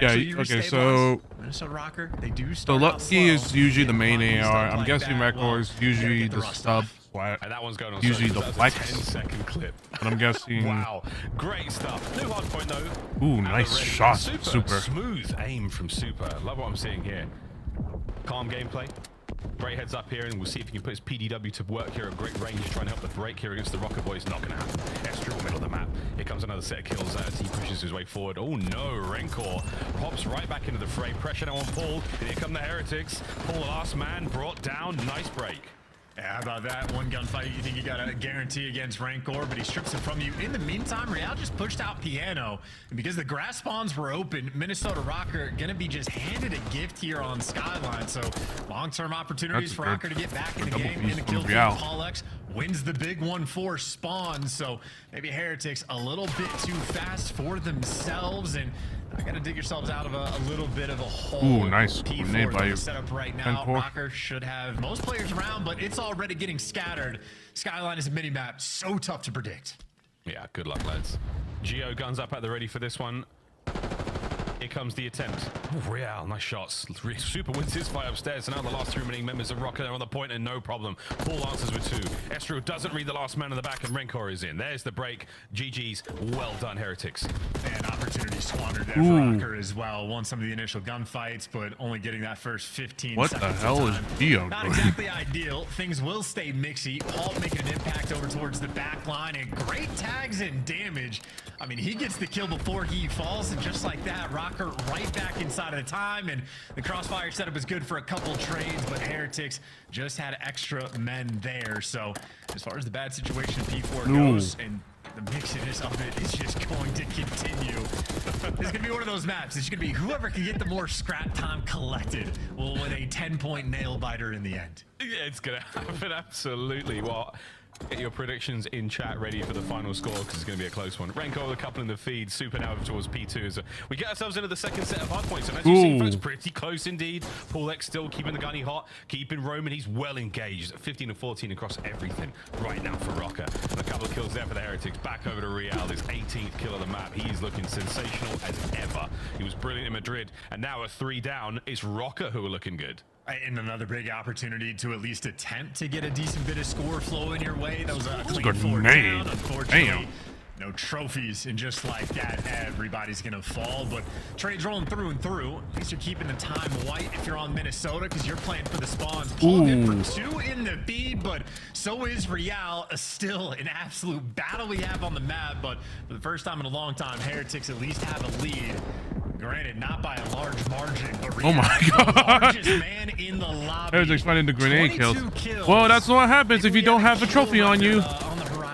yeah, okay, so Minnesota Rocker, they do so start Lucky is usually the main AR. I'm guessing Record is usually the sub. And that one's going on usually the flex. 10-second clip. But I'm guessing. Wow, great stuff. New hardpoint though. Ooh, nice shot, Super. Smooth aim from Super. Love what I'm seeing here. Calm gameplay. Great heads up here, and we'll see if he can put his PDW to work here at great range, trying to help the break here against the Rocker Boys. Not going to happen. Extra middle of the map. Here comes another set of kills as he pushes his way forward. Oh no, Rancor hops right back into the fray. Pressure now on Paul. And here come the Heretics. Paul, the last man, brought down. Nice break. Yeah, how about that? One gunfight you think you got a guarantee against Rancor, but he strips it from you. In the meantime, Real just pushed out Piano. And because the grass spawns were open, Minnesota Rocker going to be just handed a gift here on Skyline. So long-term opportunities for Rocker to get back in the game. In the kill feed, Paul X wins the big 1-4 spawn. So maybe Heretics a little bit too fast for themselves. And I gotta dig yourselves out of a little bit of a hole. Ooh, nice P4 by set up right now. Rocker should have most players around, but it's already getting scattered. Skyline is a mini map, so tough to predict. Yeah, good luck, lads. Geo guns up at the ready for this one. Here comes the attempt. Ooh, Real, nice shots. Super wins his fight upstairs. So now the last 3 remaining members of Rocker are on the point and no problem. Paul answers with 2. Estro doesn't read the last man in the back and Rencor is in. There's the break. GG's. Well done, Heretics. And opportunity squandered there for Rocker as well. Won some of the initial gunfights, but only getting that first 15 what seconds. The hell is Geo Not doing? exactly ideal. Things will stay mixy. Paul making an impact over towards the back line and great tags and damage. I mean, he gets the kill before he falls, and just like that, Rocker right back inside of the time, and the crossfire setup is good for a couple trades, but Heretics just had extra men there. So as far as the bad situation P4 goes, and the mixiness of it is just going to continue. It's gonna be one of those maps. It's gonna be whoever can get the more scrap time collected will win a 10-point nail biter in the end. Yeah, it's gonna happen, absolutely. Well, get your predictions in chat ready for the final score, because it's going to be a close one. Renko with a couple in the feed, Super now towards P2. So we get ourselves into the second set of hard points. And as you see, folks, pretty close indeed. Paul X still keeping the gunny hot, keeping Roman. He's well engaged. 15 and 14 across everything right now for Rocker. And a couple of kills there for the Heretics. Back over to Real, his 18th kill of the map. He's looking sensational as ever. He was brilliant in Madrid. And now a 3 down. It's Rocker who are looking good. And another big opportunity to at least attempt to get a decent bit of score flowing your way. That was a clean 4 down, unfortunately. No trophies, and just like that, everybody's gonna fall. But trades rolling through and through. At least you're keeping the time white if you're on Minnesota, because you're playing for the spawns. Pulled in for 2 in the feed, but so is Real. Still an absolute battle we have on the map. But for the first time in a long time, Heretics at least have a lead. Granted, not by a large margin, but Real, oh my god, the largest man in the lobby. Heretics finding the grenade kills. Well, that's what happens if you don't have a trophy on you.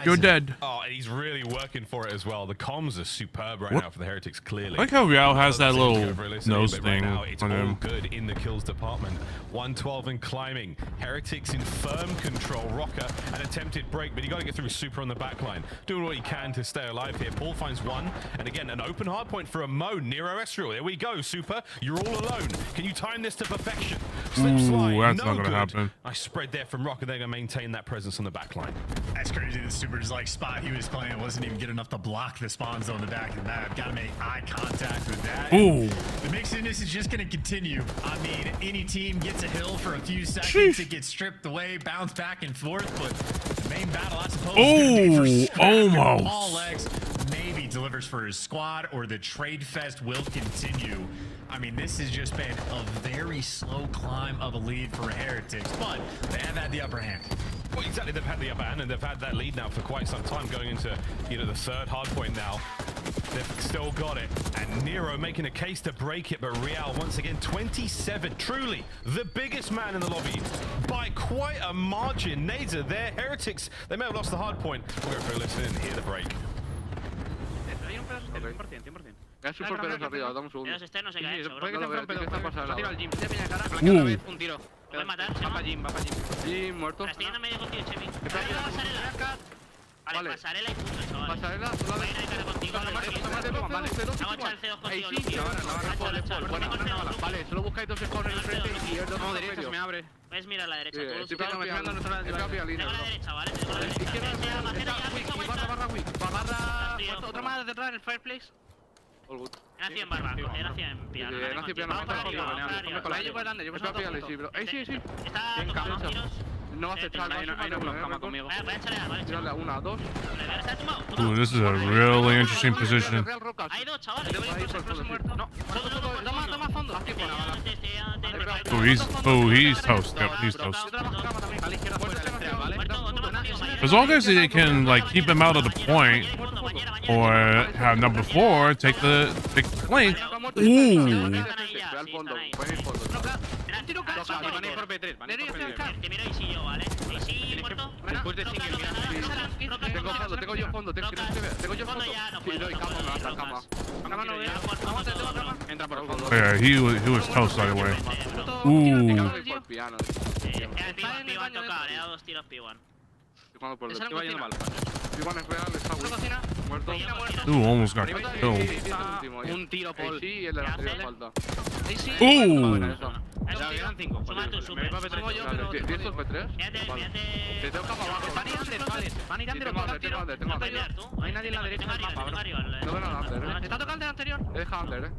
You're dead. Oh, and he's really working for it as well. The comms are superb right now for the Heretics, clearly. I like how Real has that little nose thing right now, it's on all him. good in the kills department. 112 and climbing. Heretics in firm control. Rocker, an attempted break, but you got to get through Super on the back line. Doing what he can to stay alive here. Paul finds 1, and again, an open hard point for a Mo. Nero Estriel. There we go, Super. You're all alone. Can you time this to perfection? Slip slide. That's no not going to good. happen. Nice spread there from Rocker. They're going to maintain that presence on the back line. That's crazy. The Super's like spot he was playing wasn't even good enough to block the spawn zone in the back of the map. Got to make eye contact with that. Ooh. The mixiness is just going to continue. I mean, any team gets a hill for a few seconds, it gets stripped away, bounce back and forth, but the main battle, I suppose, is going to be for Scrap. Almost. Paul X maybe delivers for his squad, or the trade fest will continue. I mean, this has just been a very slow climb of a lead for Heretics, but they have had the upper hand. Well, exactly. They've had the upper hand, and they've had that lead now for quite some time, going into, you know, the 3rd hard point now. They've still got it, and Nero making a case to break it, but Real once again 27, truly the biggest man in the lobby by quite a margin. Nades are there. Heretics, they may have lost the hard point. We'll go for a listen and hear the break. Es super pedos arriba, dame un segundo. Pedos externos se cae, seguro. Puede que sea pedos, se ha tirado al gym. Te peña cara, flanquea otra vez, un tiro. ¿Lo puede matar? Va para Jim, va para Jim. Jim, muerto. La estoy yendo medio contigo, Chemi. Ayuda a pasarela. Vale, pasarela y punto, chaval. Pasarela, solo voy a ir a cara contigo. Vale, Hago echar el C2 contigo, Luffy. Vale, solo buscáis 2 spawners en el frente y el 2 No, en derecha, medio. me abre. Puedes mirar a la derecha. Estoy pegando nuestra línea. Tengo la derecha, ¿vale? Tengo la derecha. Izquierda, otra más detrás en el fireplace. All good. Era 100 barba, era 100 piano. Era 100 piano, Vamos para arriba, vamos para arriba. Yo por delante, yo por delante. Sí, bro. Sí, sí. Está tocando tiros. No hace aceptar, hay una cama conmigo. Voy a echar vale. Tirarle a 1, 2. Ooh, this is a really interesting position. Hay 2, chavales. No se muerto. No. Toma fondo. Oh, he's toast. Yep, he's toast. As long as they can like keep him out of the point, or have number 4 take the flank. Ooh. Un tiro cazzo. Van a ir por B3. Van a ir por B3. Te miro y sí yo, ¿vale? Sí, muerto. Después de single, mira. Tengo yo fondo. Tengo yo fondo. Sí, doy cama, me mata cama. Cama no veo. Entra por el fondo. Yeah, he was toast right away. Ooh. Por piano. P1 tocado, le he dado 2 tiros P1. Jugando por estoy yendo mal. P1 es real, está muerto. Ooh, almost got killed. Un tiro por sí, el de la falta. Ooh. Eran 5. Suma tú, super. Sumo yo, pero ¿tienes dos B3? Te tengo capa abajo. Van a ir under, vale. Van a ir under, tengo under. No hay nadie en la derecha del mapa, bro. No veo nada under, ¿Está tocando el anterior? He dejado under,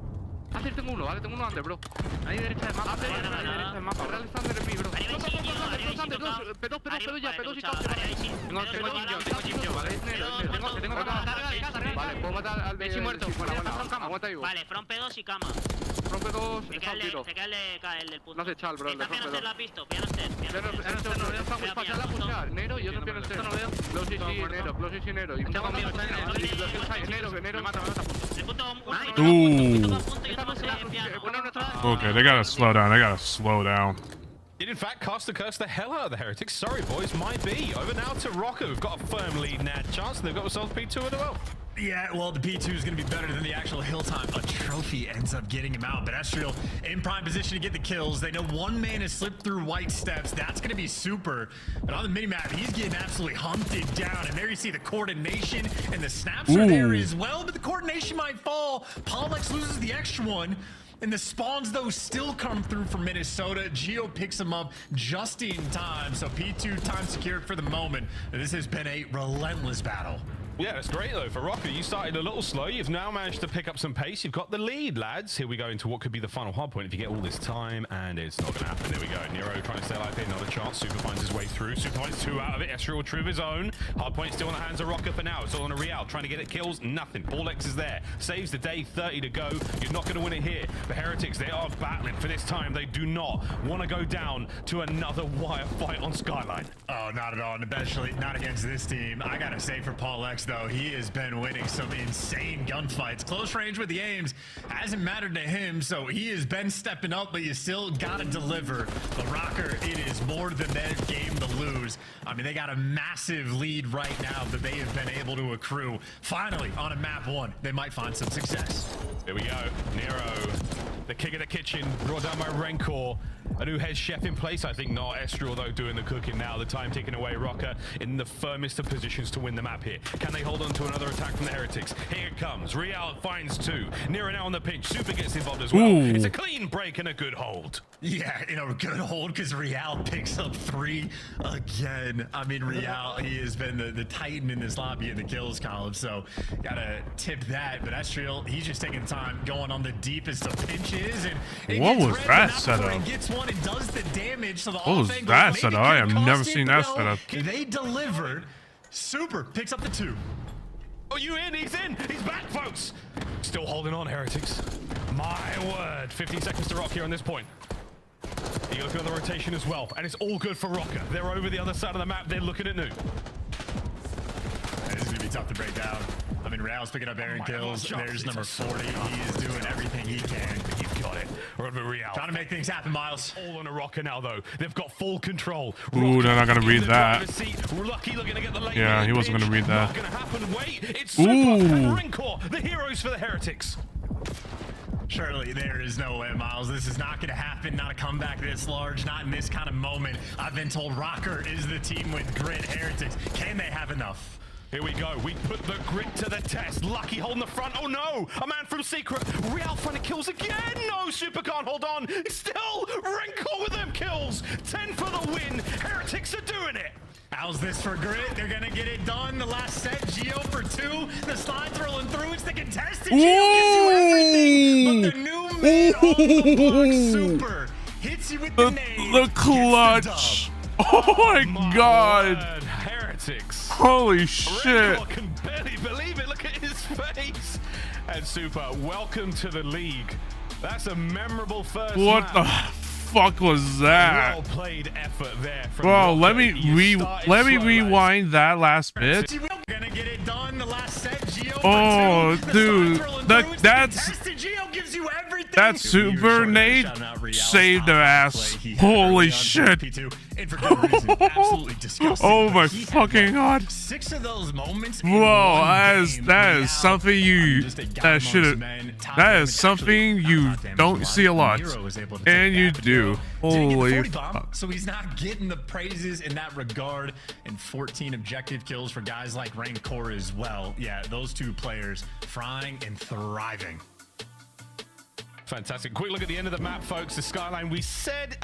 Under tengo uno, vale, tengo uno under, bro. Ahí derecha del mapa, ahí derecha del mapa. Realiza under en mí, bro. P2 ya, P2 y capa. Tengo Jim, vale. Tengo carga de casa, vale, puedo matar al de muerto. Aguanta vivo. Vale, front P2 y cama. Front P2, Se queda el del punto. no se chal, bro. Esta piano se la ha visto, piano ser. Estamos pasando a pushar, Nero y yo no piano ser. No veo. Close y Nero. Y Nero. Me mata. Ooh. Okay, they gotta slow down. They gotta slow down. Did in fact cast the curse the hell out of the Heretics. Sorry, boys, might be. Over now to Rocker. We've got a firm lead now. Chance they've got themselves P2 as well. Yeah, well, the P2 is going to be better than the actual hill time. A trophy ends up getting him out, but Estriel in prime position to get the kills. They know one man has slipped through white steps. That's going to be super. But on the minimap, he's getting absolutely hunted down. And there you see the coordination, and the snaps are there as well, but the coordination might fall. Pollux loses the extra one. And the spawns, though, still come through for Minnesota. Geo picks him up just in time. So P2 time secured for the moment. This has been a relentless battle. Yeah, that's great, though. For Rocker, you started a little slow. You've now managed to pick up some pace. You've got the lead, lads. Here we go into what could be the final hard point if you get all this time, and it's not going to happen. There we go. Nero trying to stay alive here. Not a chance. Super finds his way through. Super finds 2 out of it. Estriel will triv his own. Hard point still in the hands of Rocker for now. It's all on a Real. Trying to get it kills. Nothing. Ballx is there. Saves the day. 30 to go. You're not going to win it here. The Heretics, they are battling for this time. They do not want to go down to another wire fight on Skyline. Oh, not at all. And especially not against this team. I got to say for Pollux, though, he has been winning some insane gunfights. Close range with the aims hasn't mattered to him, so he has been stepping up, but you still gotta deliver. But Rocker, it is more than their game to lose. I mean, they got a massive lead right now that they have been able to accrue. Finally, on a map 1, they might find some success. Here we go. Nero, the king of the kitchen, brought down by Rancor. A new head chef in place, I think not. Estriel, though, doing the cooking now. The time ticking away. Rocker in the firmest of positions to win the map here. Can they hold on to another attack from the Heretics? Here it comes. Real finds 2. Nero now on the pinch. Super gets involved as well. Ooh. It's a clean break and a good hold. Yeah, you know, good hold because Real picks up 3 again. I mean, Real, he has been the titan in this lobby in the kills column, so gotta tip that. But Estriel, he's just taking time going on the deepest of pinches. And what was that setup? Gets one and does the damage. So the what was that setup? I have never seen that setup. They delivered. Super picks up the 2. Oh, you in? He's in. He's back, folks. Still holding on, Heretics. My word. 15 seconds to rock here on this point. You look at the rotation as well, and it's all good for Rocker. They're over the other side of the map. They're looking at new. This is going to be tough to break down. I mean, Real's picking up Aaron kills. There's number 40. He is doing everything he can. You've got it. Real. Trying to make things happen, Miles. All on a Rocker now, though. They've got full control. Ooh, they're not going to read that. Lucky looking to get the lane. Yeah, he wasn't going to read that. Not going to happen. Wait, it's Super and Rancor, the heroes for the Heretics. Surely there is no way, Miles. This is not going to happen. Not a comeback this large. Not in this kind of moment. I've been told Rocker is the team with grit. Heretics, can they have enough? Here we go. We put the grit to the test. Lucky holding the front. Oh no! A man from Secret. Real finding kills again. No, Super can't hold on. Still, Rancor with them kills. 10 for the win. Heretics are doing it. How's this for grit? They're gonna get it done. The last set, Geo for 2. The slide's rolling through. It's the contested. Geo gives you everything. But the new man on the block, Super, hits you with the nade. The clutch. Oh my God. Word. Heretics. Holy shit. Rancor can barely believe it. Look at his face. And Super, welcome to the league. That's a memorable first What the fuck was that? Well played effort there from Bro, Rocker. let me rewind that last bit. Gonna get it done. The last set, Geo Oh, for 2. dude, that's Geo gives you everything. That super nade saved their ass. Holy shit. Absolutely disgusting. Oh my fucking god. 6 of those moments. Whoa, that is something you that is something you don't see a lot. And you do. Holy fuck. So he's not getting the praises in that regard. And 14 objective kills for guys like Rancor as well. Yeah, those two players frying and thriving. Fantastic. Quick look at the end of the map, folks. The skyline, we said,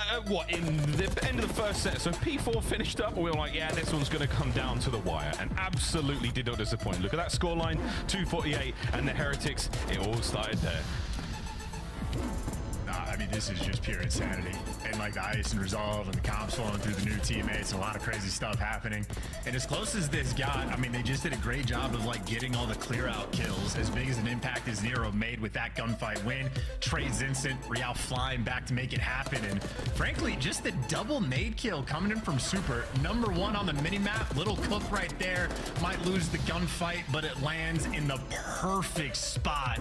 in the end of the first set. So P4 finished up, and we were like, yeah, this one's going to come down to the wire. And absolutely did not disappoint. Look at that scoreline, 248, and the Heretics, it all started there. I mean, this is just pure insanity. And like the ice and resolve and the comps flowing through the new teammates, a lot of crazy stuff happening. And as close as this got, I mean, they just did a great job of like getting all the clear out kills. As big as an impact as Nero made with that gunfight win. Trades instant, Real flying back to make it happen. And frankly, just the double nade kill coming in from Super. Number 1 on the minimap, little cook right there. Might lose the gunfight, but it lands in the perfect spot.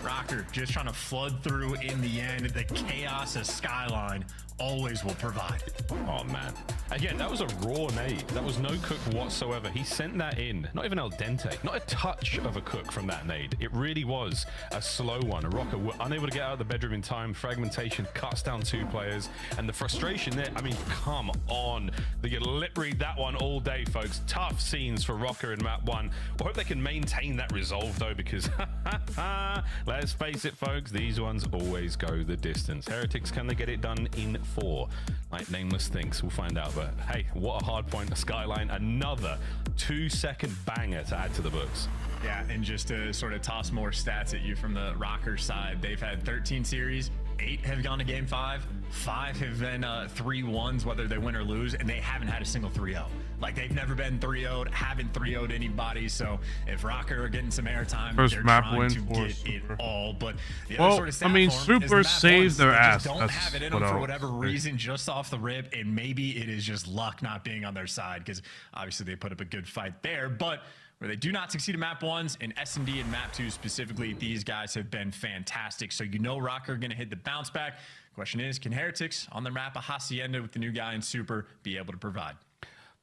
Rocker just trying to flood through in the end. The chaos of Skyline always will provide. Oh man, again, that was a raw nade. That was no cook whatsoever. He sent that in, not even al dente, not a touch of a cook from that nade. It really was a slow one. A Rocker were unable to get out of the bedroom in time. Fragmentation cuts down 2 players, and the frustration there, I mean, come on. They get lip read that one all day, folks. Tough scenes for Rocker in map 1. I hope they can maintain that resolve though, because let's face it, folks, these ones always go the distance. Heretics, can they get it done in 4? Like Nameless thinks. We'll find out. But hey, what a hard point. A Skyline, another 2-second banger to add to the books. Yeah, and just to sort of toss more stats at you from the Rocker side, they've had 13 series, 8 have gone to game 5, 5 have been 3-1s, whether they win or lose, and they haven't had a single 3-0. Like, they've never been 3-0'd, haven't 3-0'd anybody. So if Rocker are getting some airtime, they're trying to get it all. But the other sort of stat I mean, for 'em is Super the map saved their they ass. just don't That's have it in what them for I'll whatever say. reason, just off the rip, and maybe it is just luck not being on their side, because obviously they put up a good fight there. But where they do not succeed in map 1s, in S&D and map 2 specifically, these guys have been fantastic. So you know Rocker are going to hit the bounce back. Question is, can Heretics on their map a Hacienda with the new guy in Super be able to provide?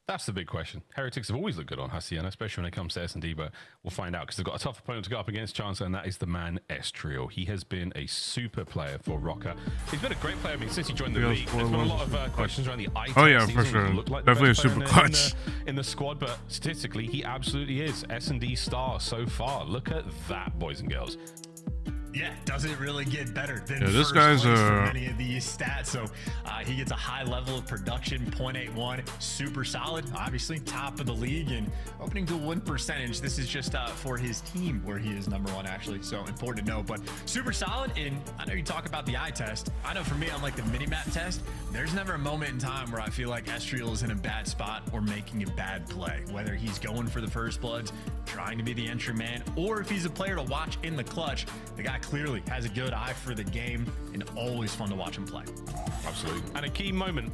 That's the big question. Heretics have always looked good on Hacienda, especially when it comes to S&D, but we'll find out because they've got a tough opponent to go up against, Chancellor, and that is the man Estriel. He has been a super player for Rocker. He's been a great player. I mean, since he joined the league, there's been a lot of questions around the eye Oh, yeah, test. for He sure. looked like Definitely the a best player super clutch. in the squad, but statistically, he absolutely is S&D star so far. Look at that, boys and girls. Yeah, doesn't really get better than this first guy's place for many of these stats. So he gets a high level of production, 0.81, super solid, obviously top of the league, and opening to a win percentage. This is just for his team where he is number 1, actually. So important to know, but super solid. And I know you talk about the eye test. I know for me, on like the mini map test, there's never a moment in time where I feel like Estriel is in a bad spot or making a bad play, whether he's going for the first bloods, trying to be the entry man, or if he's a player to watch in the clutch. The guy clearly has a good eye for the game, and always fun to watch him play. Absolutely. And a key moment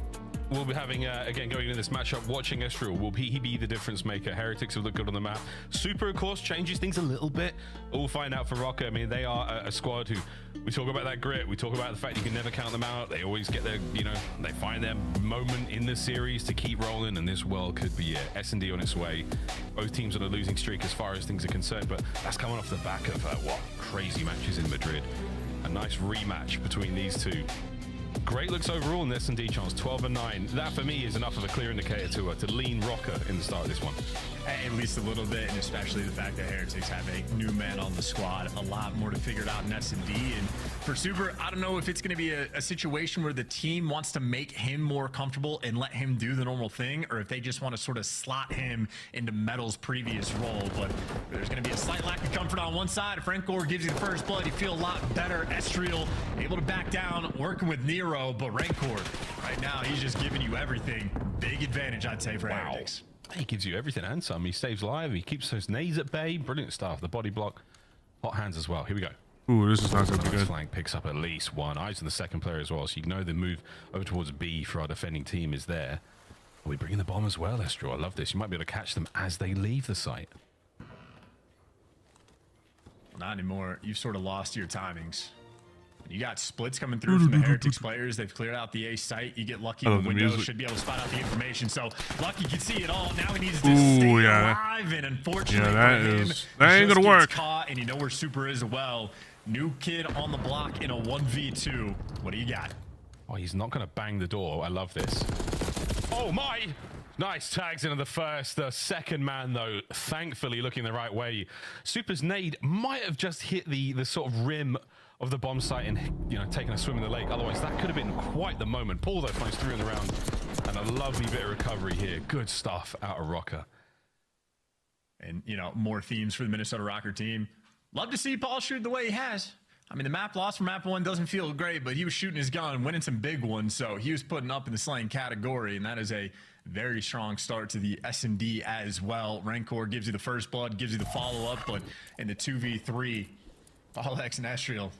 we'll be having, again, going into this matchup, watching Estriel. Will he be the difference maker? Heretics have looked good on the map. Super, of course, changes things a little bit. We'll find out for Rocker. I mean, they are a squad who, we talk about that grit. We talk about the fact you can never count them out. They always get their, they find their moment in the series to keep rolling, and this world could be it. S&D on its way. Both teams on a losing streak as far as things are concerned, but that's coming off the back of, crazy matches in Madrid. A nice rematch between these two. Great looks overall in the S&D chance, 12-9. That for me is enough of a clear indicator to lean Rocker in the start of this one. At least a little bit, and especially the fact that Heretics have a new man on the squad. A lot more to figure it out in S&D. And for Super, I don't know if it's going to be a situation where the team wants to make him more comfortable and let him do the normal thing, or if they just want to sort of slot him into Metal's previous role. But there's going to be a slight lack of comfort on one side. If Rancor gives you the first blood, you feel a lot better. Estriel able to back down, working with Nero, but Rancor, right now, he's just giving you everything. Big advantage, I'd say, for Heretics. He gives you everything and some. He stays alive. He keeps those nades at bay. Brilliant stuff. The body block. Hot hands as well. Here we go. Ooh, this is not going to be good. Flank picks up at least 1. Eyes on the second player as well. So you know the move over towards B for our defending team is there. Are we bringing the bomb as well, Estriel? I love this. You might be able to catch them as they leave the site. Not anymore. You've sort of lost your timings. You got splits coming through from the Heretics players. They've cleared out the A site. You get Lucky in the window, should be able to spot out the information. So Lucky can see it all. Now he needs to stay alive, and unfortunately that ain't gonna work. Caught, and you know where Super is as well. New kid on the block in a 1v2. What do you got? Oh, he's not gonna bang the door. I love this. Oh my! Nice tags into the first. The second man, though, thankfully looking the right way. Super's nade might have just hit the sort of rim of the bomb site and, you know, taking a swim in the lake. Otherwise, that could have been quite the moment. Paul, though, finds 3 in the round. And a lovely bit of recovery here. Good stuff out of Rocker. And, you know, more themes for the Minnesota Rocker team. Love to see Paul shoot the way he has. I mean, the map loss from map 1 doesn't feel great, but he was shooting his gun, winning some big ones. So he was putting up in the slaying category, and that is a very strong start to the S&D as well. Rancor gives you the first blood, gives you the follow-up, but in the 2v3, Paul X and Estriel,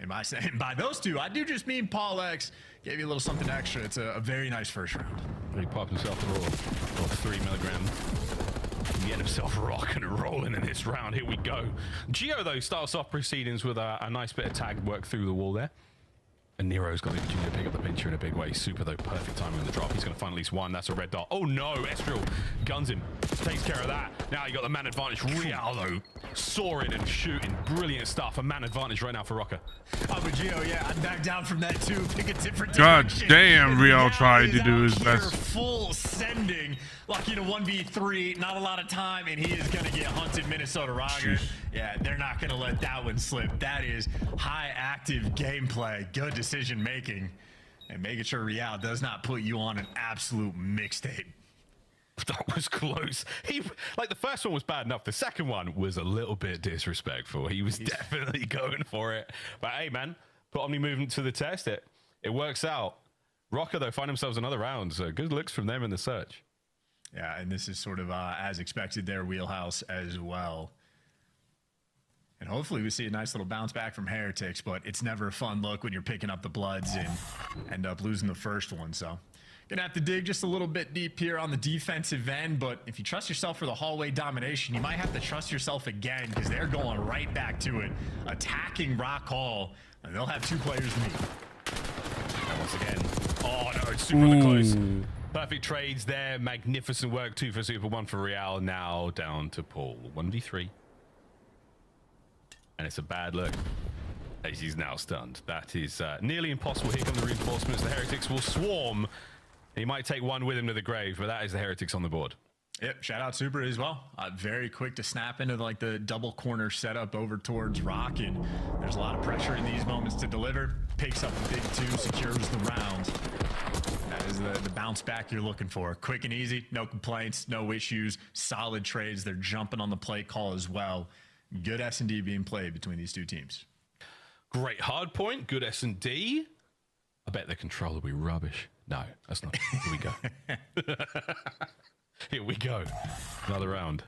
am I saying by those two? I do just mean Paul X gave you a little something extra. It's a very nice first round. He popped himself a little 3 milligram. He had himself rocking and rolling in this round. Here we go. Geo, though, starts off proceedings with a nice bit of tag work through the wall there. And Nero's got the opportunity to pick up the pincher in a big way. Super, though, perfect timing on the drop. He's going to find at least one. That's a red dot. Oh, no. Estriel guns him. Takes care of that. Now you got the man advantage. Real, though, soaring and shooting. Brilliant stuff. A man advantage right now for Rocker. Oh, but Geo, yeah, I'd back down from that, too. Pick a different God direction. damn, Real tried to do his best. Full sending. Lucky to 1v3. Not a lot of time, and he is going to get hunted, Minnesota Rocker. Yeah, they're not going to let that one slip. That is high active gameplay. Good decision making. And making sure Real does not put you on an absolute mixtape. That was close. Like, the first one was bad enough. The second one was a little bit disrespectful. He was definitely going for it. But hey, man, put Omni movement to the test. It works out. Rocker, though, find themselves another round. So good looks from them in the search. Yeah, and this is sort of as expected, their wheelhouse as well. And hopefully we see a nice little bounce back from Heretics, but it's never a fun look when you're picking up the Bloods and end up losing the first one. So gonna have to dig just a little bit deep here on the defensive end, but if you trust yourself for the hallway domination, you might have to trust yourself again because they're going right back to it, attacking Rock Hall, and they'll have 2 players to meet. And once again, oh no, it's super close. Perfect trades there. Magnificent work. 2 for Super, 1 for Real. Now down to Paul. 1v3. And it's a bad look as he's now stunned. That is nearly impossible. Here come the reinforcements. The Heretics will swarm. He might take one with him to the grave, but that is the Heretics on the board. Yep, shout out Super as well. Very quick to snap into like the double corner setup over towards Rock, and there's a lot of pressure in these moments to deliver. Picks up the big 2, secures the round. That is the bounce back you're looking for. Quick and easy, no complaints, no issues, solid trades. They're jumping on the play call as well. Good S&D being played between these 2 teams. Great hard point, good S&D. I bet the control will be rubbish. No, that's not. Here we go. Here we go. Another round.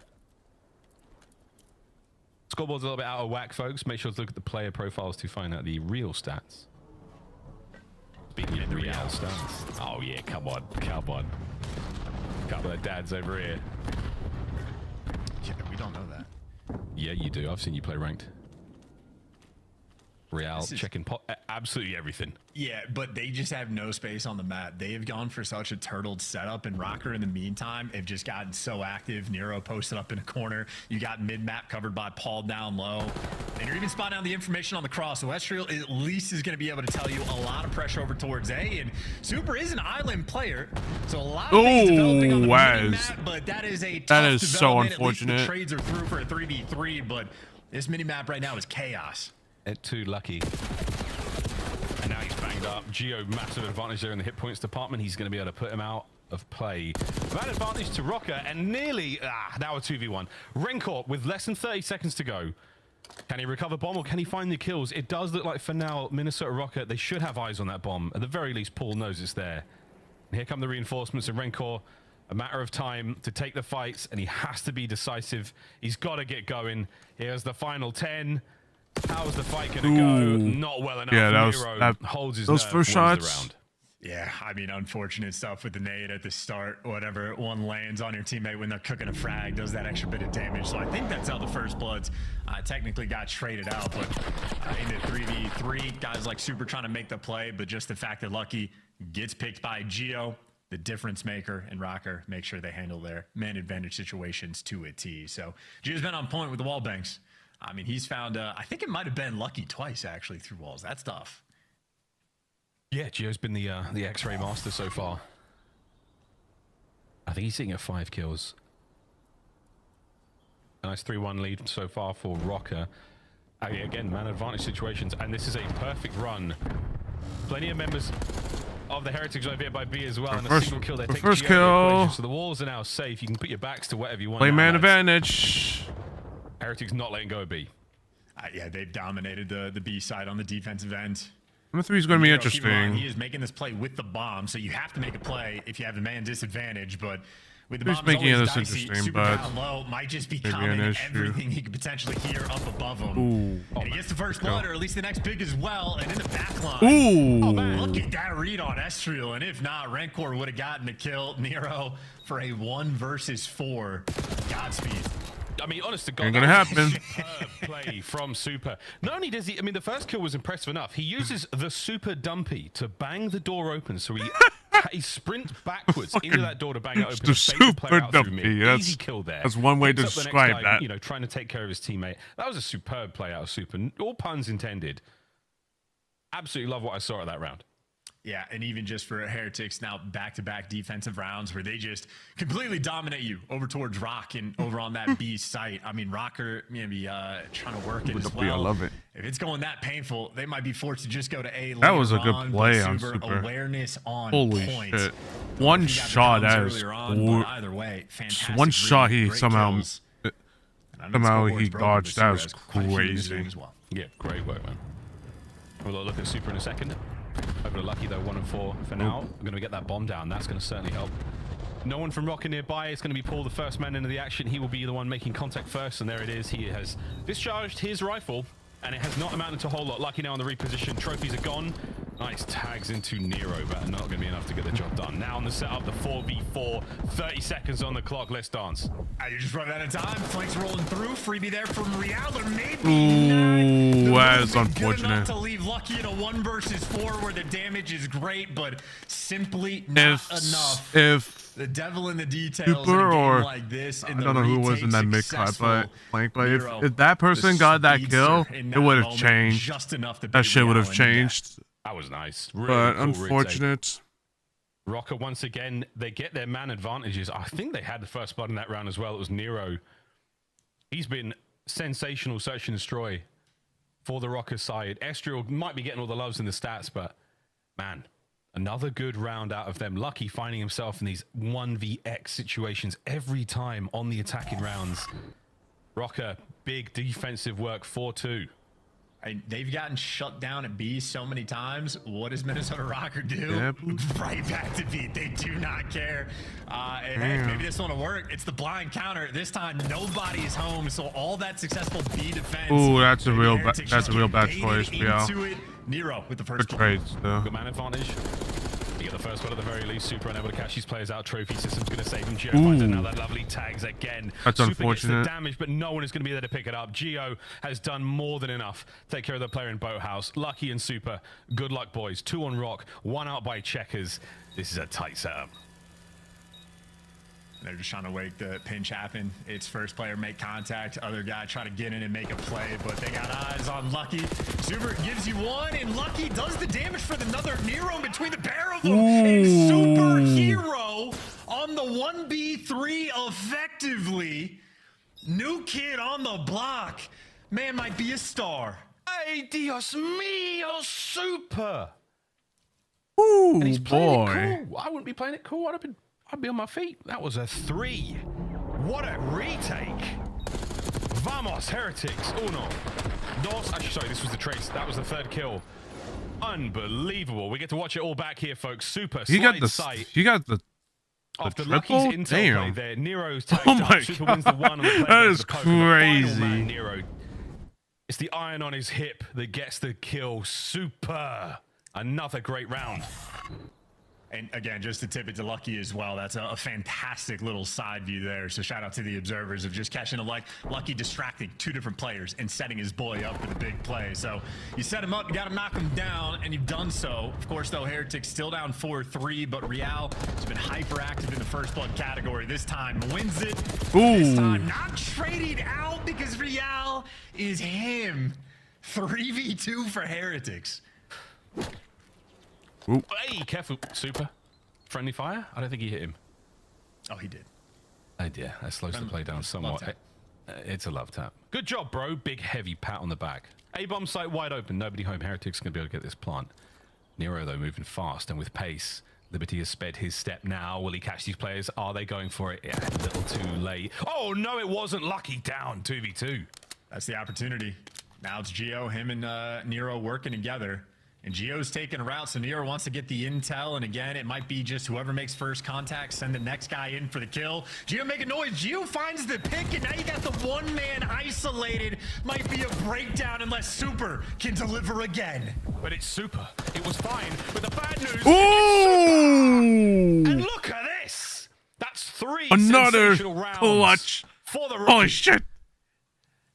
Scoreboard's a little bit out of whack, folks. Make sure to look at the player profiles to find out the real stats. Speaking of the real stats. Oh, yeah, come on. Come on. Couple of dads over here. Yeah, we don't know that. Yeah, you do. I've seen you play ranked. Real, checking absolutely everything. Yeah, but they just have no space on the map. They have gone for such a turtled setup, and Rocker in the meantime have just gotten so active. Nero posted up in a corner. You got mid-map covered by Paul down low. And you're even spotting out the information on the cross. So Estriel at least is going to be able to tell you a lot of pressure over towards A. And Super is an island player, so a lot of things developing on the mini-map, but that is a tough so development. unfortunate. At least the trades are through for a 3v3, but this mini-map right now is chaos. Too lucky. And now he's banged up. Geo, massive advantage there in the hit points department. He's going to be able to put him out of play. That advantage to Rocker, and nearly, now a 2v1. Rancor with less than 30 seconds to go. Can he recover bomb or can he find the kills? It does look like for now, Minnesota Rocker, they should have eyes on that bomb. At the very least, Paul knows it's there. And here come the reinforcements and Rancor. A matter of time to take the fights, and he has to be decisive. He's got to get going. Here's the final 10. How's the fight going to go? Not well enough. Yeah, that holds his those nerve, first wins the shots. round. Yeah, I mean, unfortunate stuff with the nade at the start. Whatever, one lands on your teammate when they're cooking a frag, does that extra bit of damage. So I think that's how the first Bloods technically got traded out. But in the 3v3 3, guys like Super trying to make the play, but just the fact that Lucky gets picked by Gio, the difference maker, and Rocker make sure they handle their man advantage situations to a T. So Gio's been on point with the wall banks. I mean, he's found, I think it might have been Lucky twice, actually, through walls. That's tough. Yeah, Gio's been the X-ray master so far. I think he's sitting at 5 kills. Nice 3-1 lead so far for Rocker. Again, man advantage situations, and this is a perfect run. Plenty of members of the Heretics over here by B as well, and a single kill. They take first Gio kill. so the walls are now safe. You can put your backs to whatever you want. Play now, man guys. advantage. Heretics not letting go of B. Yeah, they've dominated the B side on the defensive end. Number 3 is going to be Keep in mind, interesting. he is making this play with the bomb, so you have to make a play if you have the man disadvantage, but with the Who's bomb making always this dicey, interesting, super but down low might just be maybe common an issue. everything he could potentially hear up above him. Ooh. And he gets the first blood, or at least the next pick as well, and in the back line. Ooh. Oh, man, look at that read on Estriel, and if not, Rancor would have gotten the kill. Nero for a 1 versus 4. Godspeed. I mean, honest to God, Ain't gonna that was happen. a superb play from Super. Not only does he, I mean, the first kill was impressive enough. He uses the Super Dumpy to bang the door open, so he sprints backwards into that door to bang it open. The and fake the player Super out through Dumpy. mid. Easy kill there. That's one way to Picks up the next describe guy, that. You know, trying to take care of his teammate. That was a superb play out of Super. All puns intended. Absolutely love what I saw at that round. Yeah, and even just for Heretics now back-to-back defensive rounds where they just completely dominate you over towards Rock and over on that B site. I mean, Rocker maybe trying to work it as well. I love it. If it's going that painful, they might be forced to just go to A. That was a good on, play but on Super. Super. Awareness on Holy point. shit. One shot, that is either way, fantastic. one shot he great somehow kills. he dodged. That was crazy. Yeah, great work, man. We'll look at Super in a second. Over to Lucky though, 1 and 4 for now. We're going to get that bomb down. That's going to certainly help. No one from Rocker nearby. It's going to be Paul, the first man into the action. He will be the one making contact first, and there it is. He has discharged his rifle, and it has not amounted to a whole lot. Lucky now on the reposition. Trophies are gone. Nice tags into Nero, but not going to be enough to get the job done. Now on the setup, the 4v4. 30 seconds on the clock. Let's dance. You just run out of time. Flanks rolling through. Freebie there from Real, or maybe Ooh, that is good unfortunate. enough to leave Lucky in a 1 versus 4 where the damage is great, but simply not enough. If the devil in the details Super in a game or like this, I don't know who was in that mid cut, but flank. But if that person the got that speedster kill, in it that would have moment, changed. just enough to That beat shit would have Real, and changed. That was nice. Really But cool rig save. unfortunate. Rocker once again, they get their man advantages. I think they had the first blood in that round as well. It was Nero. He's been sensational search and destroy for the Rocker side. Estriel might be getting all the loves in the stats, but man, another good round out of them. Lucky finding himself in these 1vx situations every time on the attacking rounds. Rocker, big defensive work, 4-2. They've gotten shut down at B so many times. What does Minnesota Rocker do? Yep. Right back to B. They do not care. And hey, maybe this one will work. It's the blind counter. This time, nobody's home. So all that successful B defense. Ooh, that's a real bad choice. Yeah. Nero with the first good trades though. Good man advantage. You get the first one at the very least. Super unable to catch these players out. Trophy system's going to save him. Gio finds another lovely tags again. That's Super unfortunate. gets the damage, but no one is going to be there to pick it up. Gio has done more than enough to take care of the player in Boathouse. Lucky and Super, good luck, boys. 2 on Rock, 1 out by Checkers. This is a tight setup. They're just trying to wake the pinch happen. It's first player make contact, other guy try to get in and make a play, but they got eyes on Lucky. Super gives you 1, and Lucky does the damage for another Nero between the pair of them. And Superhero on the 1v3 effectively. New kid on the block. Man might be a star. Hey, Dios mío, Super. Ooh, And he's playing boy. it cool. I wouldn't be playing it cool. I'd be on my feet. That was a 3. What a retake. Vamos, Heretics. 1, 2. Actually, sorry, this was the trace. That was the 3rd kill. Unbelievable. We get to watch it all back here, folks. Super He got slide the sight. triple. After Lucky's intel play Damn. there, Nero's tagged Oh up. my Super God. wins the 1 on the play. That against is the poker. The final crazy. man, Nero. It's the iron on his hip that gets the kill. Super. Another great round. And again, just to tip it to Lucky as well, that's a fantastic little side view there. So shout out to the observers of just catching Lucky distracting 2 different players and setting his boy up for the big play. So you set him up, you got to knock him down, and you've done so. Of course, though, Heretics still down 4-3, but Real has been hyperactive in the first blood category. This time wins it. This time not traded out because Real is him. 3v2 for Heretics. Ooh. Hey, careful. Super. Friendly fire? I don't think he hit him. Oh, he did. Oh, dear. That slows the play down somewhat. It's a love tap. Good job, bro. Big, heavy pat on the back. A-bomb site wide open. Nobody home. Heretics going to be able to get this plant. Nero, though, moving fast and with pace. Liberty has sped his step now. Will he catch these players? Are they going for it? Yeah, a little too late. Oh, no, it wasn't. Lucky down. 2v2. That's the opportunity. Now it's Gio, him and Nero working together. And Gio's taking a route, so Nero wants to get the intel. And again, it might be just whoever makes first contact, send the next guy in for the kill. Gio making noise. Gio finds the pick, and now you got the one man isolated. Might be a breakdown unless Super can deliver again. But it's Super. It was fine. But the bad news. Ooh! And look at this. That's 3 Another sensational rounds clutch. For the rookie. Holy shit.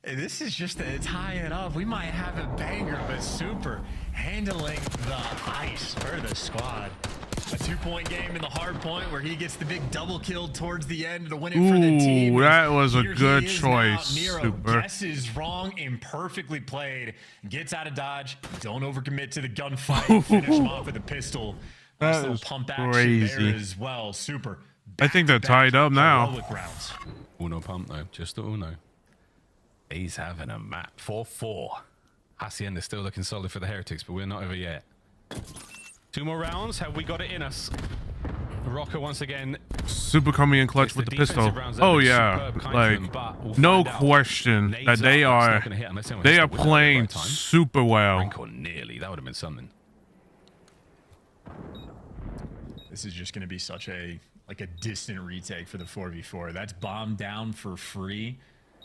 Hey, this is just to tie it up. We might have a banger, but Super handling the ice for the squad. A 2-point game in the hard point where he gets the big double kill towards the end to win it for the team. Ooh, that was a Here good he is choice, now. Nero Super. guesses wrong and perfectly played. Gets out of dodge. Don't overcommit to the gunfight. Finish him off with a pistol. Nice That little is pump action crazy. there as well. Super. I think they're tied up now. Heroic rounds. Uno pump, though. Just the Uno. He's having a map. 4-4. Hacienda's still looking solid for the Heretics, but we're not over yet. 2 more rounds. Have we got it in us? Rocker once again. Super coming in clutch with the pistol. Oh yeah, like no question that they are playing super well. Or nearly. That would have been something. This is just going to be such a distant retake for the 4v4. That's bombed down for free.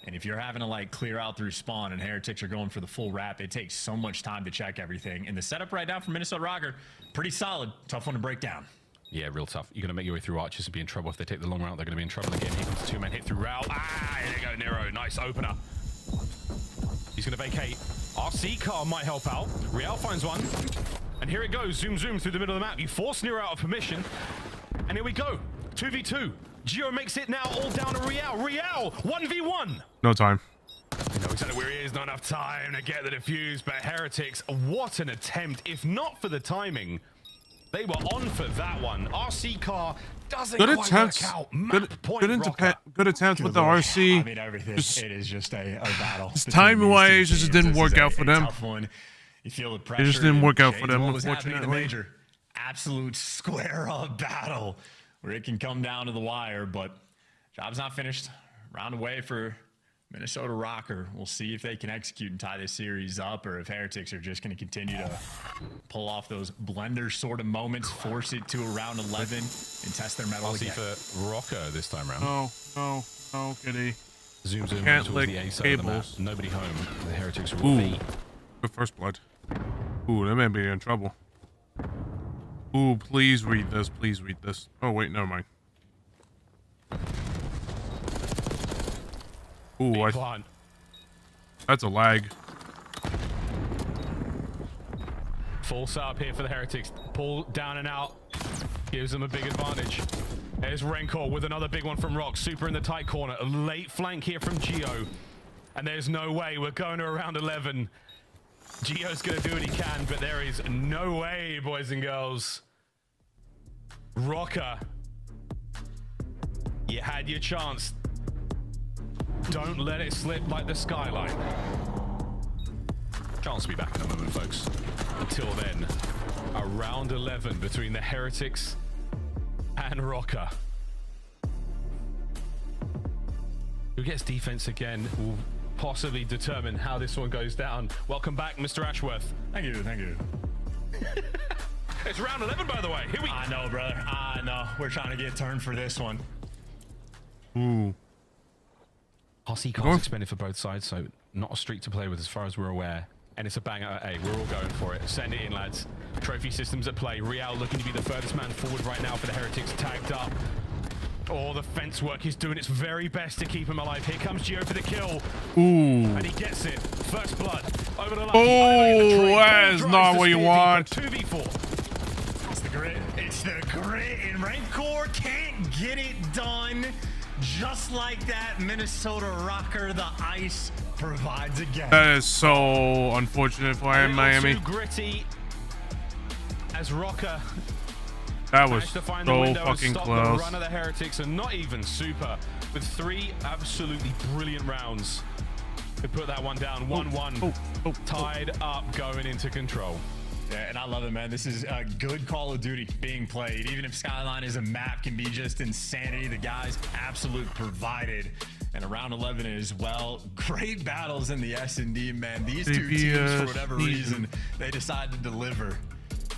And if you're having to clear out through spawn and Heretics are going for the full wrap, it takes so much time to check everything. And the setup right now from Minnesota Rocker, pretty solid. Tough one to break down. Yeah, real tough. You're going to make your way through archers and be in trouble. If they take the long route, they're going to be in trouble again. Here comes the 2-man hit through route. Ah, there you go, Nero. Nice opener. He's going to vacate. RC car might help out. Real finds one. And here it goes. Zoom, zoom through the middle of the map. You force Nero out of permission. And here we go. 2v2. Gio makes it now all down to Real. Real, 1v1. No time. You know exactly where he is. Not enough time to get the defuse. But Heretics, what an attempt. If not for the timing, they were on for that one. RC car doesn't Good quite attempts. work out. Good attempts with the RC. I mean, everything. It is just a battle. Timing-wise, it just didn't work out for them. Tough one. You feel the pressure. It just didn't work out for them, What was happening in the unfortunately. major? Absolute square-up battle where it can come down to the wire, but job's not finished. Round away for Minnesota Rocker. We'll see if they can execute and tie this series up, or if Heretics are just going to continue to pull off those blender sort of moments, force it to around 11, and test their mettle again. For Rocker this time round. No, kitty. Zoom, zoom. Can't towards lick the A side of the map. cables. Nobody home. The Heretics are Ooh, all the first blood. Ooh, they may be in trouble. Ooh, please read this. Please read this. Oh wait, never mind. Ooh, that's a lag. Full setup here for the Heretics. Pull down and out. Gives them a big advantage. There's Rencor with another big one from Rock. Super in the tight corner. A late flank here from Gio. And there's no way. We're going to around 11. Gio's going to do what he can, but there is no way, boys and girls. Rocker, you had your chance. Don't let it slip like the skyline. Chance to be back in a moment, folks. Until then, around 11 between the Heretics and Rocker. Who gets defense again will possibly determine how this one goes down. Welcome back, Mr. Ashworth. Thank you, thank you. It's round 11, by the way. Here we go. I know, brother. I know. We're trying to get turned for this one. Ooh. RC cards expended for both sides, so not a streak to play with as far as we're aware. And it's a bang at A. We're all going for it. Send it in, lads. Trophy systems at play. Real looking to be the furthest man forward right now for the Heretics. Tagged up. Oh, the fence work is doing its very best to keep him alive. Here comes Gio for the kill. Ooh. And he gets it. First blood. Over the line. Oh, that is not what you want. 2v4. It's the grit. It's the grit. And Rancor can't get it done. Just like that, Minnesota Rocker, the ice provides again. That is so unfortunate for him, Miami. Too gritty as Rocker. That was To find so the window fucking and stop close. The run of the Heretics, and not even Super, with 3 absolutely brilliant rounds. Could put that one down. 1-1. Tied up going into control. Yeah, and I love it, man. This is a good Call of Duty being played. Even if Skyline is a map, can be just insanity. The guys absolute provided. And around 11 as well. Great battles in the S&D, man. These two teams, for whatever reason, they decide to deliver.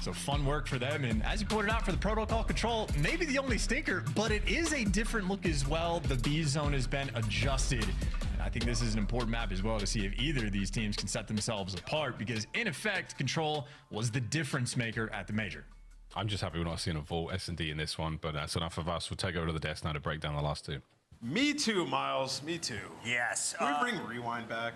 So fun work for them. And as you pointed out, for the protocol control, maybe the only stinker, but it is a different look as well. The B zone has been adjusted. And I think this is an important map as well to see if either of these teams can set themselves apart, because in effect, control was the difference maker at the major. I'm just happy we're not seeing a Vault S&D in this one, but that's enough of us. We'll take over to the desk now to break down the last 2. Me too, Miles. Me too. Yes. Can we bring Rewind back?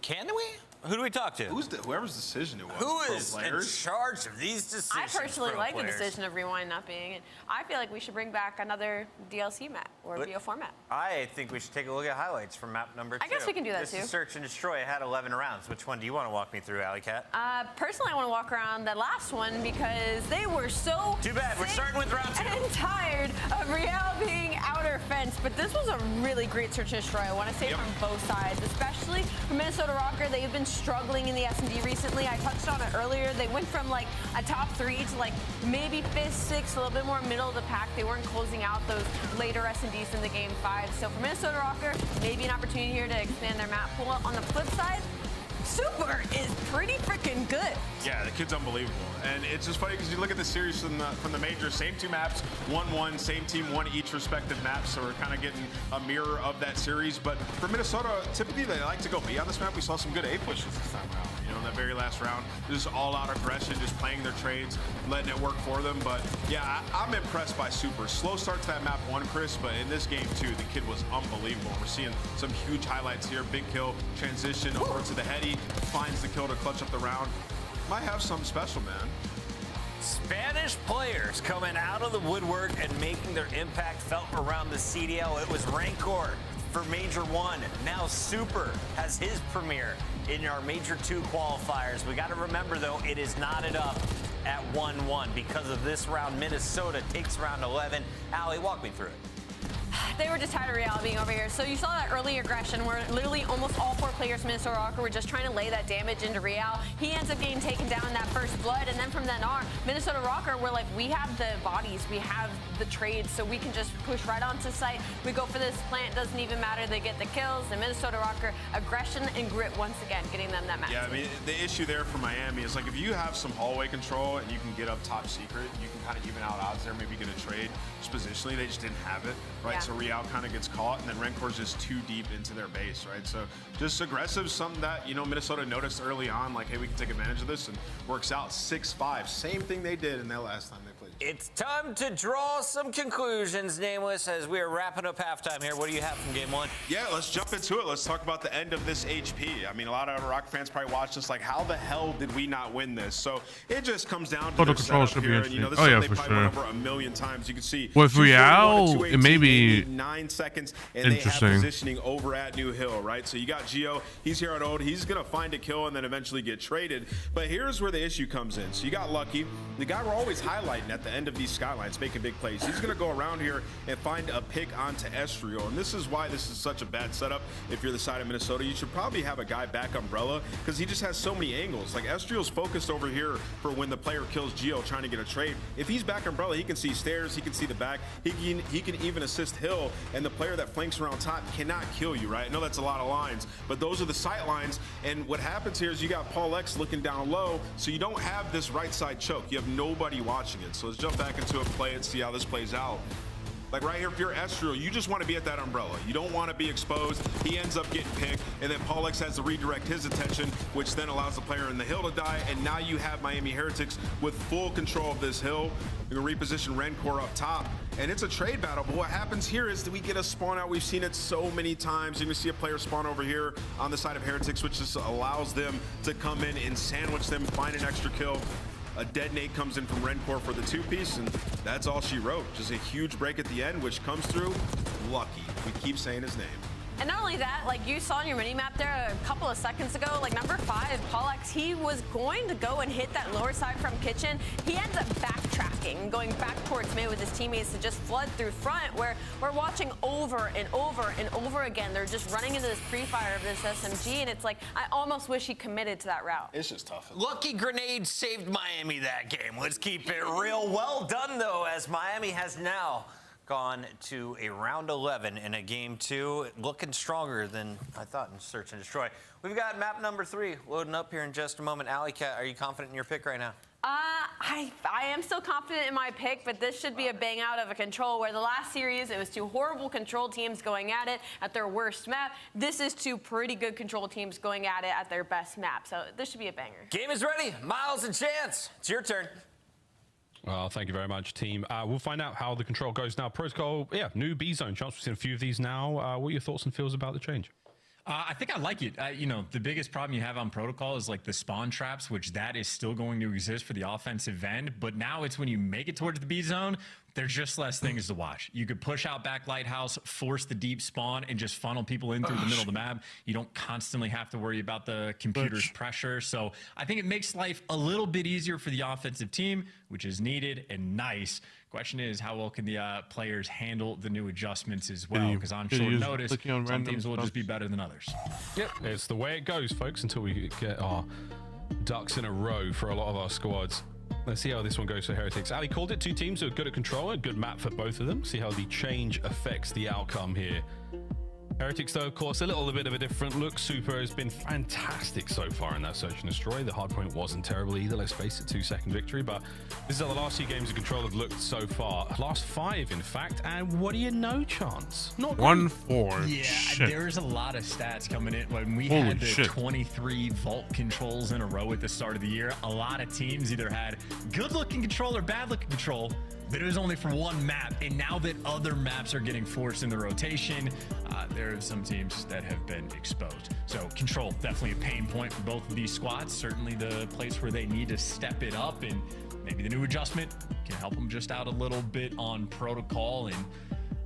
Can we? Who do we talk to? Whoever's decision it was. Who is in charge of these decisions? I personally pro like players? the decision of Rewind not being it. I feel like we should bring back another DLC map or BO4 map. I think we should take a look at highlights from map number 2. I guess we can do that this too. Is Search and Destroy. It had 11 rounds. Which one do you want to walk me through, Alley Cat? Personally, I want to walk around that last one because they were so Too bad. We're starting with round 2. and tired of Real being outer fence. But this was a really great Search and Destroy. I want to say from both sides, especially for Minnesota Rocker. They've been struggling in the S&D recently. I touched on it earlier. They went from like a top 3 to like maybe 5th, 6th, a little bit more middle of the pack. They weren't closing out those later S&Ds in the game 5. So for Minnesota Rocker, maybe an opportunity here to expand their map pool. On the flip side, Super is pretty freaking good. Yeah, the kid's unbelievable. And it's just funny because you look at the series from the major, same 2 maps, 1-1, same team won each respective map, so we're kind of getting a mirror of that series. But for Minnesota, typically they like to go B on this map. We saw some good A pushes this time around. You know, in that very last round, just all-out aggression, just playing their trades, letting it work for them. But yeah, I'm impressed by Super. Slow start to that map 1, Chris, but in this game too, the kid was unbelievable. We're seeing some huge highlights here. Big kill, transition over to the heady, finds the kill to clutch up the round. Might have something special, man. Spanish players coming out of the woodwork and making their impact felt around the CDL. It was Rancor for Major 1. Now Super has his premiere in our Major 2 qualifiers. We got to remember, though, it is knotted up at 1-1 because of this round. Minnesota takes round 11. Allie, walk me through it. They were just tired of Real being over here. So you saw that early aggression where literally almost all 4 players from Minnesota Rocker were just trying to lay that damage into Real. He ends up getting taken down in that first blood, and then from then on, Minnesota Rocker were like, we have the bodies, we have the trades, so we can just push right onto site. We go for this plant, doesn't even matter, they get the kills. And Minnesota Rocker, aggression and grit once again, getting them that match. Yeah, I mean, the issue there for Miami is like if you have some hallway control and you can get up top secret, you can kind of even out odds there, maybe get a trade. Just positionally, they just didn't have it, right? Yeah. So Real kind of gets caught, and then Rencor's just too deep into their base, right? So just aggressive, something that, you know, Minnesota noticed early on, like, hey, we can take advantage of this, and works out 6-5. Same thing they did in that last time they played. It's time to draw some conclusions, Nameless, as we are wrapping up halftime here. What do you have from game 1? Yeah, let's jump into it. Let's talk about the end of this HP. I mean, a lot of Rock fans probably watched this like, how the hell did we not win this? So it just comes down to the their control setup should be here. And, you know, this interesting. is Oh, yeah, they for probably went sure. over a million times. You can see With 241 Real, to it may 218, be they need 9 seconds, and they have interesting. positioning over at New Hill, right? So you got Gio. He's here at Ode. He's going to find a kill and then eventually get traded. But here's where the issue comes in. So you got Lucky, the guy we're always highlighting at the end of these skylines, making big plays. He's going to go around here and find a pick onto Estriel. And this is why this is such a bad setup. If you're the side of Minnesota, you should probably have a guy back Umbrella because he just has so many angles. Like Estriel's focused over here for when the player kills Gio trying to get a trade. If he's back Umbrella, he can see stairs, he can see the back, he can even assist Hill, and the player that flanks around top cannot kill you, right? I know that's a lot of lines, but those are the sight lines. And what happens here is you got Paul X looking down low, so you don't have this right side choke. You have nobody watching it. So let's jump back into it, play it, see how this plays out. Like right here, if you're Estriel, you just want to be at that umbrella. You don't want to be exposed. He ends up getting picked, and then Pollux has to redirect his attention, which then allows the player in the hill to die, and now you have Miami Heretics with full control of this hill. You can reposition Rencor up top, and it's a trade battle. But what happens here is that we get a spawn out. We've seen it so many times. You're going to see a player spawn over here on the side of Heretics, which just allows them to come in and sandwich them, find an extra kill. A dead nade comes in from Rencor for the 2-piece, and that's all she wrote. Just a huge break at the end, which comes through Lucky. We keep saying his name. And not only that, like you saw in your mini-map there a couple of seconds ago, like number 5, Pollux, he was going to go and hit that lower side from Kitchen. He ends up backtracking, going back towards mid with his teammates to just flood through front, where we're watching over and over and over again. They're just running into this pre-fire of this SMG, and it's like, I almost wish he committed to that route. It's just tough. Lucky grenade saved Miami that game. Let's keep it real. Well done, though, as Miami has now gone to a round 11 in a game 2, looking stronger than I thought in Search and Destroy. We've got map number 3 loading up here in just a moment. Alley Cat, are you confident in your pick right now? I am still confident in my pick, but this should be a bang out of a control, where the last series, it was 2 horrible control teams going at it at their worst map. This is 2 pretty good control teams going at it at their best map. So this should be a banger. Game is ready. Miles and Chance, it's your turn. Well, thank you very much, team. We'll find out how the control goes now. Protocol, yeah, new B zone chance. We've seen a few of these now. What are your thoughts and feels about the change? I think I like it. You know, the biggest problem you have on Protocol is like the spawn traps, which that is still going to exist for the offensive end. But now it's when you make it towards the B zone, there's just less things to watch. You could push out back Lighthouse, force the deep spawn, and just funnel people in through the middle of the map. You don't constantly have to worry about the computer's pressure. So I think it makes life a little bit easier for the offensive team, which is needed and nice. Question is, how well can the players handle the new adjustments as well? Because on short notice, some teams will just be better than others. Yep, it's the way it goes, folks, until we get our ducks in a row for a lot of our squads. Let's see how this one goes for Heretics. Ali called it, 2 teams who are good at control, a good map for both of them. See how the change affects the outcome here. Heretics, though, of course, a little bit of a different look. Super has been fantastic so far in that Search and Destroy. The hardpoint wasn't terrible either, let's face it, 2-second victory. But this is how the last 2 games of Control have looked so far. Last 5, in fact. And what do you know, Chance? Not 1-4. Yeah, Shit. there's a lot of stats coming in. When we had the 23 vault controls in a row at the start of the year, a lot of teams either had good-looking control or bad-looking control, but it was only for one map. And now that other maps are getting forced in the rotation, there are some teams that have been exposed. So control, definitely a pain point for both of these squads. Certainly the place where they need to step it up, and maybe the new adjustment can help them just out a little bit on Protocol. And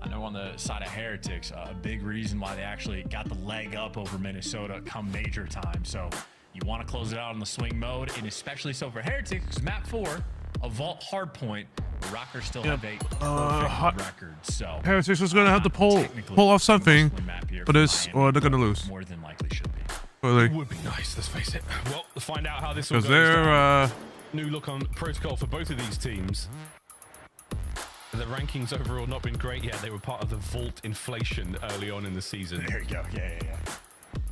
I know on the side of Heretics, a big reason why they actually got the leg up over Minnesota come major time. So you want to close it out on the swing mode, and especially so for Heretics, because map 4, a vault hard point. Rockers still have a perfect record, so Heretics is going to have to pull off something for this, or they're going to lose. More than likely should be. Really. It would be nice, let's face it. Well, we'll find out how this will go. Because they're new look on Protocol for both of these teams. The rankings overall not been great yet. They were part of the vault inflation early on in the season. There you go. Yeah.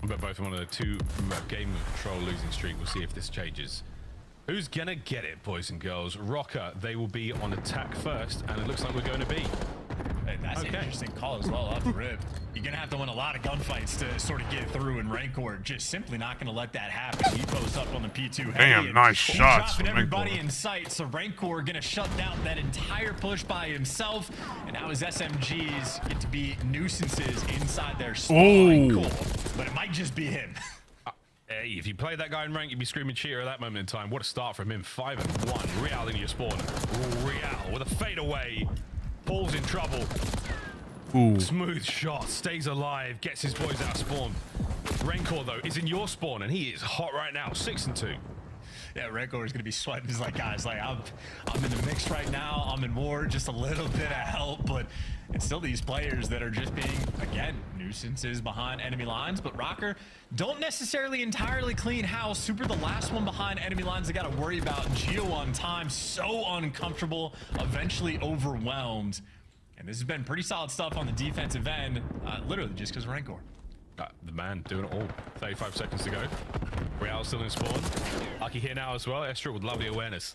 But both on a 2-game control losing streak. We'll see if this changes. Who's gonna get it, boys and girls? Rocker, they will be on attack first, and it looks like we're going to be. Hey, that's an interesting call as well, off the rip. You're gonna have to win a lot of gunfights to sort of get through, and Rancor just simply not gonna let that happen. He posts up on the P2 heavy. Damn, nice shots from everybody Rancor. in sight, so Rancor gonna shut down that entire push by himself, and now his SMGs get to be nuisances inside their spawn. Cool, but it might just be him. Hey, if you play that guy in rank, you'd be screaming cheer at that moment in time. What a start from him. 5-1. Real in your spawn. Real with a fadeaway. Paul's in trouble. Ooh. Smooth shot. Stays alive. Gets his boys out of spawn. Rancor, though, is in your spawn, and he is hot right now. 6-2. Yeah, Rancor is going to be sweating. He's like, guys, like I'm in the mix right now. I'm in war, just a little bit of help, but it's still these players that are just being, again, nuisances behind enemy lines. But Rocker don't necessarily entirely clean house. Super the last one behind enemy lines they got to worry about. Geo on time, so uncomfortable, eventually overwhelmed. And this has been pretty solid stuff on the defensive end, literally just because Rancor. The man doing it all. 35 seconds to go. Real still in spawn. Lucky here now as well. Estra with lovely awareness.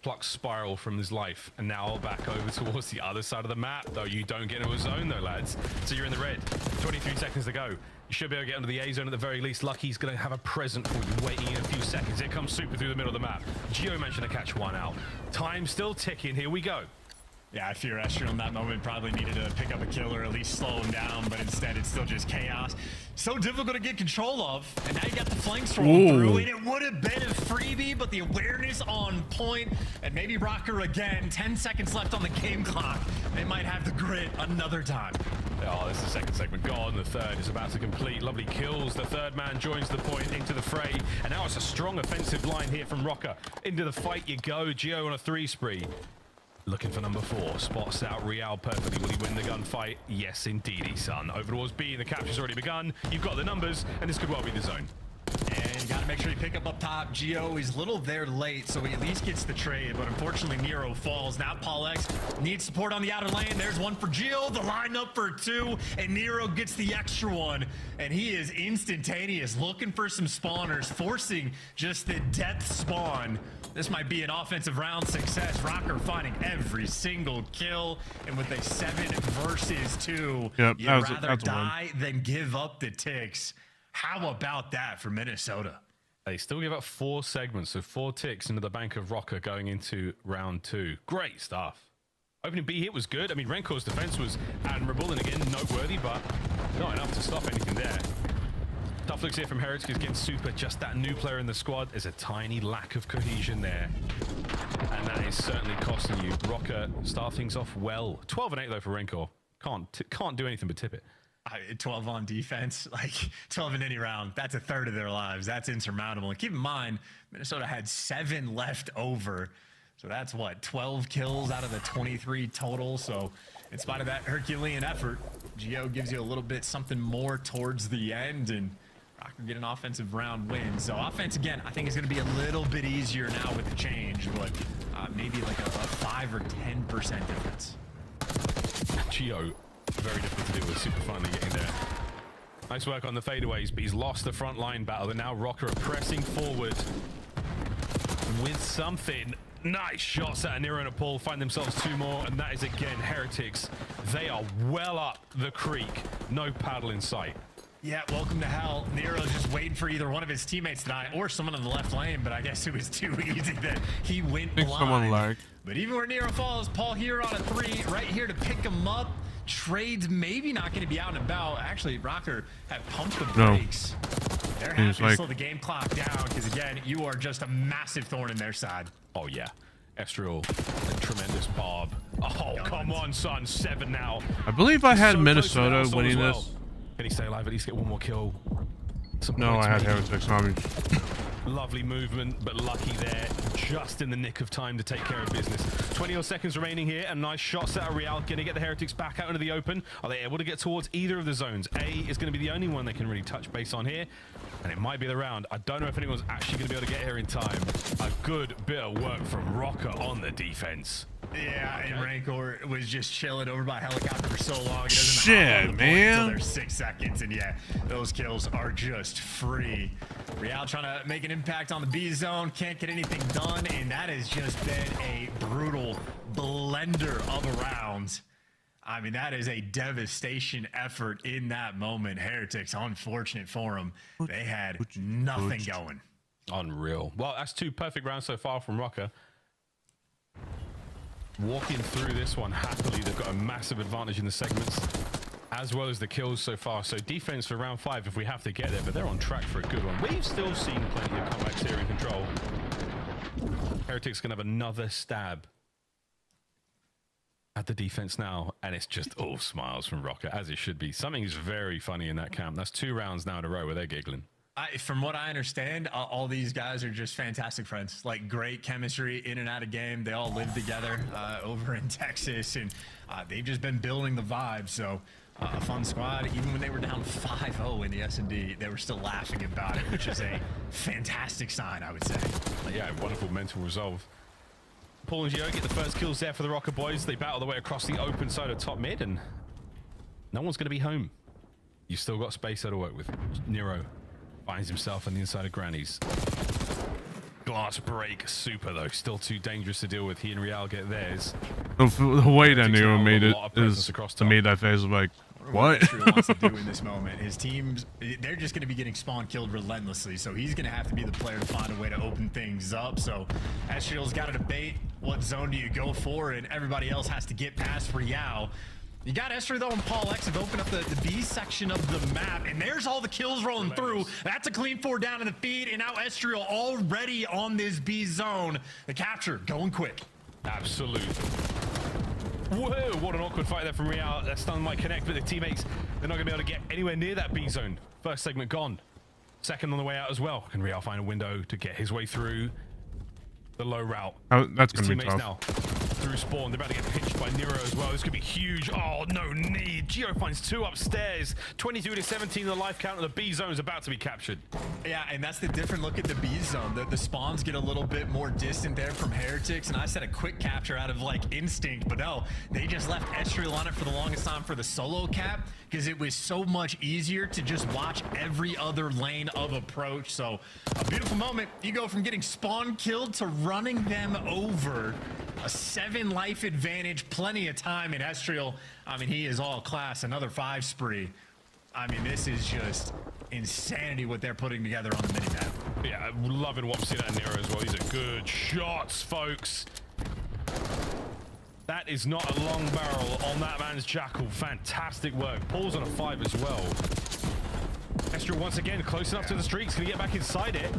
pluck spiral from his life, and now back over towards the other side of the map. Though you don't get into a zone though, lads. So you're in the red. 23 seconds to go. You should be able to get into the A zone at the very least. Lucky's going to have a present for you waiting in a few seconds. Here comes Super through the middle of the map. Gio managed to catch one out. Time still ticking. Here we go. Yeah, I fear Esther in that moment probably needed to pick up a kill or at least slow him down, but instead it's still just chaos. So difficult to get control of, and now you got the flanks rolling through, and it would have been a freebie, but the awareness on point, and maybe Rocker again, 10 seconds left on the game clock. They might have the grit another time. Oh, this is the second segment gone. The third is about to complete. Lovely kills. The third man joins the point into the fray, and now it's a strong offensive line here from Rocker. Into the fight you go. Gio on a 3 spree. Looking for number 4. Spots out Real perfectly. Will he win the gunfight? Yes, indeedy, son. Over towards B. The capture's already begun. You've got the numbers, and this could well be the zone. And you got to make sure you pick up top. Gio is a little there late, so he at least gets the trade. But unfortunately, Nero falls. Now Paul X needs support on the outer lane. There's one for Gio. The lineup for 2, and Nero gets the extra one. And he is instantaneous, looking for some spawners, forcing just the depth spawn. This might be an offensive round success. Rocker finding every single kill, and with a 7 versus 2, yep, you'd rather die than give up the ticks. How about that for Minnesota? They still give up 4 segments, so 4 ticks into the bank of Rocker going into round 2. Great stuff. Opening B hit was good. I mean, Renkor's defense was admirable and again noteworthy, but not enough to stop anything there. Tough looks here from Heretics is getting Super. Just that new player in the squad. There's a tiny lack of cohesion there, and that is certainly costing you. Rocker start things off well. 12 and 8 though for Renkor. Can't do anything but tip it. 12 on defense, like 12 in any round. That's a third of their lives. That's insurmountable. And keep in mind, Minnesota had 7 left over. So that's what, 12 kills out of the 23 total. So in spite of that Herculean effort, Gio gives you a little bit something more towards the end, and Rocker get an offensive round win. So offense, again, I think is going to be a little bit easier now with the change, but maybe like a 5 or 10% difference. Gio, very difficult to deal with. Super finally getting there. Nice work on the fadeaways, but he's lost the front line battle, and now Rocker are pressing forward with something. Nice shots at Nero and a Paul, find themselves 2 more, and that is again Heretics. They are well up the creek. No paddle in sight. Yeah, welcome to hell. Nero's just waiting for either one of his teammates to die or someone in the left lane, but I guess it was too easy that he went blind. Someone like. But even where Nero falls, Paul here on a 3, right here to pick him up. Trades maybe not going to be out and about. Actually, Rocker have pumped the brakes. They're happy to slow the game clock down because, again, you are just a massive thorn in their side. Oh, yeah. Estriel, a tremendous Bob. Oh, come on, son. 7 now. I believe I had Minnesota winning this. Can he stay alive? At least get one more kill. No, I had Heretics on me. Lovely movement, but lucky there, just in the nick of time to take care of business. 20 odd seconds remaining here, and nice shots out of Real. Going to get the Heretics back out into the open. Are they able to get towards either of the zones? A is going to be the only one they can really touch base on here, and it might be the round. I don't know if anyone's actually going to be able to get here in time. A good bit of work from Rocker on the defense. Yeah, and Rancor was just chilling over by helicopter for so long. It doesn't Shit, man. until there's 6 seconds, and yeah, those kills are just free. Real trying to make an impact on the B zone, can't get anything done, and that has just been a brutal blender of a round. I mean, that is a devastation effort in that moment. Heretics, unfortunate for them. They had nothing going. Unreal. Well, that's 2 perfect rounds so far from Rocker. Walking through this one happily. They've got a massive advantage in the segments as well as the kills so far. So defense for round 5 if we have to get there, but they're on track for a good one. We've still seen plenty of comebacks here in control. Heretics gonna have another stab at the defense now, and it's just all smiles from Rocker, as it should be. Something is very funny in that camp. That's 2 rounds now in a row where they're giggling. From what I understand, all these guys are just fantastic friends. Like, great chemistry in and out of game. They all live together over in Texas, and they've just been building the vibe. So a fun squad. Even when they were down 5-0 in the S&D, they were still laughing about it, which is a fantastic sign, I would say. Yeah, wonderful mental resolve. Paul and Gio get the first kills there for the Rocker boys. They battle their way across the open side of top mid, and no one's going to be home. You've still got space there to work with. Nero finds himself on the inside of Granny's. glass break. Super, though. Still too dangerous to deal with. He and Real get theirs. The way that Nero made it is, to me, that phase was like, what? Wants to do in this moment. His teams, they're just going to be getting spawn killed relentlessly, so he's going to have to be the player to find a way to open things up. So Estriel's got to debate what zone do you go for, and everybody else has to get past Real. You got Estriel, though, and Paul X have opened up the B section of the map, and there's all the kills rolling through. That's a clean 4 down in the feed, and now Estriel already on this B zone. The capture going quick. Absolute. Whoa, what an awkward fight there from Real. That stun might connect, but the teammates, they're not going to be able to get anywhere near that B zone. First segment gone. Second on the way out as well. Can Real find a window to get his way through the low route? Oh, that's going to be tough. Now through spawn. They're about to get pinched by Nero as well. This could be huge. Oh, no need. Geo finds 2 upstairs. 22 to 17, the life count of the B zone is about to be captured. Yeah, and that's the different look at the B zone. The spawns get a little bit more distant there from Heretics, and I said a quick capture out of like instinct, but no, they just left Estriel on it for the longest time for the solo cap because it was so much easier to just watch every other lane of approach. So a beautiful moment. You go from getting spawn killed to running them over. A 7 life advantage, plenty of time in Estriel. I mean, he is all class. Another 5 spree. I mean, this is just insanity what they're putting together on the minimap. Yeah, I'm loving what I'm seeing out of Nero as well. These are good shots, folks. That is not a long barrel on that man's Jackal. Fantastic work. Paul's on a 5 as well. Estriel once again close enough to the streaks. Can he get back inside it?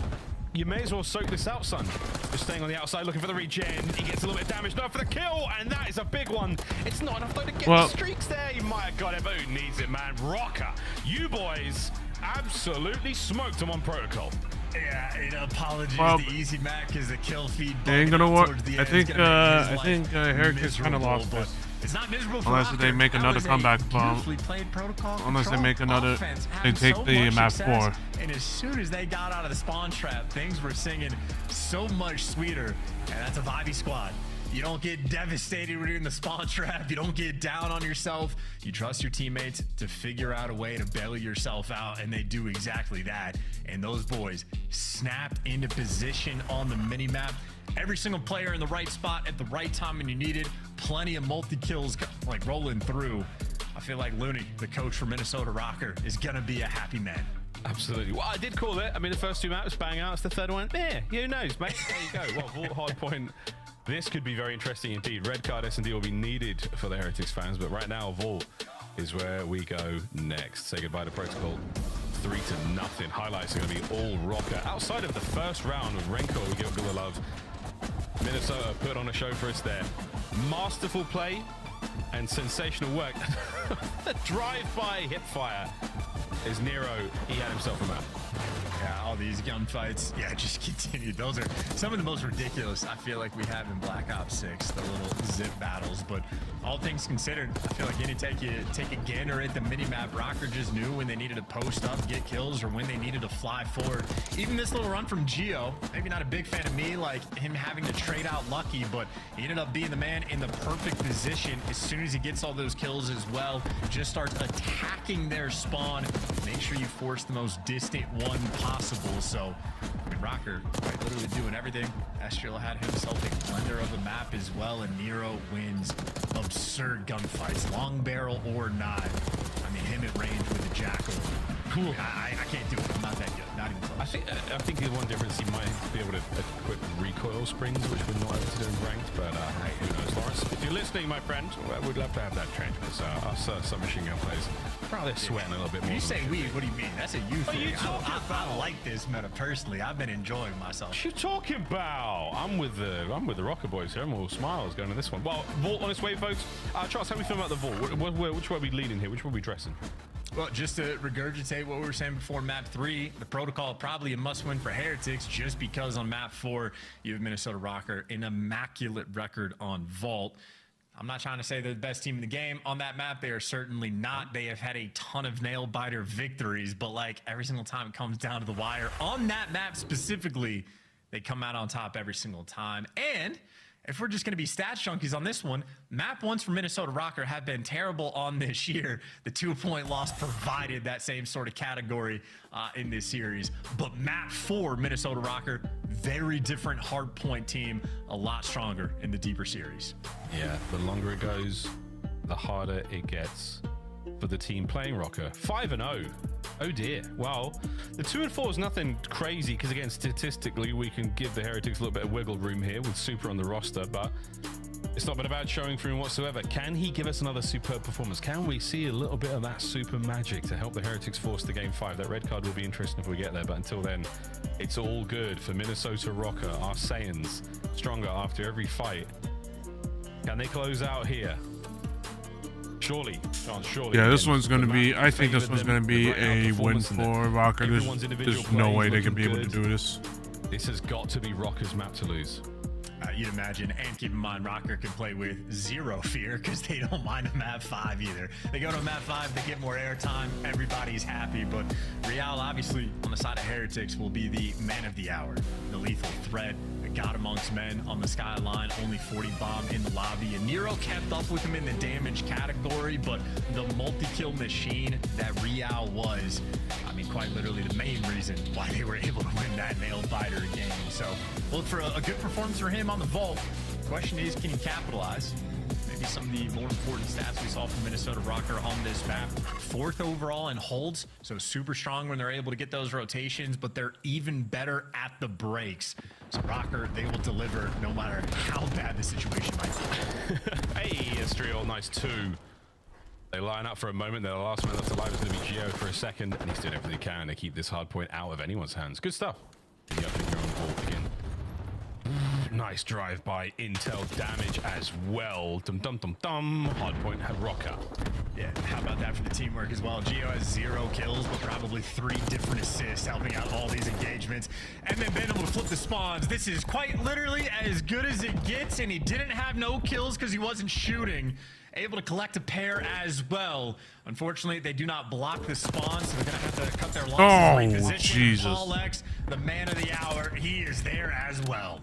You may as well soak this out, son. Just staying on the outside, looking for the regen. He gets a little bit of damage. No, for the kill, and that is a big one. It's not enough, though, to get the streaks there. He might have got it, but who needs it, man? Rocker, you boys absolutely smoked him on protocol. Yeah, apologies to Easy Mac because the kill feed ain't gonna work. I think Heretics kind of lost this. It's not miserable for unless they make another comeback from. Unless they make another, they take the map 4. And as soon as they got out of the spawn trap, things were singing so much sweeter. And that's a vibey squad. You don't get devastated when you're in the spawn trap. You don't get down on yourself. You trust your teammates to figure out a way to bail yourself out, and they do exactly that. And those boys snapped into position on the minimap. Every single player in the right spot at the right time when you needed. Plenty of multi-kills like rolling through. I feel like Looney, the coach for Minnesota Rocker, is going to be a happy man. Absolutely. Well, I did call it. I mean, the first 2 maps bang out. It's the third one. Yeah, who knows, mate? There you go. Well, Vault hard point. This could be very interesting indeed. Red card S&D will be needed for the Heretics fans, but right now, Vault is where we go next. Say goodbye to Protocol. 3-0. Highlights are going to be all Rocker. Outside of the first round of Renko, we give all the love. Minnesota put on a show for us there. Masterful play and sensational work. The drive-by hipfire is Nero. He had himself a map. Yeah, all these gunfights, just continue. Those are some of the most ridiculous I feel like we have in Black Ops 6, the little zip battles. But all things considered, I feel like you need to take a gander at the minimap. Rocker just knew when they needed to post up, get kills, or when they needed to fly forward. Even this little run from Geo, maybe not a big fan of me, like him having to trade out Lucky, but he ended up being the man in the perfect position. As soon as he gets all those kills as well, just starts attacking their spawn. Make sure you force the most distant one possible. So, I mean, Rocker literally doing everything. Estriel had himself a blender of a map as well, and Nero wins absurd gunfights, long barrel or not. I mean, him at range with the Jackal. I can't do it. I'm not that good. Not even close. I think the one difference, he might be able to equip recoil springs, which we're not able to do in ranked, but hey, who knows, Lawrence? If you're listening, my friend, we'd love to have that change. So us submachine gun players, probably sweating a little bit more. When you say we, what do you mean? That's a you thing. I like this meta personally. I've been enjoying myself. What you talking about? I'm with the Rocker boys here. I'm all smiles going to this one. Well, Vault on its way, folks. Charles, how do we feel about the Vault? Which way are we leading here? Which way are we dressing? Well, just to regurgitate what we were saying before, map 3, the Protocol probably a must-win for Heretics, just because on map 4 you have Minnesota Rocker, an immaculate record on Vault. I'm not trying to say they're the best team in the game on that map. They are certainly not. They have had a ton of nail-biter victories, but like every single time it comes down to the wire on that map specifically, they come out on top every single time. And if we're just going to be stats junkies on this one, map 1s for Minnesota Rocker have been terrible on this year. The 2-point loss provided that same sort of category in this series. But map 4, Minnesota Rocker, very different hardpoint team, a lot stronger in the deeper series. Yeah, the longer it goes, the harder it gets for the team playing Rocker. 5-0. Oh dear. Well, the 2-4 is nothing crazy because, again, statistically, we can give the Heretics a little bit of wiggle room here with Super on the roster, but it's not been a bad showing for him whatsoever. Can he give us another superb performance? Can we see a little bit of that super magic to help the Heretics force to game 5? That red card will be interesting if we get there, but until then, it's all good for Minnesota Rocker, our Saiyans, stronger after every fight. Can they close out here? Surely. Yeah, this one's going to be, I think this one's going to be a win for Rocker. There's no way they can be able to do this. This has got to be Rocker's map to lose. You'd imagine, and keep in mind, Rocker can play with zero fear because they don't mind a map 5 either. They go to a map 5, they get more airtime, everybody's happy, but Real, obviously, on the side of Heretics, will be the man of the hour, the lethal threat, the god amongst men on the skyline, only 40 bomb in the lobby, and Nero kept up with him in the damage category, but the multi-kill machine that Real was, I mean, quite literally the main reason why they were able to win that nail-biter game. So, we'll look for a good performance for him on the vault. Question is, can he capitalize? Maybe some of the more important stats we saw from Minnesota Rocker on this map. 4th overall in holds, so super strong when they're able to get those rotations, but they're even better at the breaks. So Rocker, they will deliver no matter how bad the situation might be. Hey, Estriel, nice 2. They line up for a moment. Their last man left alive is going to be Gio for a second, and he's doing everything he can to keep this hard point out of anyone's hands. Good stuff. You have to go on board again. Nice drive by Intel damage as well. Dum dum dum dum. Hardpoint had Rocker. Yeah, how about that for the teamwork as well? Gio has 0 kills, but probably 3 different assists, helping out all these engagements. And then being able to flip the spawns. This is quite literally as good as it gets, and he didn't have no kills because he wasn't shooting. Able to collect a pair as well. Unfortunately, they do not block the spawn, so they're going to have to cut their losses. Oh, Jesus. Paul X, the man of the hour, he is there as well.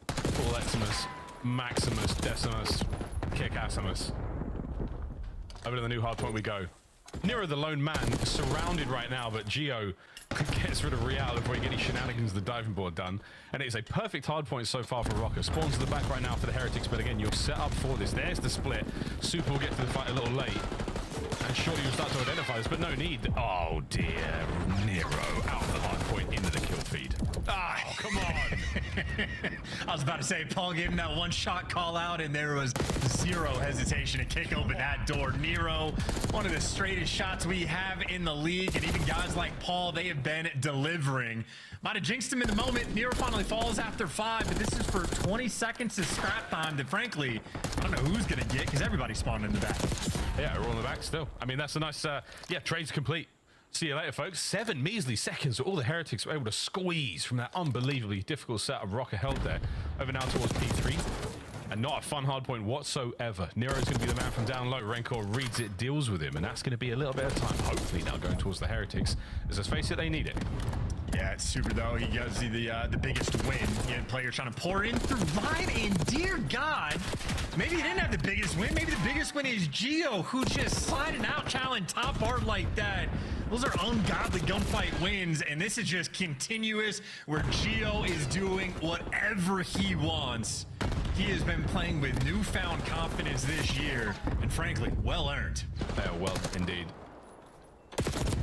Paul Eximus, Maximus, Decimus, Kickassimus. Over to the new hardpoint we go. Nero, the lone man, surrounded right now, but Gio gets rid of Real before he gets his shenanigans, the diving board done. And it is a perfect hardpoint so far for Rocker. Spawns to the back right now for the Heretics, but again, you're set up for this. There's the split. Super will get to the fight a little late. And surely you'll start to identify this, but no need. Oh dear, Nero out of the hardpoint into the kill feed. Ah, oh, come on. I was about to say, Paul gave him that one shot call out, and there was 0 hesitation to kick open that door. Nero, one of the straightest shots we have in the league, and even guys like Paul, they have been delivering. Might have jinxed him in the moment. Nero finally falls after 5, but this is for 20 seconds of scrap time that, frankly, I don't know who's going to get because everybody spawned in the back. Yeah, we're on the back still. I mean, that's a nice, yeah, trade's complete. See you later, folks. 7 measly seconds. All the Heretics were able to squeeze from that unbelievably difficult setup Rocker held there. Over now towards P3. And not a fun hard point whatsoever. Nero's going to be the man from down low. Rancor reads it, deals with him, and that's going to be a little bit of time. Hopefully now going towards the Heretics. As let's face it, they need it. Yeah, it's super though. He gives the biggest win. He had players trying to pour in through line, and dear God, maybe he didn't have the biggest win. Maybe the biggest win is Gio, who just sliding out, challenging top art like that. Those are ungodly gunfight wins, and this is just continuous where Gio is doing whatever he wants. He has been playing with newfound confidence this year, and frankly, well earned. Well, indeed.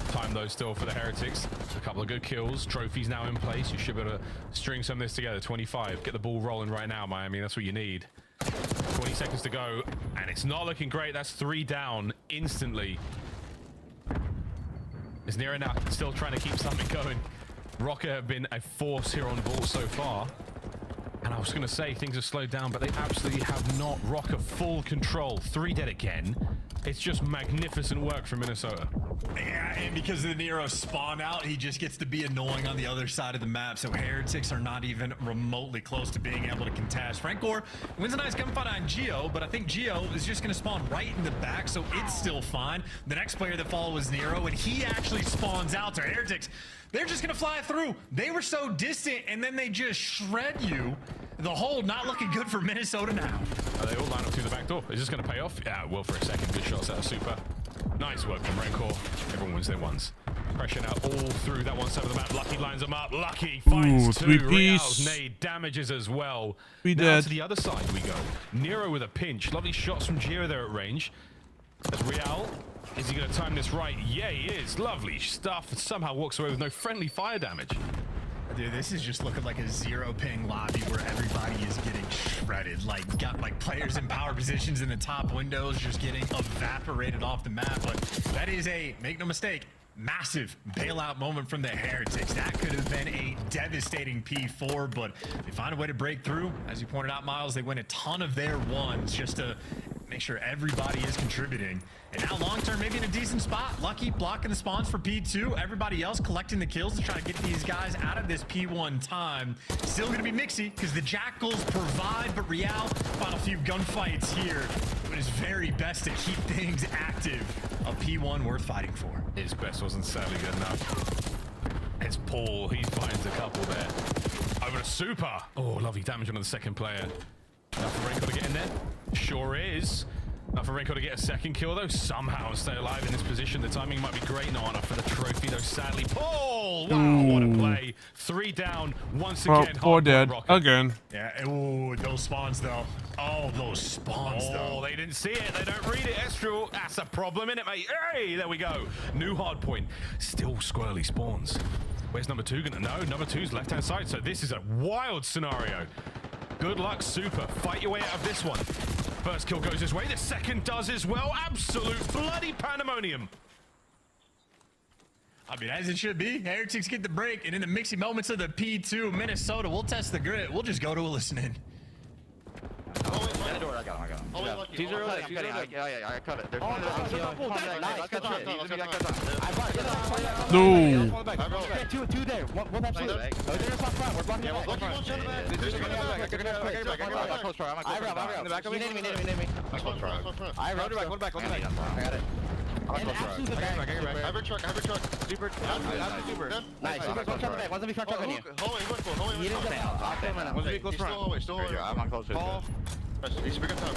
Time though still for the Heretics. A couple of good kills. Trophies now in place. You should be able to string some of this together. 25. Get the ball rolling right now, Miami. That's what you need. 20 seconds to go, and it's not looking great. That's 3 down instantly. Is Nero now still trying to keep something going? Rocker have been a force here on Vault so far. And I was going to say things have slowed down, but they absolutely have not. Rocker full control. 3 dead again. It's just magnificent work from Minnesota. Yeah, and because of the Nero spawn out, he just gets to be annoying on the other side of the map. So Heretics are not even remotely close to being able to contest. Frankor wins a nice gunfight on Gio, but I think Gio is just going to spawn right in the back, so it's still fine. The next player that followed was Nero, and he actually spawns out. So Heretics, they're just going to fly through. They were so distant, and then they just shred you. The hold not looking good for Minnesota now. They all line up through the back door. Is this going to pay off? Yeah, it will for a second. Good shots out of Super. Nice work from Rancor. Everyone wins their ones. Pressure now all through that one side of the map. Lucky lines them up. Lucky finds two. Real's nade damages as well. Now to the other side we go. Nero with a pinch. Lovely shots from Jira there at range. As Real, is he going to time this right? Yeah, he is. Lovely stuff. Somehow walks away with no friendly fire damage. Dude, this is just looking like a zero ping lobby where everybody is getting shredded. Like, got like players in power positions in the top windows just getting evaporated off the map. But that is a, make no mistake, massive bailout moment from the Heretics. That could have been a devastating P4, but they find a way to break through. As you pointed out, Miles, they win a ton of their ones just to make sure everybody is contributing. And now long-term, maybe in a decent spot. Lucky blocking the spawns for P2. Everybody else collecting the kills to try to get these guys out of this P1 time. Still going to be mixy because the Jackals provide, but Real, final few gunfights here. Doing his very best to keep things active. A P1 worth fighting for. His best wasn't sadly good enough. It's Paul. He finds a couple there. Over to Super. Oh, lovely damage on the second player. Enough for Rainco to get in there. Sure is. Enough for Rainco to get a second kill, though. Somehow stay alive in this position. The timing might be great. Not enough for the trophy, though, sadly. Paul! Wow, what a play. 3 down. Once again. 4 dead. Again. Yeah, ooh, those spawns, though. Oh, those spawns, though. Oh, they didn't see it. They don't read it. Estral, that's a problem, innit, mate? Hey, there we go. New hard point. Still squirrely spawns. Where's number 2 gonna know? Number 2's left-hand side, so this is a wild scenario. Good luck, Super. Fight your way out of this one. First kill goes his way. The second does as well. Absolute bloody pandemonium. I mean, as it should be. Heretics get the break, and in the mixy moments of the P2, Minnesota, we'll test the grit. We'll just go to a listen-in. I got him. He's early. Yeah, I cut it. There's one No. Two there. One up front. There's top front. We're blocking I got it. I have a truck. Super. Nice. One's be front truck on you. Still I'm on closer. He's a big time.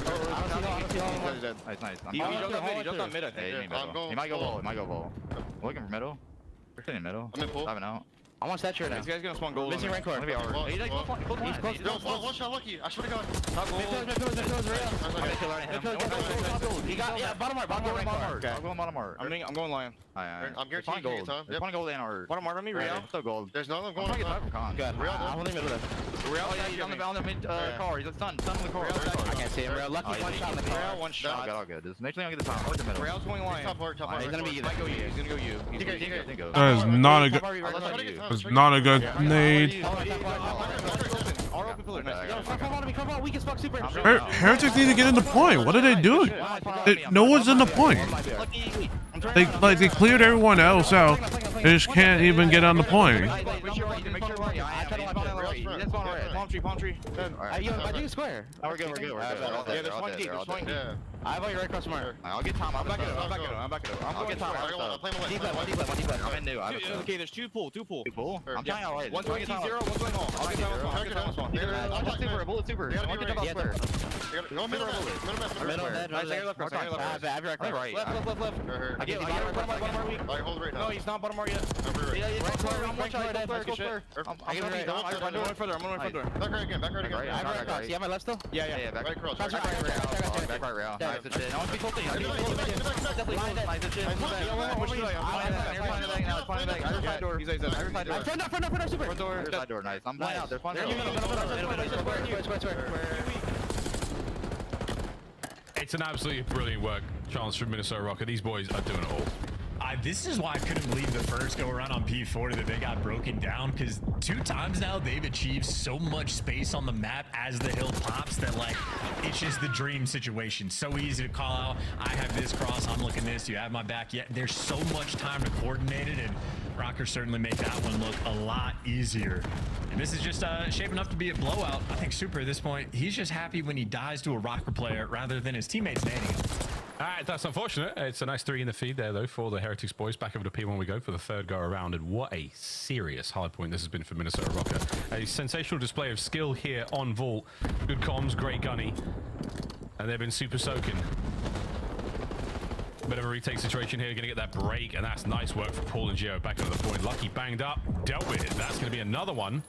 Nice. He jumped on mid, I think. He might go ball. Looking for middle. We're sitting in middle. I'm in pool. Diving out. I want that shirt now. This guy's gonna spawn gold. Missing rank core. He's close. One shot lucky. I swear to God. Top gold. He got, yeah, bottom art. I'm going bottom art. I'm going lion. I'm guaranteed gold. There's one gold and art. Bottom art on me, Real. Still gold. There's none going on. Good. Real, I'm holding middle left. Real, yeah, he's on the mid car. He's stunned in the car. I can't see him. Real, lucky one shot in the car. Real, one shot. Got all good. Next thing I'll get the top. Work the middle. Real's going lion. Top art. He's gonna be you. He's gonna go you. That is not a good. It's not a good nade. Heretics need to get in the point. What are they doing? No one's in the point. They cleared everyone else out. They just can't even get on the point. Palm tree. I do square. We're good. Yeah, there's one gate. I have all your red cross mark. I'll get Tom. I'm back it up. I'll get Tom. Deep left. I'm in new. Okay, there's two pool. I'm trying out right. One's going T0, one's going home. I'll get Tom. I'll get super. Bullet super. I'll get top square. Go middle. Nice. I left cross. Right. Left. I get bottom mark weak. Hold right now. No, he's not bottom mark yet. I'm one shot. Go clear. I'm going further. Back right again. I have right cross. You have my left still? Yeah. Back right cross. Back right rail. Nice. I want to be cold thing. Front door. Nice. I'm blind out. There's one. It's an absolutely brilliant work chance from Minnesota Rocket. These boys are doing it all. This is why I couldn't believe the first go around on P4 that they got broken down, because 2 times now they've achieved so much space on the map as the hill pops that, like, it's just the dream situation. So easy to call out. I have this cross, I'm looking this, you have my back. Yet there's so much time to coordinate it, and Rockers certainly make that one look a lot easier. And this is just shaping up to be a blowout. I think Super at this point, he's just happy when he dies to a Rocker player rather than his teammates nading him. All right, that's unfortunate. It's a nice 3 in the feed there, though, for the Heretics boys. Back over to P1 we go for the third go around, and what a serious hard point this has been for Minnesota Rocker. A sensational display of skill here on Vault. Good comms, great gunny, and they've been super soaking. Bit of a retake situation here, gonna get that break, and that's nice work for Paul and Gio back over the point. Lucky banged up, dealt with it. That's gonna be another one.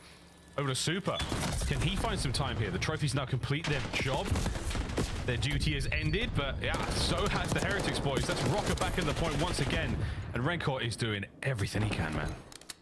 Over to Super. Can he find some time here? The trophies now complete their job. Their duty is ended, but yeah, so has the Heretics boys. That's Rocker back in the point once again. And Rencor is doing everything he can, man.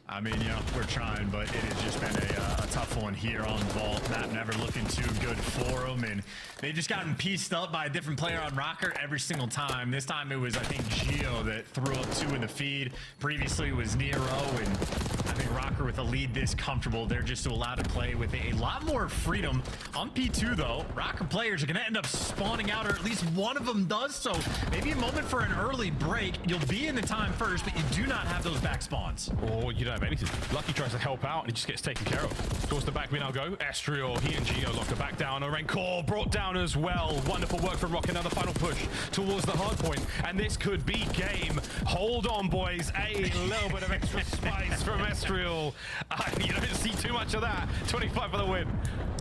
I mean, you know, we're trying, but it has just been a tough one here on Vault. Map never looking too good for them, and they've just gotten pieced up by a different player on Rocker every single time. This time it was, I think, Gio that threw up 2 in the feed. Previously it was Nero, and I think Rocker with a lead this comfortable, they're just allowed to play with a lot more freedom. On P2, though, Rocker players are going to end up spawning out, or at least one of them does, so maybe a moment for an early break. You'll be in the time first, but you do not have those back spawns. Or you don't have anything. Lucky tries to help out, and he just gets taken care of. Towards the back we now go. Estriel, he and Gio lock her back down. Rencor brought down as well. Wonderful work from Rock. Another final push towards the hard point, and this could be game. Hold on, boys. A little bit of extra spice from Estriel. You don't see too much of that. 25 for the win.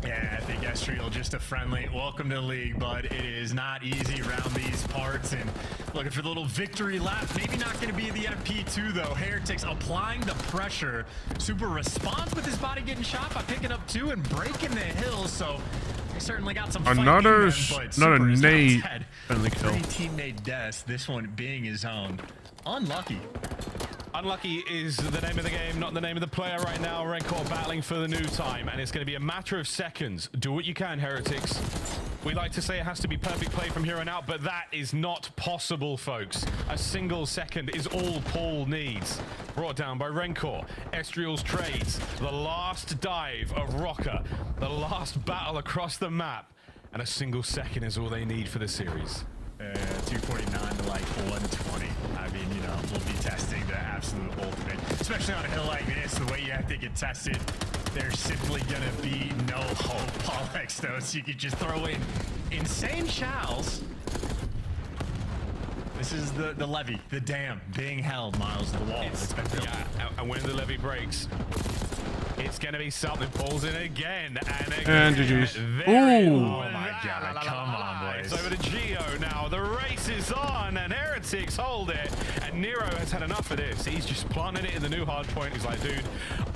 Yeah, I think Estriel just a friendly welcome to the league, but it is not easy around these parts, and looking for the little victory lap. Maybe not going to be the MP2 though. Heretics applying the pressure. Super responds with his body getting shot by picking up 2 and breaking the hill, so they certainly got some another nade. 3 teammate deaths, this one being his own. Unlucky. Unlucky is the name of the game, not the name of the player right now. Rencor battling for the new time, and it's going to be a matter of seconds. Do what you can, Heretics. We like to say it has to be perfect play from here on out, but that is not possible, folks. A single second is all Paul needs. Brought down by Rencor. Estriel's trades. The last dive of Rocker. The last battle across the map. And a single second is all they need for the series. 249 to like 120. I mean, you know, we'll be testing the absolute ultimate, especially on a hill like this. The way you have to get tested, there's simply gonna be no hope. Polex though, so you could just throw in insane chows. This is the levee, the dam being held, Miles, the wall. It's been built. Yeah, and when the levee breaks, it's going to be something. Pulls in again and again. And GG's. Oh my God, come on, boys. It's over to Gio now. The race is on, and Heretics hold it. And Nero has had enough of this. He's just planting it in the new hard point. He's like, dude,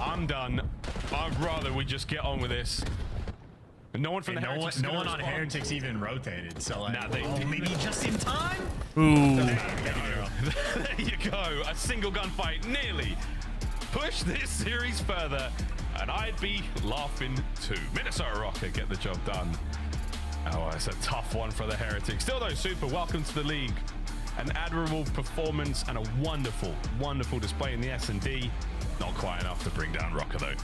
I'm done. I'd rather we just get on with this. No one from the Heretics. No one on Heretics even rotated. So like, nah, they maybe just in time. Ooh. There you go. A single gunfight nearly push this series further, and I'd be laughing too. Minnesota Rocket get the job done. Oh, it's a tough one for the Heretics. Still though, Super, welcome to the league. An admirable performance and a wonderful, wonderful display in the S&D. Not quite enough to bring down Rocker though.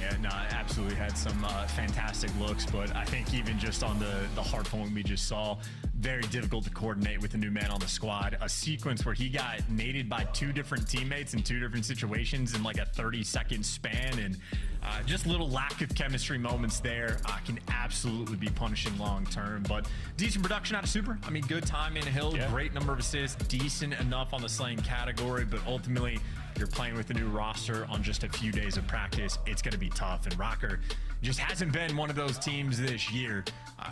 Yeah, no, absolutely had some fantastic looks, but I think even just on the hard point we just saw, very difficult to coordinate with a new man on the squad. A sequence where he got naded by 2 different teammates in 2 different situations in like a 30-second span, and just little lack of chemistry moments there can absolutely be punishing long term. But decent production out of Super. I mean, good time in Hill, great number of assists, decent enough on the slaying category, but ultimately you're playing with a new roster on just a few days of practice. It's going to be tough, and Rocker just hasn't been one of those teams this year.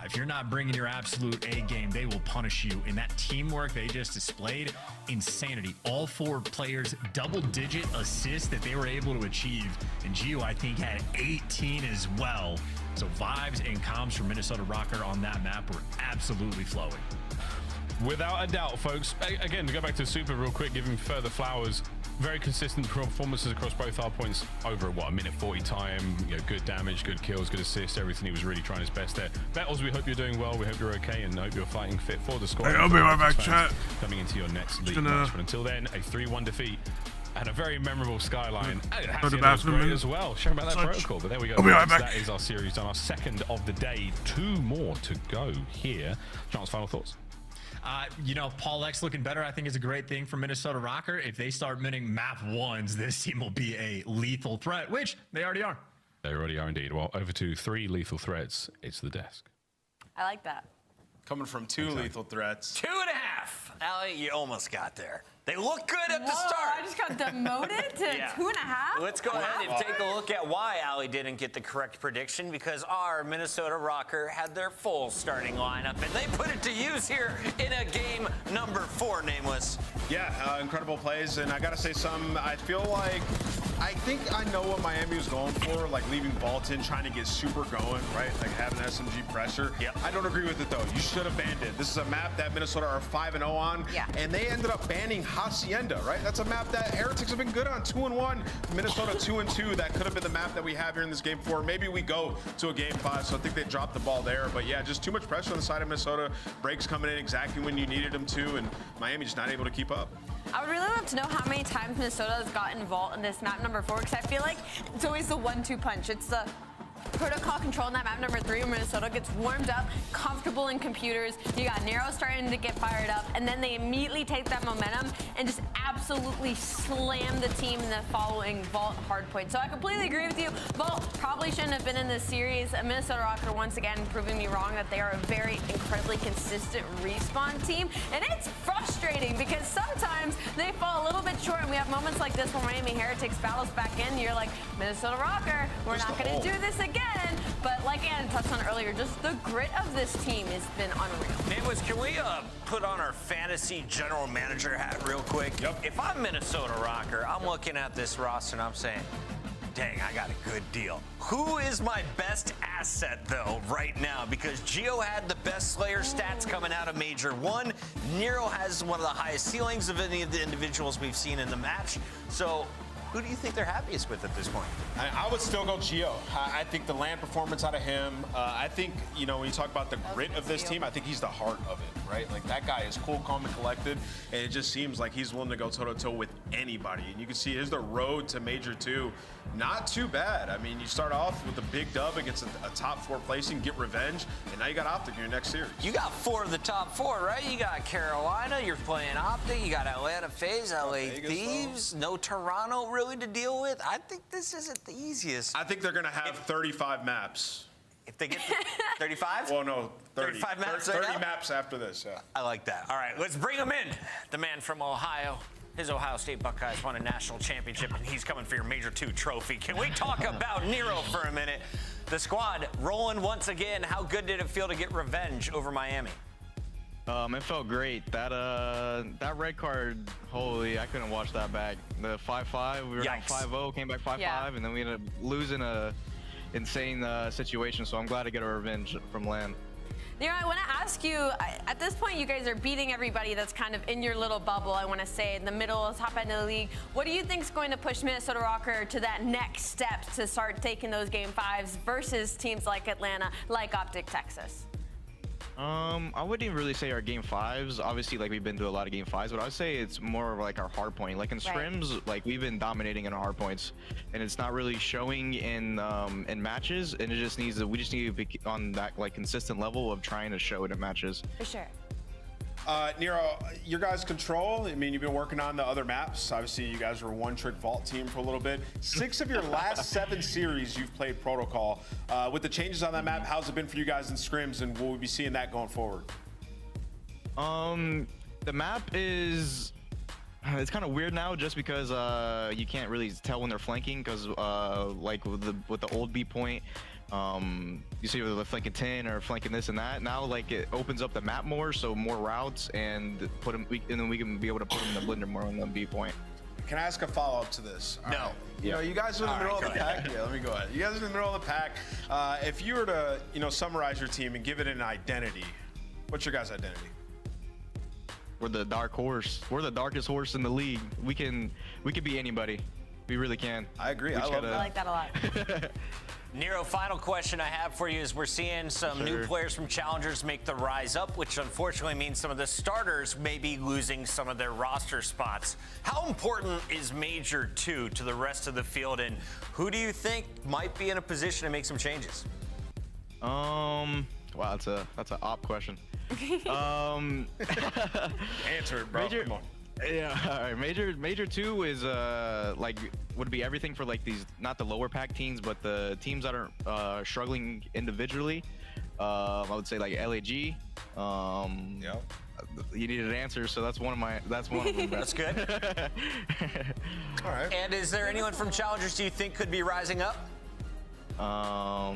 If you're not bringing your absolute A game, they will punish you. In that teamwork they just displayed, insanity. All 4 players, double-digit assists that they were able to achieve. And Gio, I think, had 18 as well. So vibes and comms from Minnesota Rocker on that map were absolutely flowing. Without a doubt, folks. Again, to go back to Super real quick, give him further flowers. Very consistent performances across both hard points over a minute 40 time. You know, good damage, good kills, good assists, everything. He was really trying his best there. Battles, we hope you're doing well. We hope you're okay, and hope you're fighting fit for the squad. Hey, I'll be right back, chat. Coming into your next league match. But until then, a 3-1 defeat and a very memorable skyline. Go to the bathroom as well. Showing about that protocol, but there we go. I'll be right back. That is our series done, our second of the day. 2 more to go here. Chance, final thoughts? You know, Paul X looking better, I think, is a great thing for Minnesota Rocker. If they start winning map 1s, this team will be a lethal threat, which they already are. They already are indeed. Well, over to 3 lethal threats. It's the desk. I like that. Coming from 2 lethal threats. 2.5. Allie, you almost got there. They look good at the Whoa, start. I just got demoted to 2.5. Let's go ahead and take a look at why Allie didn't get the correct prediction, because our Minnesota Rocker had their full starting lineup, and they put it to use here in a game number 4, Nameless. Yeah, incredible plays, and I gotta say something. I think I know what Miami was going for, like leaving Bolton, trying to get super going, right? Like having SMG pressure. Yeah. I don't agree with it though. You should have banned it. This is a map that Minnesota are 5-0 on, and they ended up banning Hacienda, right? That's a map that Heretics have been good on, 2-1. Minnesota 2-2. That could have been the map that we have here in this game 4. Maybe we go to a game 5. So I think they dropped the ball there. But yeah, just too much pressure on the side of Minnesota. Breaks coming in exactly when you needed them to, and Miami just not able to keep up. I would really love to know how many times Minnesota has gotten Vault in this map number 4, because I feel like it's always the 1-2 punch. It's the protocol control in that map number 3 where Minnesota gets warmed up, comfortable in computers. You got Nero starting to get fired up, and then they immediately take that momentum and just absolutely slam the team in the following Vault hardpoint. So I completely agree with you. Vault probably shouldn't have been in this series. A Minnesota Rocker once again proving me wrong that they are a very incredibly consistent respawn team. And it's frustrating because sometimes they fall a little bit short, and we have moments like this where Miami Heretics battles back in. You're like, Minnesota Rocker, we're not going to do this again. But like Ann touched on earlier, just the grit of this team has been unreal. Nameless, can we put on our fantasy general manager hat real quick? Yep. If I'm Minnesota Rocker, I'm looking at this roster and I'm saying, dang, I got a good deal. Who is my best asset, though, right now? Because Gio had the best Slayer stats coming out of Major 1. Nero has one of the highest ceilings of any of the individuals we've seen in the match. So who do you think they're happiest with at this point? I would still go Gio. I think the land performance out of him, I think, you know, when you talk about the grit of this team, I think he's the heart of it, right? Like, that guy is cool, calm, and collected, and it just seems like he's willing to go toe-to-toe with anybody. And you can see here's the road to Major 2. Not too bad. I mean, you start off with a big dub against a top 4 placing, get revenge, and now you got Optic in your next series. You got 4 of the top 4, right? You got Carolina, you're playing Optic, you got Atlanta FaZe, LA Thieves, no Toronto really to deal with. I think this isn't the easiest. I think they're going to have 35 maps. If they get 35? Well, no, 30. 35 maps 30 right now? maps after this, yeah. I like that. All right, let's bring him in. The man from Ohio. His Ohio State Buckeyes won a national championship, and he's coming for your Major 2 trophy. Can we talk about Nero for a minute? The squad rolling once again. How good did it feel to get revenge over Miami? It felt great. That red card, holy, I couldn't watch that back. The 5-5, we were down 5-0, came back 5-5, and then we ended up losing a insane situation. So I'm glad to get a revenge from LAN. Nero, I want to ask you, at this point, you guys are beating everybody that's kind of in your little bubble, I want to say, in the middle, top end of the league. What do you think is going to push Minnesota Rocker to that next step to start taking those game 5s versus teams like Atlanta, like Optic Texas? I wouldn't even really say our game 5s. Obviously, like, we've been to a lot of game 5s, but I would say it's more of like our hard point. Like in scrims, like, we've been dominating in our hard points, and it's not really showing in matches. And it just needs we just need to be on that like consistent level of trying to show it in matches. For sure. Nero, your guys' control, I mean, you've been working on the other maps. Obviously, you guys were a one-trick Vault team for a little bit. 6 of your last 7 series, you've played Protocol. With the changes on that map, how's it been for you guys in scrims, and will we be seeing that going forward? The map is... It's kind of weird now just because you can't really tell when they're flanking because like with the old B point, you see whether they're flanking 10 or flanking this and that. Now like it opens up the map more, so more routes, and and then we can be able to put them in the blender more on the B point. Can I ask a follow-up to this? No. Right. You know, you guys are in the middle of the pack. Yeah, let me go ahead. You guys are in the middle of the pack. If you were to, you know, summarize your team and give it an identity, what's your guys' identity? We're the dark horse. We're the darkest horse in the league. We can be anybody. We really can. I agree. I like that a lot. Nero, final question I have for you is we're seeing some new players from Challengers make the rise up, which unfortunately means some of the starters may be losing some of their roster spots. How important is Major 2 to the rest of the field, and who do you think might be in a position to make some changes? Wow, that's an op question. Answer it, bro. Come on. Yeah, all right. Major 2 is like would be everything for like these, not the lower pack teams, but the teams that are struggling individually. I would say like LAG. Yep. You needed an answer, so that's one of them. That's good. All right. And is there anyone from Challengers do you think could be rising up? I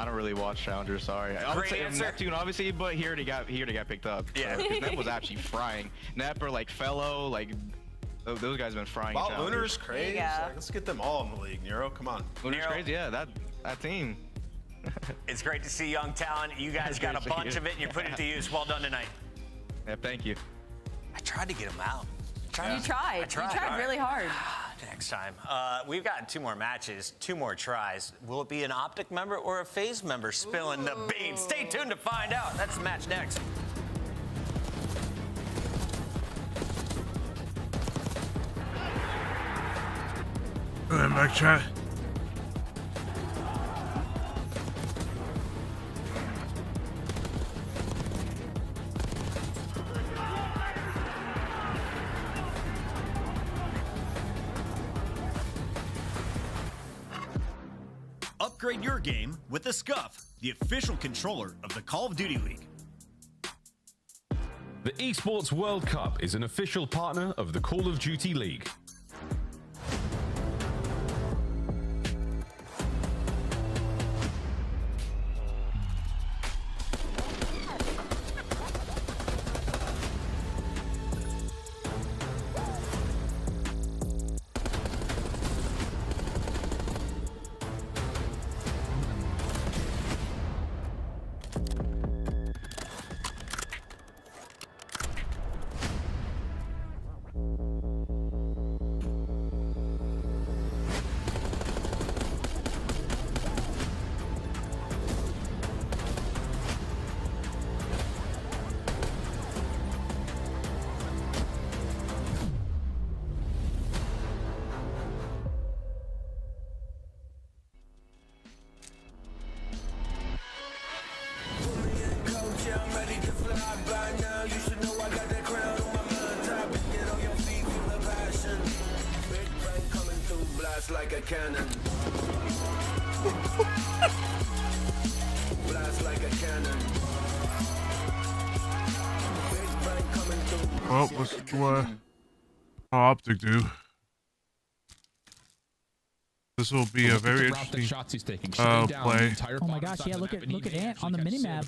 don't really watch Challengers. Sorry. I would say Neptune, obviously, but he already got picked up. Yeah. So, Nep was actually frying. Nep or like Fellow, like those guys have been frying. Wow, Lunar's crazy. Like, let's get them all in the league. Nero, come on. Lunar's crazy. Yeah, that team. It's great to see young talent. You guys got a bunch of it, and you're putting it to use. Well done tonight. Yeah, thank you. I tried to get him out. You tried. You tried really hard. Next time. We've got 2 more matches, 2 more tries. Will it be an Optic member or a FaZe member spilling the beans? Stay tuned to find out. That's the match next. Back chat. Upgrade your game with the Scuff, the official controller of the Call of Duty League. The Esports World Cup is an official partner of the Call of Duty League. Like a cannon. Blast like a cannon. Well, what's Optic do? This will be a very interesting play. Oh my gosh, yeah, look at Ant on the minimap.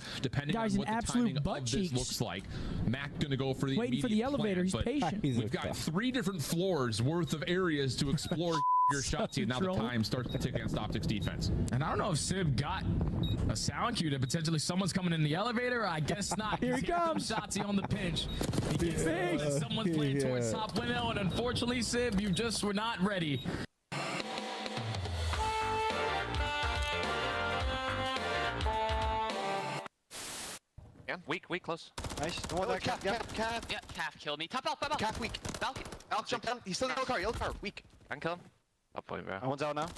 Guy's an absolute butt cheeks. Looks like Mac gonna go for the waiting for the elevator. He's patient. We've got 3 different floors worth of areas to explore your shot. Now the time starts to tick against Optic's defense. And I don't know if Sib got a sound cue that potentially someone's coming in the elevator. I guess not. Here he comes. Shotzi on the pinch. He gets that someone's playing towards top window, and unfortunately, Sib, you just were not ready. Yeah, weak, close. Nice. The one that calf. Yeah, calf killed me. Top out. Calf weak. Falcon. I'll jump down. He's still in yellow car. Weak. I can kill him. Up point, bro. One's out now.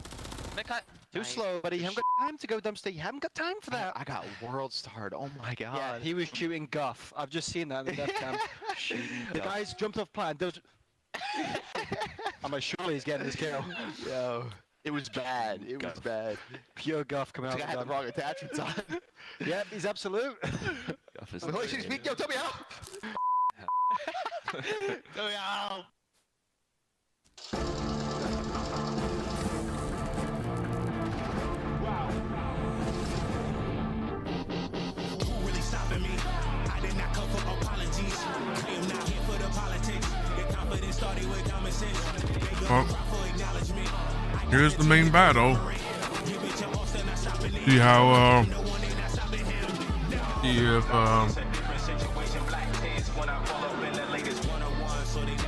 Mid cut. Too slow, buddy. You haven't got time to go dumpster. You haven't got time for that. I got world starred. Oh my god. Yeah, he was shooting guff. I've just seen that in the death cam. The guy's jumped off plan. I'm like, surely he's getting this kill. Yo. It was bad. It was bad. Pure guff coming out. I had the wrong attachments on. Yep, he's absolute. Guff is holy shit, speak. Yo, tell me how. Tell me how. Wow. Who really stopping me? I did not come for apologies. I am not here for the politics. The confidence started with common sense. They go for acknowledgement. Here's the main battle. See how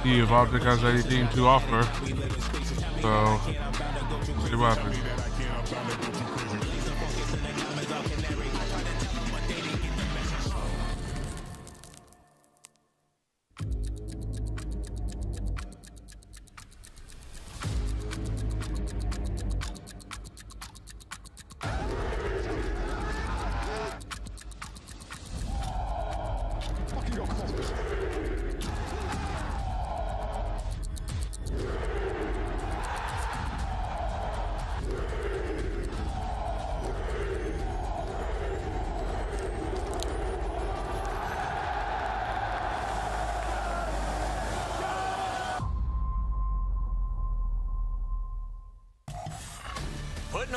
see if Optic has anything to offer. So see what happens.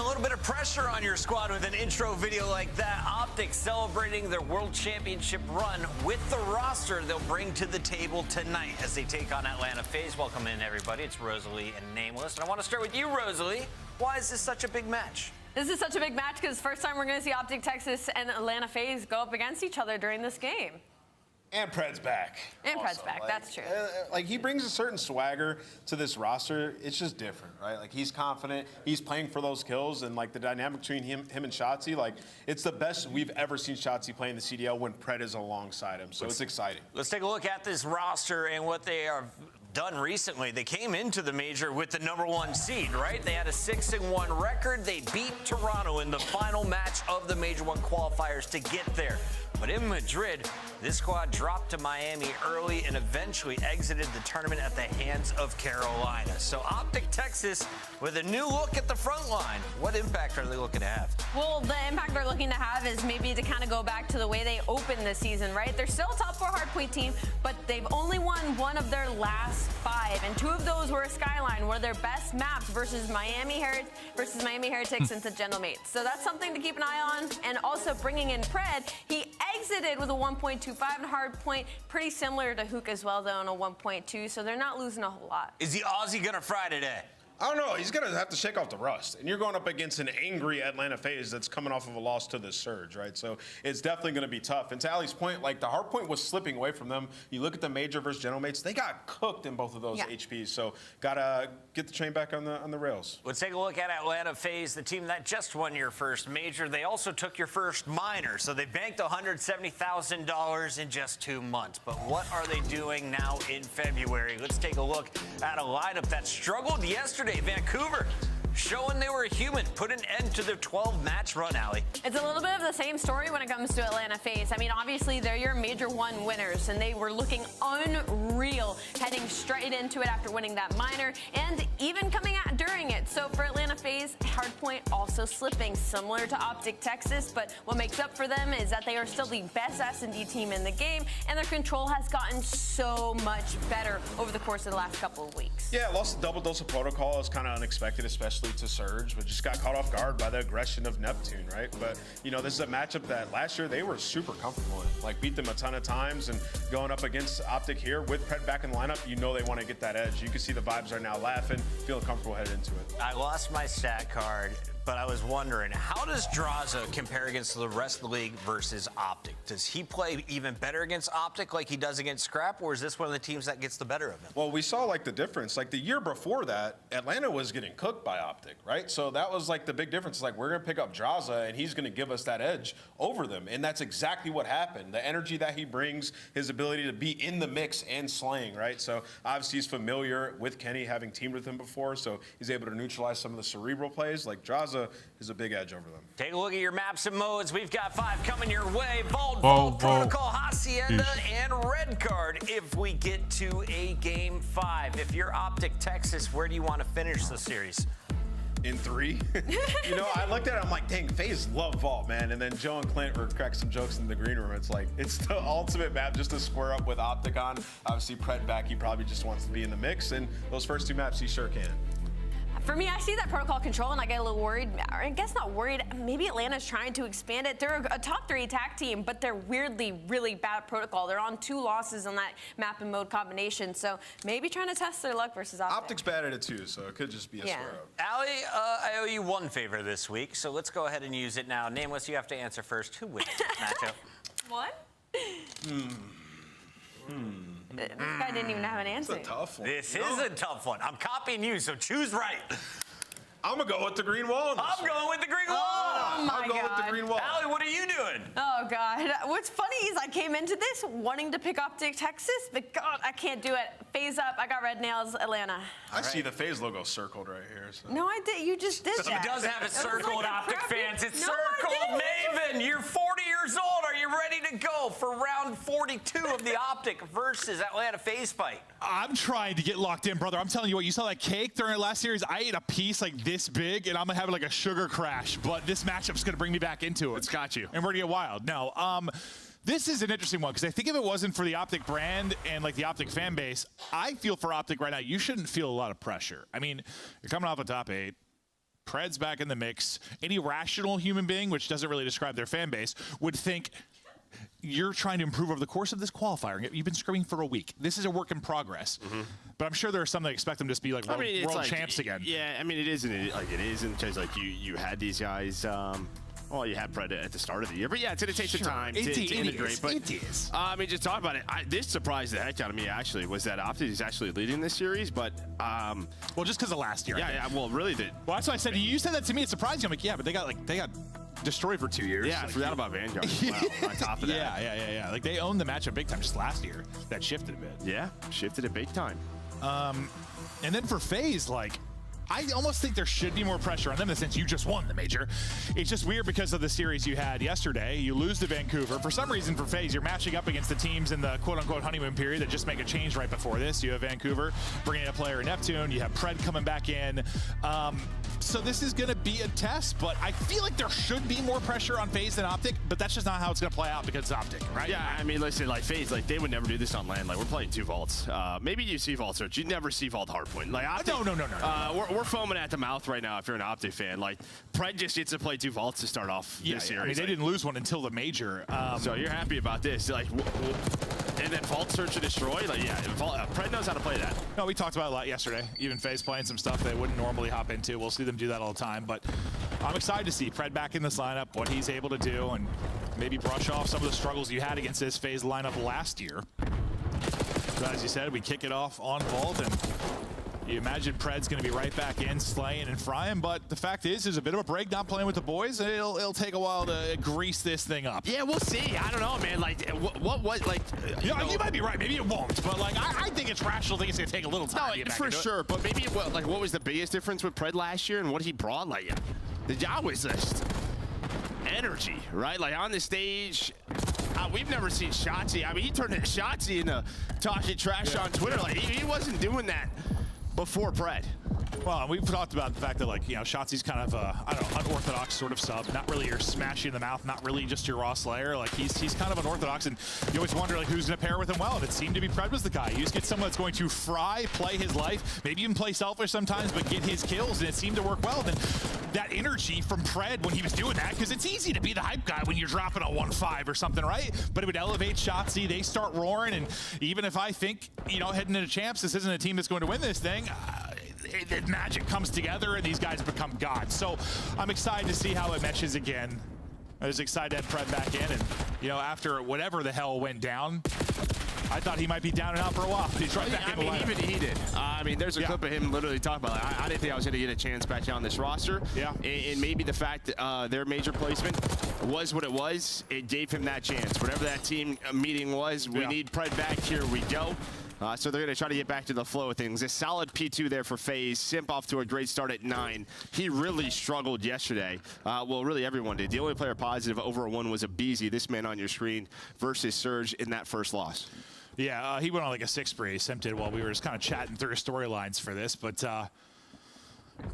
a little bit of pressure on your squad with an intro video like that. Optic celebrating their World Championship run with the roster they'll bring to the table tonight as they take on Atlanta FaZe. Welcome in, everybody. It's Rosalie and Nameless. And I want to start with you, Rosalie. Why is this such a big match? This is such a big match because first time we're going to see Optic Texas and Atlanta FaZe go up against each other during this game. And Pred's back. And Pred's back, that's true. Like, he brings a certain swagger to this roster. It's just different, right? Like, he's confident. He's playing for those kills. And, like, the dynamic between him and Shotzi, like, it's the best we've ever seen Shotzi play in the CDL when Pred is alongside him. So it's exciting. Let's take a look at this roster and what they are done recently. They came into the major with the #1 seed, right? They had a 6-1 record. They beat Toronto in the final match of the Major 1 qualifiers to get there. But in Madrid, this squad dropped to Miami early and eventually exited the tournament at the hands of Carolina. So Optic Texas with a new look at the front line. What impact are they looking to have? Well, the impact they're looking to have is maybe to kind of go back to the way they opened the season, right? They're still a top 4 hardpoint team, but they've only won one of their last 5, and 2 of those were a Skyline, one of their best maps versus Miami Heretics and Gentle Mates. So that's something to keep an eye on. And also bringing in Pred, he exited with a 1.25 and hardpoint, pretty similar to Hook as well, though, on a 1.2, so they're not losing a whole lot. Is the Aussie gonna fry today? I don't know. He's going to have to shake off the rust. And you're going up against an angry Atlanta FaZe that's coming off of a loss to the Surge, right? So it's definitely going to be tough. And to Allie's point, like, the hard point was slipping away from them. You look at the Major versus General Mates, they got cooked in both of those HPs. So got to get the train back on the rails. Let's take a look at Atlanta FaZe, the team that just won your first Major. They also took your first minor. So they banked $170,000 in just 2 months. But what are they doing now in February? Let's take a look at a lineup that struggled yesterday. Vancouver showing they were human, put an end to their 12-match run, Allie. It's a little bit of the same story when it comes to Atlanta FaZe. I mean, obviously, they're your Major 1 winners, and they were looking unreal heading straight into it after winning that minor, and even coming out during it. So for Atlanta FaZe, hardpoint also slipping, similar to Optic Texas, but what makes up for them is that they are still the best S&D team in the game, and their control has gotten so much better over the course of the last couple of weeks. Yeah, lost a double dose of protocol. It's kind of unexpected, especially to Surge, but just got caught off guard by the aggression of Neptune, right? But, you know, this is a matchup that last year they were super comfortable in. Like, beat them a ton of times, and going up against Optic here with Pred back in the lineup, you know they want to get that edge. You can see the vibes are now laughing, feeling comfortable headed into it. I lost my stat card, but I was wondering, how does Draza compare against the rest of the league versus Optic? Does he play even better against Optic like he does against Scrap, or is this one of the teams that gets the better of him? Well, we saw, like, the difference. Like, the year before that, Atlanta was getting cooked by Optic, right? So that was, like, the big difference. Like, we're going to pick up Draza, and he's going to give us that edge over them. And that's exactly what happened. The energy that he brings, his ability to be in the mix and slaying, right? So, obviously, he's familiar with Kenny, having teamed with him before, so he's able to neutralize some of the cerebral plays. Like, Draza is a big edge over them. Take a look at your maps and modes. We've got 5 coming your way. Vault, Protocol, Hacienda, and Red Card if we get to a Game 5. If you're Optic Texas, where do you want to finish the series? In 3. You know, I looked at it, I'm like, dang, FaZe love Vault, man. And then Joe and Clint were cracking some jokes in the green room. It's like, it's the ultimate map just to square up with Optic on. Obviously, Pred back, he probably just wants to be in the mix. And those first 2 maps, he sure can. For me, I see that protocol control and I get a little worried. I guess not worried. Maybe Atlanta's trying to expand it. They're a top 3 attack team, but they're weirdly really bad at protocol. They're on 2 losses on that map and mode combination. So maybe trying to test their luck versus Optic. Optic's bad at it too, so it could just be a square up. Allie, I owe you 1 favor this week, so let's go ahead and use it now. Nameless, you have to answer first. Who wins this matchup? What? This guy didn't even have an answer. It's a tough one. This is a tough one. I'm copying you, so choose right. I'm going to go with the green wall. I'm going with the green wall. Oh, my I'm going with the green wall. Allie, what are you doing? Oh, God. What's funny is I came into this wanting to pick Optic Texas, but God, I can't do it. FaZe up. I got red nails, Atlanta. I see the FaZe logo circled right here. So. No, I did. You just did So that. it does have it circled, like Optic fans. It's No, circled. Maven, you're 40 years old. Are you ready to go for round 42 of the Optic versus Atlanta FaZe fight? I'm trying to get locked in, brother. I'm telling you what, you saw that cake during our last series? I ate a piece like this big, and I'm going to have like a sugar crash, but this matchup's going to bring me back into it. It's got you. And we're going to get wild. No, this is an interesting one because I think if it wasn't for the Optic brand and like the Optic fan base, I feel for Optic right now, you shouldn't feel a lot of pressure. I mean, you're coming off a top 8. Pred's back in the mix. Any rational human being, which doesn't really describe their fan base, would think you're trying to improve over the course of this qualifier. You've been scrimming for a week. This is a work in progress. But I'm sure there are some that expect them to just be like world champs again. Yeah, I mean, it isn't like it isn't because like you had these guys. Well, you had Pred at the start of the year, but yeah, it's going to take some time to integrate. But it is. I mean, just talk about it. This surprised the heck out of me, actually, was that Optic is actually leading this series, but... well, just because of last year. Yeah, well, really did. Well, that's why I said, you said that to me, it surprised you. I'm like, yeah, but they got destroyed for 2 years. Yeah, I forgot about Vanguard as well, on top of that. Yeah. Like, they owned the matchup big time just last year. That shifted a bit. Yeah, shifted it big time. And then for FaZe, like... I almost think there should be more pressure on them in the sense you just won the major. It's just weird because of the series you had yesterday. You lose to Vancouver. For some reason for FaZe, you're matching up against the teams in the quote-unquote honeymoon period that just make a change right before this. You have Vancouver bringing in a player in Neptune. You have Pred coming back in. So this is going to be a test, but I feel like there should be more pressure on FaZe than Optic, but that's just not how it's going to play out because it's Optic, right? Yeah, I mean, listen, like FaZe, like they would never do this on land. Like we're playing 2 vaults. Maybe you see vault search. You never see vault hardpoint. Like Optic, no. We're foaming at the mouth right now if you're an Optic fan. Like Pred just gets to play 2 vaults to start off this series. I mean, they didn't lose one until the major. So you're happy about this. Like, and then vault search and destroy. Like, yeah, Pred knows how to play that. No, we talked about it a lot yesterday. Even FaZe playing some stuff they wouldn't normally hop into. We'll see them do that all the time. But I'm excited to see Pred back in this lineup, what he's able to do, and maybe brush off some of the struggles you had against this FaZe lineup last year. So as you said, we kick it off on Vault, and you imagine Pred's going to be right back in, slaying and frying, but the fact is, there's a bit of a break not playing with the boys. It'll take a while to grease this thing up. Yeah, we'll see. I don't know, man. Like, what like... you might be right. Maybe it won't, but, like, I think it's rational. I think it's going to take a little time to get back for into sure, but maybe, what was the biggest difference with Pred last year and what he brought? Like, the job was just energy, right? Like, on the stage... we've never seen Shotzi. I mean, he turned Shotzi into talking trash on Twitter. Like, he wasn't doing that before Pred. Well, we've talked about the fact that, like, Shotzi's kind of I don't know, unorthodox sort of sub. Not really your smashing in the mouth, not really just your raw slayer. Like, he's kind of unorthodox, and you always wonder, like, who's going to pair with him well, and it seemed to be Pred was the guy. You just get someone that's going to fry, play his life, maybe even play selfish sometimes, but get his kills, and it seemed to work well. Then that energy from Pred when he was doing that, because it's easy to be the hype guy when you're dropping a 1-5 or something, right? But it would elevate Shotzi, they start roaring, and even if I think, heading into champs, this isn't a team that's going to win this thing, the magic comes together and these guys become gods. So I'm excited to see how it meshes again. I was excited to have Pred back in, and after whatever the hell went down, I thought he might be down and out for a while. He's right back in the lineup. Even he did. I mean, there's a clip of him literally talking about it. I didn't think I was going to get a chance back on this roster. Yeah. And maybe the fact that their major placement was what it was, it gave him that chance. Whatever that team meeting was, we need Pred back. Here we go. So they're going to try to get back to the flow of things. A solid P2 there for FaZe. Simp off to a great start at 9. He really struggled yesterday. Well, really everyone did. The only player positive over a 1 was a Beezy, this man on your screen, versus Surge in that first loss. Yeah, he went on like a 6 spree. Simp did while we were just kind of chatting through storylines for this. But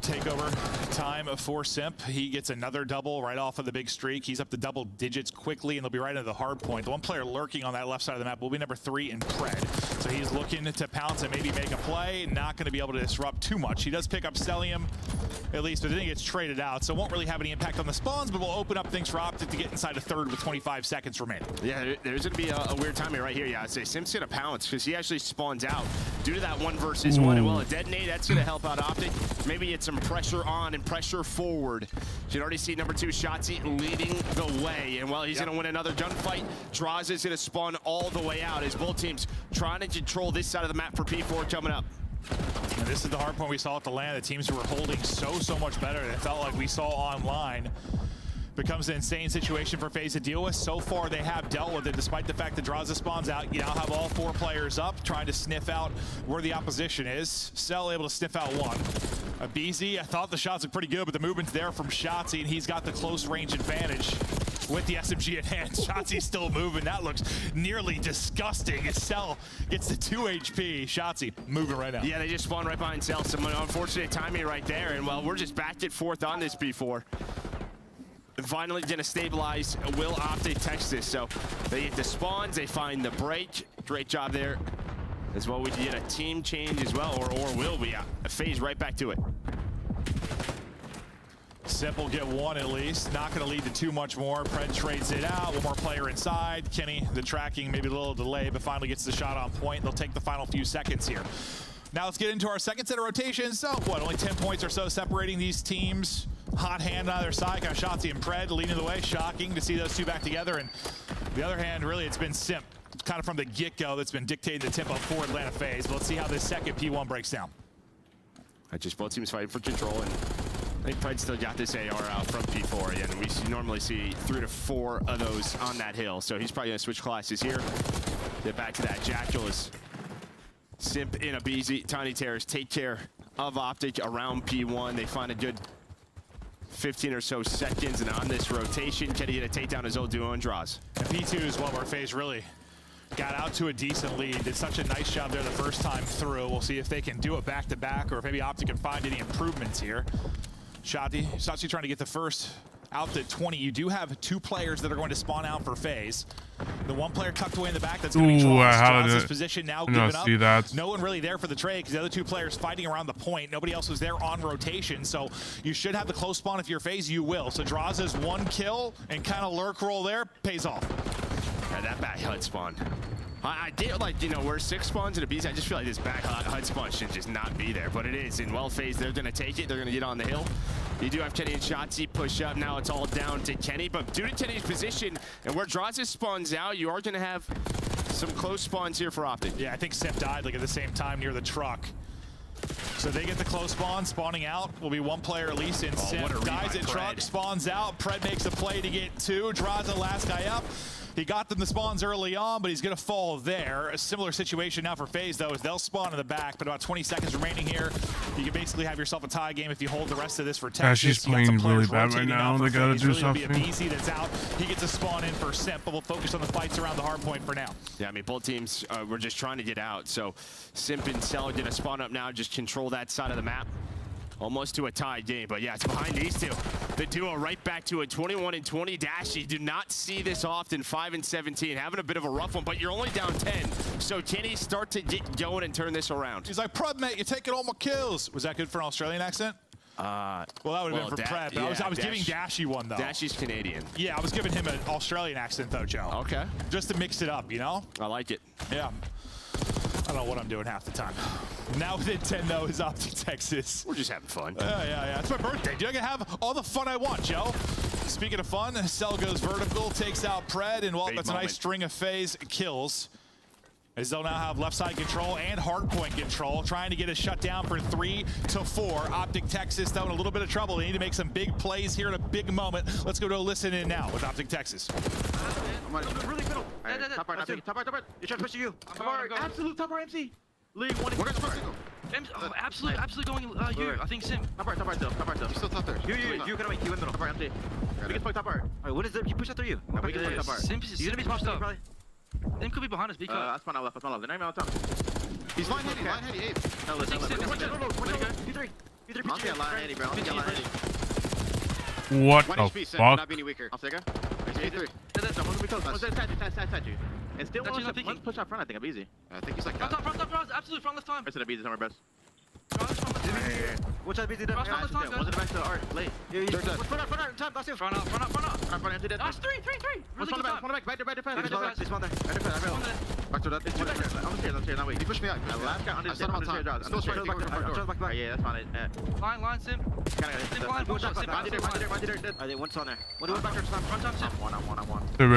takeover time for Simp. He gets another double right off of the big streak. He's up to double digits quickly, and they'll be right into the hard point. The one player lurking on that left side of the map will be number 3 in Pred. So he's looking to pounce and maybe make a play. Not going to be able to disrupt too much. He does pick up Stellium, at least, but then he gets traded out. So it won't really have any impact on the spawns, but will open up things for Optic to get inside a third with 25 seconds remaining. Yeah, there's going to be a weird timing right here. Yeah, I'd say Simp's going to pounce because he actually spawns out due to that 1 versus 1. And well, a detonate, that's going to help out Optic. Maybe get some pressure on and pressure forward. You can already see number 2 Shotzi leading the way, and while he's going to win another gunfight, Draza is going to spawn all the way out as both teams trying to control this side of the map for P4 coming up. And this is the hard point we saw at the land. The teams who were holding so much better than it felt like we saw online. Becomes an insane situation for FaZe to deal with. So far, they have dealt with it, despite the fact that Draza spawns out. You now have all 4 players up, trying to sniff out where the opposition is. Cell able to sniff out 1. BZ, I thought the shots looked pretty good, but the movement's there from Shotzi, and he's got the close range advantage with the SMG at hand. Shotzi's still moving. That looks nearly disgusting. Cell gets the 2 HP. Shotzi moving right now. Yeah, they just spawned right behind Cell. Some unfortunate timing right there, and well, we're just back at 4th on this P4. Finally going to stabilize. Will Optic Texas? So they get the spawns, they find the break. Great job there. As well, we get a team change as well, or will we? FaZe right back to it. Simple get one at least. Not going to lead to too much more. Pred trades it out. One more player inside. Kenny, the tracking, maybe a little delay, but finally gets the shot on point. They'll take the final few seconds here. Now let's get into our second set of rotations. So, what, only 10 points or so separating these teams. Hot hand on either side. Kind of Shotzi and Pred leading the way. Shocking to see those two back together. And the other hand, really, it's been Simp. Kind of from the get-go that's been dictating the tempo for Atlanta FaZe. But let's see how this second P1 breaks down. Just both teams fighting for control, and I think Pred still got this AR out from P4, and we normally see 3 to 4 of those on that hill. So he's probably going to switch classes here. Get back to that Jackal as Simp in a BZ. Tiny Terrors take care of Optic around P1. They find a good 15 or so seconds, and on this rotation, can he get a takedown his old duo and draws? And P2 is one where FaZe really got out to a decent lead. Did such a nice job there the first time through. We'll see if they can do it back-to-back, or if maybe Optic can find any improvements here. Shotzi trying to get the first out to 20. You do have 2 players that are going to spawn out for FaZe. The one player tucked away in the back, that's going to be Draws' position now given up. That. No one really there for the trade because the other 2 players fighting around the point. Nobody else was there on rotation, so you should have the close spawn if you're FaZe, you will. So Draws' 1 kill and kind of lurk roll there pays off. Yeah, that back HUD spawn. I did, like, you know, we're 6 spawns in a beast. I just feel like this back HUD spawn should just not be there, but it is. In well FaZe, they're going to take it. They're going to get on the hill. You do have Kenny and Shotzi push up. Now it's all down to Kenny, but due to Kenny's position and where Draws spawns out, you are going to have some close spawns here for Optic. Yeah, I think Simp died like at the same time near the truck. So they get the close spawn. Spawning out will be 1 player at least in Simp. Dies at truck, spawns out. Pred makes a play to get 2. Draws the last guy up. He got them the spawns early on, but he's going to fall there. A similar situation now for FaZe, though, is they'll spawn in the back, but about 20 seconds remaining here. You can basically have yourself a tie game if you hold the rest of this for Texas. Yeah, she's playing really bad right now. They got to do something. Be a BC that's out. He gets a spawn in for Simp, but we'll focus on the fights around the hard point for now. Yeah, I mean, both teams were just trying to get out. So Simp and Cell are going to spawn up now, just control that side of the map. Almost to a tie game, but yeah, it's behind these 2. The duo right back to a 21-20 dash. You do not see this often. 5-17, having a bit of a rough one, but you're only down 10. So can he start to get going and turn this around? He's like, Pred, mate, you're taking all my kills. Was that good for an Australian accent? Well, that would have been for Pred, but yeah, I was giving Dashy one, though. Dashy's Canadian. Yeah, I was giving him an Australian accent, though, Joe. Okay. Just to mix it up, you know? I like it. Yeah. I don't know what I'm doing half the time. Now within 10, though, is Optic Texas. We're just having fun. Yeah. It's my birthday, dude. I can have all the fun I want, Joe. Speaking of fun, Cell goes vertical, takes out Pred, and well, that's a nice string of FaZe kills. As they'll now have left side control and hard point control, trying to get a shutdown for 3 to 4. Optic Texas, though, in a little bit of trouble. They need to make some big plays here in a big moment. Let's go to a listen in now with Optic Texas. Really middle. Top right. You're trying to push you. Absolute top right MC. League 1. Absolutely going you. I think Sim. Top right though. You're still top there. You can make you in middle. Top right MC. We can play top right. Alright, what is it? You push that through you. We can play top right. Sim is gonna be pushed up. Sim could be behind us. That's fine. Left. They're not even on top. He's line heady, 8. No, listen. P3. Monty on line heady, bro. What the fuck? Not be any weaker. I'll take her. P3. One's be close. One's side you. And still one push out front, I think. I'm easy. I think he's like that. Front, absolutely front left time. Rest of the BZ somewhere, best. Which side BZ? One's in the back to art, late. Front out, time, last two. Front out, empty dead. That's 3. Really good time. Back there. He's one there. Back to that. It's 2 back there. I'm scared, not wait. He pushed me out. Last guy under the still straight. Back. Yeah, that's fine. Line, Sim. Sim, line, push up. Sim, mind you there. Are they one's on there? What do we back there? Front time, Sim. I'm one. They're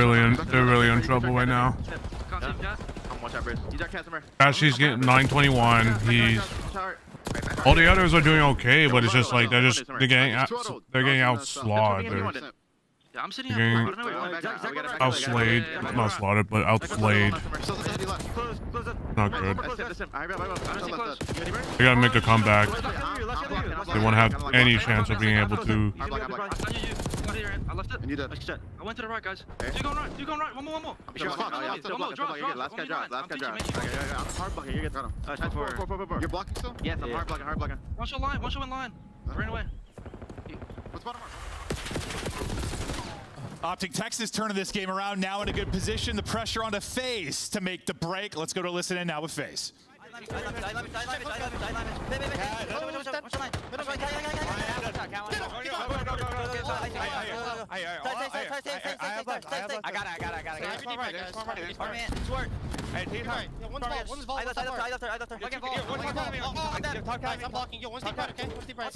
really in trouble right now. Can't see Cat. Watch out, Bruce. He's our customer. She's getting 921. All the others are doing okay, but it's just like they're getting outslaughed. Yeah, I'm sitting outslayed. Not slaughtered, but outslayed. Not good. They gotta make a comeback. They won't have any chance of being able to. I left it. I went to the right, guys. You going right. One more. Last guy dropped. Hard blocking. You get him. You're blocking still? Yes, I'm hard blocking. One shot in line. Ran away. What's bottom mark? Optic Texas turning this game around, now in a good position. The pressure onto FaZe to make the break. Let's go to listen in now with FaZe. I'm blocking. Yo, one's deep right, okay? One's deep right.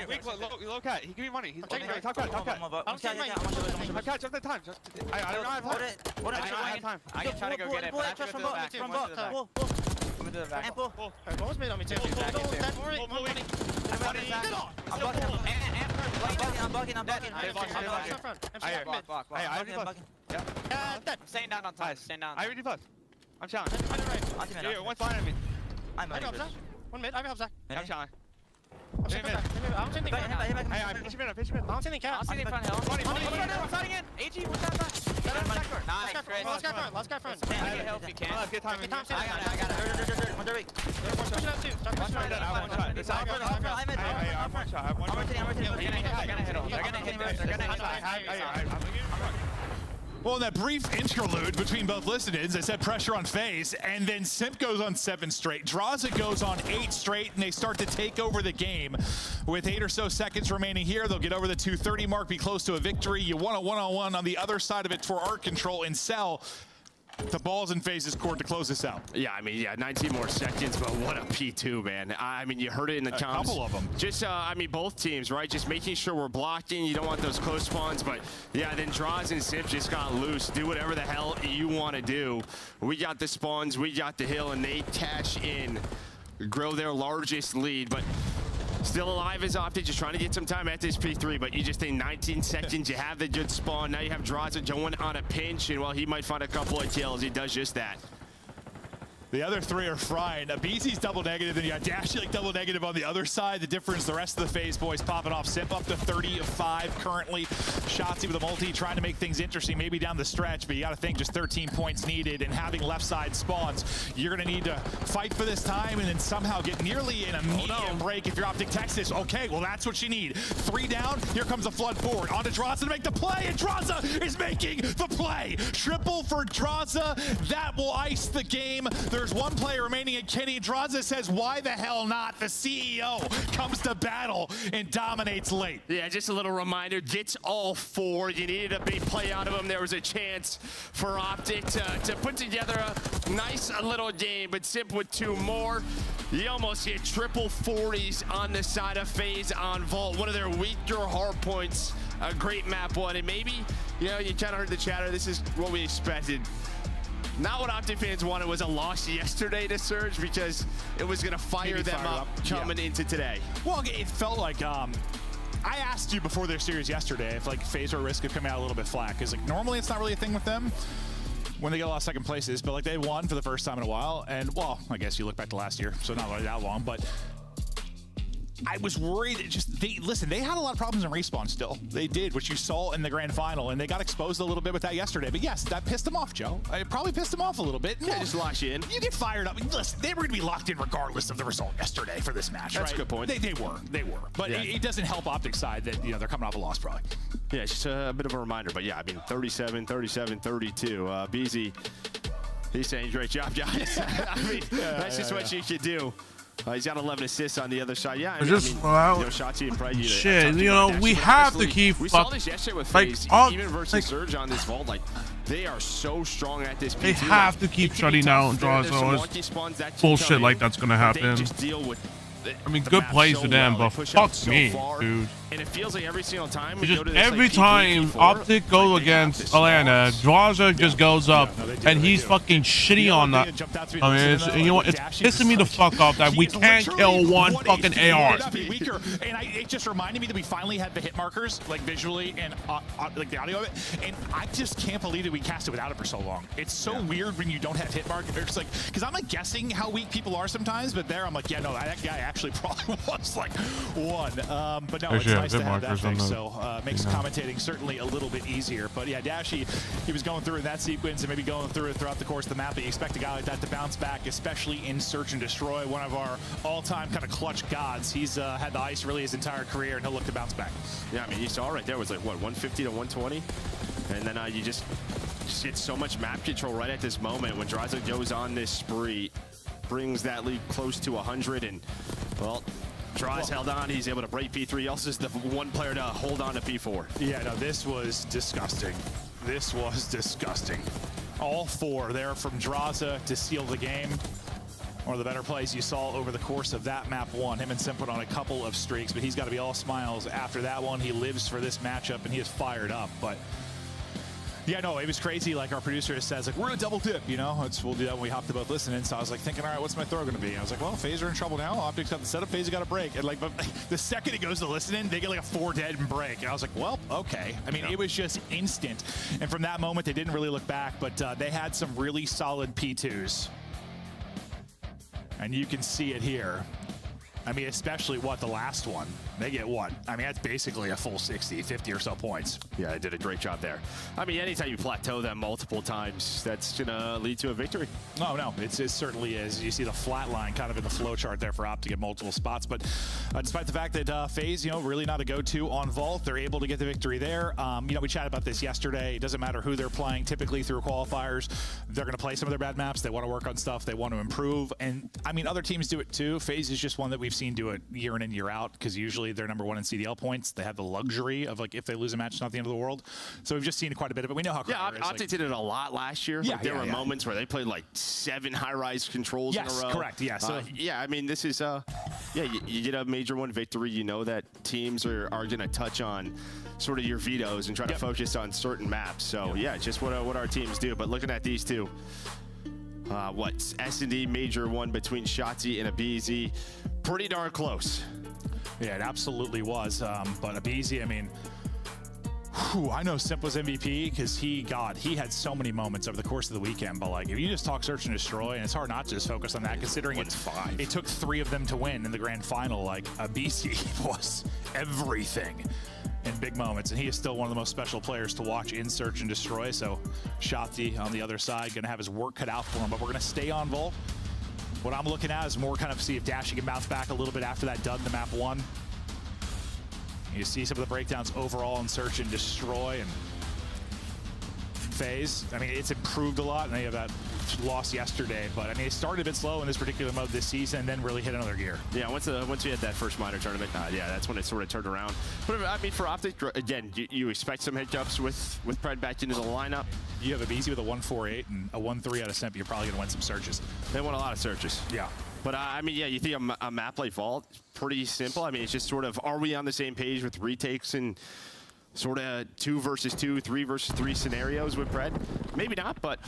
Weak, low cat. He give me money. He's taking right. Top cat. I'm taking right. Top cat, just the time. I don't have time. I don't have time. I can try to go get it, but I have to go to the back. From both. Come into the back. And pull. Almost made on me too. Pull. Money. I'm bugging. I'm staying down on ties. Staying down. I already bugged. I'm challenged. Here, one's behind me. I'm ready. One mid. I have Zach. I'm challenged. I'm pitching mid. I'm sending cat. I'm sitting in front hill. I'm starting in. AG, what's that back? Nice, great. Last guy front. Stand here if you can. Get time. I got it. One Well, in that brief interlude between both listen-ins, I said pressure on FaZe, and then Simp goes on 7 straight. Draza goes on 8 straight, and they start to take over the game. With 8 or so seconds remaining here, they'll get over the 2:30 mark, be close to a victory. You want a one-on-one on the other side of it for Art Control and Cell. The ball's in FaZe's court to close this out. Yeah, I mean, 19 more seconds, but what a P2, man. I mean, you heard it in the comms. A couple of them. Just, I mean, both teams, right? Just making sure we're blocking. You don't want those close spawns, but yeah, then Draws and Simp just got loose. Do whatever the hell you want to do. We got the spawns, we got the hill, and they cash in, grow their largest lead, but still alive as Optic, just trying to get some time at this P3, but you just think 19 seconds, you have the good spawn. Now you have Draza going on a pinch, and while he might find a couple of kills, he does just that. The other 3 are frying. BZ's double negative, and you got Dashy like double negative on the other side. The difference, the rest of the FaZe boys popping off. Simp up to 35 currently. Shotzzy with a multi, trying to make things interesting, maybe down the stretch, but you got to think just 13 points needed, and having left side spawns, you're going to need to fight for this time and then somehow get nearly an immediate break if you're Optic Texas. Okay, well, that's what you need. 3 down, here comes a flood forward. On to Draza to make the play, and Draza is making the play. Triple for Draza. That will ice the game. There's 1 player remaining, and Kenny Draza says, why the hell not? The CEO comes to battle and dominates late. Yeah, just a little reminder, gets all 4. You needed a big play out of him. There was a chance for Optic to put together a nice little game, but Simp with 2 more. You almost hit triple 40s on the side of FaZe on Vault, one of their weaker hard points. A great map one, and maybe, you know, you kind of heard the chatter. This is what we expected. Not what Optic fans wanted was a loss yesterday to Surge, because it was going to fire them up coming into today. Well, it felt like I asked you before their series yesterday if like FaZe or Risk could come out a little bit flat, because like normally it's not really a thing with them when they get a lot of second places, but like they won for the first time in a while, and well, I guess you look back to last year, so not really that long, but I was worried. They had a lot of problems in respawn still. They did, which you saw in the grand final, and they got exposed a little bit with that yesterday. But yes, that pissed them off, Joe. It probably pissed them off a little bit. Yeah, just locks you in. You get fired up. Listen, they were going to be locked in regardless of the result yesterday for this match. That's right? a good point. They were. But yeah, it doesn't help Optic's side that they're coming off a loss probably. Yeah, it's just a bit of a reminder. But yeah, I mean, 37, 32. BZ, he's saying great job, guys. I mean, that's just what you should do. He's got 11 assists on the other side. Yeah, Shotzzy and Pride. Shit, we have to keep. We saw this yesterday with FaZe, even versus Surge on this vault. Like, they are so strong at this. They have to keep shutting down Draza. Bullshit like that's gonna happen. Just deal with. I mean, good plays to them, but fuck me, dude. And it feels like every single time we go to this, every time Optic goes against Atlanta, Draza just goes up, and he's fucking shitty on that. I mean, you know what? It's pissing me the fuck off that we can't kill 1 fucking AR. Weaker. And it just reminded me that we finally had the hit markers, like visually and like the audio of it. And I just can't believe that we cast it without it for so long. It's so weird when you don't have hit markers. It's like, because I'm like guessing how weak people are sometimes, but there I'm like, yeah, no, that guy actually probably was like 1. But no, it's nice to have that fix, so makes commentating certainly a little bit easier. But yeah, Dashy, he was going through in that sequence and maybe going through it throughout the course of the map, but you expect a guy like that to bounce back, especially in Search and Destroy, one of our all-time kind of clutch gods. He's had the ice really his entire career, and he'll look to bounce back. Yeah, I mean, you saw right there was like, what, 150 to 120? And then you just just gets so much map control right at this moment when Draza goes on this spree, brings that lead close to 100, and well, Draz held on. He's able to break P3. He also is the one player to hold on to P4. Yeah, no, this was disgusting. This was disgusting. All 4 there from Draza to seal the game. One of the better plays you saw over the course of that map 1. Him and Sim put on a couple of streaks, but he's got to be all smiles after that one. He lives for this matchup, and he is fired up. But yeah, no, it was crazy. Like our producer says, like, we're gonna double dip, you know? We'll do that when we hop to both listening. So I was like thinking, all right, what's my throw gonna be? And I was like, well, FaZe are in trouble now. Optics got the setup, FaZe got a break. And like, but the second it goes to listening, they get like a 4 dead and break. And I was like, well, okay. I mean, it was just instant. And from that moment, they didn't really look back, but they had some really solid P2s. And you can see it here. I mean, especially the last one. They get what? I mean, that's basically a full 60, 50 or so points. Yeah, they did a great job there. I mean, anytime you plateau them multiple times, that's going to lead to a victory. No, it certainly is. You see the flat line kind of in the flow chart there for Optic at multiple spots. But despite the fact that FaZe, really not a go-to on Vault, they're able to get the victory there. We chatted about this yesterday. It doesn't matter who they're playing. Typically through qualifiers, they're going to play some of their bad maps. They want to work on stuff. They want to improve. And, I mean, other teams do it too. FaZe is just one that we've seen do it year in and year out because usually they're number 1 in CDL points. They have the luxury of, like, if they lose a match, it's not the end of the world. So we've just seen quite a bit of it. We know how Optic is. did it a lot last year. Yeah, there were moments where they played like 7 high-rise controls in a row. Yes, correct. Yeah. So yeah, I mean, this is you get a major 1 victory. You know that teams are going to touch on sort of your vetoes and try to focus on certain maps. So yeah, just what our teams do. But looking at these two. S&D major 1 between Shotzi and Abizi. Pretty darn close. Yeah, it absolutely was. But Abizi, I mean, I know Simp was MVP because he had so many moments over the course of the weekend. But like, if you just talk search and destroy, and it's hard not to just focus on that, considering it took 3 of them to win in the grand final. Like Abizi was everything in big moments, and he is still one of the most special players to watch in search and destroy. So Shotzi on the other side gonna have his work cut out for him, but we're gonna stay on Volt. What I'm looking at is more kind of see if Dashy can bounce back a little bit after that dud in the map 1. You see some of the breakdowns overall in search and destroy and FaZe. I mean, it's improved a lot, and they have that loss yesterday, but I mean, it started a bit slow in this particular mode this season and then really hit another gear. Yeah, once we had that first minor tournament, yeah, that's when it sort of turned around. But I mean, for Optic, again, you expect some hiccups with Pred back into the lineup. You have Abizi with a 1-4-8 and a 1-3 out of Simp. You're probably going to win some searches. They won a lot of searches. Yeah. But I mean, yeah, you think a map like Vault, pretty simple. I mean, it's just sort of, are we on the same page with retakes and sort of 2 versus 2, 3 versus 3 scenarios with Pred? Maybe not, but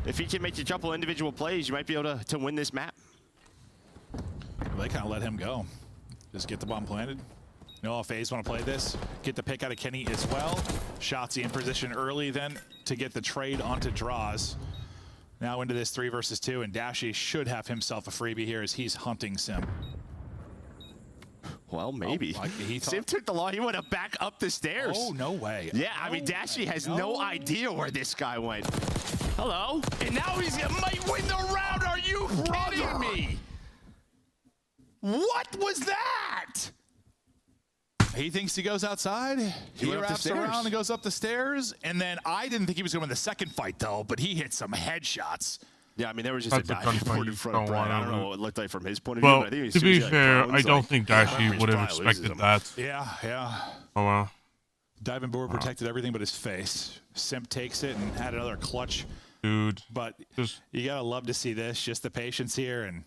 if he can make a couple individual plays, you might be able to win this map. Well, they kind of let him go. Just get the bomb planted. No, FaZe want to play this. Get the pick out of Kenny as well. Shotzi in position early then to get the trade onto Draws. Now into this 3 versus 2, and Dashy should have himself a freebie here as he's hunting Sim. Well, maybe. Oh, Sim took the law. He went back up the stairs. Oh, no way. Yeah, I mean, Dashy has no idea where this guy went. Hello? And now he might win the round. Are you kidding me? What was that? He thinks he goes outside. He wraps around and goes up the stairs. And then I didn't think he was going to win the second fight, though, but he hit some headshots. Yeah, I mean, there was just a diving board in front of Brad. I don't know what it looked like from his point of view, but I think to be fair, I don't think Dashy would have expected that. Yeah. Oh, wow. Diving board protected everything but his face. Simp takes it and had another clutch. Dude. But you got to love to see this, just the patience here and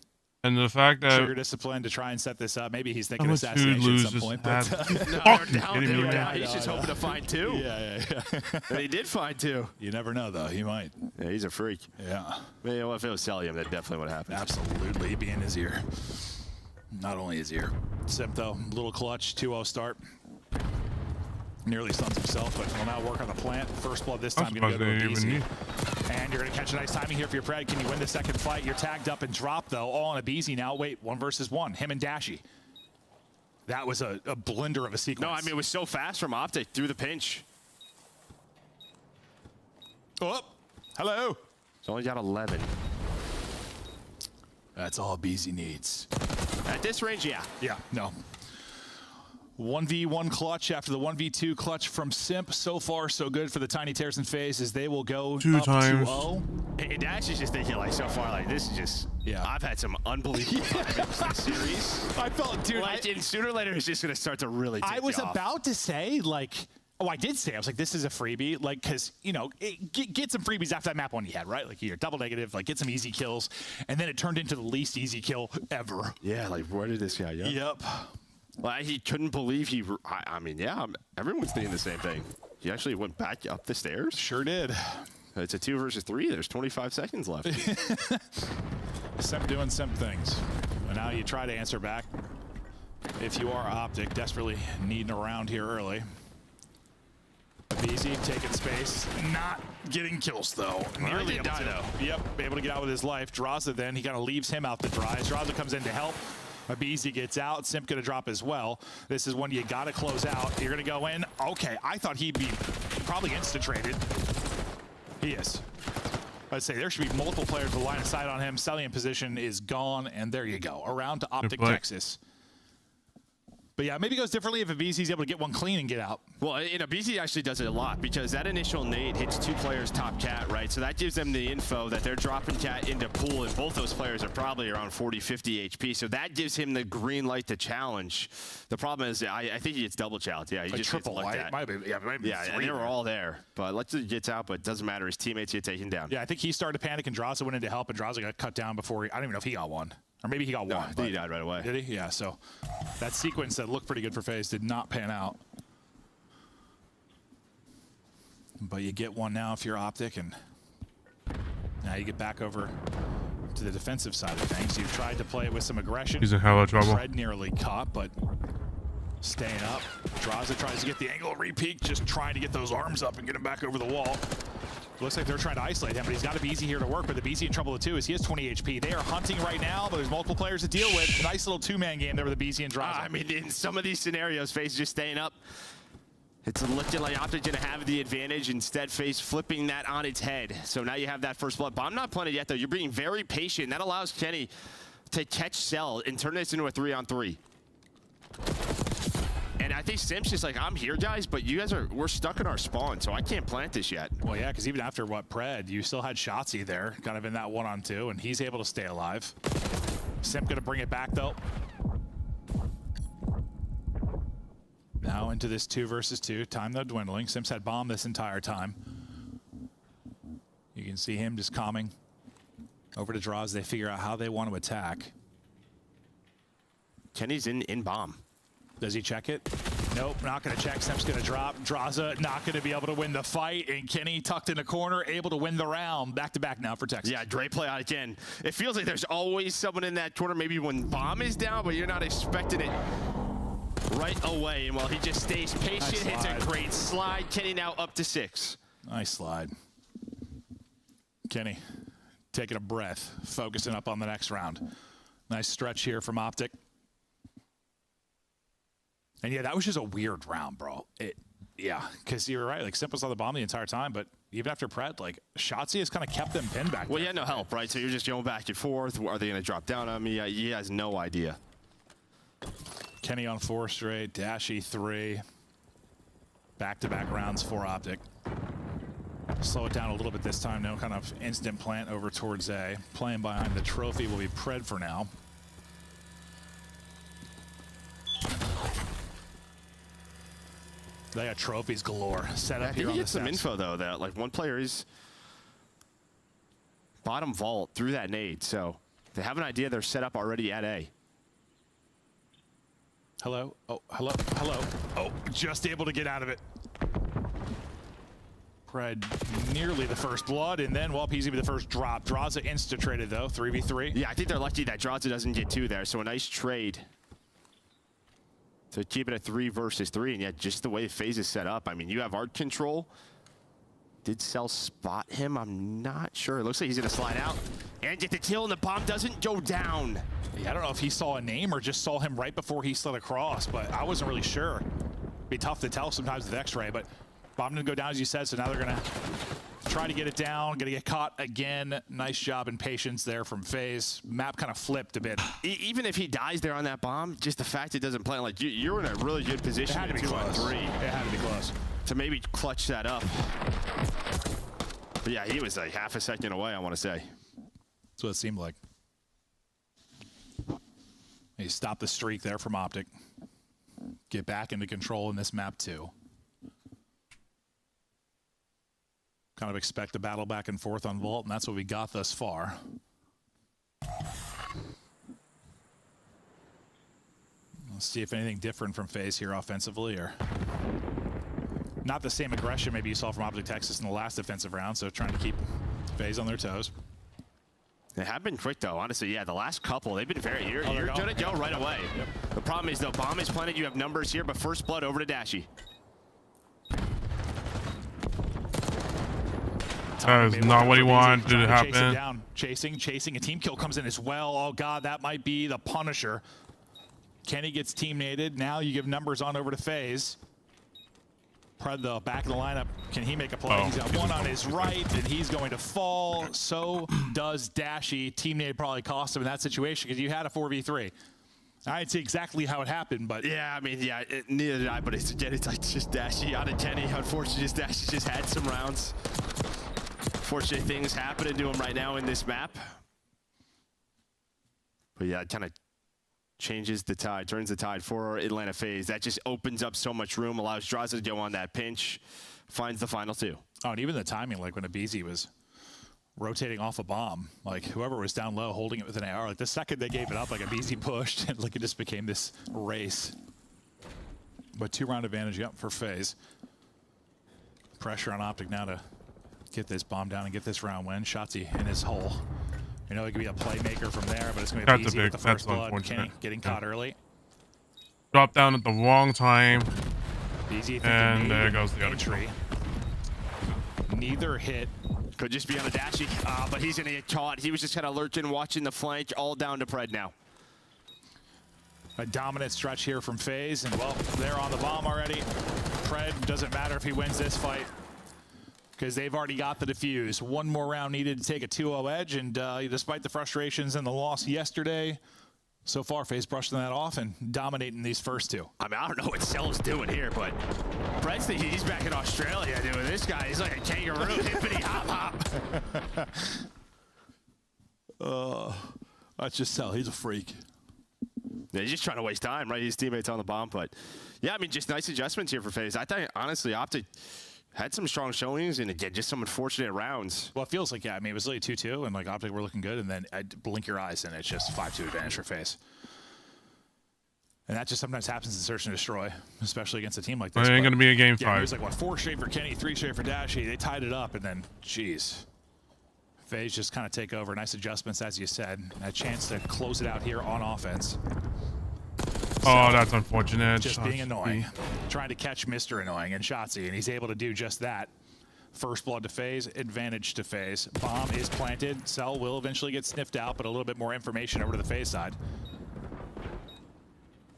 the fact that trigger discipline to try and set this up. Maybe he's thinking assassination at some point. But no, they're down. He's just hoping to find 2. Yeah. And he did find 2. You never know, though. He might. Yeah, he's a freak. Yeah. Well, if it was Celium, that definitely would happen. Absolutely. He'd be in his ear. Not only his ear. Simp, though, little clutch, 2-0 start. Nearly stuns himself, but will now work on the plant. First blood this time going to go to Abizi. And you're going to catch a nice timing here for your Pred. Can you win the second fight? You're tagged up and dropped, though. All on Abizi now. Wait, 1 versus 1. Him and Dashy. That was a blender of a sequence. No, I mean, it was so fast from Optic through the pinch. Oh, hello. He's only got 11. That's all Abizi needs. At this range, yeah. Yeah, no. 1v1 clutch after the 1v2 clutch from Simp. So far, so good for the Tiny Terrors and FaZe as they will go Two up times. 2-0. And Dash is just thinking, like, so far, like, this is just, I've had some unbelievable times this series. I felt, dude, and sooner or later, it's just going to start to really take I was you off. about to say, like, I did say, I was like, this is a freebie, like, because, you know, get some freebies after that map one you had, right? Like, you're double negative, like, get some easy kills, and then it turned into the least easy kill ever. Yeah, like, where did this guy go? Yep. Well, he couldn't believe I mean, yeah, everyone's thinking the same thing. He actually went back up the stairs. Sure did. It's a 2 versus 3. There's 25 seconds left. Simp doing Simp things. And now you try to answer back. If you are Optic, desperately needing a round here early. Easy, taking space, not getting kills though. Nearly able to. Though. Yep, able to get out with his life. Draza then, he kind of leaves him out to dry. As Draza comes in to help. Abizi gets out. Simp gonna drop as well. This is one you gotta close out. You're gonna go in. Okay, I thought he'd be probably insta-traded. He is. I'd say there should be multiple players with line of sight on him. Selling position is gone, and there you go. Around to Optic Texas. But yeah, maybe it goes differently if Abizi's able to get one clean and get out. Well, Abizi actually does it a lot because that initial nade hits 2 players top cat, right? So that gives them the info that they're dropping cat into pool, and both those players are probably around 40, 50 HP. So that gives him the green light to challenge. The problem is, I think he gets double challenged. Yeah, he just triple gets looked light. at. Might be, yeah, and they were all there. But Lexi gets out, but it doesn't matter. His teammates get taken down. Yeah, I think he started to panic, and Draza went in to help, and Draza got cut down before he, I don't even know if he got one. Or maybe he got one. I think he died right away. Did he? Yeah, so that sequence that looked pretty good for FaZe did not pan out. But you get one now if you're Optic, and now you get back over to the defensive side of things. You've tried to play it with some aggression. He's in hella trouble. Fred nearly caught, but staying up. Draza tries to get the angle repeat, just trying to get those arms up and get him back over the wall. Looks like they're trying to isolate him, but he's got to be easy here to work. But the BZ in trouble too, as he has 20 HP. They are hunting right now, but there's multiple players to deal with. Nice little 2-man game there with the BZ and Draza. I mean, in some of these scenarios, FaZe just staying up. It's looking like Optic gonna have the advantage. Instead, FaZe flipping that on its head. So now you have that first blood. Bomb not planted yet, though. You're being very patient. That allows Kenny to catch Cell and turn this into a 3-on-3. And I think Simp's just like, I'm here, guys, but you guys we're stuck in our spawn, so I can't plant this yet. Well, yeah, because even after Pred, you still had Shotzzy there, kind of in that 1-on-2, and he's able to stay alive. Simp gonna bring it back, though. Now into this 2 versus 2. Time, though, dwindling. Simp's had bomb this entire time. You can see him just calming over to Draws. They figure out how they want to attack. Kenny's in bomb. Does he check it? Nope, not going to check. Simp's going to drop. Draza not going to be able to win the fight. And Kenny tucked in the corner, able to win the round. Back-to-back now for Texas. Yeah, great play out again. It feels like there's always someone in that corner, maybe when bomb is down, but you're not expecting it right away. And while he just stays patient, hits a great slide. Kenny now up to 6. Nice slide. Kenny taking a breath, focusing up on the next round. Nice stretch here from Optic. And yeah, that was just a weird round, bro. Yeah, because you were right. Like, Simp was on the bomb the entire time, but even after Pred, like, Shotzzy has kind of kept them pinned back. Well, yeah, no help, right? So you're just going back and forth. Are they going to drop down on me? He has no idea. Kenny on 4 straight, Dashy 3. Back-to-back rounds for Optic. Slow it down a little bit this time. No kind of instant plant over towards A. Playing behind the trophy will be Pred for now. They got trophies galore set up here on the get some info though that like one player is bottom vault through that nade, so they have an idea they're set up already at A. Hello. Oh, hello. Hello. Oh, just able to get out of it. Pred nearly the first blood, and then Walpeasy with the first drop. Draza insta-traded though, 3v3. Yeah, I think they're lucky that Draza doesn't get 2 there, so a nice trade. So keep it a 3 versus 3, and yeah, just the way FaZe is set up. I mean, you have art control. Did Cell spot him? I'm not sure. It looks like he's gonna slide out and get the kill, and the bomb doesn't go down. Yeah, I don't know if he saw a name or just saw him right before he slid across, but I wasn't really sure. Be tough to tell sometimes with X-ray, but bomb didn't go down as you said, so now they're gonna try try to get it down, gonna get caught again. Nice job and patience there from FaZe. Map kind of flipped a bit. Even if he dies there on that bomb, just the fact it doesn't plant, like you're in a really good position. It had to be close. 2-on-3. It had to be close. To maybe clutch that up. But yeah, he was like half a second away, I want to say. That's what it seemed like. He stopped the streak there from Optic. Get back into control in this map too. Kind of expect a battle back and forth on Vault, and that's what we got thus far. Let's see if anything different from FaZe here offensively, or not the same aggression maybe you saw from Optic Texas in the last defensive round, so trying to keep FaZe on their toes. They have been quick though, honestly. Yeah, the last couple, they've been very, you're gonna go right away. Yep. The problem is though, bomb is planted, you have numbers here, but first blood over to Dashy. That is not what he wanted to happen. Chase down. Chasing. A team kill comes in as well. Oh God, that might be the Punisher. Kenny gets team nated. Now you give numbers on over to FaZe. Pred, the back of the lineup, can he make a play? He's got one on his right, and he's going to fall. So does Dashy. Teammate probably cost him in that situation because you had a 4v3. I didn't see exactly how it happened, but yeah, I mean, yeah, neither did I. But it's like just Dashy out of Kenny. Unfortunately, just Dashy just had some rounds. Fortunate things happening to him right now in this map. But yeah, it kind of changes the tide, turns the tide for Atlanta FaZe. That just opens up so much room, allows Draza to go on that pinch, finds the final two. Oh, and even the timing, like when Abizi was rotating off a bomb, like whoever was down low holding it with an AR, like the second they gave it up, like Abizi pushed, and like it just became this race. But 2-round advantage, yep, for FaZe. Pressure on Optic now to get this bomb down and get this round win. Shotzzy in his hole. You know, it could be a playmaker from there, but it's going to be easy with the first blood. Kenny getting caught early. Drop down at the wrong time. Easy, and there goes the other tree. Neither hit. Could just be on a Dashy, but he's going to get caught. He was just kind of lurking, watching the flank, all down to Pred now. A dominant stretch here from FaZe, and well, they're on the bomb already. Pred, doesn't matter if he wins this fight, because they've already got the defuse. One more round needed to take a 2-0 edge, and despite the frustrations and the loss yesterday, so far FaZe brushing that off and dominating these first two. I mean, I don't know what Cell's doing here, but Bred's thinking he's back in Australia doing this guy. He's like a kangaroo, hippity hop hop. That's just Cell. He's a freak. Yeah, he's just trying to waste time, right? His teammates on the bomb, but yeah, I mean, just nice adjustments here for FaZe. I think, honestly, Optic had some strong showings, and again, just some unfortunate rounds. Well, it feels like, yeah, I mean, it was really 2-2, and like Optic were looking good, and then I blink your eyes, and it's just 5-2 advantage for FaZe. And that just sometimes happens in Search and Destroy, especially against a team like this. It ain't going to be a game 5. Yeah, it was like, what, 4 straight for Kenny, 3 straight for Dashy. They tied it up, and then, jeez. FaZe just kind of take over. Nice adjustments, as you said. A chance to close it out here on offense. Oh, that's unfortunate. Just being annoying. Trying to catch Mr. Annoying and Shotzzy, and he's able to do just that. First blood to FaZe, advantage to FaZe. Bomb is planted. Cell will eventually get sniffed out, but a little bit more information over to the FaZe side.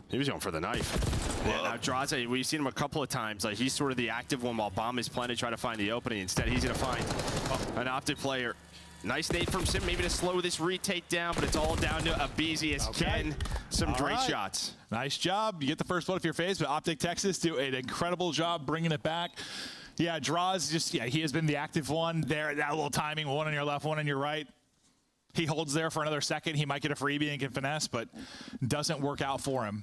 He was going for the knife. Yeah, now Draza, we've seen him a couple of times. Like, he's sort of the active one while Bomb is planted, trying to find the opening. Instead, he's going to find an Optic player. Nice nade from Sim, maybe to slow this retake down, but it's all down to Abizi as Ken. Some great shots. Nice job. You get the first blood of your FaZe, but Optic Texas do an incredible job bringing it back. Yeah, Draws just, yeah, he has been the active one there. That little timing, one on your left, one on your right. He holds there for another second. He might get a freebie and can finesse, but doesn't work out for him.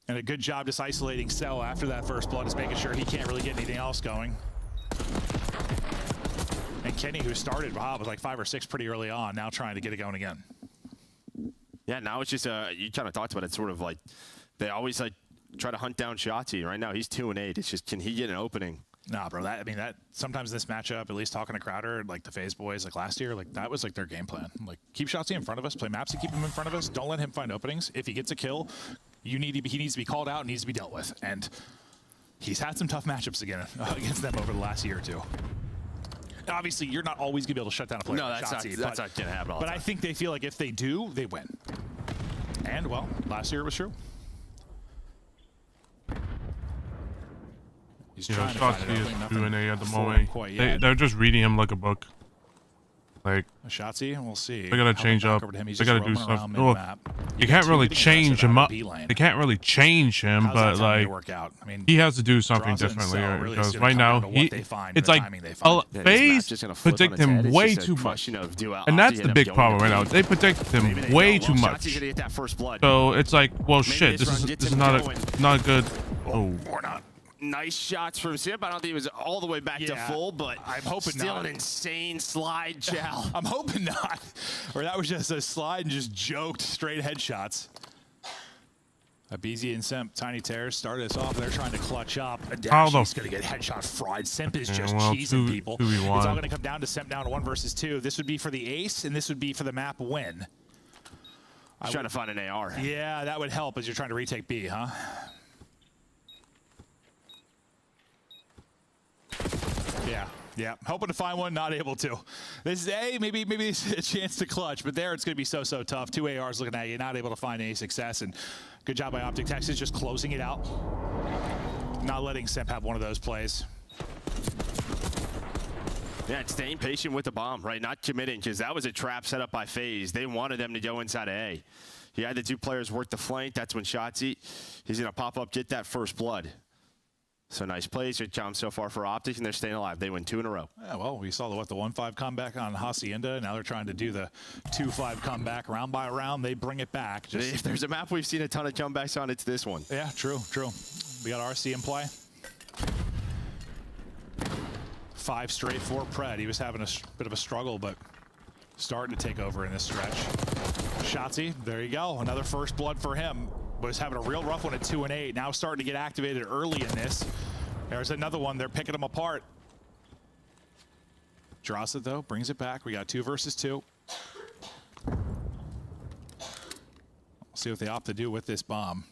And a good job just isolating Cell after that first blood, is making sure he can't really get anything else going. And Kenny, who started with like 5 or 6 pretty early on, now trying to get it going again. Yeah, now it's just, you kind of talked about it, sort of like, they always like try to hunt down Shotzzy. Right now, he's 2-8. It's just, can he get an opening? Nah, bro, I mean, that sometimes this matchup, at least talking to Crowder, like the FaZe boys, like last year, like that was like their game plan. Like, keep Shotzzy in front of us, play maps and keep him in front of us. Don't let him find openings. If he gets a kill, he needs to be called out and needs to be dealt with. And he's had some tough matchups against them over the last year or two. Obviously, you're not always going to be able to shut down a player. No, that's not going to happen all the time. But I think they feel like if they do, they win. And, well, last year it was true. He's trying to find it. Shotzi is Nothing doing A at the for moment. him quite yet. They're just reading him like a book. Like Shotzi, we'll see. they gotta change up. They gotta do something. Well, you can't really change him up. They can't really change him, but like he has to do something differently because right now it's like FaZe predict him way too much, and that's the big problem right now. They predict him way too much. So it's like, well, shit, this is not a good. Oh. Nice shots from Simp. I don't think it was all the way back to full, but I'm hoping still not. an insane slide, Chow. I'm hoping not. Or that was just a slide and just joked straight headshots. Abizi and Simp, tiny tears started us off. They're trying to clutch up. He's going to get headshot fried. Simp is just cheesing people. It's all going to come down to Simp down to 1 versus 2. This would be for the ace, and this would be for the map win. I'm trying to find an AR. Yeah, that would help as you're trying to retake B, huh? Yeah, hoping to find one, not able to. This is A, maybe it's a chance to clutch, but there it's going to be so tough. 2 ARs looking at you, not able to find any success, and good job by Optic Texas just closing it out. Not letting Simp have one of those plays. Yeah, and staying patient with the bomb, right? Not committing, because that was a trap set up by FaZe. They wanted them to go inside of A. He had the 2 players work the flank. That's when Shotzi, he's going to pop up, get that first blood. So nice plays. Good job so far for Optic, and they're staying alive. They win 2 in a row. Yeah, well, we saw the 1-5 comeback on Hacienda. Now they're trying to do the 2-5 comeback round by round. They bring it back. If there's a map we've seen a ton of comebacks on, it's this one. Yeah, true. We got RC in play. 5 straight for Pred. He was having a bit of a struggle, but starting to take over in this stretch. Shotzi, there you go. Another first blood for him. Was having a real rough one at 2 and 8. Now starting to get activated early in this. There's another one. They're picking them apart. Draws it though, brings it back. We got 2 versus 2. We'll see what they opt to do with this bomb.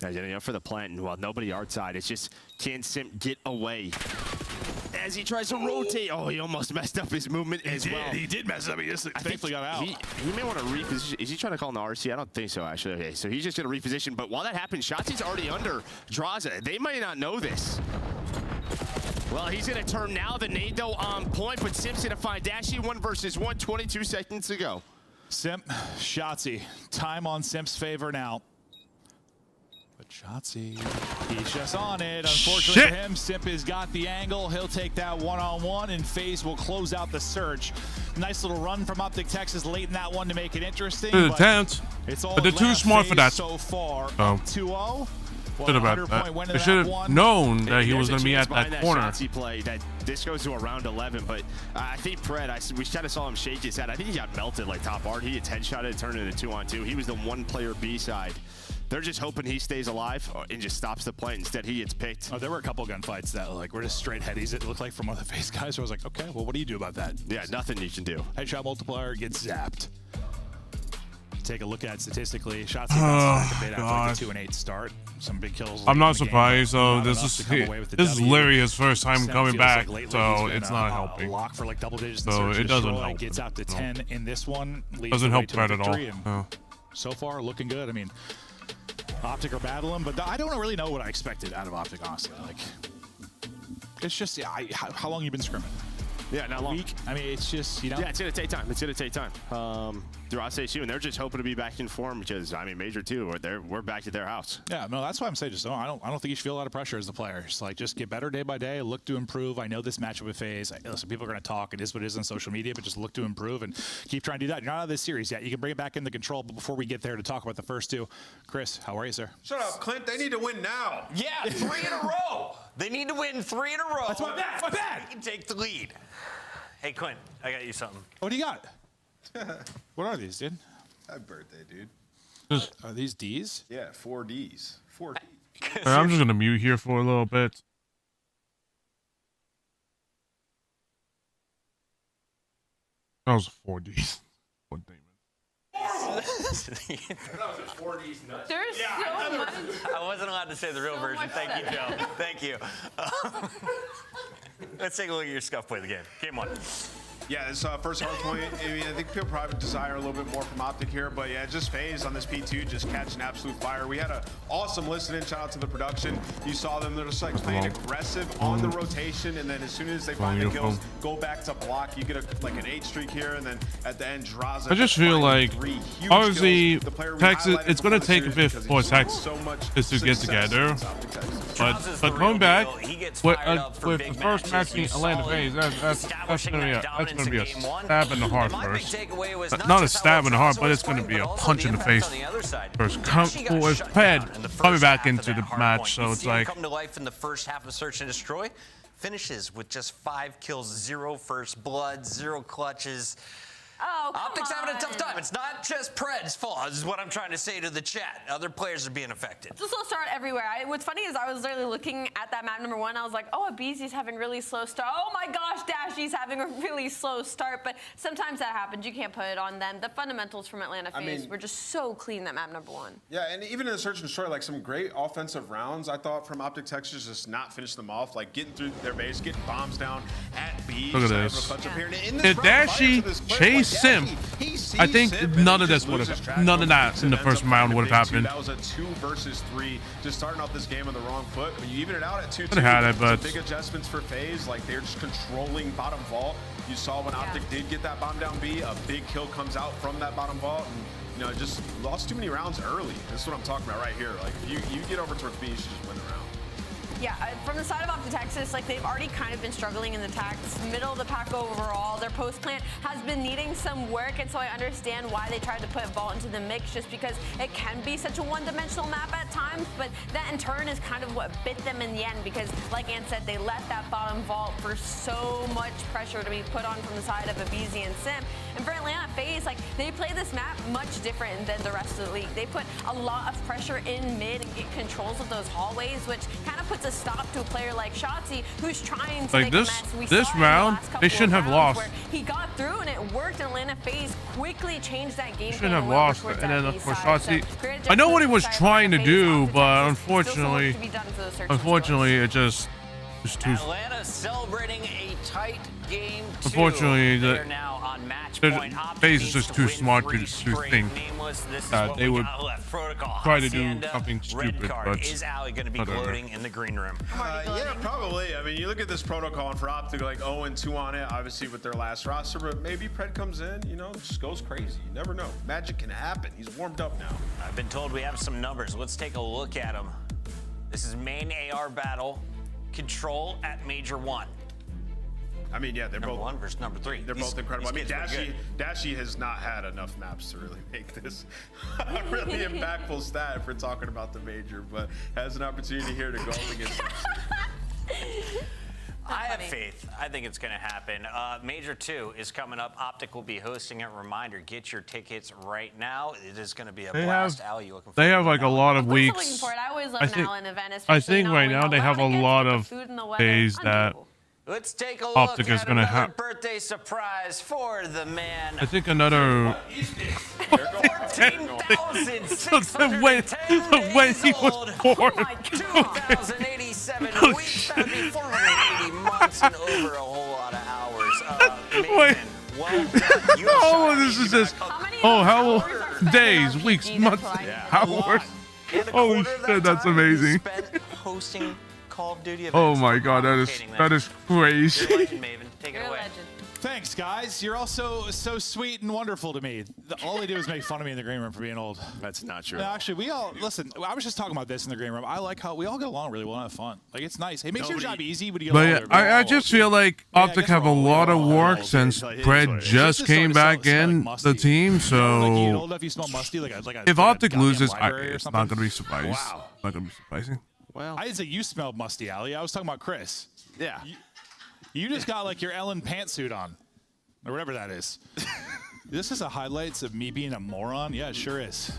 Yeah, getting up for the plant, and well, nobody outside. It's just, can Simp get away? As he tries to rotate. Oh, he almost messed up his movement as well. He did mess up. He just thankfully got out. He may want to reposition. Is he trying to call in the RC? I don't think so, actually. Okay, so he's just going to reposition. But while that happens, Shotzi's already under Draza. They might not know this. Well, he's going to turn now. The nade, though, on point. But Simp's going to find Dashy 1 versus 1. 22 seconds to go. Simp, Shotzi. Time on Simp's favor now. But Shotzi, he's just on it. Unfortunately for him, Simp has got the angle. He'll take that one-on-one, and FaZe will close out the search. Nice little run from Optic Texas late in that one to make it interesting. Good attempt, but they're too smart for that. So far, 2-0. Should have they should have known that he was going to be at that corner. Shotzi play that this goes to around 11, but I think Pred, we kind of saw him shake his head. I think he got melted like top art. He gets headshotted, turned it into 2-on-2. He was the 1-player B side. They're just hoping he stays alive and just stops the play. Instead, he gets picked. Oh, there were a couple gunfights that were just straight headies. It looked like from one of the FaZe guys. So I was like, okay, well, what do you do about that? Yeah, nothing you can do. Headshot multiplier gets zapped. Take a look at statistically. Shots after like a 2 and 8 start. Some big kills. I'm not surprised though. This is literally his first time coming back, so it's not helping. Lock for like double digits. So it doesn't help. Gets out to 10 in this one. Doesn't help Pred at all. So far, looking good. I mean, Optic are battling, but I don't really know what I expected out of Optic, honestly. Like, it's just how long you been scrimming? Yeah, not long. Week. I mean, it's just, you know. Yeah, it's going to take time. It's going to take time. Through SASU, and they're just hoping to be back in form because, I mean, Major 2, we're back at their house. Yeah, no, that's why I'm saying I don't think you should feel a lot of pressure as the player. Just like, just get better day by day, look to improve. I know this matchup with FaZe. Listen, people are going to talk. It is what it is on social media, but just look to improve and keep trying to do that. You're not out of this series yet. You can bring it back into control, but before we get there to talk about the first 2, Chris, how are you, sir? Shut up, Clint. They need to win now. Yeah, 3 in a row. They need to win 3 in a row. That's my bad. My bad. They can take the lead. Hey, Clint, I got you something. What do you got? What are these, dude? Happy birthday, dude. Are these D's? Yeah, 4 Ds. 4 Ds. I'm just gonna mute here for a little bit. That was 4 Ds. What damn There's so much. I wasn't allowed to say the real version. Thank you, Joe. Thank you. Let's take a look at your scuff play of the game. Game 1. Yeah, this first hard point, I mean, I think people probably desire a little bit more from Optic here, but yeah, just FaZe on this P2, just catching absolute fire. We had an awesome listening, shout out to the production. You saw them, they're just like playing aggressive on the rotation, and then as soon as they find the kills, go back to block. You get like an 8 streak here, and then at the end, Draza. I just feel like, obviously, Texas, it's going to take a bit for Texas to get together, but coming back with the first match being Atlanta FaZe, that's going to be a stab in the heart first. Not a stab in the heart, but it's going to be a punch in the face first. With Ped coming back into the match, so it's like. Come to life in the first half of Search and Destroy. Finishes with just 5 kills, 0 first blood, 0 clutches. Oh, Optic's having a tough time. It's not just Pred's fault. This is what I'm trying to say to the chat. Other players are being affected. It's a slow start everywhere. What's funny is I was literally looking at that map number 1. I was like, oh, Abizi's having really slow start. Oh my gosh, Dashy's having a really slow start. But sometimes that happens. You can't put it on them. The fundamentals from Atlanta FaZe were just so clean that map number 1. Yeah, and even in the Search and Destroy, like some great offensive rounds, I thought, from Optic Texas, just not finish them off, like getting through their base, getting bombs down at B. Look at this. If Dashy chased Simp, I think none of this would have, none of that in the first round would have happened. That was a 2 versus 3, just starting off this game on the wrong foot. But you even it out at 2-2. Could have had it, but big adjustments for FaZe, like they're just controlling bottom vault. You saw when Optic did get that bomb down B, a big kill comes out from that bottom vault, and you know, just lost too many rounds early. This is what I'm talking about right here. Like if you get over towards B, you should just win the round. Yeah, from the side of Optic Texas, like they've already kind of been struggling in the attacks, middle of the pack overall. Their post plant has been needing some work, and so I understand why they tried to put Vault into the mix, just because it can be such a one-dimensional map at times. But that in turn is kind of what bit them in the end, because like Ant said, they let that bottom Vault for so much pressure to be put on from the side of Abizi and Sim. And for Atlanta FaZe, like they play this map much different than the rest of the league. They put a lot of pressure in mid and get controls of those hallways, which kind of puts a stop to a player like Shotzi, who's trying to like make a mess. this round, they shouldn't have lost. He got through and it worked. Atlanta FaZe quickly changed that game. Shouldn't have lost, and then of course Shotzi. I know what he was trying to do, but unfortunately, it just is too. Atlanta celebrating a tight game. Unfortunately, they're now on match point. FaZe is just too smart to think that they would try to do something stupid. But is Ali going to be gloating in the green room? Yeah, probably. I mean, you look at this protocol, and for Optic, like 0-2 on it, obviously with their last roster, but maybe Pred comes in, you know, just goes crazy. You never know. Magic can happen. He's warmed up now. I've been told we have some numbers. Let's take a look at them. This is main AR battle. Control at Major 1. I mean, yeah, they're number both 1 versus number 3. They're both incredible. I mean, Dashy has not had enough maps to really make this a really impactful stat if we're talking about the major, but has an opportunity here to go up against them. I have faith. I think it's going to happen. Major 2 is coming up. Optic will be hosting it. Reminder, get your tickets right now. It is going to be a blast. Al, you looking they have like a lot of weeks. Looking for it. I always love an Allen event. I think right now they have a lot of days that let's take a look Optic is going to have. Birthday surprise for the man. I think another. 14,610 when he was born. 2,087 weeks. That would be 480 months and over a whole lot of hours. Wait. Well done. Oh, this is just. Oh, how days, weeks, months, hours. Holy shit, that's amazing. Hosting Call of Duty events. Oh my god, that is crazy. You're a legend, Maven. Take it away. Thanks, guys. You're all so sweet and wonderful to me. All they do is make fun of me in the green room for being old. That's not true. No, actually, we all listen. I was just talking about this in the green room. I like how we all get along really well and have fun. Like it's nice. It makes your job easy when you get older. I just feel like Optic have a lot of work since Pred just came back in the team. So if Optic loses, it's not gonna be surprising. Wow. Not gonna be surprising. Well, I didn't say you smelled musty, Ali. I was talking about Chris. Yeah. You just got like your Ellen pantsuit on, or whatever that is. This is a highlights of me being a moron. Yeah, it sure is.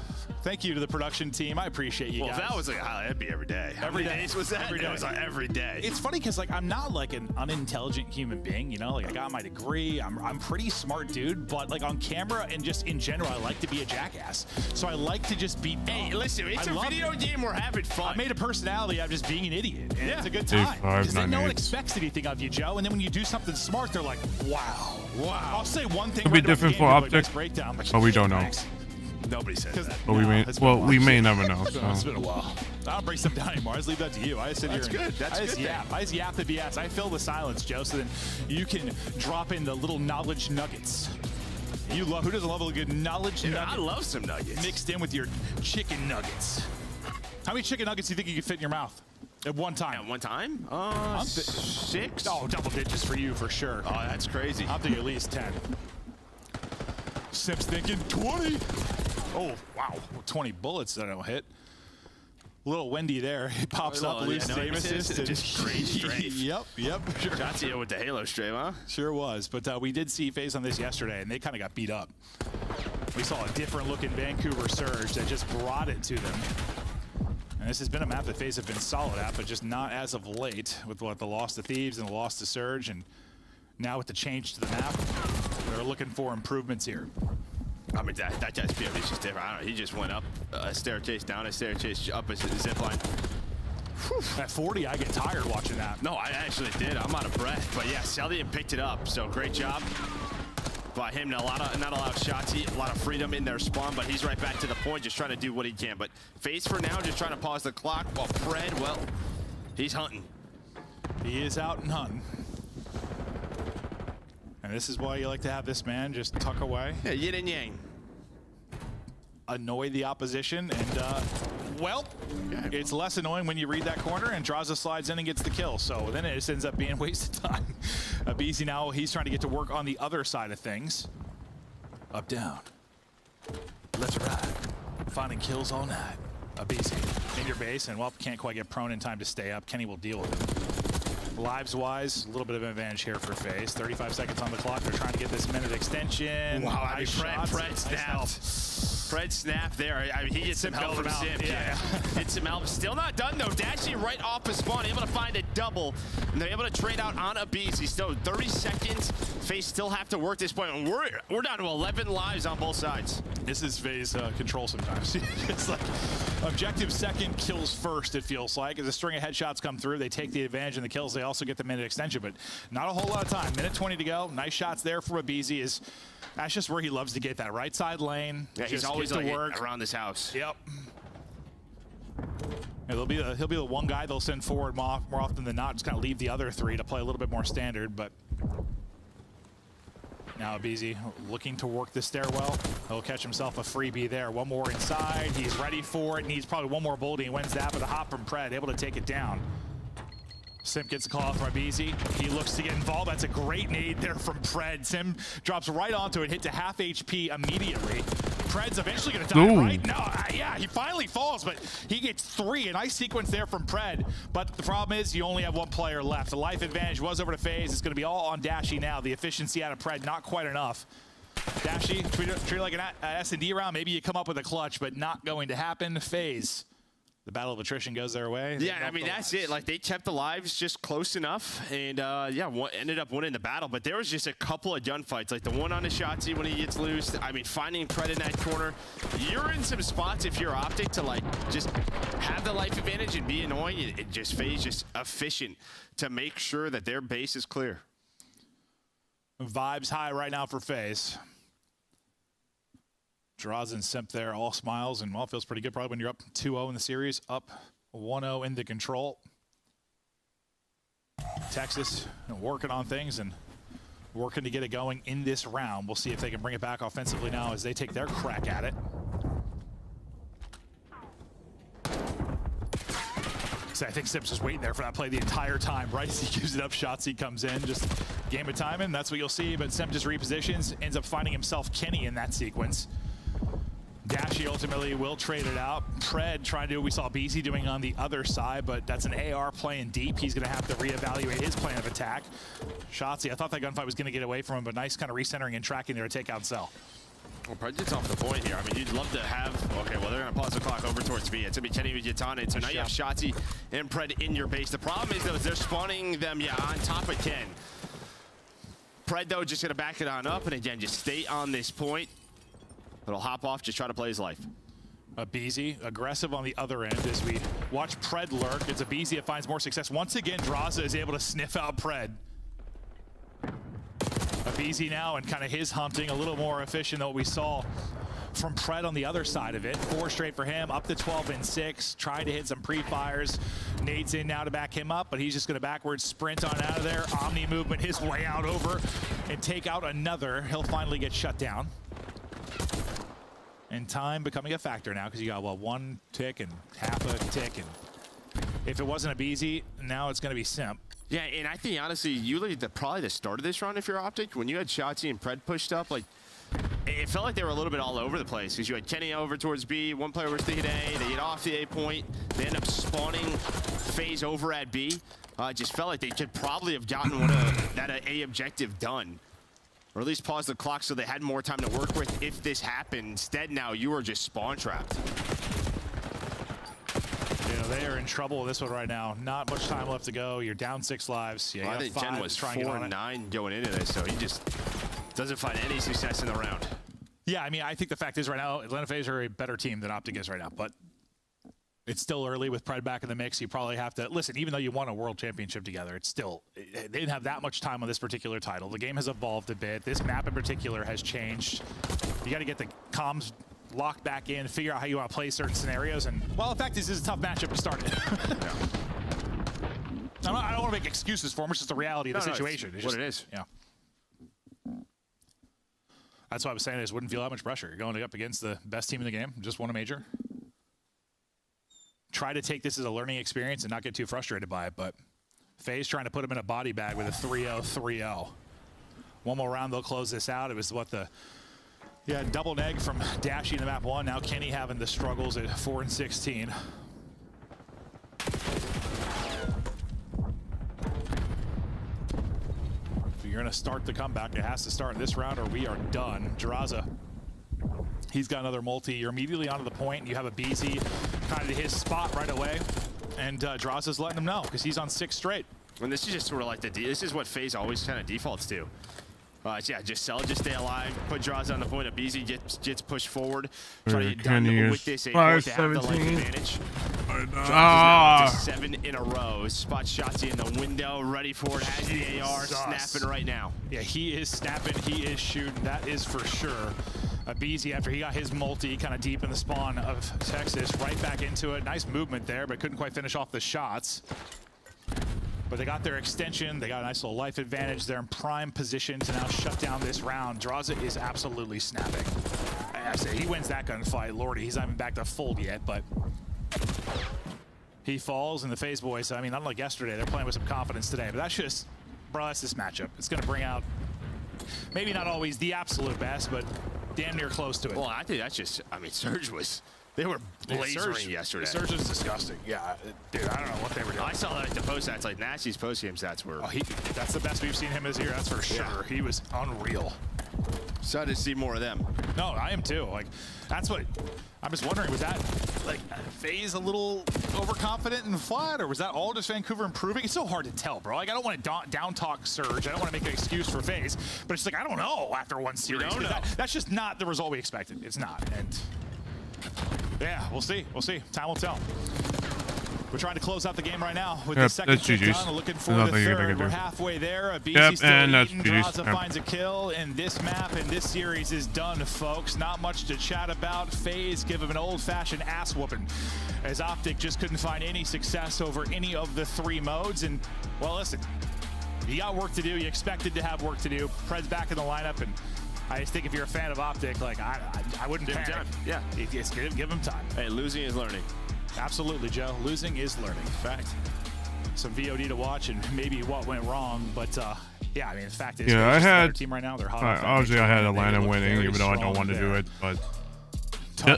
Thank you to the production team. I appreciate you guys. Well, if that was like a highlight, that'd be every day. How Every many day. days was that? Every It day. was like every day. It's funny because like I'm not like an unintelligent human being, you know. Like I got my degree. I'm pretty smart dude, but like on camera and just in general, I like to be a jackass. So I like to just be. Hey, listen, it's a video game. We're having fun. I made a personality. I'm just being an idiot. And Yeah. it's a good time. 5, Because then no 9, one 8. expects anything of you, Joe. And then when you do something smart, they're like, "Wow, wow." I'll say one thing. Could be right about the different game, for they're like, Optic, "Nice breakdown," but we don't know. Thanks. Nobody says that. But we may, it's been a well, while. we may never know. It's So. been a while. I don't break stuff down anymore. I just leave that to you. I just sit That's here. good. That's I just good yap. I just yap the BS. I fill the silence, Joe, so then you can drop in the little knowledge nuggets. You love. Who doesn't love a good knowledge Dude, nugget? I love some nuggets. Mixed in with your chicken nuggets. How many chicken nuggets do you think you could fit in your mouth at one time? At one time? 6? Oh, double digits for you for sure. Oh, that's crazy. I'm thinking at least 10. Simps thinking 20. Oh, wow. 20 bullets that don't hit. Little Wendy there. He pops up, loses aim assist. and- Just great strafe. Yep. Sure. Shotzi with the Halo strafe, huh? Sure was. But we did see FaZe on this yesterday, and they kind of got beat up. We saw a different looking Vancouver Surge that just brought it to them. And this has been a map that FaZe have been solid at, but just not as of late with what the loss to Thieves and the loss to Surge. And now with the change to the map, they're looking for improvements here. I mean, that guy's POV is just different. I don't know. He just went up a staircase, down a staircase, up a zip line. At 40, I get tired watching that. No, I actually did. I'm out of breath. But yeah, Cellian picked it up. So great job by him. Not a lot of shots, a lot of freedom in their spawn, but he's right back to the point, just trying to do what he can. But FaZe for now, just trying to pause the clock. While Fred, well, he's hunting. He is out and hunting. And this is why you like to have this man just tuck away. Yeah, yin and yang. Annoy the opposition, and well, it's less annoying when you read that corner and Draza slides in and gets the kill. So then it just ends up being wasted time. BZ now, he's trying to get to work on the other side of things. Up, down, left, right, finding kills all night. BZ in your base, and well, can't quite get prone in time to stay up. Kenny will deal with it. Lives-wise, a little bit of an advantage here for FaZe. 35 seconds on the clock. They're trying to get this minute extension. Wow, I mean, Nice Fred shots. snapped. Fred snapped there. I mean, he gets some help from Sim. Yeah. Gets some help. Still not done, though. Dashing right off his spawn, able to find a double. And they're able to trade out on a beast. He's still 30 seconds. FaZe still have to work this point. And we're down to 11 lives on both sides. This is FaZe control sometimes. It's like objective second, kills first, it feels like. As a string of headshots come through, they take the advantage in the kills. They also get the minute extension, but not a whole lot of time. Minute 20 to go. Nice shots there from Abizi. That's just where he loves to get that right side lane. Yeah, he's always to like work around this house. Yep. Yeah, he'll be the one guy they'll send forward more often than not. Just kind of leave the other three to play a little bit more standard, but now Abizi looking to work the stairwell. He'll catch himself a freebie there. One more inside. He's ready for it. Needs probably one more bullet. He wins that with a hop from Pred, able to take it down. Sim gets a call out from Abizi. He looks to get involved. That's a great nade there from Pred. Sim drops right onto it, hit to half HP immediately. Pred's eventually going to die, right? No, yeah, he finally falls, but he gets 3. A nice sequence there from Pred. But the problem is you only have one player left. The life advantage was over to FaZe. It's going to be all on Dashy now. The efficiency out of Pred, not quite enough. Dashy, treat it like an S&D round. Maybe you come up with a clutch, but not going to happen. FaZe. The battle of attrition goes their way. Yeah, I mean, that's it. Like, they kept the lives just close enough, and, yeah, ended up winning the battle. But there was just a couple of gunfights, like the one on the Shotzi when he gets loose. I mean, finding Pred in that corner. You're in some spots if you're Optic to, like, just have the life advantage and be annoying. It just FaZe just efficient to make sure that their base is clear. Vibes high right now for FaZe. Draws and Simp there, all smiles, and well, feels pretty good probably when you're up 2-0 in the series, up 1-0 into control. Texas working on things and working to get it going in this round. We'll see if they can bring it back offensively now as they take their crack at it. So I think Simp's just waiting there for that play the entire time, right as he gives it up. Shotzi comes in, just game of timing. That's what you'll see, but Simp just repositions, ends up finding himself Kenny in that sequence. Dashy ultimately will trade it out. Pred trying to do what we saw BZ doing on the other side, but that's an AR playing deep. He's going to have to reevaluate his plan of attack. Shotzi, I thought that gunfight was going to get away from him, but nice kind of recentering and tracking there to take out Cell. Well, President's off the point here. I mean, you'd love to have... Okay, well, they're going to pause the clock over towards B. It's going to be Kenny Vujitane. So now you have Shotzi and Pred in your base. The problem is, though, is they're spawning them, on top of Ken. Pred, though, just going to back it on up. And again, just stay on this point. It'll hop off, just try to play his life. Abizi aggressive on the other end as we watch Pred lurk. It's Abizi that finds more success. Once again, Draza is able to sniff out Pred. Abizi now and kind of his hunting a little more efficient than what we saw from Pred on the other side of it. 4 straight for him, up to 12 and 6, trying to hit some pre-fires. Nate's in now to back him up, but he's just going to backwards sprint on out of there. Omni movement his way out over and take out another. He'll finally get shut down. And time becoming a factor now because you got, well, 1 tick and half a tick. And if it wasn't Abizi, now it's going to be Simp. Yeah, and I think, honestly, you look at probably the start of this round, if you're Optic, when you had Shotzi and Pred pushed up, like, it felt like they were a little bit all over the place because you had Kenny over towards B, one player was thinking A, they get off the A point, they end up spawning FaZe over at B. It just felt like they could probably have gotten that A objective done. Or at least pause the clock so they had more time to work with if this happened. Instead, now you are just spawn trapped. They are in trouble with this one right now. Not much time left to go. You're down 6 lives. Yeah, I think Jen was 4-9 going into this, so he just doesn't find any success in the round. Yeah, I mean, I think the fact is right now, Atlanta FaZe are a better team than Optic is right now, but it's still early with Pred back in the mix. You probably have to, listen, even though you won a world championship together, it's still, they didn't have that much time on this particular title. The game has evolved a bit. This map in particular has changed. You got to get the comms locked back in, figure out how you want to play certain scenarios, and well, the fact is, this is a tough matchup to start it. I don't want to make excuses for him. It's just the reality of the situation. It's what it is. Yeah. That's why I was saying this wouldn't feel that much pressure. You're going up against the best team in the game, just won a major. Try to take this as a learning experience and not get too frustrated by it, but FaZe trying to put him in a body bag with a 3-0-3-0. One more round, they'll close this out. It was what the... Yeah, double neg from Dashy to map 1. Now Kenny having the struggles at 4 and 16. If you're going to start the comeback, it has to start in this round or we are done. Draza, he's got another multi. You're immediately onto the point. And you have a BZ kind of his spot right away. And Draza's letting him know because he's on 6 straight. And this is just sort of like this is what FaZe always kind of defaults to. Yeah, just sell, just stay alive. Put draws on the point of BZ, gets pushed forward. Try to get done with this 8 to have the life advantage. To 7 in a row. Spot Shotzi in the window, ready for it. Has the AR snapping right now. Yeah, he is snapping. He is shooting. That is for sure. BZ, after he got his multi kind of deep in the spawn of Texas, right back into it. Nice movement there, but couldn't quite finish off the shots. But they got their extension. They got a nice little life advantage. They're in prime position to now shut down this round. Draza is absolutely snapping. I say he wins that gunfight. Lordy, he's not even back to full yet, but he falls, and the FaZe boys, I mean, unlike yesterday, they're playing with some confidence today. But that's just, bro, that's this matchup. It's going to bring out maybe not always the absolute best, but damn near close to it. Well, I think that's just, I mean, Surge was... They were lasering yesterday. Surge is disgusting. Yeah, dude, I don't know what they were doing. I saw that the post stats, like Nasty's post game stats were. Oh, that's the best we've seen him this year. That's for sure. Yeah. He was unreal. Excited to see more of them. No, I am too. Like, that's what I'm just wondering. Was that like FaZe a little overconfident and flat, or was that all just Vancouver improving? It's so hard to tell, bro. Like, I don't want to down talk Surge. I don't want to make an excuse for FaZe, but it's like I don't know after one series. That's just not the result we expected. It's not. And yeah, we'll see. We'll see. Time will tell. We're trying to close out the game right now with the second kill done. Looking for the third. We're halfway there. BZ still eating. Draza finds a kill, and this map and this series is done, folks. Not much to chat about. FaZe give him an old-fashioned ass whooping, as Optic just couldn't find any success over any of the 3 modes. And well, listen, you got work to do. You expected to have work to do. Pred's back in the lineup, and I just think if you're a fan of Optic, like I wouldn't give panic. Him time. Yeah, it's give him time. Hey, losing is learning. Absolutely, Joe. Losing is learning. Fact. Some VOD to watch and maybe what went wrong, but yeah, I mean, the fact is, I had their team right now. They're hot. Obviously, I had Atlanta winning, even though I don't want to do it, but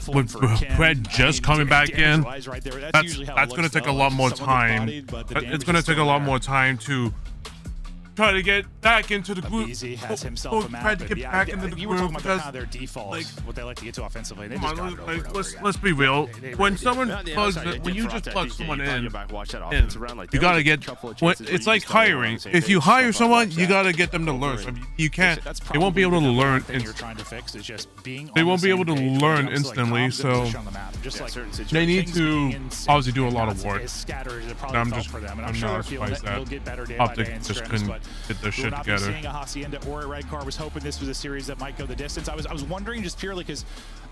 with Pred just coming back in, that's going to take a lot more time. It's going to take a lot more time to try to get back into the group. Easy has himself a map. Tried to get back into the you were talking group about kind because, of their default, like, what they like to get to offensively. They come just on, got it over and over again. let's be real. When someone plugs, when you just plug someone in, you gotta get. It's like hiring. If you hire someone, you gotta get them to learn. So you can't. They won't be able to learn. You're trying to fix is just being. They won't be able to learn instantly. So they need to obviously do a lot of work. I'm not surprised that Optic just couldn't get their shit together. Seeing a Hacienda or a Red Car was hoping this was a series that might go the distance. I was wondering just purely because,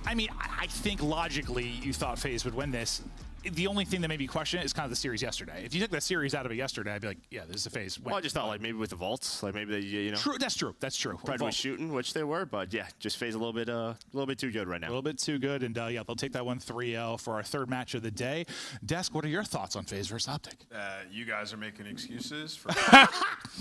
I mean, I think logically you thought FaZe would win this. The only thing that made me question it is kind of the series yesterday. If you took that series out of it yesterday, I'd be like, yeah, this is a FaZe win. Well, I just thought like maybe with the vaults, like maybe they, you know. True, that's true. That's true. Fred was shooting, which they were, but yeah, just FaZe a little bit too good right now. A little bit too good, and yeah, they'll take that one 3-0 for our third match of the day. Desk, what are your thoughts on FaZe versus Optic? You guys are making excuses for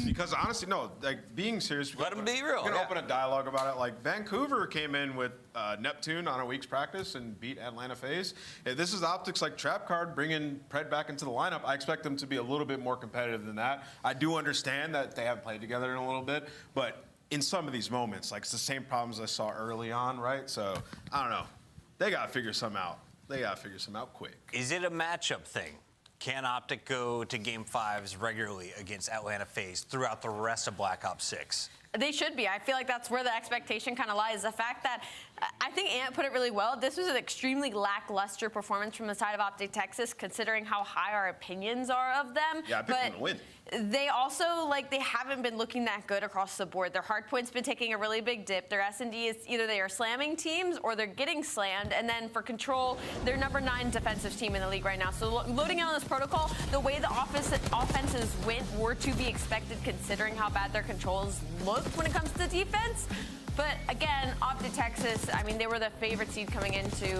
because honestly, no, like being serious. Let them be real. We're gonna open a dialogue about it. Like Vancouver came in with Neptune on a week's practice and beat Atlanta FaZe. If this is Optic's like trap card, bringing Pred back into the lineup, I expect them to be a little bit more competitive than that. I do understand that they haven't played together in a little bit, but in some of these moments, like it's the same problems I saw early on, right? So I don't know. They gotta figure some out. They gotta figure some out quick. Is it a matchup thing? Can Optic go to Game 5s regularly against Atlanta FaZe throughout the rest of Black Ops 6? They should be. I feel like that's where the expectation kind of lies. The fact that I think Ant put it really well. This was an extremely lackluster performance from the side of Optic Texas, considering how high our opinions are of them. Yeah, I picked them to win. They also, like, they haven't been looking that good across the board. Their hardpoint's been taking a really big dip. Their S&D is either they are slamming teams or they're getting slammed. And then for Control, they're number 9 defensive team in the league right now. So loading out on this protocol, the way the offenses went were to be expected considering how bad their controls look when it comes to defense. But again, Optic Texas, I mean, they were the favorite seed coming into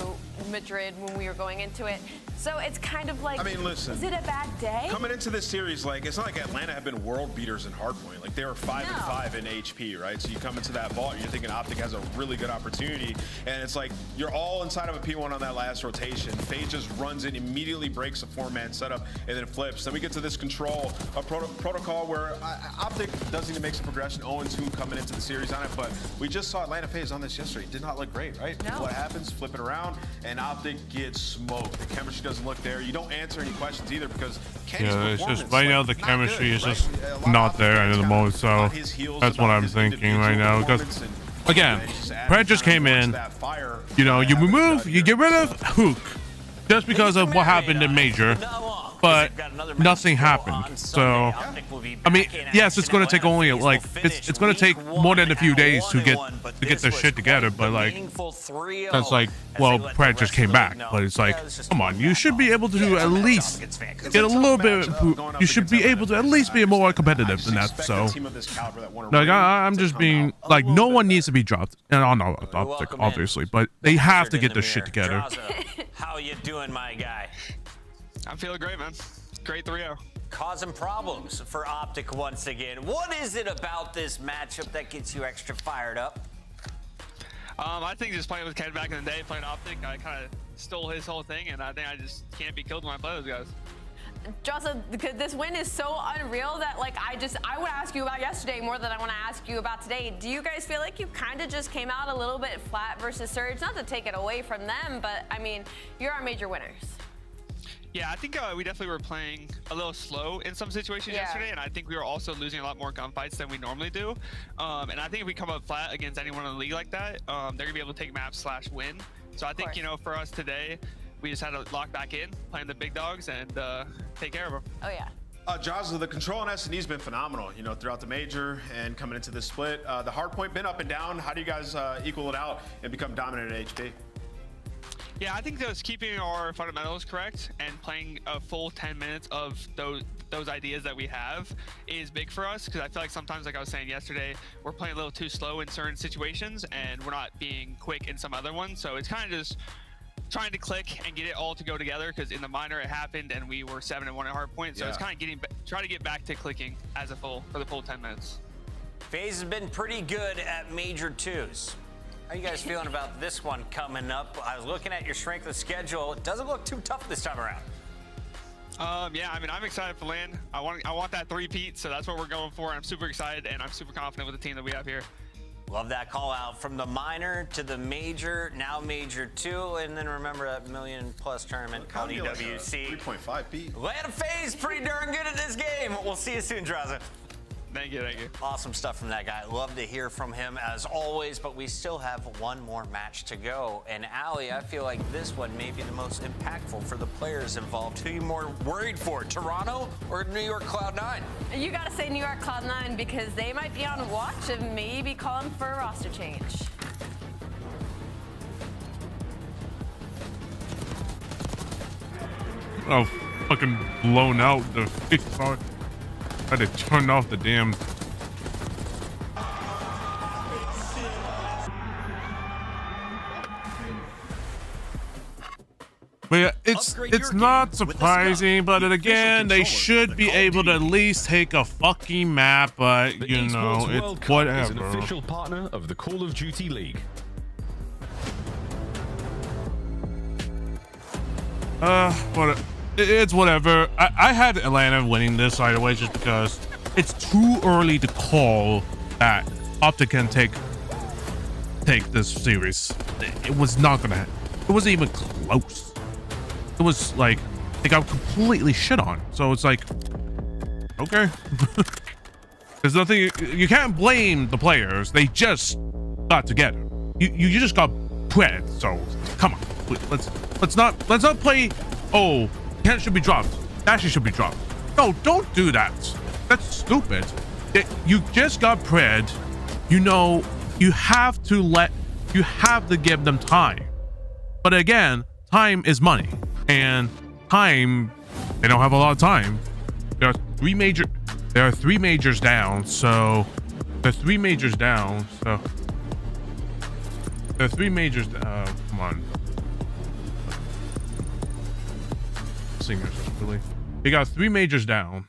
Madrid when we were going into it. So it's kind of like, I mean, listen, is it a bad day? Coming into this series, like, it's not like Atlanta have been world beaters in hardpoint. Like, they were 5-5 in HP, right? So you come into that vault, you're thinking Optic has a really good opportunity. And it's like, you're all inside of a P1 on that last rotation. FaZe just runs in, immediately breaks a 4-man setup, and then flips. Then we get to this Control, a protocol where Optic does need to make some progression, 0-2 coming into the series on it, but we just saw Atlanta FaZe on this yesterday. Did not look great, right? No. What happens? Flip it around, and Optic gets smoked. The chemistry doesn't look there. You don't answer any questions either because Kenny's it's just right now the chemistry is just not there at the moment. So that's what I'm thinking right now. Because again, Pred just came in. You know, you remove, you get rid of Hook just because of what happened in Major. But nothing happened. So, I mean, yes, it's going to take only like it's going to take more than a few days to get their shit together. But like, that's like, well, Pred just came back. But it's like, come on, you should be able to at least get a little bit. You should be able to at least be more competitive than that. So, like, I'm just being like, no one needs to be dropped, and I know Optic, obviously, but they have to get their shit together. How you doing, my guy? I'm feeling great, man. Great 3-0. Causing problems for Optic once again. What is it about this matchup that gets you extra fired up? I think just playing with Ken back in the day, playing Optic, I kind of stole his whole thing, and I think I just can't be killed when I play those guys. Jocelyn, this win is so unreal that, like, I would ask you about yesterday more than I want to ask you about today. Do you guys feel like you kind of just came out a little bit flat versus Surge? Not to take it away from them, but, I mean, you're our major winners. Yeah, I think we definitely were playing a little slow in some situations yesterday, and I think we were also losing a lot more gunfights than we normally do. And I think if we come up flat against anyone in the league like that, they're going to be able to take maps / win. So I think, you know, for us today, we just had to lock back in, playing the big dogs, and take care of them. Oh, yeah. Jocelyn, the control on S&D has been phenomenal, you know, throughout the major and coming into this split. The hard point been up and down. How do you guys equal it out and become dominant at HP? Yeah, I think just keeping our fundamentals correct and playing a full 10 minutes of those ideas that we have is big for us, because I feel like sometimes, like I was saying yesterday, we're playing a little too slow in certain situations and we're not being quick in some other ones. So it's kind of just trying to click and get it all to go together, because in the minor it happened and we were 7-1 at hardpoint. So it's kind of trying to get back to clicking as for the full 10 minutes. FaZe has been pretty good at major 2s. How you guys feeling about this one coming up? I was looking at your strength of schedule. It doesn't look too tough this time around. Yeah, I mean, I'm excited for LAN. I want that three-peat, so that's what we're going for. I'm super excited, and I'm super confident with the team that we have here. Love that call out from the minor to the major, now major 2, and then remember that $1 million+ tournament called EWC. 3.5 beat. Land of FaZe pretty darn good at this game. We'll see you soon, Draza. Thank you, thank you. Awesome stuff from that guy. Love to hear from him as always, but we still have one more match to go. And Ali, I feel like this one may be the most impactful for the players involved. Who are you more worried for, Toronto or New York Cloud9? You gotta say New York Cloud9 because they might be on watch and maybe calling for a roster change. Oh, fucking blown out the fuck. I had to turn off the damn. But yeah, it's not surprising, but again, they should be able to at least take a fucking map, but you know, it's whatever. Is an official partner of the Call of Duty League. It's whatever. I had Atlanta winning this either way just because it's too early to call that Optic can take this series. It was not gonna. It wasn't even close. It was like they got completely shit on. So it's like, okay. There's nothing. You can't blame the players. They just got together. You just got pred. So come on. Let's not play. Oh. Kent should be dropped. Dashy should be dropped. No, don't do that. That's stupid. You just got pred. You know, you have to give them time. But again, time is money. And time, they don't have a lot of time. There are three majors down. So there's 3 majors down. So there's 3 majors down. Come on. Singers, really. We got 3 majors down.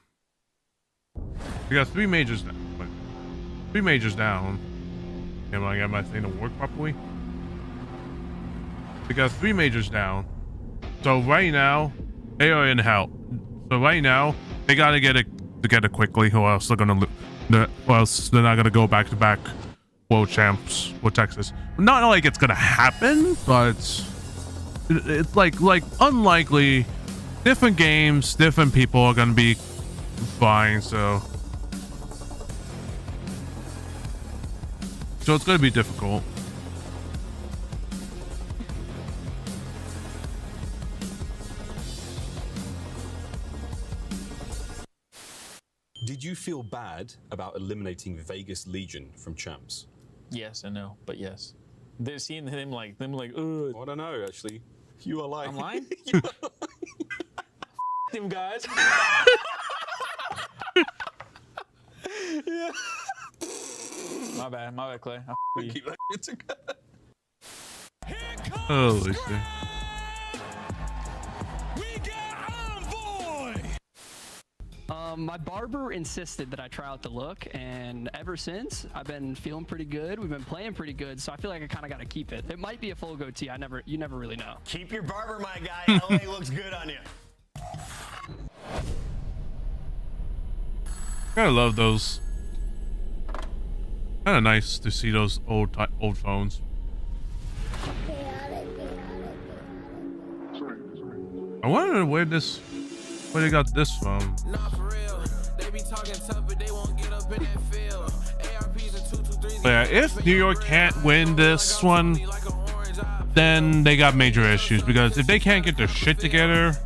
We got 3 majors down. 3 majors down. Am I got my thing to work properly? We got 3 majors down. So right now, they are in hell. So right now, they gotta get it together quickly, or else they're gonna. Or else they're not gonna go back to back world champs with Texas. Not like it's gonna happen, but it's like unlikely. Different games, different people are gonna be fine, so it's gonna be difficult. Did you feel bad about eliminating Vegas Legion from champs? Yes and no, but yes. They're seeing them like, ugh. I don't know, actually. You are lying. I'm lying? Them guys. Yeah. My bad, Clay. Keep that shit together. Holy shit. My barber insisted that I try out the look, and ever since I've been feeling pretty good. We've been playing pretty good, so I feel like I kind of got to keep it. It might be a full goatee. You never really know. Keep your barber, my guy. LA looks good on you. I love those. Kind of nice to see those old phones. I wonder where they got this from. But yeah, if New York can't win this one, then they got major issues, because if they can't get their shit together,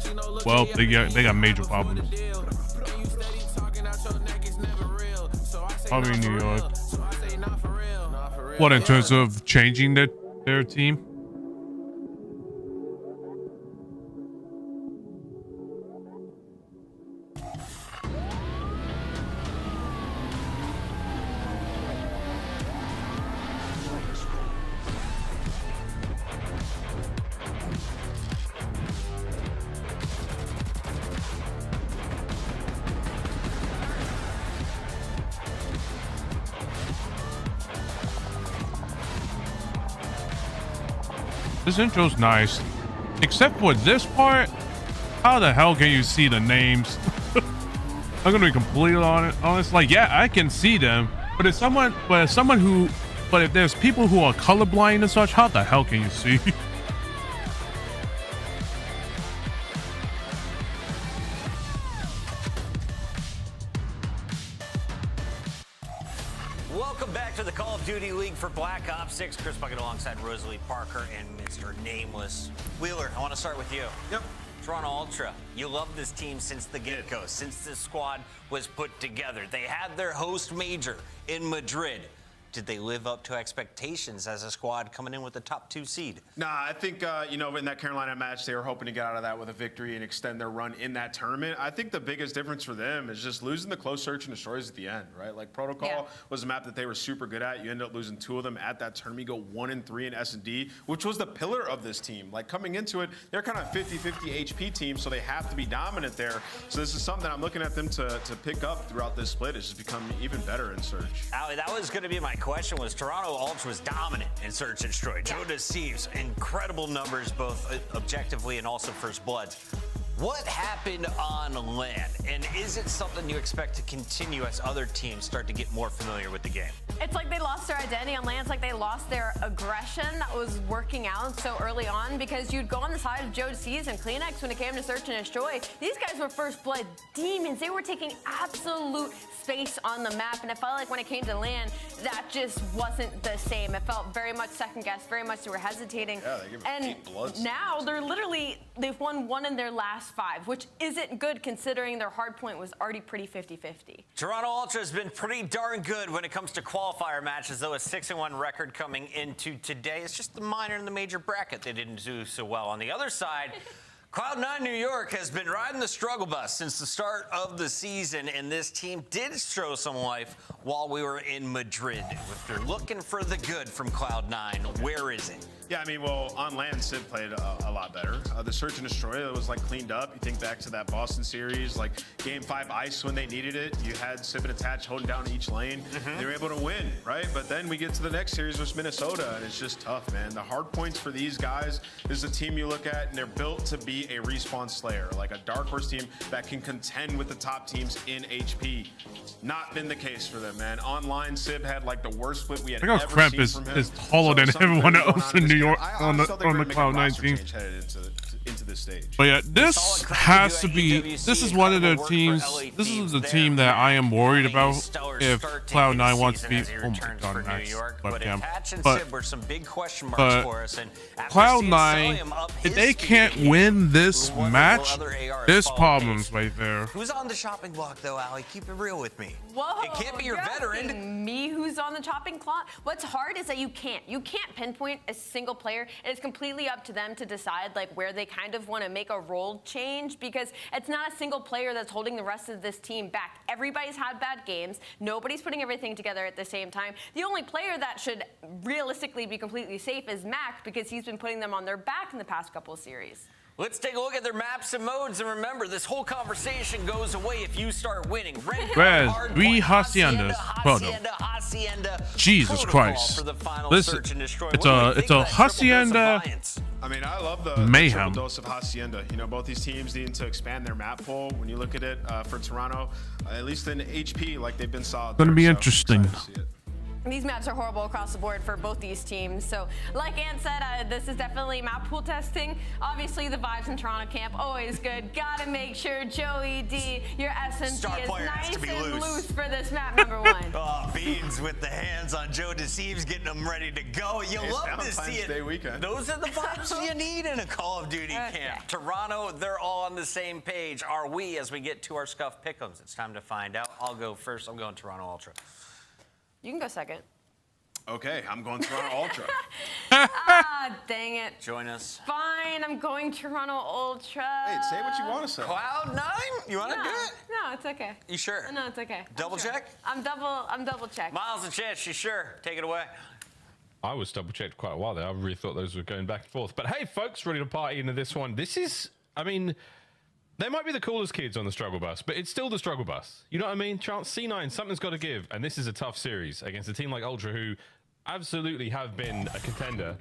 well, they got major problems. Probably New York. What, in terms of changing their team? This intro's nice, except for this part. How the hell can you see the names? I'm gonna be completely honest. Like, yeah, I can see them, but if there's people who are colorblind and such, how the hell can you see? Welcome back to the Call of Duty League for Black Ops 6. Chris Bucket alongside Rosalie Parker and Mr. Nameless. Wheeler, I want to start with you. Yep. Toronto Ultra, you love this team since the get-go, since this squad was put together. They had their host major in Madrid. Did they live up to expectations as a squad coming in with the top 2 seed? Nah, I think, in that Carolina match, they were hoping to get out of that with a victory and extend their run in that tournament. I think the biggest difference for them is just losing the close search and destroys at the end, right? Like, Protocol was a map that they were super good at. You end up losing 2 of them at that tournament. You go 1-3 in S&D, which was the pillar of this team. Like, coming into it, they're kind of 50-50 HP team, so they have to be dominant there. So this is something I'm looking at them to pick up throughout this split. It's just become even better in search. Ali, that was going to be my question. Was Toronto Ultra was dominant in search and destroy. Joe Deceives, incredible numbers both objectively and also first bloods. What happened on land, and is it something you expect to continue as other teams start to get more familiar with the game? It's like they lost their identity on land. It's like they lost their aggression that was working out so early on, because you'd go on the side of Joe Deceives and Kleenex when it came to search and destroy. These guys were first blood demons. They were taking absolute space on the map, and it felt like when it came to land, that just wasn't the same. It felt very much second guessed, very much they were hesitating. Yeah, they give it 8 bloods. Now they've won 1 in their last 5, which isn't good considering their hard point was already pretty 50-50. Toronto Ultra has been pretty darn good when it comes to qualifier matches, though a 6-1 record coming into today. It's just the minor and the major bracket they didn't do so well. On the other side, Cloud9 New York has been riding the struggle bus since the start of the season, and this team did show some life while we were in Madrid. If they're looking for the good from Cloud9, where is it? Yeah, I mean, well, on land, Sid played a lot better. The search and destroy was like cleaned up. You think back to that Boston series, like Game 5 ice when they needed it. You had Sib and Attach holding down each lane. They were able to win, right? But then we get to the next series with Minnesota, and it's just tough, man. The hard points for these guys is a team you look at, and they're built to be a respawn slayer, like a dark horse team that can contend with the top teams in HP. Not been the case for them, man. Online, Sib had like the worst split we had ever seen Crap from him. is taller than everyone else in New York on the Cloud9 team. Into this stage. But yeah, this has to be. This is one of the teams. This is the team that I am worried about if Cloud9 wants to be. Oh my God, Max webcam. But Cloud9, if they can't win this match, there's problems right there. Who's on the chopping block, though, Ali? Keep it real with me. Whoa, it can't be your veteran. Me, who's on the chopping block? What's hard is that you can't pinpoint a single player. It's completely up to them to decide like where they kind of want to make a role change, because it's not a single player that's holding the rest of this team back. Everybody's had bad games. Nobody's putting everything together at the same time. The only player that should realistically be completely safe is Mac, because he's been putting them on their back in the past couple of series. Let's take a look at their maps and modes, and remember, this whole conversation goes away if you start winning. Whereas three Haciendas, Jesus Christ, this it's a Hacienda. I mean, I love the mayhem dose of Hacienda. You know, both these teams needing to expand their map pool. When you look at it for Toronto, at least in HP, like they've been solid. Gonna be interesting. These maps are horrible across the board for both these teams. So, like Ant said, this is definitely map pool testing. Obviously, the vibes in Toronto camp, always good. Gotta make sure Joey D, your SMT is nice and loose for this map, number 1. Oh, Beans with the hands on Joe Deceives, getting them ready to go. You love to see it. Those are the vibes you need in a Call of Duty camp. Toronto, they're all on the same page. Are we, as we get to our Scuff Pick'ems? It's time to find out. I'll go first. I'm going Toronto Ultra. You can go second. Okay, I'm going Toronto Ultra. Ah, dang it. Join us. Fine, I'm going Toronto Ultra. Wait, say what you want to say. Cloud9? You want to do it? No, it's okay. You sure? No, it's okay. Double check? I'm double check. Miles and Chance, you sure? Take it away. I was double checked quite a while there. I really thought those were going back and forth. But hey, folks, ready to party into this one. This is, I mean, they might be the coolest kids on the struggle bus, but it's still the struggle bus. You know what I mean? Chance C9, something's got to give. And this is a tough series against a team like Ultra, who absolutely have been a contender.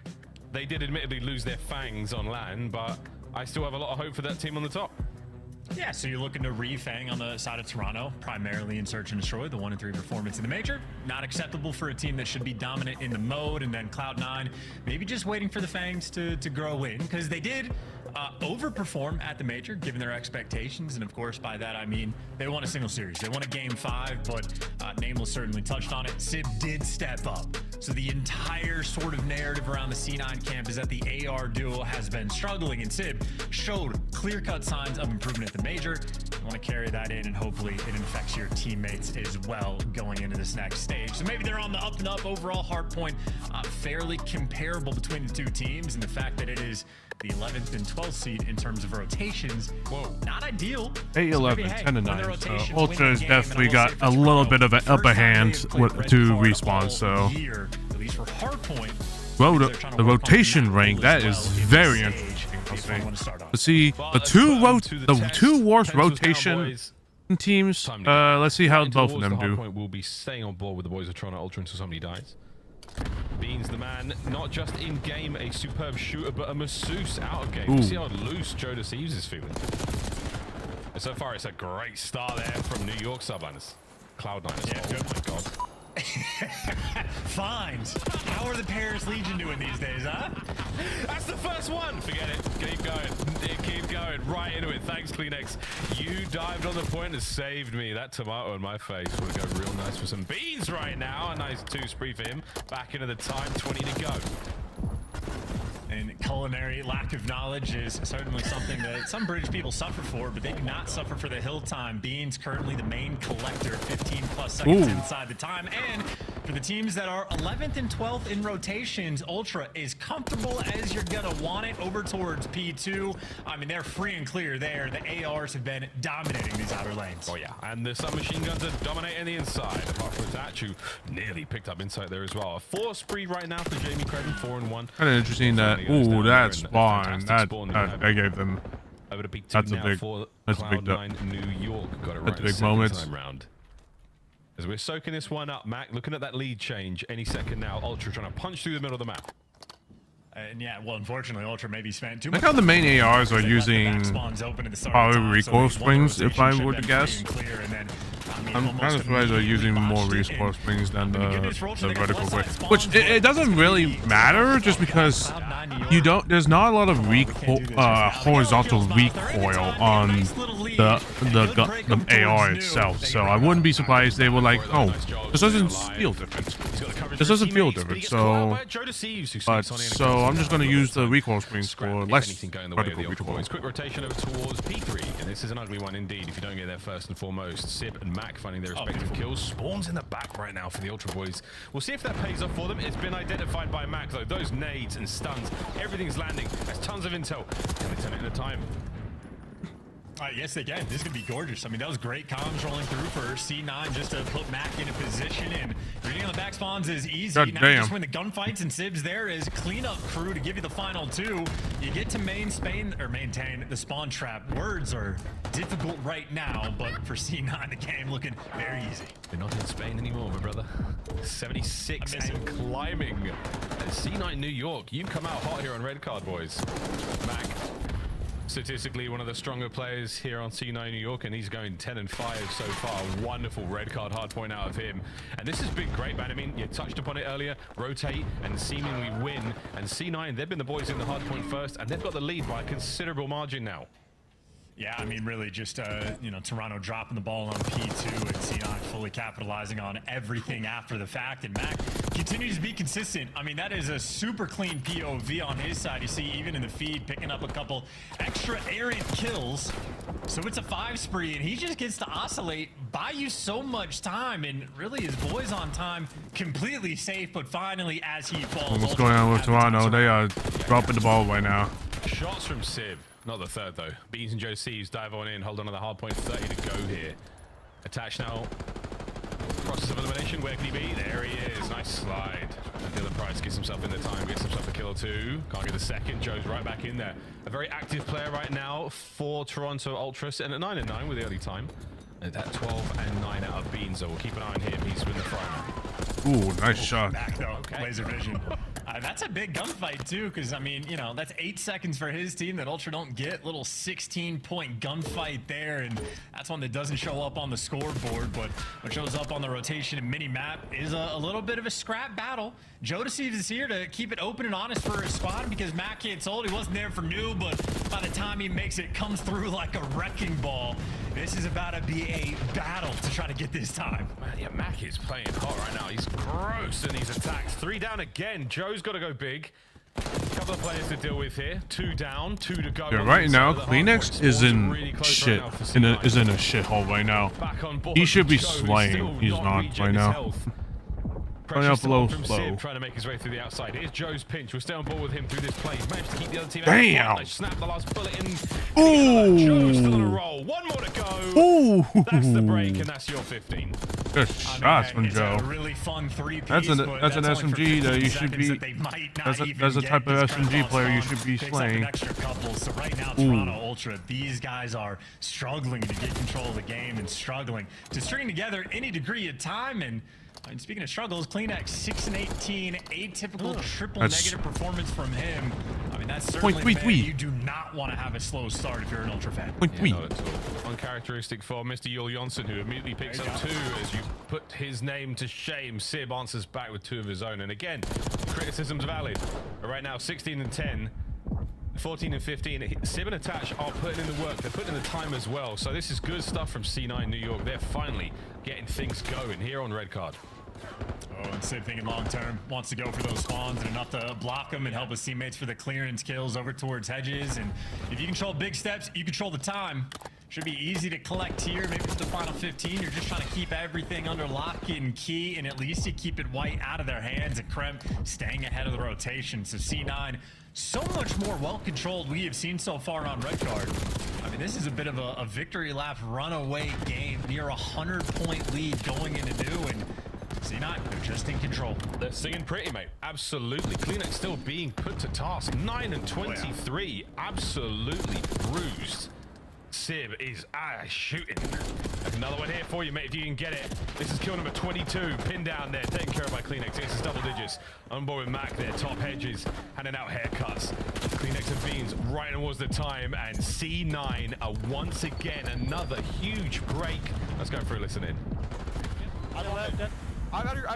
They did admittedly lose their fangs on LAN, but I still have a lot of hope for that team on the top. Yeah, so you're looking to re-Fang on the side of Toronto, primarily in Search and Destroy, the 1-3 performance in the Major. Not acceptable for a team that should be dominant in the mode, and then Cloud9, maybe just waiting for the Fangs to grow in, because they did overperform at the Major, given their expectations, and of course, by that I mean they won a single series. They won a Game 5, but Nameless certainly touched on it. Sib did step up. So the entire sort of narrative around the C9 camp is that the AR duo has been struggling, and Sib showed clear-cut signs of improvement at the Major. You want to carry that in, and hopefully it infects your teammates as well going into this next stage. So maybe they're on the up and up overall. Hardpoint fairly comparable between the two teams, and the fact that it is the 11th and 12th seed in terms of rotations. Whoa, not ideal. 8-11, 10-9. So Ultra's definitely got a little bit of an upper hand to respawn. So the rotation rank, that is very interesting. Let's see the two worst rotation teams. Let's see how both of them do. We'll be staying on board with the boys of Toronto Ultra until somebody dies. Beans the man, not just in game a superb shooter, but a masseuse out of game. See how loose Joe Deceives is feeling. And so far, it's a great start there from New York Subliners. Cloud9 as well. Oh my god. Fines. How are the Paris Legion doing these days, huh? That's the first one. Forget it. Keep going. Keep going. Right into it. Thanks, Kleenex. You dived on the point and saved me. That tomato in my face would go real nice for some beans right now. A nice 2 spree for him. Back into the time. 20 to go. And culinary lack of knowledge is certainly something that some British people suffer for, but they do not suffer for the hill time. Beans currently the main collector, 15+ seconds inside the time. And for the teams that are 11th and 12th in rotations, Ultra is comfortable as you're gonna want it over towards P2. I mean, they're free and clear there. The ARs have been dominating these outer lanes. Oh yeah, and the submachine guns are dominating the inside. Apart from Thatch, who nearly picked up insight there as well. A 4 spree right now for Jamie Craven, 4-1. Kind of interesting that. Ooh, that's fine. That I gave them. That's a big. That's a big. New York got it right. That's a big moment. Round. As we're soaking this one up, Mac, looking at that lead change any second now. Ultra trying to punch through the middle of the map. And yeah, well, unfortunately, Ultra maybe spent too much. Look how the main ARs are using probably recoil springs, if I were to guess. I'm kind of surprised they're using more recoil springs than the vertical quick, which it doesn't really matter, just because you don't. There's not a lot of horizontal recoil on the AR itself, so I wouldn't be surprised they were like, oh, this doesn't feel different. This doesn't feel different. So, I'm just going to use the recoil springs for less vertical recoil. Quick rotation over towards P3, and this is an ugly one indeed if you don't get there first and foremost. Sib and Mac finding their respective kills. Spawns in the back right now for the Ultra Boys. We'll see if that pays off for them. It's been identified by Mac though. Those nades and stuns, everything's landing. There's tons of intel. Can they turn it into time? Yes, they can. This is going to be gorgeous. I mean, that was great comms rolling through for C9 just to put Mac in a position, and reading on the back spawns is easy. Now you just win the gunfights, and Sibs there is cleanup crew to give you the final 2. You get to maintain the spawn trap. Words are difficult right now, but for C9, the game looking very easy. They're not in Spain anymore, my brother. 76 and climbing. C9 New York, you come out hot here on Red Card, boys. Mac, statistically one of the stronger players here on C9 New York, and he's going 10-5 so far. Wonderful red card hard point out of him, and this has been great, man. I mean, you touched upon it earlier. Rotate and seemingly win, and C9, they've been the boys in the hard point first, and they've got the lead by a considerable margin now. Yeah, I mean, really just, you know, Toronto dropping the ball on P2 and C9 fully capitalizing on everything after the fact. And Mac continues to be consistent. I mean, that is a super clean POV on his side. You see, even in the feed, picking up a couple extra errant kills. So it's a 5 spree, and he just gets to oscillate, buy you so much time, and really his boys on time, completely safe, but finally as he falls. What's going on with Toronto? They are dropping the ball right now. Shots from Sib. Not the third, though. Beans and Joe C's dive on in, hold on to the hard point. 30 to go here. Attached now. Process of elimination. Where can he be? There he is. Nice slide. And the other Price gets himself in the time, gets himself a kill or 2. Can't get the second. Joe's right back in there. A very active player right now for Toronto Ultras, and at 9-9 with the early time. And that 12-9 out of Beans, so we'll keep an eye on him. He's been the fry man. Ooh, nice shot. Back though. Okay. Laser vision. That's a big gunfight too, because I mean, you know, that's 8 seconds for his team that Ultra don't get. Little 16-point gunfight there, and that's one that doesn't show up on the scoreboard, but what shows up on the rotation and mini map is a little bit of a scrap battle. Jodeci is here to keep it open and honest for his squad because Matt can't told he wasn't there for new, but by the time he makes it, comes through like a wrecking ball. This is about to be a battle to try to get this time. Man, yeah, Mac is playing hot right now. He's gross in these attacks. 3 down again. Joe's got to go big. A couple of players to deal with here. 2 down, 2 to go. Yeah, right now, Kleenex is in shit. Is in a shithole right now. He should be slaying. He's not right now. Running up low, slow. Trying to make his way through the outside. Here's Joe's pinch. We'll stay on board with him through this play. He's managed to keep the other team out. Damn. They snap the last bullet in. Ooh. Joe's still on a roll. 1 more to go. Ooh. That's the break, and that's your 15. Good shots from Joe. Really fun 3-piece, that's an SMG that you should be. That's a type of SMG player you should be slaying. Extra couple. So right now, Toronto Ultra, these guys are struggling to get control of the game and struggling to string together any degree of time. And speaking of struggles, Kleenex 6 and 18, atypical triple negative performance from him. I mean, that's certainly you do not want to have a slow start if you're an Ultra fan. Uncharacteristic for Mr. Yul Johnson, who immediately picks up 2 as you put his name to shame. Sib answers back with 2 of his own, and again, criticism's valid. But right now, 16 and 10. 14 and 15. Sib and Attach are putting in the work. They're putting in the time as well. So this is good stuff from C9 New York. They're finally getting things going here on Red Card. Oh, and Sib thinking long term, wants to go for those spawns and enough to block them and help his teammates for the clearance kills over towards hedges. And if you control big steps, you control the time. Should be easy to collect here. Maybe it's the final 15. You're just trying to keep everything under lock and key, and at least you keep it white out of their hands. And Krem staying ahead of the rotation. So C9, so much more well-controlled we have seen so far on Red Card. I mean, this is a bit of a victory lap runaway game. Near 100-point lead going into new, and C9, they're just in control. They're singing pretty, mate. Absolutely. Kleenex still being put to task. 9 and 23. Absolutely bruised. Sib is shooting. Another one here for you, mate, if you can get it. This is kill number 22. Pinned down there, taken care of by Kleenex. This is double digits. On board with Mac there, top hedges, handing out haircuts. Kleenex and Beans right towards the time, and C9 are once again another huge break. Let's go through, listen in. I've got it.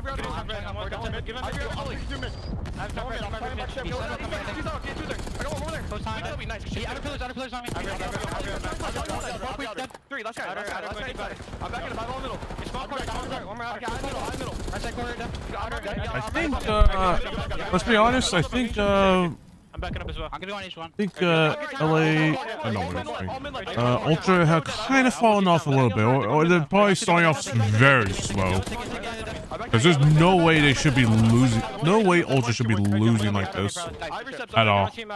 Give him a goalie. I'm trying to back ship. I got one more there. That'll be nice. Outer pillars on me. 3, let's go. I'm back in the Bible middle. It's small corner. One more out. Middle. Right side corner. I think, let's be honest, I think, I'm backing up as well. I'm gonna go on each one. I think LA, I know what it's Ultra have kind of fallen off a little bit, or they're probably starting off very slow. Because there's no way they should be losing. No way Ultra should be losing like this at all. They're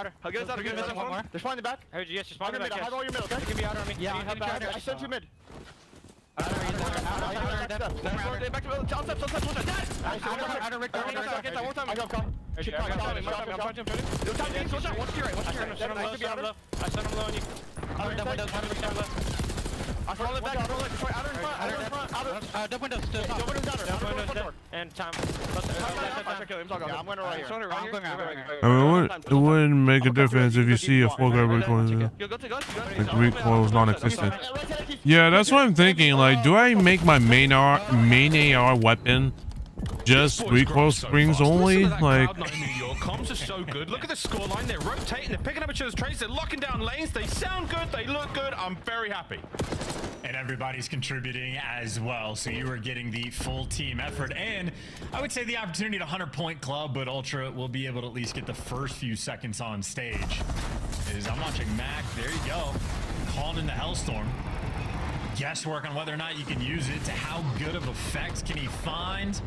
spawning the back. Yes, you're spawning the back. I have all your middle, okay? You can be out on me. Yeah, I sent you mid. Back to middle. It wouldn't make a difference if you see a full guard recoil. Recoil is non-existent. Yeah, that's what I'm thinking. Like, do I make my main AR weapon just recoil springs only? Like, comms are so good. Look at the scoreline. They're rotating. They're picking up each other's trades. They're locking down lanes. They sound good. They look good. I'm very happy. And everybody's contributing as well. So you are getting the full team effort. And I would say the opportunity to 100-point club, but Ultra will be able to at least get the first few seconds on stage. I'm watching Mac. There you go. Calling in the Hellstorm. Guesswork on whether or not you can use it. To how good of effects can he find?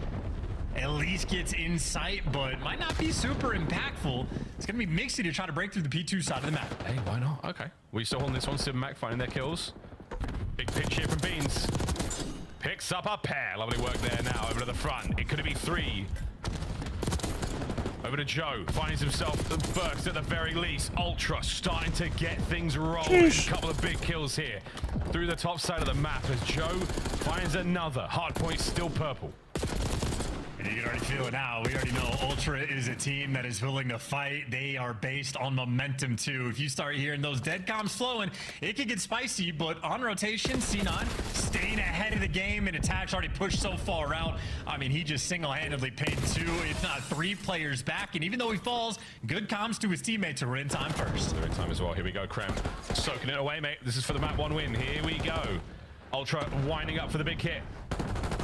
At least gets insight, but might not be super impactful. It's going to be Mixy to try to break through the P2 side of the map. Hey, why not? Okay. We still on this one. Sim Mac finding their kills. Big pitch here from Beans. Picks up a pair. Lovely work there now. Over to the front. It could be 3. Over to Joe. Finds himself the first at the very least. Ultra starting to get things rolling. A couple of big kills here. Through the top side of the map as Joe finds another. Hardpoint still purple. And you can already feel it now. We already know Ultra is a team that is willing to fight. They are based on momentum too. If you start hearing those dead comms flowing, it could get spicy, but on rotation, C9 staying ahead of the game, and Attach already pushed so far out. I mean, he just single-handedly pinned 2, if not 3 players back, and even though he falls, good comms to his teammates who were in time first. They're in time as well. Here we go, Krem. Soaking it away, mate. This is for the map 1 win. Here we go. Ultra winding up for the big hit.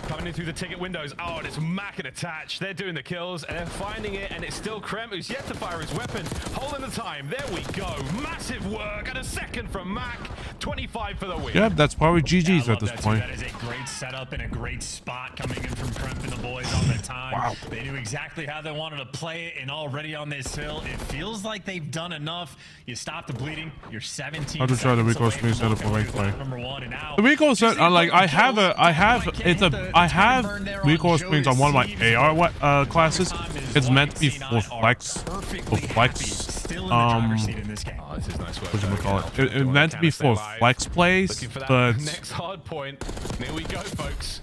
Coming in through the ticket windows. Oh, and it's Mac and Attach. They're doing the kills, and they're finding it, and it's still Krem who's yet to fire his weapon. Holding the time. There we go. Massive work, and a second from Mac. 25 for the win. Yep, that's probably GG's at this point. That is a great setup and a great spot coming in from Kremp and the boys on the time. Wow. They knew exactly how they wanted to play it, and already on this hill, it feels like they've done enough. You stop the bleeding. You're 17. I'll just try the recoil screen setup for rank play. Number 1, and now The recoil set, I have recoil screens on one of my AR classes. It's meant to be for flex. This is nice work. What do you call it? It's meant to be for flex plays, but next hard point. Here we go, folks.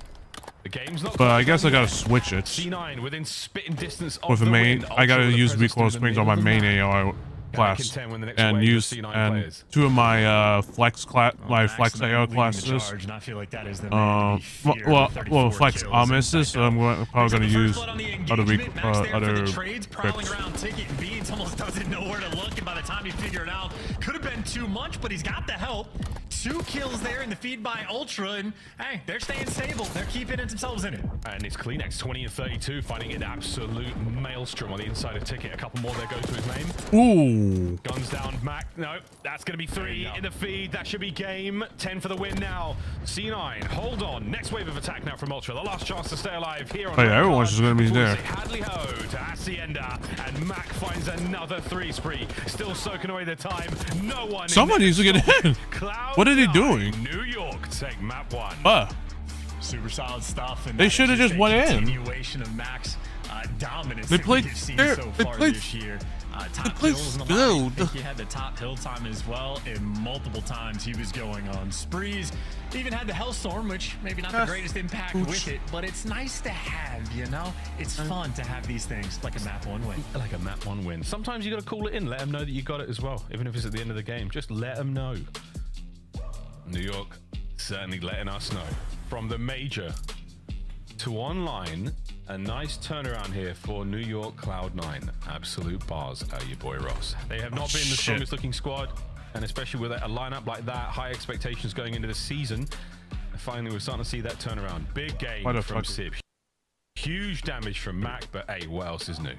The game's not. But I guess I gotta switch it. C9 within spitting distance of With the main, win. I gotta Ultra use with the recoil presence screens in on the my middle main of the map. AR class, contend when the next and wave of use C9 and players. 2 of my flex flex AR classes. And I feel like that is the well, flex misses. So I'm probably gonna use other trades prowling around ticket, and Beans almost doesn't know where to look, and by the time he figured it out, could have been too much, but he's got the help. 2 kills there in the feed by Ultra, and hey, they're staying stable. They're keeping themselves in it. And it's Kleenex 20 and 32, finding an absolute maelstrom on the inside of ticket. A couple more there go to his name. Ooh. Guns down, Mac. No, that's going to be 3 in the feed. That should be game. 10 for the win now. C9, hold on. Next wave of attack now from Ultra. The last chance to stay alive here on Oh yeah, everyone's just going to be there. Hadley Ho to Hacienda, and Mac finds another 3 spree. Still soaking away the time. No one. Someone needs to get in. What are they doing? New York take map 1. Super solid stuff. And they should have just went in. Continuation of Max dominance. They played. So far this year. Top hills in the line. I think he had the top hill time as well, and multiple times he was going on sprees. He even had the Hellstorm, which maybe not the greatest impact with it, but it's nice to have, you know? It's fun to have these things like a map 1 win. Like a map 1 win. Sometimes you got to call it in. Let them know that you got it as well, even if it's at the end of the game. Just let them know. New York certainly letting us know. From the major to online, a nice turnaround here for New York Cloud9. Absolute bars out your boy Ross. They have not been the strongest looking squad, and especially with a lineup like that, high expectations going into the season. Finally, we're starting to see that turnaround. Big game from Sib. Huge damage from Mac, but hey, what else is new?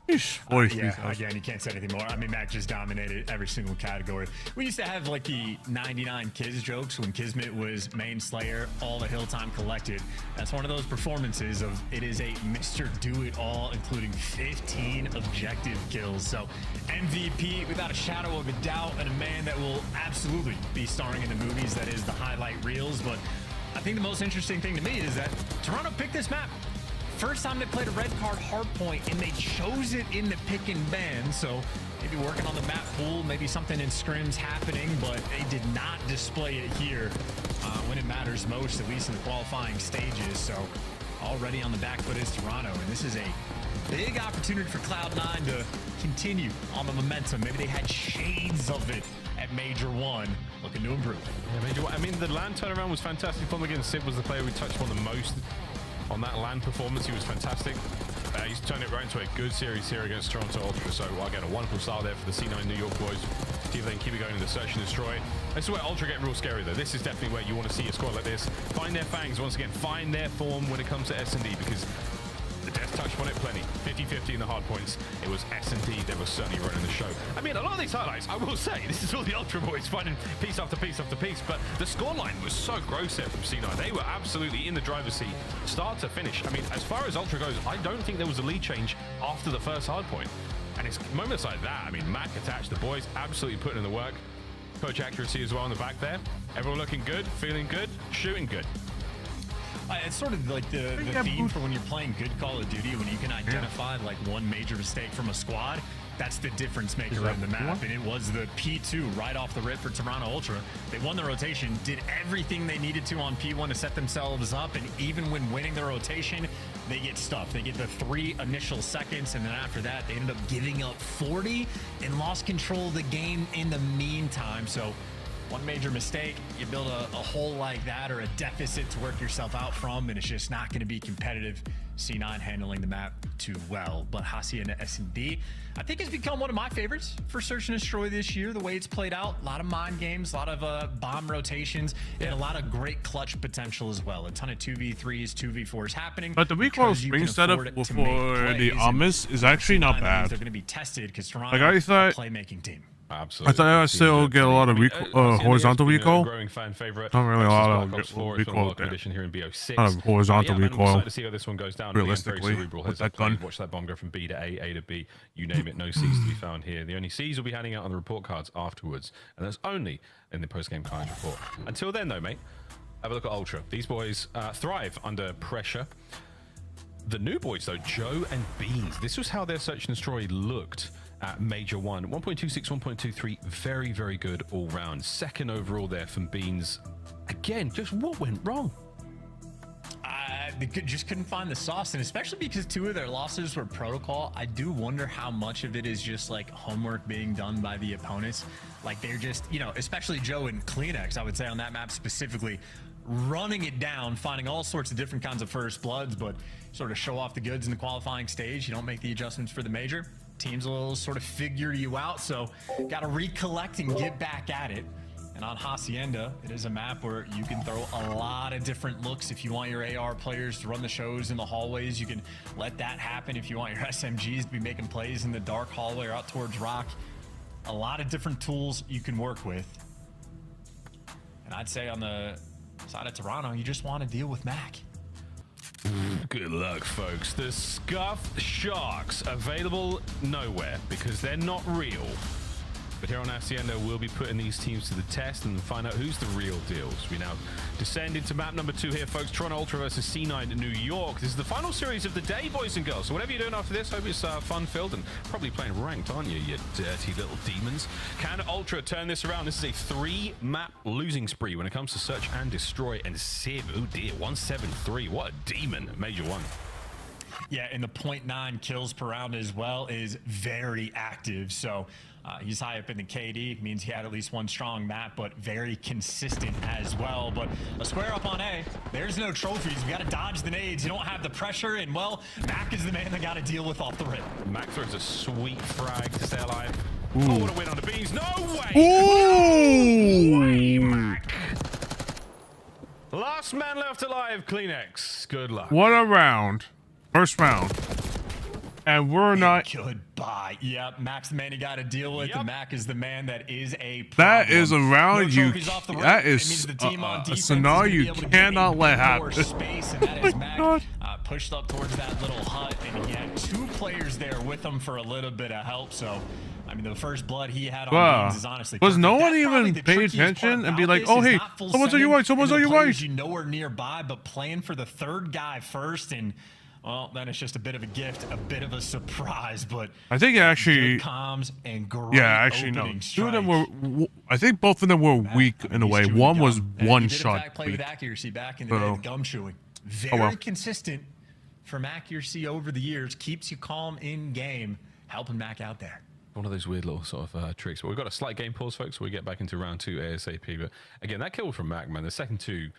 Yeah, again, you can't say anything more. I mean, Mac just dominated every single category. We used to have like the 99 Kiz jokes when Kismet was main slayer, all the hill time collected. That's one of those performances of it is a Mr. Do-It-All, including 15 objective kills. So MVP without a shadow of a doubt, and a man that will absolutely be starring in the movies that is the highlight reels. But I think the most interesting thing to me is that Toronto picked this map. First time they played a red card hardpoint, and they chose it in the pick and ban. So maybe working on the map pool, maybe something in scrims happening, but they did not display it here when it matters most, at least in the qualifying stages. So already on the back foot is Toronto, and this is a big opportunity for Cloud9 to continue on the momentum. Maybe they had shades of it at Major 1, looking to improve. Yeah, Major 1. I mean, the LAN turnaround was fantastic. From again, Sid was the player we touched on the most. On that LAN performance, he was fantastic. He's turned it right into a good series here against Toronto Ultra. So again, a wonderful start there for the C9 New York boys. See if they can keep it going in the search and destroy. This is where Ultra get real scary though. This is definitely where you want to see a squad like this find their fangs once again, find their form when it comes to S&D, because the Death touched on it plenty. 50-50 in the hard points. It was S&D that was certainly running the show. I mean, a lot of these highlights, I will say, this is all the Ultra boys finding piece after piece after piece, but the scoreline was so gross there from C9. They were absolutely in the driver's seat, start to finish. I mean, as far as Ultra goes, I don't think there was a lead change after the first hard point. And it's moments like that. I mean, Mac attached, the boys absolutely putting in the work. Coach accuracy as well in the back there. Everyone looking good, feeling good, shooting good. It's sort of like the theme for when you're playing good Call of Duty, when you can identify like one major mistake from a squad. That's the difference maker in the map, and it was the P2 right off the rip for Toronto Ultra. They won the rotation, did everything they needed to on P1 to set themselves up, and even when winning the rotation, they get stuffed. They get the 3 initial seconds, and then after that, they ended up giving up 40 and lost control of the game in the meantime. So one major mistake, you build a hole like that or a deficit to work yourself out from, and it's just not going to be competitive. C9 handling the map too well. But Hacienda S&D, I think, has become one of my favorites for Search and Destroy this year. The way it's played out, a lot of mind games, a lot of bomb rotations, and a lot of great clutch potential as well. A ton of 2v3s, 2v4s happening. But the recoil spring setup for the Amis is actually not bad. They're going to be tested because Like I thought, playmaking team. Absolutely. I thought I still get a lot of horizontal recoil. Growing fan favorite. Not really a lot of recoil edition here in BO6. Not a horizontal I'm recoil. excited to see how this one goes down. Realistically, with that gun. Watch that bomb go from B to A to B. You name it. No C's to be found here. The only C's will be handing out on the report cards afterwards, and that's only in the post-game carnage report. Until then, though, mate, have a look at Ultra. These boys thrive under pressure. The new boys, though, Joe and Beans. This was how their Search and Destroy looked at Major 1. 1.26, 1.23, very, very good all round. Second overall there from Beans. Again, just what went wrong? They just couldn't find the sauce, and especially because 2 of their losses were protocol, I do wonder how much of it is just like homework being done by the opponents. Like they're just, you know, especially Joe and Kleenex, I would say on that map specifically, running it down, finding all sorts of different kinds of first bloods, but sort of show off the goods in the qualifying stage. You don't make the adjustments for the major. Teams will sort of figure you out, so got to recollect and get back at it. And on Hacienda, it is a map where you can throw a lot of different looks. If you want your AR players to run the shows in the hallways, you can let that happen. If you want your SMGs to be making plays in the dark hallway or out towards rock, a lot of different tools you can work with. And I'd say on the side of Toronto, you just want to deal with Mac. Good luck, folks. The Scuffed Sharks available nowhere because they're not real. But here on Hacienda, we'll be putting these teams to the test and find out who's the real deal. So we now descend into map number 2 here, folks. Toronto Ultra versus C9 in New York. This is the final series of the day, boys and girls. So whatever you're doing after this, hope it's fun-filled and probably playing ranked, aren't you, you dirty little demons? Can Ultra turn this around? This is a 3-map losing spree when it comes to Search and Destroy. And Civ, oh dear, 173. What a demon, Major 1. Yeah, and the 0.9 kills per round as well is very active. So he's high up in the KD, means he had at least one strong map, but very consistent as well. But a square up on A, there's no trophies. We got to dodge the nades. You don't have the pressure, and well, Mac is the man that got to deal with off the rip. Mac throws a sweet frag to stay alive. Ooh. Oh, what a win on the beans. No way! Ooh! No way, Mac. Last man left alive, Kleenex. Good luck. What a round. First round. And we're not. Goodbye. Yep, Mac's the man you got to deal with, and Mac is the man that is a problem. That is a round no that is a scenario you cannot let happen. Space, and that is Mac pushed up towards that little hut, and he had 2 players there with him for a little bit of help. So, I mean, the first blood he had on Beans is honestly was perfect. no one even pay attention and be like, oh, hey, someone's on your right, someone's on your right. You nowhere nearby, but playing for the 3rd guy first, and well, then it's just a bit of a gift, a bit of a surprise, but I think actually, good comms and great no. 2 of them were. I think both of them were weak in a way. One was one shot. Play with accuracy back in the day, gum chewing. Very consistent from accuracy over the years, keeps you calm in game, helping Mac out there. One of those weird little sort of tricks. But we've got a slight game pause, folks. So we get back into round 2 ASAP. But again, that kill from Mac, man. The second 2,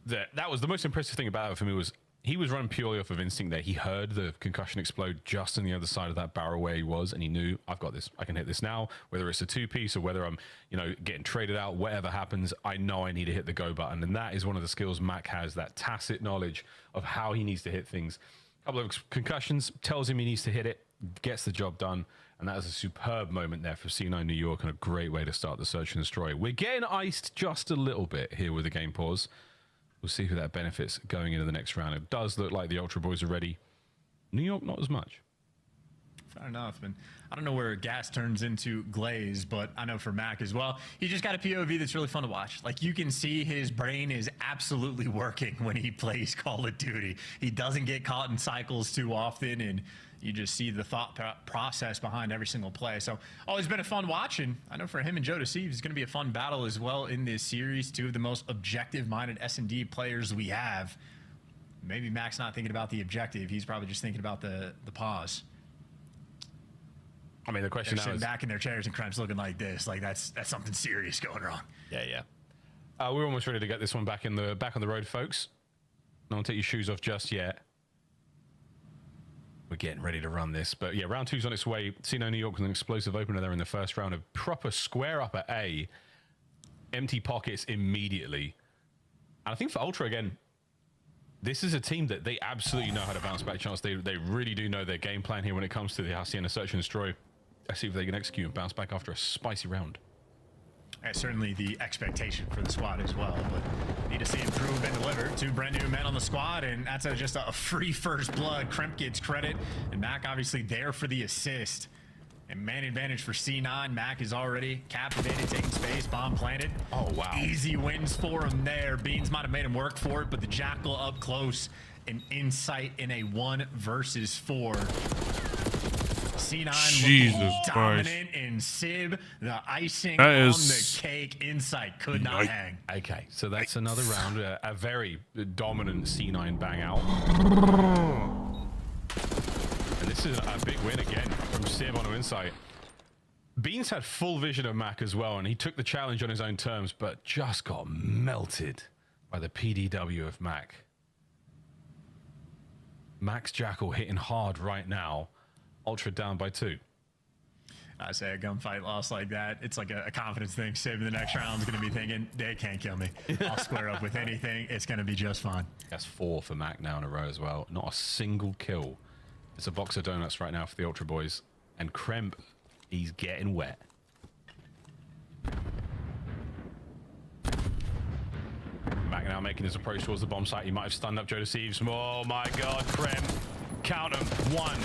that was the most impressive thing about it for me was. He was running purely off of instinct there. He heard the concussion explode just on the other side of that barrel where he was, and he knew, I've got this. I can hit this now. Whether it's a 2-piece or whether I'm, you know, getting traded out, whatever happens, I know I need to hit the go button. And that is one of the skills Mac has, that tacit knowledge of how he needs to hit things. A couple of concussions, tells him he needs to hit it, gets the job done. And that is a superb moment there for C9 New York and a great way to start the Search and Destroy. We're getting iced just a little bit here with the game pause. We'll see who that benefits going into the next round. It does look like the Ultra Boys are ready. New York, not as much. Fair enough. And I don't know where gas turns into glaze, but I know for Mac as well, he just got a POV that's really fun to watch. Like, you can see his brain is absolutely working when he plays Call of Duty. He doesn't get caught in cycles too often, and you just see the thought process behind every single play. So always been a fun watch, and I know for him and Joe to see, it's going to be a fun battle as well in this series. 2 of the most objective-minded S&D players we have. maybe Mac's not thinking about the objective. He's probably just thinking about the pause. I mean, the question They're now sitting is back in their chairs and Kremp's looking like this. Like that's something serious going wrong. Yeah. We're almost ready to get this one back on the road, folks. Don't take your shoes off just yet. We're getting ready to run this, but yeah, round 2's on its way. C9 New York with an explosive opener there in the first round. A proper square up at A. Empty pockets immediately. And I think for Ultra again, this is a team that they absolutely know how to bounce back chance. They really do know their game plan here when it comes to the Hacienda Search and Destroy. Let's see if they can execute and bounce back after a spicy round. And certainly the expectation for the squad as well, but need to see improve and deliver. 2 brand new men on the squad, and that's just a free first blood. Kremp gets credit, and Mac obviously there for the assist. And man advantage for C9. Mac is already captivated, taking space, bomb planted. Oh, wow. Easy wins for him there. Beans might have made him work for it, but the Jackal up close and insight in a 1 versus 4. C9 Jesus dominant Christ. in Sib. The icing That on is- the cake. Insight could not hang. Okay, so that's another round. A very dominant C9 bang out. And this is a big win again from Sib on Insight. Beans had full vision of Mac as well, and he took the challenge on his own terms, but just got melted by the PDW of Mac. Mac's Jackal hitting hard right now. Ultra down by 2. I say a gunfight loss like that, it's like a confidence thing. Sib in the next round is going to be thinking, they can't kill me. I'll square up with anything. It's going to be just fine. That's 4 for Mac now in a row as well. Not a single kill. It's a box of donuts right now for the Ultra boys. And Kremp, he's getting wet. Mac now making his approach towards the bomb site. He might have stunned up Joe Deceives. Oh my god, Kremp. Count him. 1.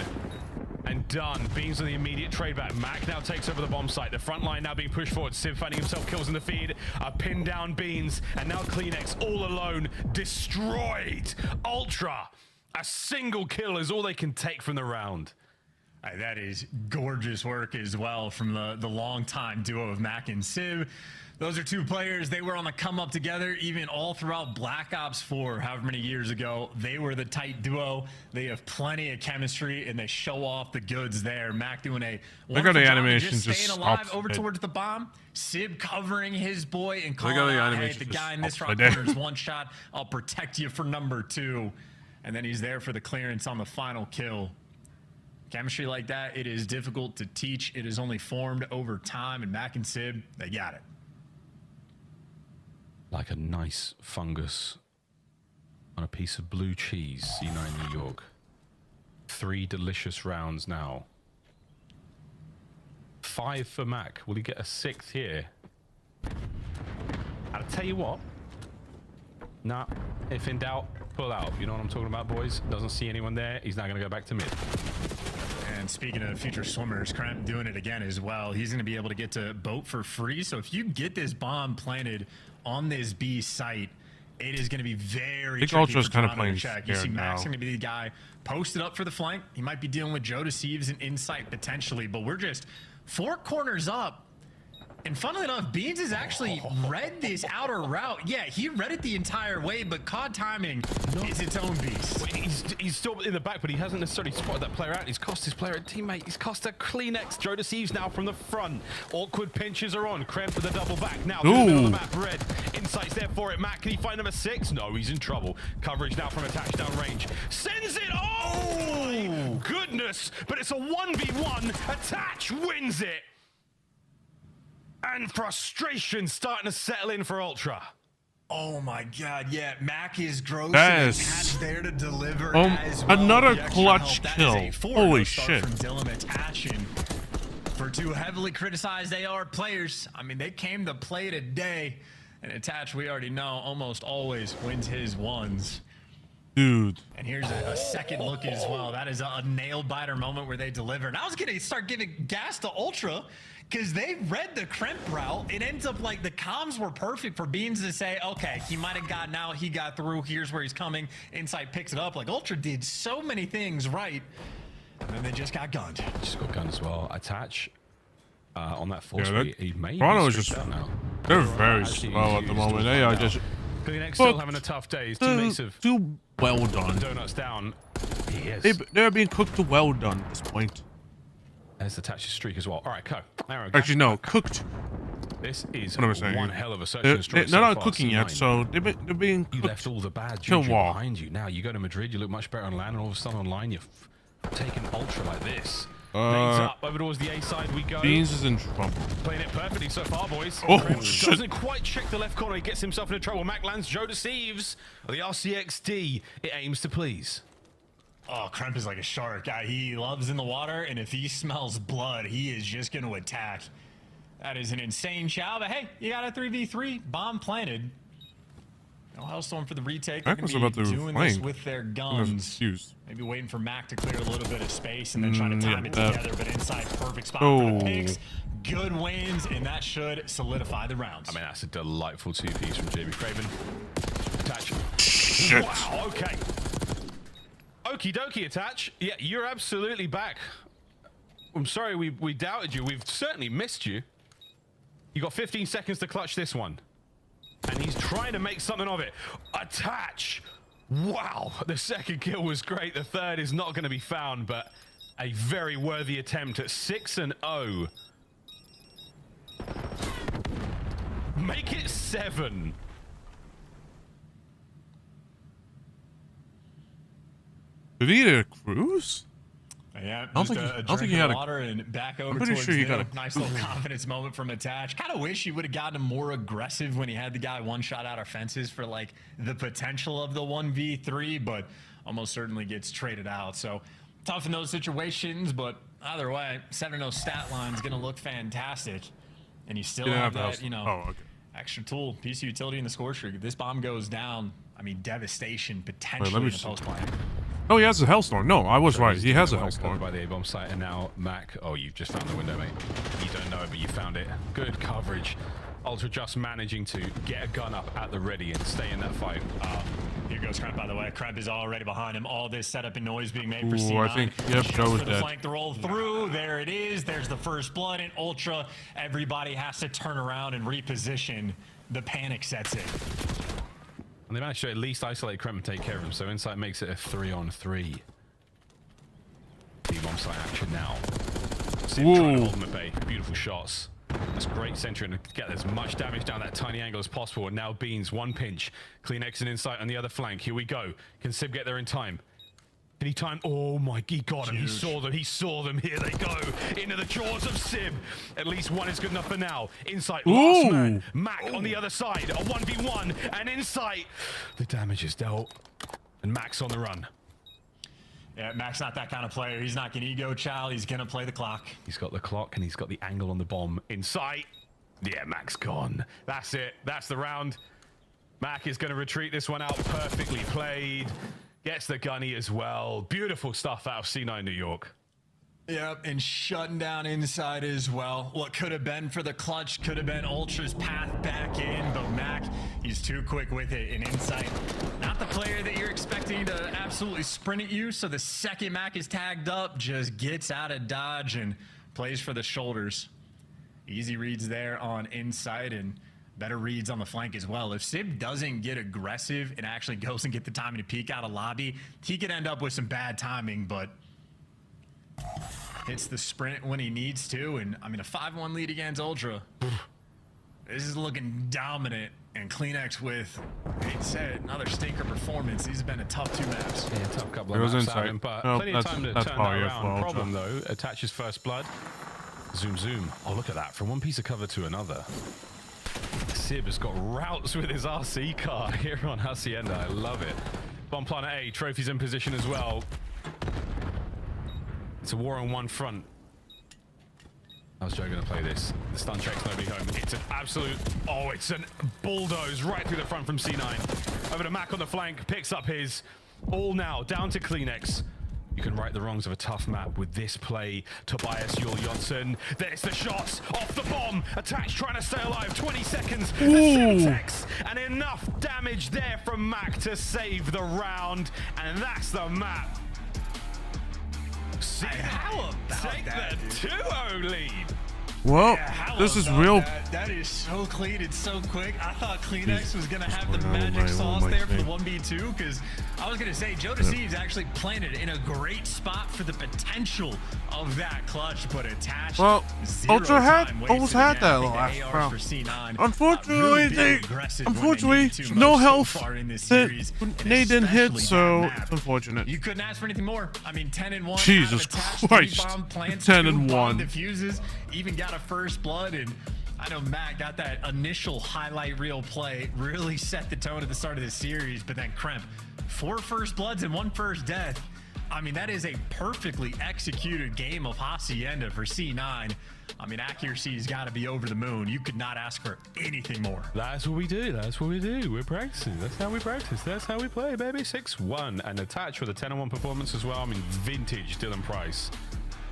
And done. Beans on the immediate trade back. Mac now takes over the bomb site. The front line now being pushed forward. Civ finding himself kills in the feed. A pin down Beans. And now Kleenex all alone. Destroyed. Ultra. A single kill is all they can take from the round. That is gorgeous work as well from the long-time duo of Mac and Civ. Those are 2 players. They were on the come up together, even all throughout Black Ops 4, however many years ago. They were the tight duo. They have plenty of chemistry, and they show off the goods there. Mac doing a Look how the animation just just staying alive stops over it. towards the bomb. Sib covering his boy and Look calling how the out, hey, animation the just guy in this stops rock right there. corner is 1 shot. I'll protect you for number 2. And then he's there for the clearance on the final kill. Chemistry like that, it is difficult to teach. It is only formed over time, and Mac and Sib, they got it. Like a nice fungus on a piece of blue cheese, C9 New York. 3 delicious rounds now. 5 for Mac. Will he get a 6th here? I'll tell you what. Nah, if in doubt, pull out. You know what I'm talking about, boys? Doesn't see anyone there. He's not going to go back to mid. And speaking of future swimmers, Kremp doing it again as well. He's going to be able to get to boat for free. So if you get this bomb planted on this B site, it is going to be very tricky Ultra's for kind of Toronto to playing check. You see scared Max now. going to be the guy posted up for the flank. He might be dealing with Joe Deceives and Insight potentially, but we're just 4 corners up. And funnily enough, Beans has actually read this outer route. Yeah, he read it the entire way, but COD timing is its own beast. He's still in the back, but he hasn't necessarily spotted that player out. He's cost his player a teammate. He's cost a Kleenex. Joe Deceives now from the front. Awkward pinches are on. Kremp with a double back. Now to the middle of the map. Red. Insight's there for it. Mac, can he find number 6? No, he's in trouble. Coverage now from a touchdown range. Sends it. Oh, goodness. But it's a 1v1. Attach wins it. And frustration starting to settle in for Ultra. Oh my god, yeah, Mac is gross Yes. and Attach there to deliver as well. Another The extra clutch help. That kill. is a 4 Holy start shit. from Dylan Attaching for 2 heavily criticized AR players. I mean, they came to play today, and Attach, we already know, almost always wins his ones. Dude. And here's a second look as well. That is a nail-biter moment where they deliver. And I was going to start giving gas to Ultra because they read the Kremp route. It ends up like the comms were perfect for Beans to say, okay, he might have gotten out. He got through. Here's where he's coming. Insight picks it up. Like, Ultra did so many things right. And then they just got gunned. Just got gunned as well. Attach on that force. Yeah, He may Toronto is switch just out now. they're very slow at the moment. They are just Kleenex still having a tough day. His teammates have too well done. Donuts down. He is. They're being cooked to well done at this point. There's the Thatcher's streak as well. All right, Co. Actually, no, cooked. This is What am I saying? one hell of a search and destroy. They're not cooking yet, so they're being cooked. You left all the bad juju behind you. Now you go to Madrid, you look much better on land, and all of a sudden online you're taking ultra like this. Nades up over towards the A side we go. Beans is in trouble. Playing it perfectly so far, boys. Oh, shit. Doesn't quite check the left corner. He gets himself into trouble. Mac lands. Joe deceives. The RCXD, it aims to please. Oh, Kremp is like a shark. He loves in the water, and if he smells blood, he is just going to attack. That is an insane chow, but hey, you got a 3v3. Bomb planted. No Hellstorm for the retake. They're going to be doing this with their guns. Maybe waiting for Mac to clear a little bit of space and then trying to time it together, but inside perfect spot for the picks. Good wins, and that should solidify the rounds. I mean, that's a delightful two-piece from JB Craven. Attach. Shit. Wow, okay. Okie dokie, Attach. Yeah, you're absolutely back. I'm sorry we doubted you. We've certainly missed you. You got 15 seconds to clutch this one. And he's trying to make something of it. Attach. Wow. The second kill was great. The third is not going to be found, but a very worthy attempt at 6-0. Make it 7. Did he get a cruise? Yeah, I don't think he had water and back over. I'm pretty sure he got a nice little confidence moment from Attach. Kind of wish he would have gotten more aggressive when he had the guy one shot out our fences for like the potential of the 1v3, but almost certainly gets traded out. So tough in those situations, but either way, 7-0 stat line is going to look fantastic, and you still have that, you know, extra tool, piece of utility in the score streak. If this bomb goes down, I mean, devastation potentially in the post play. Oh, he has a Hellstorm. No, I was right. He has a Hellstorm. By the A-bomb site, and now Mac. Oh, you've just found the window, mate. You don't know it, but you found it. Good coverage. Ultra just managing to get a gun up at the ready and stay in that fight. Here goes Kremp, by the way. Kremp is already behind him. All this setup and noise being made for C9. I think, yep, Joe is dead. Flank the roll through. There it is. There's the first blood in Ultra. Everybody has to turn around and reposition. The panic sets in. And they managed to at least isolate Kremp and take care of him, so Insight makes it a 3-on-3. B-bomb site action now. Sim trying to hold him at bay. Beautiful shots. That's great centering to get as much damage down that tiny angle as possible. And now Beans, one pinch. Kleenex and Insight on the other flank. Here we go. Can Sib get there in time? Can he time? Oh my, he got him. He saw them. He saw them. Here they go. Into the jaws of Sib. At least one is good enough for now. Insight, last man. Mac on the other side. A 1v1. And Insight. The damage is dealt. And Mac's on the run. Yeah, Mac's not that kind of player. He's not going to ego chow. He's going to play the clock. He's got the clock and he's got the angle on the bomb. Insight. Yeah, Mac's gone. That's it. That's the round. Mac is going to retreat this one out. Perfectly played. Gets the gunny as well. Beautiful stuff out of C9 New York. Yep, and shutting down Inside as well. What could have been for the clutch could have been Ultra's path back in, but Mac, he's too quick with it. And Insight, not the player that you're expecting to absolutely sprint at you. So the second Mac is tagged up, just gets out of dodge and plays for the shoulders. Easy reads there on Insight and better reads on the flank as well. If Sib doesn't get aggressive and actually goes and get the timing to peek out of lobby, he could end up with some bad timing, but hits the sprint when he needs to. And I mean, a 5-1 lead against Ultra. This is looking dominant. And Kleenex with, he said, another stinker performance. These have been a tough 2 maps. Yeah, tough couple of maps out of him, but plenty of time to turn that around. Problem though, attaches first blood. Zoom, zoom. Oh, look at that. From one piece of cover to another. Sib has got routes with his RC car here on Hacienda. I love it. Bomb Planet A, trophies in position as well. It's a war on one front. How's Joe going to play this? The stun check's nobody home. It's an absolute... Oh, it's a bulldoze right through the front from C9. Over to Mac on the flank. Picks up his... All now. Down to Kleenex. You can right the wrongs of a tough map with this play. Tobias Yul Johnson. There's the shots off the bomb. Attach trying to stay alive. 20 seconds. The Simtex. And enough damage there from Mac to save the round. And that's the map. See, how about take that 2-0 lead. Well, Yeah, this is real. That is so clean and so quick. I thought Kleenex was going to have the magic sauce there for the 1v2 because I was going to say Joe Deceives actually planted in a great spot for the potential of that clutch, but attached. Well, Ultra almost had that last ARs round. for C9. Unfortunately, no health. Nate didn't hit, so it's unfortunate. You couldn't ask for anything more. I mean, 10-1. Jesus Christ. 10-1. Defuses, even got a first blood, and I know Matt got that initial highlight reel play, really set the tone at the start of the series, but then Kremp, 4 first bloods and 1 first death. I mean, that is a perfectly executed game of Hacienda for C9. I mean, accuracy's got to be over the moon. You could not ask for anything more. That's what we do. That's what we do. We're practicing. That's how we practice. That's how we play, baby. 6-1 and attached with a 10-1 performance as well. I mean, vintage Dylan Price.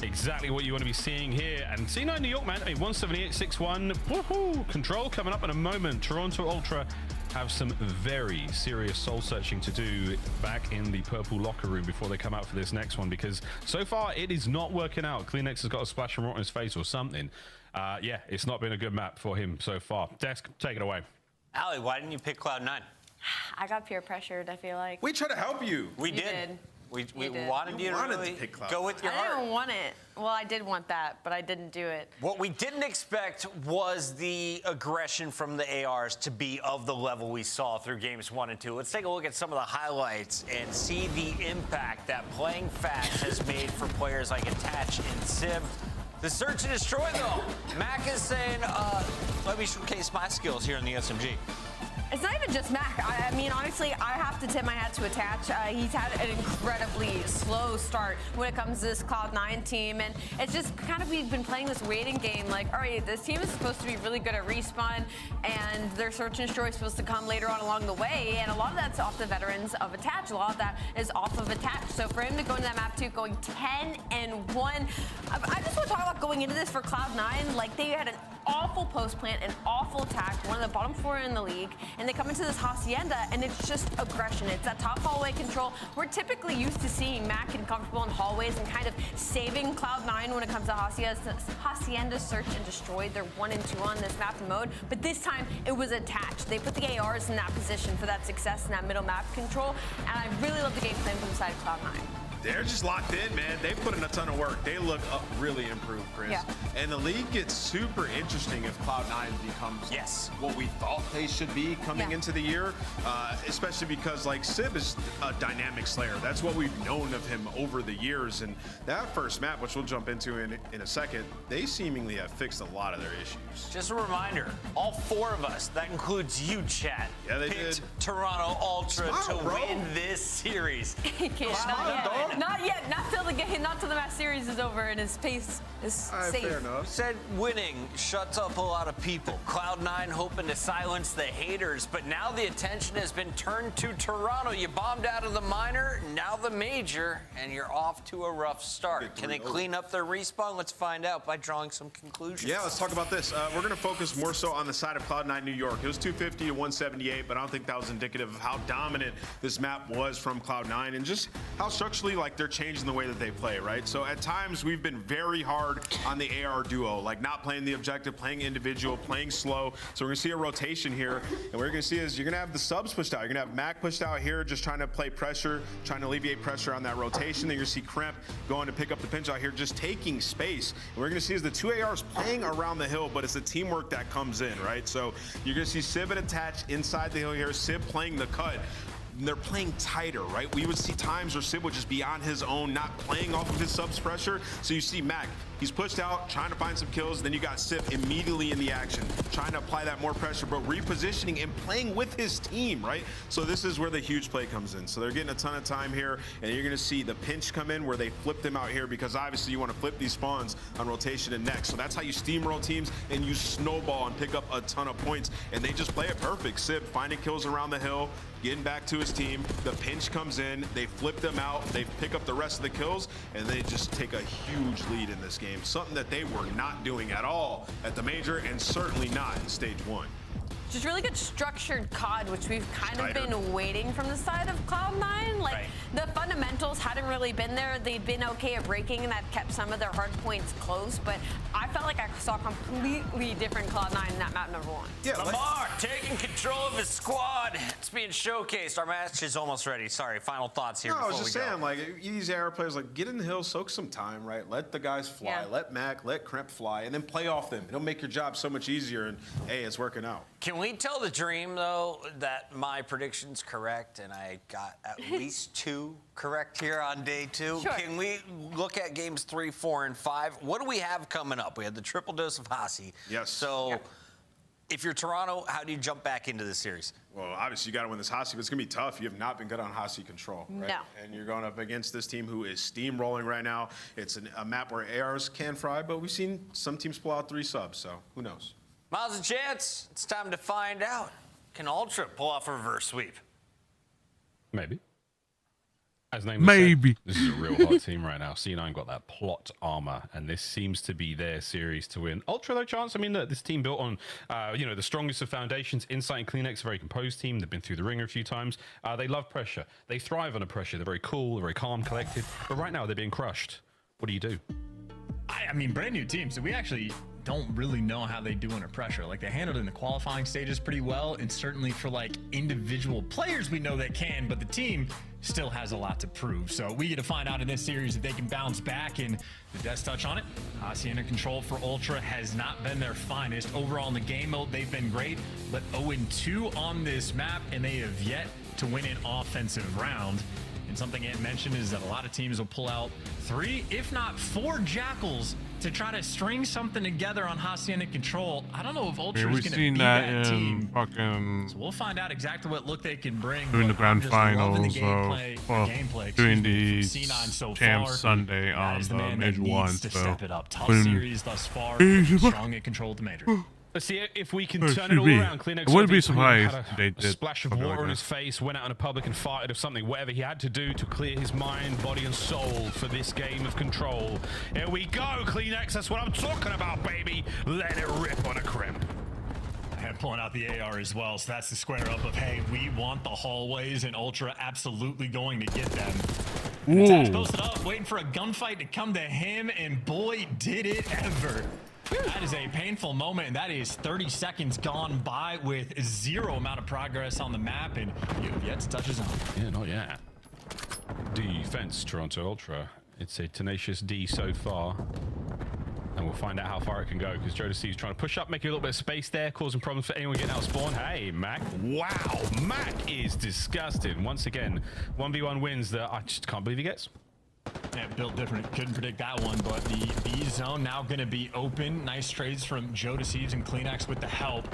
Exactly what you want to be seeing here. And C9 New York, man. I mean, 178, 6-1. Woohoo! Control coming up in a moment. Toronto Ultra have some very serious soul searching to do back in the purple locker room before they come out for this next one, because so far it is not working out. Kleenex has got a splash and rot on his face or something. Yeah, it's not been a good map for him so far. Desk, take it away. Allie, why didn't you pick Cloud9? I got peer pressured, I feel like. We tried to help you. We did. We wanted you to really go with your I heart. didn't want it. Well, I did want that, but I didn't do it. What we didn't expect was the aggression from the ARs to be of the level we saw through games 1 and 2. Let's take a look at some of the highlights and see the impact that playing fast has made for players like Attach and Civ. The search and destroy, though. Mac is saying, let me showcase my skills here in the SMG. It's not even just Mac. I mean, honestly, I have to tip my hat to Attach. He's had an incredibly slow start when it comes to this Cloud9 team, and it's just kind of, we've been playing this waiting game. Like, all right, this team is supposed to be really good at respawn, and their search and destroy is supposed to come later on along the way, and a lot of that's off the veterans of Attach. A lot of that is off of Attach. So for him to go into that map 2, going 10-1, I just want to talk about going into this for Cloud9. Like, they had an awful post plant, an awful attack, one of the bottom 4 in the league, and they come into this Hacienda, and it's just aggression. It's that top hallway control. We're typically used to seeing Mac and comfortable in hallways and kind of saving Cloud9 when it comes to Hacienda search and destroy. They're 1 and 2 on this map mode, but this time it was Attached. They put the ARs in that position for that success in that middle map control, and I really love the game plan from the side of Cloud9. They're just locked in, man. They put in a ton of work. They look really improved, Chris. Yeah. And the league gets super interesting if Cloud9 becomes what we thought they should be coming into the year, especially because, like, Civ is a dynamic slayer. That's what we've known of him over the years. And that first map, which we'll jump into in a second, they seemingly have fixed a lot of their issues. Just a reminder, all 4 of us, that includes you, chat, picked Toronto Ultra to win this series. Not yet. Not till the game. Not till the match series is over and his pace is safe. Fair enough. Said winning shuts up a lot of people. Cloud9 hoping to silence the haters, but now the attention has been turned to Toronto. You bombed out of the minor, now the major, and you're off to a rough start. Can they clean up their respawn? Let's find out by drawing some conclusions. Yeah, let's talk about this. We're going to focus more so on the side of Cloud9 New York. It was 250 to 178, but I don't think that was indicative of how dominant this map was from Cloud9 and just how structurally, like, they're changing the way that they play, right? So at times we've been very hard on the AR duo, like not playing the objective, playing individual, playing slow. So we're gonna see a rotation here, and what you're gonna see is you're gonna have the subs pushed out. You're gonna have Mac pushed out here, just trying to play pressure, trying to alleviate pressure on that rotation. Then you're gonna see Kremp going to pick up the pinch out here, just taking space. And we're gonna see is the 2 ARs playing around the hill, but it's the teamwork that comes in, right? So you're gonna see Civ and Attach inside the hill here, Civ playing the cut. They're playing tighter, right? We would see times where Civ would just be on his own, not playing off of his subs pressure. So you see Mac, he's pushed out, trying to find some kills. Then you got Civ immediately in the action, trying to apply that more pressure, but repositioning and playing with his team, right? So this is where the huge play comes in. So they're getting a ton of time here, and you're gonna see the pinch come in where they flip them out here, because obviously you wanna flip these spawns on rotation and next. So that's how you steamroll teams and you snowball and pick up a ton of points, and they just play it perfect. Civ finding kills around the hill, getting back to his team, the pinch comes in, they flip them out, they pick up the rest of the kills, and they just take a huge lead in this game. Something that they were not doing at all at the major, and certainly not in stage 1. just really good structured COD, which we've kind of been waiting from the side of Cloud9. Like, the fundamentals hadn't really been there. They'd been okay at breaking, and that kept some of their hard points close. But I felt like I saw completely different Cloud9 in that map number 1. Yeah, Lamar taking control of his squad. It's being showcased. Our match is almost ready. Sorry, final thoughts here. No, I was before just we go. saying, like, these AR players, like, get in the hill, soak some time, right? Let the guys fly. Yeah. Let Mac, let Kremp fly, and then play off them. It'll make your job so much easier, and, hey, it's working out. Can we tell the dream, though, that my prediction's correct, and I got at least 2 correct here on day 2? Sure. Can we look at games 3, 4, and 5? What do we have coming up? We had the triple dose of Hasi. Yes. So, if you're Toronto, how do you jump back into this series? Well, obviously, you got to win this Hasi, but it's going to be tough. You have not been good on Hasi control, right? No. And you're going up against this team who is steamrolling right now. It's a map where ARs can fry, but we've seen some teams pull out 3 subs, so who knows? Miles and Chance, it's time to find out. Can Ultra pull off a reverse sweep? Maybe. As name Maybe. Said, this is a real hot team right now. C9 got that plot armor, and this seems to be their series to win. Ultra, though, Chance. I mean, this team built on, the strongest of foundations. Insight and CleanX, a very composed team. They've been through the ringer a few times. They love pressure. They thrive under pressure. They're very cool, they're very calm, collected. But right now, they're being crushed. What do you do? I mean, brand new team, so we actually don't really know how they do under pressure. Like, they handled it in the qualifying stages pretty well, and certainly for like individual players, we know they can, but the team still has a lot to prove. So we get to find out in this series if they can bounce back, and the Death touch on it. Hasi under control for Ultra has not been their finest. Overall in the game mode, they've been great, but 0-2 on this map, and they have yet to win an offensive round. And something Ant mentioned is that a lot of teams will pull out 3, if not 4 Jackals to try to string something together on Hasi under control. I don't know if Ultra is going to be that team. Fucking So we'll find out exactly what look they can bring. doing the but grand I'm just loving finals gameplay, doing the the C9 so Champ far. Sunday That on is the man that Major needs 1. to So step it up. Tough when- series thus far. Strong in control of the major. Let's see if we can Oh, turn it all excuse me. around. CleanX I wouldn't be had surprised a they did splash of something water like on that. his face, went out in a public and farted of something, whatever he had to do to clear his mind, body, and soul for this game of control. Here we go, CleanX. That's what I'm talking about, baby. Let it rip on a crimp. And pulling out the AR as well, so that's the square up of, hey, we want the hallways, and Ultra absolutely going to get them. And Tash posted up, waiting for a gunfight to come to him, and boy, did it ever. That is a painful moment, and that is 30 seconds gone by with 0 amount of progress on the map, and you have yet to touch his own. Yeah, not yet. Defense, Toronto Ultra. It's a tenacious D so far. And we'll find out how far it can go, because Jodeci's trying to push up, making a little bit of space there, causing problems for anyone getting out of spawn. Hey, Mac. Wow, Mac is disgusting. Once again, 1v1 wins that I just can't believe he gets. Yeah, built different. Couldn't predict that one, but the B zone now going to be open. Nice trades from Jodeci and CleanX with the help.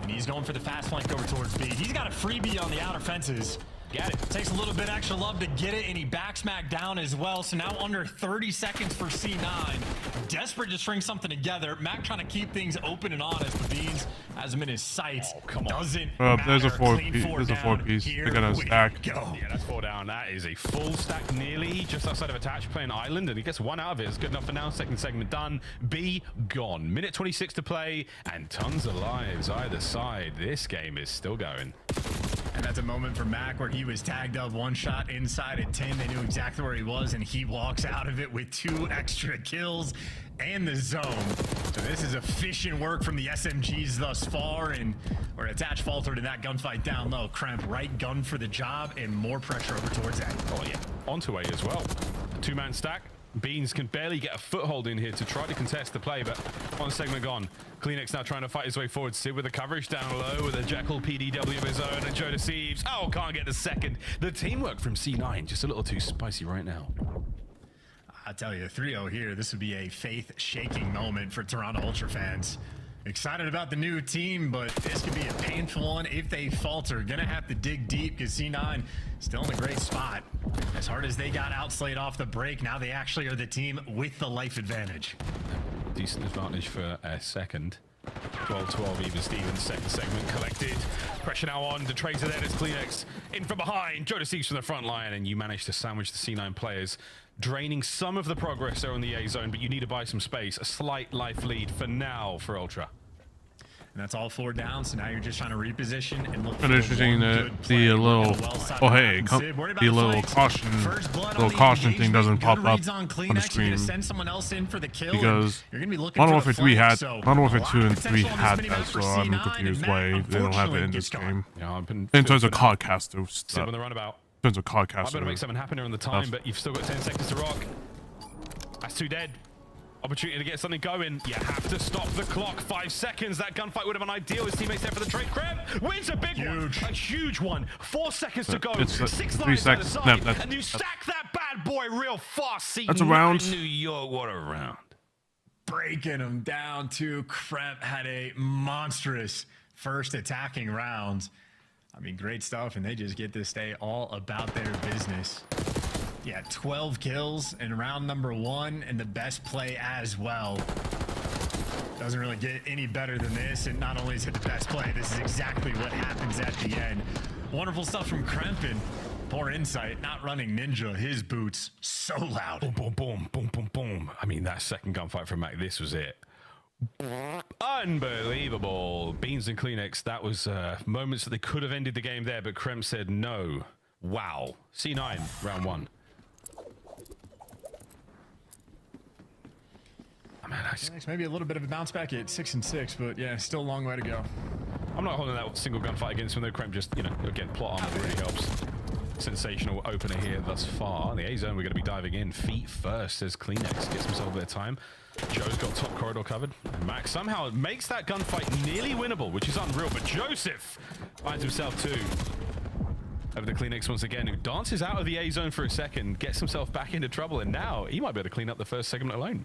And he's going for the fast flank over towards B. He's got a freebie on the outer fences. Got it. Takes a little bit extra love to get it, and he back smack down as well. So now under 30 seconds for C9. Desperate to string something together. Mac trying to keep things open and honest. The Beans has him in his sights. Oh, come on. Doesn't There's a matter. 4 Clean piece. four There's a 4 down. piece. Here They got a we stack. go. Yeah, that's 4 down. That is a full stack nearly just outside of attach, playing Island, and he gets 1 out of it. It's good enough for now. Second segment done. B gone. Minute 26 to play, and tons of lives either side. This game is still going. And that's a moment for Mac where he was tagged up, 1 shot inside at 10. They knew exactly where he was, and he walks out of it with 2 extra kills and the zone. So this is efficient work from the SMGs thus far, and where Attach faltered in that gunfight down low. Cramp right gun for the job, and more pressure over towards A. Oh yeah, onto A as well. 2-man stack. Beans can barely get a foothold in here to try to contest the play, but 1 segment gone. CleanX now trying to fight his way forward. Sid with the coverage down low with a Jackal PDW of his own, and Joe deceives. Oh, can't get the second. The teamwork from C9 just a little too spicy right now. I tell you, 3-0 here, this would be a faith-shaking moment for Toronto Ultra fans. Excited about the new team, but this could be a painful one if they falter. Gonna have to dig deep, because C9 still in a great spot. As hard as they got outslayed off the break, now they actually are the team with the life advantage. Decent advantage for a second. 12-12 even Stevens, second segment collected. Pressure now on, the trades are there, there's CleanX in from behind. Joe deceives from the front line, and you manage to sandwich the C9 players, draining some of the progress there on the A zone, but you need to buy some space. A slight life lead for now for Ultra. And that's all 4 down, so now you're just trying to reposition and look for Interesting that the little the little caution thing doesn't pop up on the screen because Modern Warfare 3 had Modern Warfare 2 and 3 had that, so I'm confused why they don't have it in this game. In terms of COD-caster stuff. On the runabout. In terms of COD-caster. I better make something happen here on the time, but you've still got 10 seconds to rock. That's 2 dead. Opportunity to get something going. You have to stop the clock. 5 seconds. That gunfight would have been ideal. His teammates there for the trade. Krem wins a big one. A huge one. 4 seconds to go. It's 6 3 lines seconds. either side. No, and you stack that bad boy real fast. That's a round. New York, what a round. Breaking him down too. Krep had a monstrous first attacking round. I mean, great stuff, and they just get to stay all about their business. Yeah, 12 kills in round number 1, and the best play as well. Doesn't really get any better than this, and not only is it the best play, this is exactly what happens at the end. Wonderful stuff from Krempin. Poor insight, not running Ninja, his boots so loud. Boom, boom, boom, boom, boom, boom. I mean, that second gunfight from Mac, this was it. Unbelievable. Beans and Kleenex, that was moments that they could have ended the game there, but Krem said no. Wow. C9, round 1. Maybe a little bit of a bounce back at 6 and 6, but yeah, still a long way to go. I'm not holding that single gunfight against him, though. Krem just, you know, again, plot armor really helps. Sensational opener here thus far. The A zone, we're going to be diving in feet first as Kleenex gets himself a bit of time. Joe's got top corridor covered. And Max somehow makes that gunfight nearly winnable, which is unreal. But Joseph finds himself too. Over the Kleenex once again, who dances out of the A zone for a second, gets himself back into trouble, and now he might be able to clean up the first segment alone.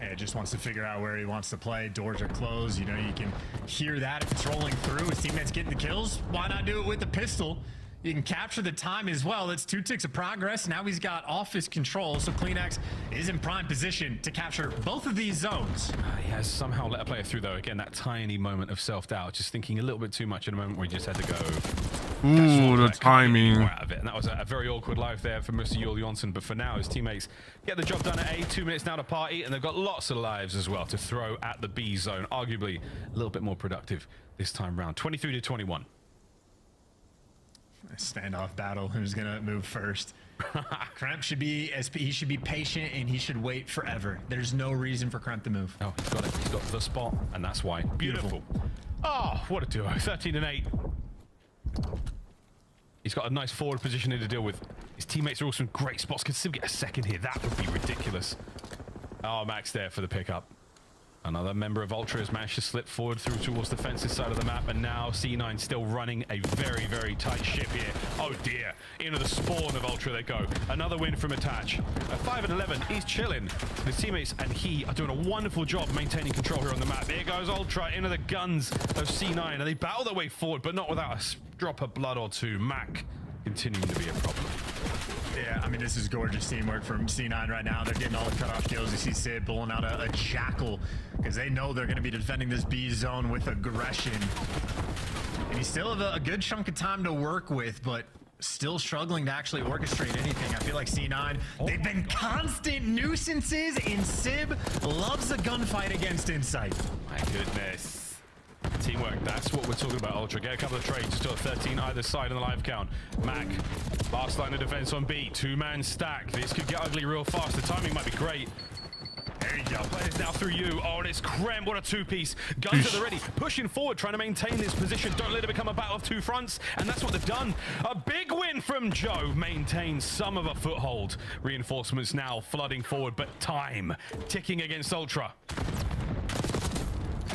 Yeah, just wants to figure out where he wants to play. Doors are closed. You know, you can hear that if it's rolling through. His teammates getting the kills. Why not do it with the pistol? You can capture the time as well. That's 2 ticks of progress. Now he's got office control, so Kleenex is in prime position to capture both of these zones. He has somehow let a player through, though. Again, that tiny moment of self-doubt, just thinking a little bit too much in a moment where he just had to go. Ooh, the timing. Out of it. And that was a very awkward life there for Mr. Yul Johnson. But for now, his teammates get the job done at A. 2 minutes now to party, and they've got lots of lives as well to throw at the B zone. Arguably a little bit more productive this time round. 23 to 21. A standoff battle. Who's gonna move first? Kremp should be patient, and he should wait forever. There's no reason for Kremp to move. Oh, he's got it. He's got the spot, and that's why. Beautiful. Oh, what a duo. 13 and 8. He's got a nice forward position here to deal with. His teammates are also in great spots. Could still get a second here. That would be ridiculous. Oh, Max there for the pickup. Another member of Ultra has managed to slip forward through towards the fences side of the map, and now C9 still running a very, very tight ship here. Oh dear, into the spawn of Ultra they go. Another win from Attach. At 5 and 11, he's chilling. His teammates and he are doing a wonderful job maintaining control here on the map. There goes Ultra into the guns of C9, and they battle their way forward, but not without a drop of blood or two. Mac continuing to be a problem. Yeah, I mean, this is gorgeous teamwork from C9 right now. They're getting all the cutoff kills. You see Sid pulling out a Jackal because they know they're going to be defending this B zone with aggression. And he still have a good chunk of time to work with, but still struggling to actually orchestrate anything. I feel like C9, they've been constant nuisances, and Sib loves a gunfight against Insight. My goodness. Teamwork, that's what we're talking about, Ultra. Get a couple of trades, still 13 either side in the live count. Mac, last line of defense on B, 2-man stack. This could get ugly real fast. The timing might be great. There you go. Players now through you. Oh, and it's Krem. What a two-piece. Guns at the ready. Pushing forward, trying to maintain this position. Don't let it become a battle of 2 fronts. And that's what they've done. A big win from Joe. Maintains some of a foothold. Reinforcements now flooding forward, but time ticking against Ultra.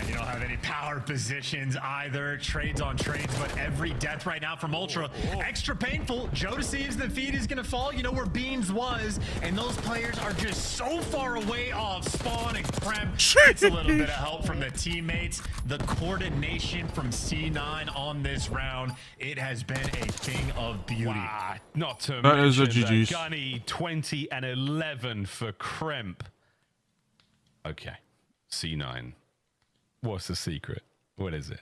You don't have any power positions either. Trades on trades, but every death right now from Ultra, extra painful. Joe to see if the feed is going to fall. You know where Beans was, and those players are just so far away off spawn, and Krem gets a little bit of help from the teammates. The coordination from C9 on this round, it has been a thing of beauty. Wow. Not to that is a mention GG's. the gunny 20 and 11 for Kremp. Okay, C9. What's the secret? What is it?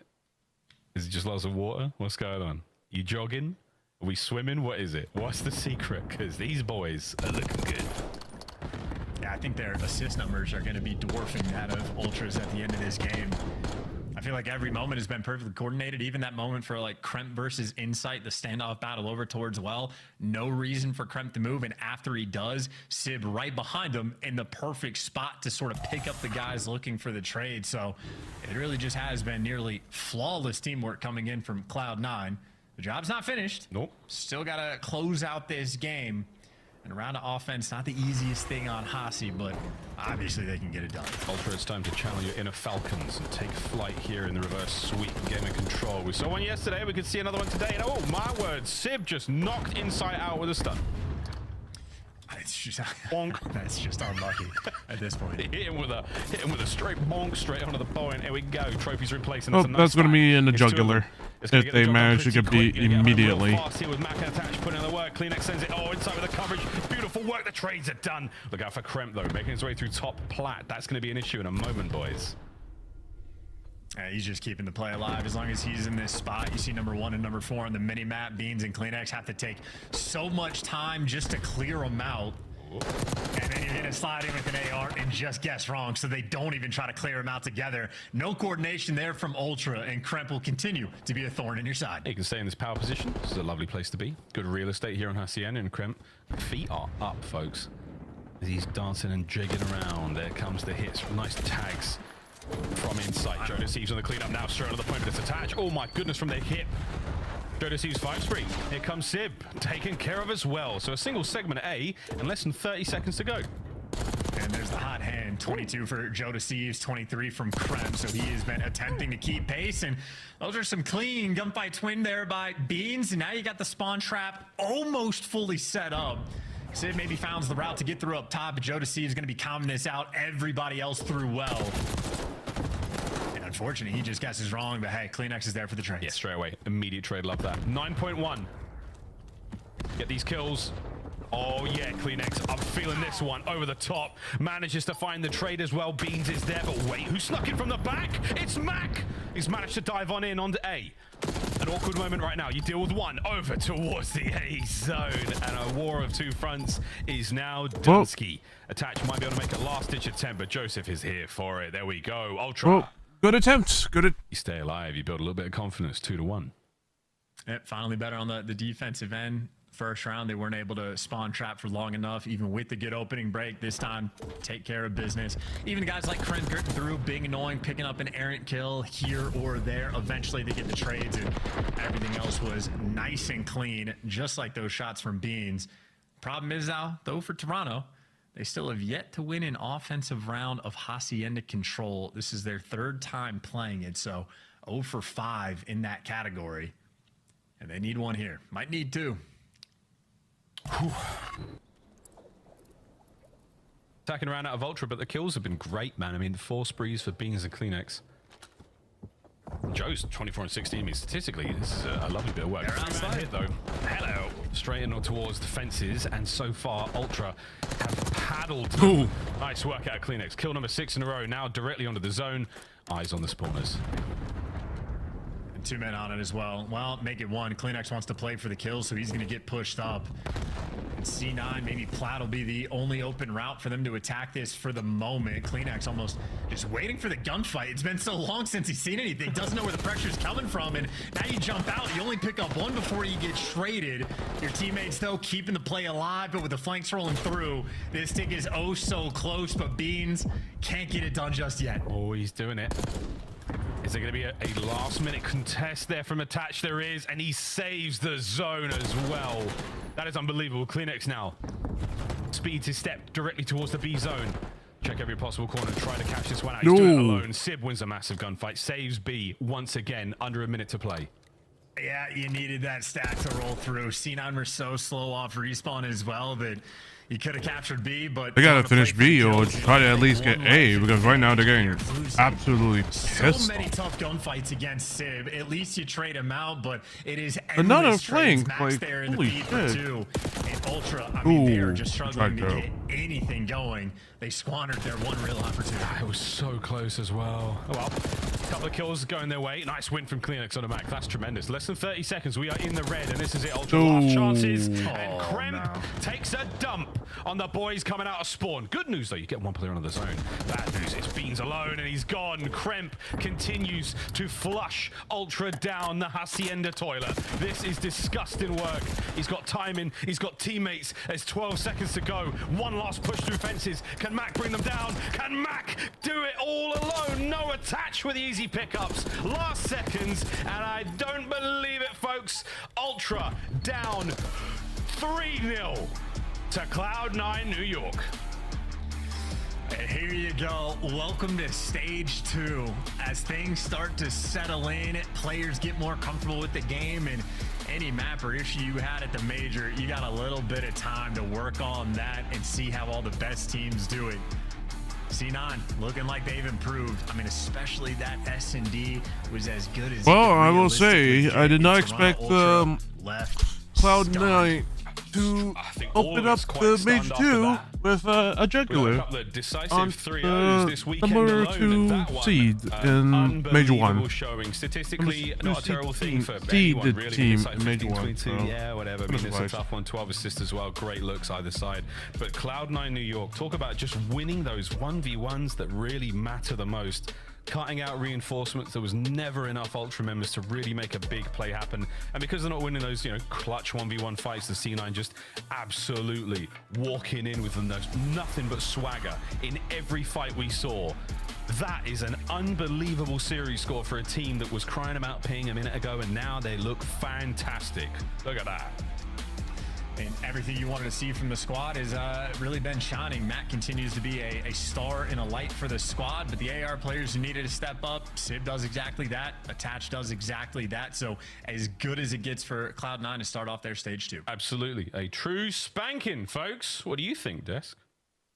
Is it just lots of water? What's going on? You jogging? Are we swimming? What is it? What's the secret? Because these boys are looking good. Yeah, I think their assist numbers are going to be dwarfing that of Ultras at the end of this game. I feel like every moment has been perfectly coordinated. Even that moment for like Kremp versus Insight, the standoff battle over towards well. No reason for Kremp to move. And after he does, Sib right behind him in the perfect spot to sort of pick up the guys looking for the trade. So it really just has been nearly flawless teamwork coming in from Cloud9. The job's not finished. Nope. Still got to close out this game. And around the offense, not the easiest thing on Hasi, but obviously they can get it done. Ultra, it's time to channel your inner Falcons and take flight here in the reverse sweep game of control. We saw one yesterday, we could see another one today. And oh my word, Sib just knocked Insight out with a stun. It's just, that's just unlucky at this point. Hit him with a straight bonk straight onto the point. Here we go. Trophies are in place. And Oh, that's going to be in the jugular if they manage to get beat immediately. Fast here with Mac and Attach putting in the work. Kleenex sends it. Oh, inside with the coverage. Beautiful work. The trades are done. Look out for Kremp though, making his way through top plat. That's going to be an issue in a moment, boys. He's just keeping the play alive as long as he's in this spot. You see number 1 and number 4 on the mini map. Beans and Kleenex have to take so much time just to clear them out. And then you're going to slide in with an AR and just guess wrong, so they don't even try to clear them out together. No coordination there from Ultra, and Kremp will continue to be a thorn in your side. You can stay in this power position. This is a lovely place to be. Good real estate here on Hacienda, and Kremp. Feet are up, folks. As he's dancing and jigging around. There comes the hits. Nice tags from Insight. Joe deceives on the cleanup now, straight on the point, but it's attached. Oh my goodness, from the hip. Joe deceives 5 spree. Here comes Sib, taken care of as well. So a single segment A and less than 30 seconds to go. And there's the hot hand. 22 for Joe deceives, 23 from Kremp. So he has been attempting to keep pace, and those are some clean gunfight twin there by Beans. And now you got the spawn trap almost fully set up. Sib maybe founds the route to get through up top, but Joe deceives is going to be calming this out. Everybody else through well. Unfortunately, he just guesses wrong, but hey, Kleenex is there for the trade. Yeah, straight away. Immediate trade, love that. 9.1. Get these kills. Oh yeah, Kleenex, I'm feeling this one. Over the top. Manages to find the trade as well. Beans is there, but wait, who snuck in from the back? It's Mac! He's managed to dive on in onto A. An awkward moment right now. You deal with one. Over towards the A zone. And a war of 2 fronts is now Dunsky. Attach might be able to make a last-ditch attempt, but Joseph is here for it. There we go. Ultra. Well, good attempt. You stay alive. You build a little bit of confidence. 2-1. Yep, finally better on the defensive end. First round, they weren't able to spawn trap for long enough, even with the good opening break. This time, take care of business. Even guys like Kremp getting through, being annoying, picking up an errant kill here or there. Eventually, they get the trades, and everything else was nice and clean, just like those shots from Beans. Problem is, though, for Toronto, they still have yet to win an offensive round of Hacienda Control. This is their 3rd time playing it, so 0 for 5 in that category. And they need one here. Might need 2. Whew. Attacking around out of Ultra, but the kills have been great, man. I mean, the 4 sprees for Beans and Kleenex. Joe's 24 and 16. I mean, statistically, this is a lovely bit of work. Hit, though. Hello. Straight in or towards the fences, and so far, Ultra have paddled. Ooh. Nice work out of Kleenex. Kill number 6 in a row. Now directly onto the zone. Eyes on the spawners. 2 men on it as well. Well, make it 1. Kleenex wants to play for the kill, so he's going to get pushed up. And C9, maybe Plat will be the only open route for them to attack this for the moment. Kleenex almost just waiting for the gunfight. It's been so long since he's seen anything. Doesn't know where the pressure's coming from, and now you jump out. You only pick up 1 before you get traded. Your teammates, though, keeping the play alive, but with the flanks rolling through, this stick is oh so close, but Beans can't get it done just yet. Oh, he's doing it. Is there going to be a last-minute contest there from Attach? There is, and he saves the zone as well. That is unbelievable. Kleenex now speeds his step directly towards the B zone. Check every possible corner and try to catch this one out. He's doing it alone. Sib wins a massive gunfight. Saves B once again. Under a minute to play. Yeah, you needed that stack to roll through. C9 were so slow off respawn as well that he could have captured B, but they gotta finish B or try to at least get A, because right now they're getting absolutely pissed. So many tough gunfights against Sib. At least you trade him out, but it is another flank. Max there in the B for 2. And Ultra, I mean, they are just struggling to get anything going. They squandered their 1 real opportunity. It was so close as well. Oh well. Couple of kills going their way. Nice win from Kleenex on a Mac. That's tremendous. Less than 30 seconds. We are in the red, and this is it. Ultra last chances. And Kremp takes a dump on the boys coming out of spawn. Good news, though. You get one player on the zone. Bad news. It's Beans alone, and he's gone. Kremp continues to flush Ultra down the Hacienda toilet. This is disgusting work. He's got timing. He's got teammates. There's 12 seconds to go. One last push through fences. Can Mac bring them down? Can Mac do it all alone? No attach with easy pickups. Last seconds, and I don't believe it, folks. Ultra down 3-0 to Cloud9 New York. Here you go. Welcome to stage 2. As things start to settle in, players get more comfortable with the game, and any map or issue you had at the major, you got a little bit of time to work on that and see how all the best teams do it. C9 looking like they've improved. I mean, especially that S&D was as good as. Well, I will say I did not expect Cloud9 to open up the Major 2 with a jugular on the number 2 seed in Major 1. Showing statistically not a terrible thing for anyone really. Team in Major 1. Yeah, whatever. I mean, it's a tough one. 12 assists as well. Great looks either side. But Cloud9 New York, talk about just winning those 1v1s that really matter the most. Cutting out reinforcements. There was never enough Ultra members to really make a big play happen. And because they're not winning those, you know, clutch 1v1 fights, the C9 just absolutely walking in with them. There's nothing but swagger in every fight we saw. That is an unbelievable series score for a team that was crying them out ping a minute ago, and now they look fantastic. Look at that. And everything you wanted to see from the squad has really been shining. Matt continues to be a star and a light for the squad, but the AR players who needed to step up, Sib does exactly that, Attach does exactly that. So as good as it gets for Cloud9 to start off their stage 2. Absolutely. A true spanking, folks. What do you think, Desk?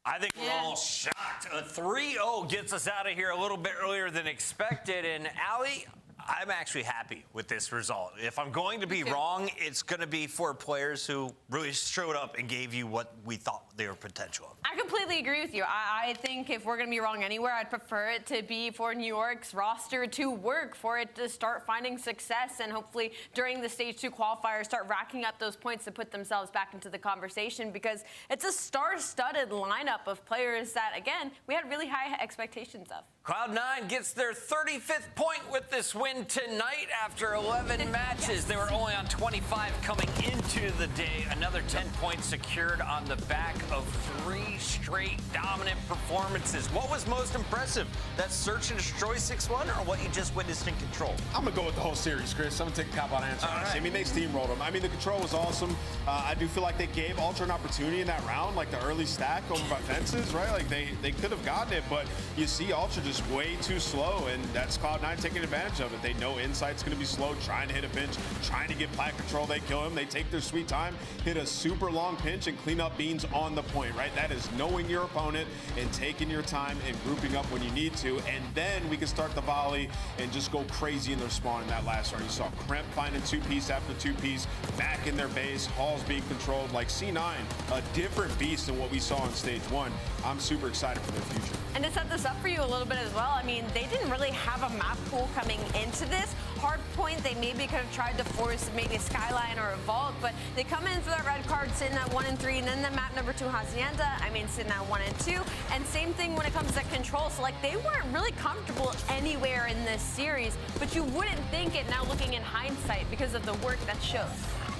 I think we're all shocked. A 3-0 gets us out of here a little bit earlier than expected. And Ali, I'm actually happy with this result. If I'm going to be wrong, it's going to be for players who really showed up and gave you what we thought they were potential of. I completely agree with you. I think if we're going to be wrong anywhere, I'd prefer it to be for New York's roster to work, for it to start finding success, and hopefully during the stage 2 qualifiers start racking up those points to put themselves back into the conversation, because it's a star-studded lineup of players that, again, we had really high expectations of. Cloud9 gets their 35th point with this win tonight after 11 matches. They were only on 25 coming into the day. Another 10 points secured on the back of 3 straight dominant performances. What was most impressive? That search and destroy 6-1, or what you just witnessed in Control? I'm going to go with the whole series, Chris. I'm going to take a cop-out answer. Right. I mean, they steamrolled them. I mean, the Control was awesome. I do feel like they gave Ultra an opportunity in that round, like the early stack over by fences, right? Like, they could have gotten it, but you see Ultra just way too slow, and that's Cloud9 taking advantage of it. They know Insight's going to be slow, trying to hit a pinch, trying to get plat control. They kill him. They take their sweet time, hit a super long pinch, and clean up Beans on the point, right? That is knowing your opponent and taking your time and grouping up when you need to, and then we can start the volley and just go crazy in their spawn in that last round. You saw Kremp finding 2-piece after 2-piece, back in their base, Halls being controlled. Like C9, a different beast than what we saw on stage 1. I'm super excited for their future. And to set this up for you a little bit as well, I mean, they didn't really have a map pool coming into this. Hard point, they maybe could have tried to force maybe a Skyline or a Vault, but they come in for that red card sitting at 1 and 3, and then the map number 2 Hacienda, I mean, sitting at 1 and 2. And same thing when it comes to Control. So, like, they weren't really comfortable anywhere in this series, but you wouldn't think it now looking in hindsight because of the work that shows.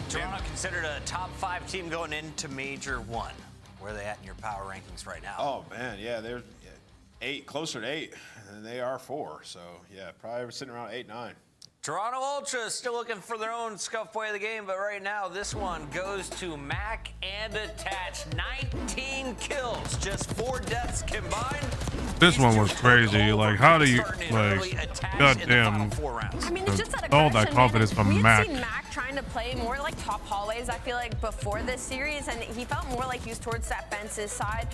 Toronto considered a top 5 team going into Major 1. Where are they at in your power rankings right now? Oh, man, yeah, they're 8, closer to 8, and they are 4. So, yeah, probably sitting around 8, 9. Toronto Ultra still looking for their own scuff play of the game, but right now this one goes to Mac and Attach. 19 kills, just 4 deaths combined. This one was crazy. Like, how do you, like, goddamn, I mean, it's just that all that confidence from Mac. We've seen Mac trying to play more like top hallways, I feel like, before this series, and he felt more like he was towards that fences side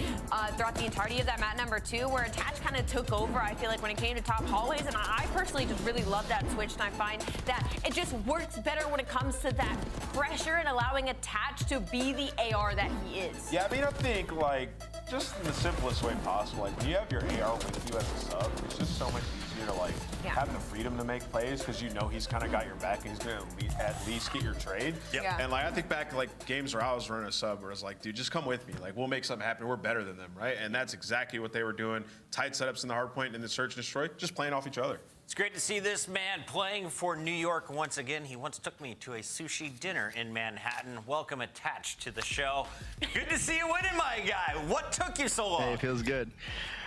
throughout the entirety of that map number 2, where Attach kind of took over, I feel like, when it came to top hallways, and I personally just really love that switch, and I find that it just works better when it comes to that pressure and allowing Attach to be the AR that he is. Yeah, I mean, I think, like, just in the simplest way possible, like, when you have your AR with you as a sub, it's just so much easier you're like having the freedom to make plays because you know he's kind of got your back and he's going to at least get your trade. Yeah. And like I think back to like games where I was running a sub where it's like, dude, just come with me. Like we'll make something happen. We're better than them, right? And that's exactly what they were doing. Tight setups in the hard point and the search and destroy, just playing off each other. It's great to see this man playing for New York once again. He once took me to a sushi dinner in Manhattan. Welcome attached to the show. Good to see you winning, my guy. What took you so long? Hey, it feels good.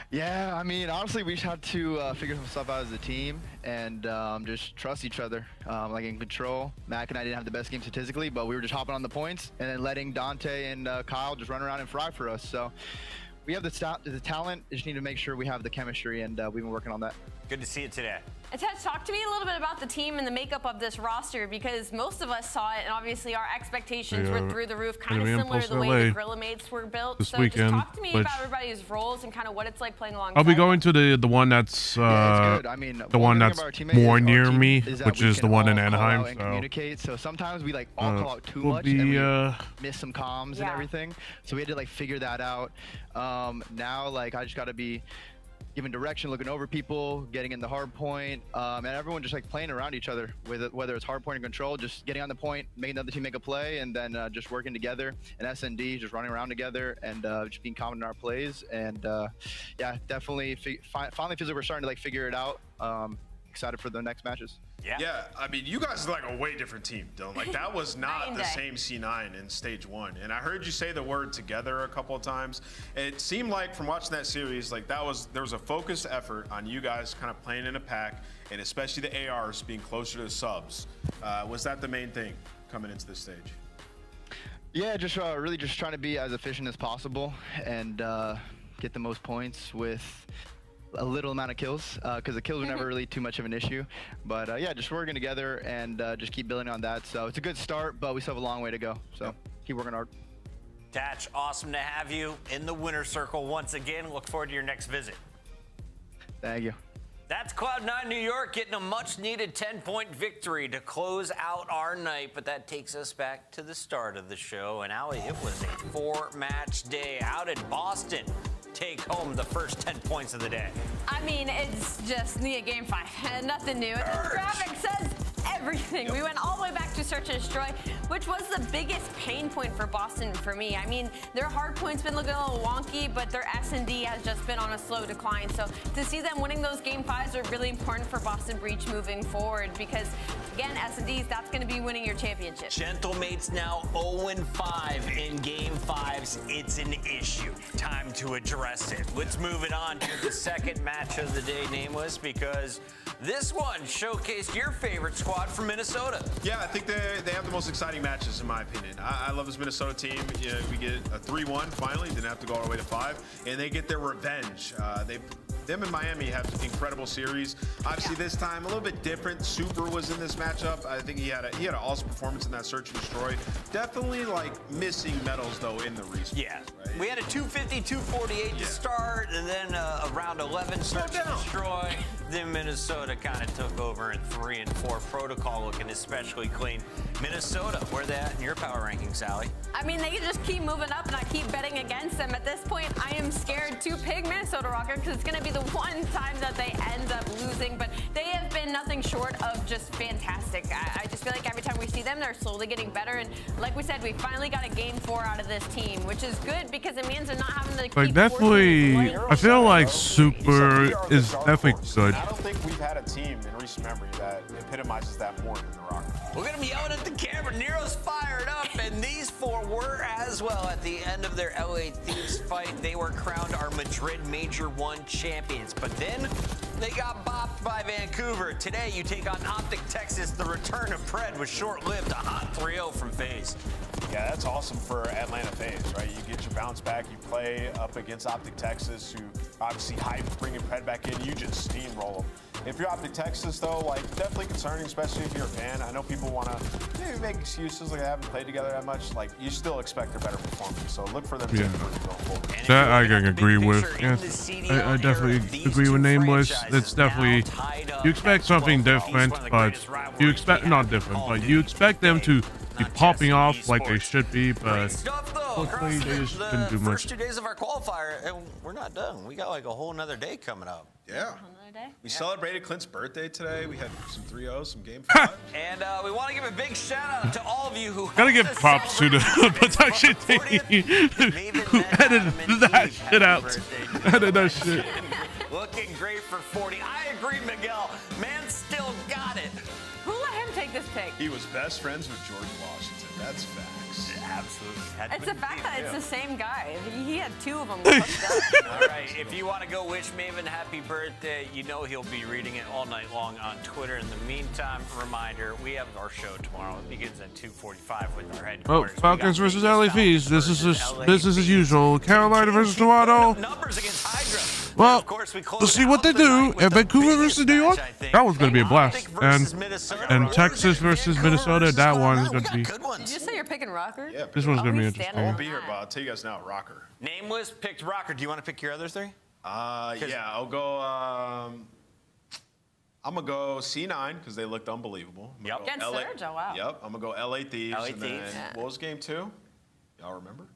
Yeah, I mean, honestly, we just had to figure some stuff out as a team and just trust each other. Like in control, Mac and I didn't have the best game statistically, but we were just hopping on the points and then letting Dante and Kyle just run around and fry for us. So we have the talent. Just need to make sure we have the chemistry, and we've been working on that. Good to see you today. Attach, talk to me a little bit about the team and the makeup of this roster, because most of us saw it, and obviously our expectations were through the roof, kind of similar to the way the Gorilla Mates were built. So just talk to me about everybody's roles and kind of what it's like playing alongside. I'll be going to the one that's I mean, the one that's more near me, which is the one in Anaheim. And communicate. So sometimes we like all call out too much and we miss some comms and everything. So we had to like figure that out. Now like I just got to be giving direction, looking over people, getting in the hard point, and everyone just like playing around each other with it, whether it's hard point or control, just getting on the point, making the other team make a play, and then just working together. And S&D just running around together and just being confident in our plays. And yeah, definitely finally feels like we're starting to like figure it out. Excited for the next matches. Yeah, I mean, you guys are like a way different team, Dylan. Like that was not the same C9 in stage 1. And I heard you say the word together a couple of times. It seemed like from watching that series, like there was a focused effort on you guys kind of playing in a pack, and especially the ARs being closer to the subs. Was that the main thing coming into this stage? Yeah, just really just trying to be as efficient as possible and get the most points with a little amount of kills, because the kills were never really too much of an issue. But yeah, just working together and just keep building on that. So it's a good start, but we still have a long way to go. So keep working hard. Tatch, awesome to have you in the winner's circle once again. Look forward to your next visit. Thank you. That's Cloud9 New York getting a much-needed 10-point victory to close out our night, but that takes us back to the start of the show. And Allie, it was a 4-match day. How did Boston take home the first 10 points of the day? I mean, it's just game 5. Nothing new. The graphic says everything. We went all the way back to search and destroy, which was the biggest pain point for Boston for me. I mean, their hard point's been looking a little wonky, but their S&D has just been on a slow decline. So to see them winning those game 5s are really important for Boston Breach moving forward, because again, S&Ds, that's going to be winning your championship. Gentlemates now 0-5 in game 5s. It's an issue. Time to address it. Let's move it on to the second match of the day, Nameless, because this one showcased your favorite squad from Minnesota. Yeah, I think they have the most exciting matches, in my opinion. I love this Minnesota team. You know, we get a 3-1 finally, didn't have to go all the way to 5, and they get their revenge. Them and Miami have incredible series. Obviously, this time a little bit different. Super was in this matchup. I think he had an awesome performance in that search and destroy. Definitely like missing medals though in the respawn. Yeah, right? We had a 250, 248 to start, and then around 11 search and destroy. Then Minnesota kind of took over in 3 and 4. Protocol looking especially clean. Minnesota, where they at in your power rankings, Sally? I mean, they can just keep moving up, and I keep betting against them. At this point, I am scared to pick Minnesota Rocker, because it's going to be the one time that they end up losing. But they have been nothing short of just fantastic. I just feel like every time we see them, they're slowly getting better. And like we said, we finally got a game 4 out of this team, which is good because it means they're not having to keep like definitely. I feel like Super is definitely good. I don't think we've had a team in recent memory that epitomizes that more than the Rockets. Look at him yelling at the camera. Nero's fired up, and these 4 were as well. At the end of their LA Thieves fight, they were crowned our Madrid Major 1 champions. But then they got bopped by Vancouver. Today, you take on Optic Texas. The return of Pred was short-lived. A hot 3-0 from FaZe. Yeah, that's awesome for Atlanta FaZe, right? You get your bounce back. You play up against Optic Texas, who obviously hype bringing Pred back in. You just steamroll them. If you're Optic Texas, though, like definitely concerning, especially if you're a fan. I know people want to maybe make excuses like they haven't played together that much. Like you still expect a better performance, so look for them to improve going forward. That I can agree with. Yes, I definitely agree with Nameless. It's definitely you expect something different, but you expect not different, but you expect them to be popping off like they should be. But Hopefully across they just didn't the do much. first 2 days of our qualifier, and we're not done. We got like a whole nother day coming up. Yeah. Another day? We celebrated Clint's birthday today. We had some 3-0s, some game 5. And we want to give a big shout out to all of you who Gotta give props to the production team who edited that shit out. Edited that shit. Looking great for 40. I agree, Miguel. Man still got it. Who let him take this pick? He was best friends with George Washington. That's facts. Absolutely. It's the fact that it's the same guy. He had 2 of them. All right, if you want to go wish Maven happy birthday, you know he'll be reading it all night long on Twitter. In the meantime, reminder, we have our show tomorrow. It begins at 2:45 with our Oh, headquarters. Falcons versus LA Fees. This is business as usual. Carolina versus Toronto. Numbers against Hydra. Well, let's see what they do. And Vancouver versus New York. That one's gonna be a blast. And Texas versus Minnesota. That one's gonna be. Did you just say you're picking Rocker? Yeah. This one's gonna be I interesting. won't be here, but I'll tell you guys now, Rocker. Nameless picked Rocker. Do you want to pick your other 3? Yeah, I'll go. I'm gonna go C9 because they looked unbelievable. Yep. Against Surge, oh wow. Yep. I'm gonna go LA Thieves. LA and then Thieves. what was game 2? Y'all remember?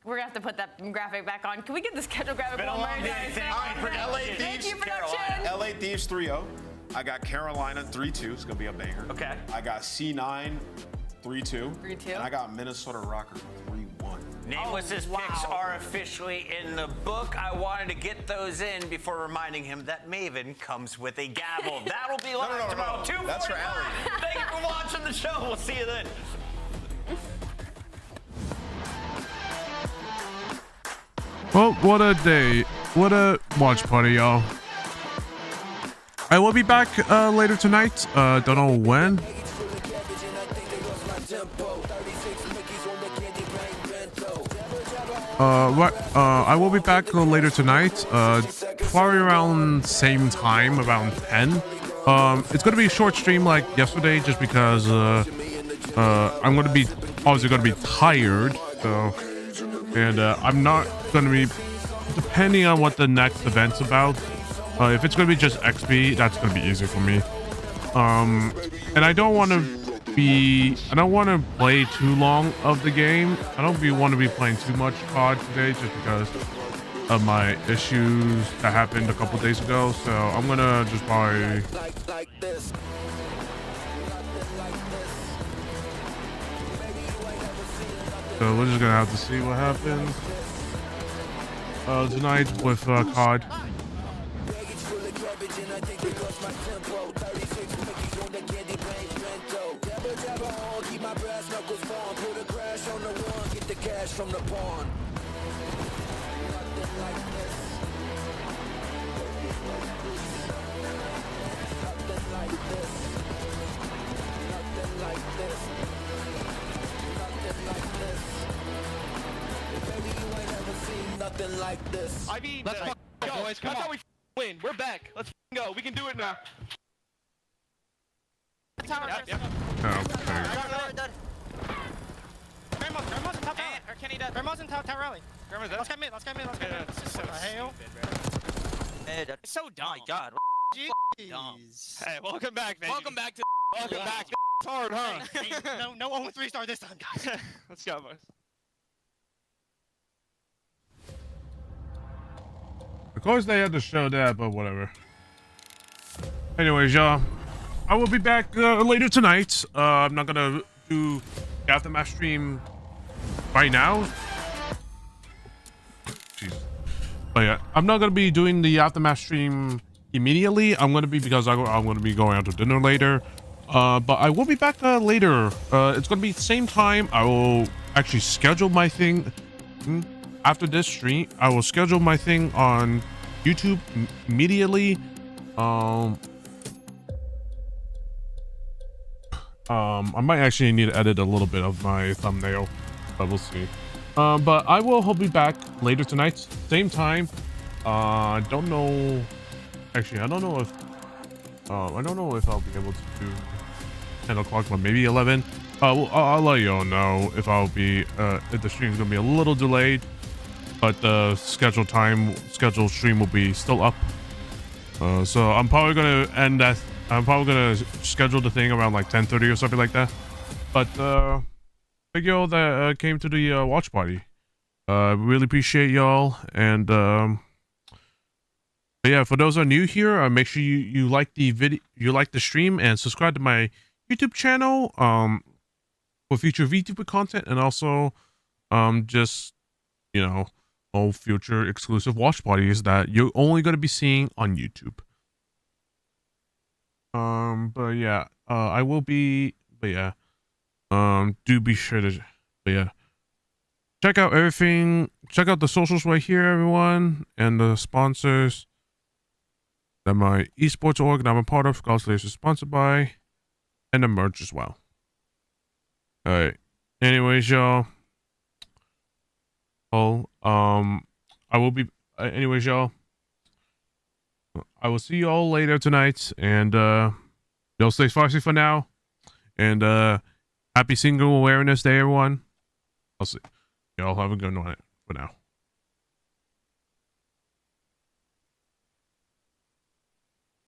We're gonna have to put that graphic back on. Can we get the schedule graphic one more time? All right, for LA Thieves. Thank you, production. LA Thieves 3-0. I got Carolina 3-2. It's gonna be a banger. Okay. I got C9 3-2. 3-2. And I got Minnesota Rocker 3-1. Nameless's picks are officially in the book. I wanted to get those in before reminding him that Maven comes with a gavel. That'll be live tomorrow. 2:45. That's for Allie. Thank you for watching the show. We'll see you then. Well, what a day. What a watch party, y'all. I will be back later tonight. Don't know when. I will be back later tonight. Probably around same time, around 10. It's gonna be a short stream like yesterday, just because I'm gonna be obviously gonna be tired. So, and I'm not gonna be, depending on what the next event's about. If it's gonna be just XP, that's gonna be easy for me. And I don't want to play too long of the game. I don't want to be playing too much COD today, just because of my issues that happened a couple days ago. So I'm gonna just probably. So we're just gonna have to see what happens tonight with COD. From the pawn. Nothing like this. I mean, let's go, boys. Come on. That's how we win. We're back. Let's go. We can do it now. Grandma's in top tower. Or Kenny dead. Grandma's in top tower rally. Grandma's dead. Let's get mid. Let's get mid. Let's get mid. This is so It's so dumb. Oh my god. Jeez. Hey, welcome back, baby. Welcome back to. Welcome back. It's hard, huh? No 0-3 star this time, guys. Let's go, boys. Of course they had to show that, but whatever. Anyways, y'all, I will be back later tonight. I'm not gonna do the aftermath stream right now. Jeez. But yeah, I'm not gonna be doing the aftermath stream immediately. I'm gonna be, because I'm gonna be going out to dinner later. But I will be back later. It's gonna be the same time. I will actually schedule my thing after this stream. I will schedule my thing on YouTube immediately. I might actually need to edit a little bit of my thumbnail, but we'll see. But I will be back later tonight, same time. Don't know. Actually, I don't know if I'll be able to do 10 o'clock, but maybe 11. I'll let you all know if I'll be if the stream's gonna be a little delayed, but the scheduled stream will be still up. So I'm probably gonna end that. I'm probably gonna schedule the thing around like 10:30 or something like that. But thank y'all that came to the watch party. Really appreciate y'all. And but yeah, for those who are new here, make sure you like the video, you like the stream, and subscribe to my YouTube channel for future VTuber content, and also just, you know, all future exclusive watch parties that you're only going to be seeing on YouTube. But yeah, I will be, but yeah, do be sure to, but yeah, check out everything, check out the socials right here, everyone, and the sponsors that my esports org that I'm a part of, Cosplays, is sponsored by, and the merch as well. All right. Anyways, y'all. I will be. Anyways, y'all. I will see you all later tonight, and y'all stay spicy for now, and happy Single Awareness Day, everyone. I'll see y'all. Have a good night for now.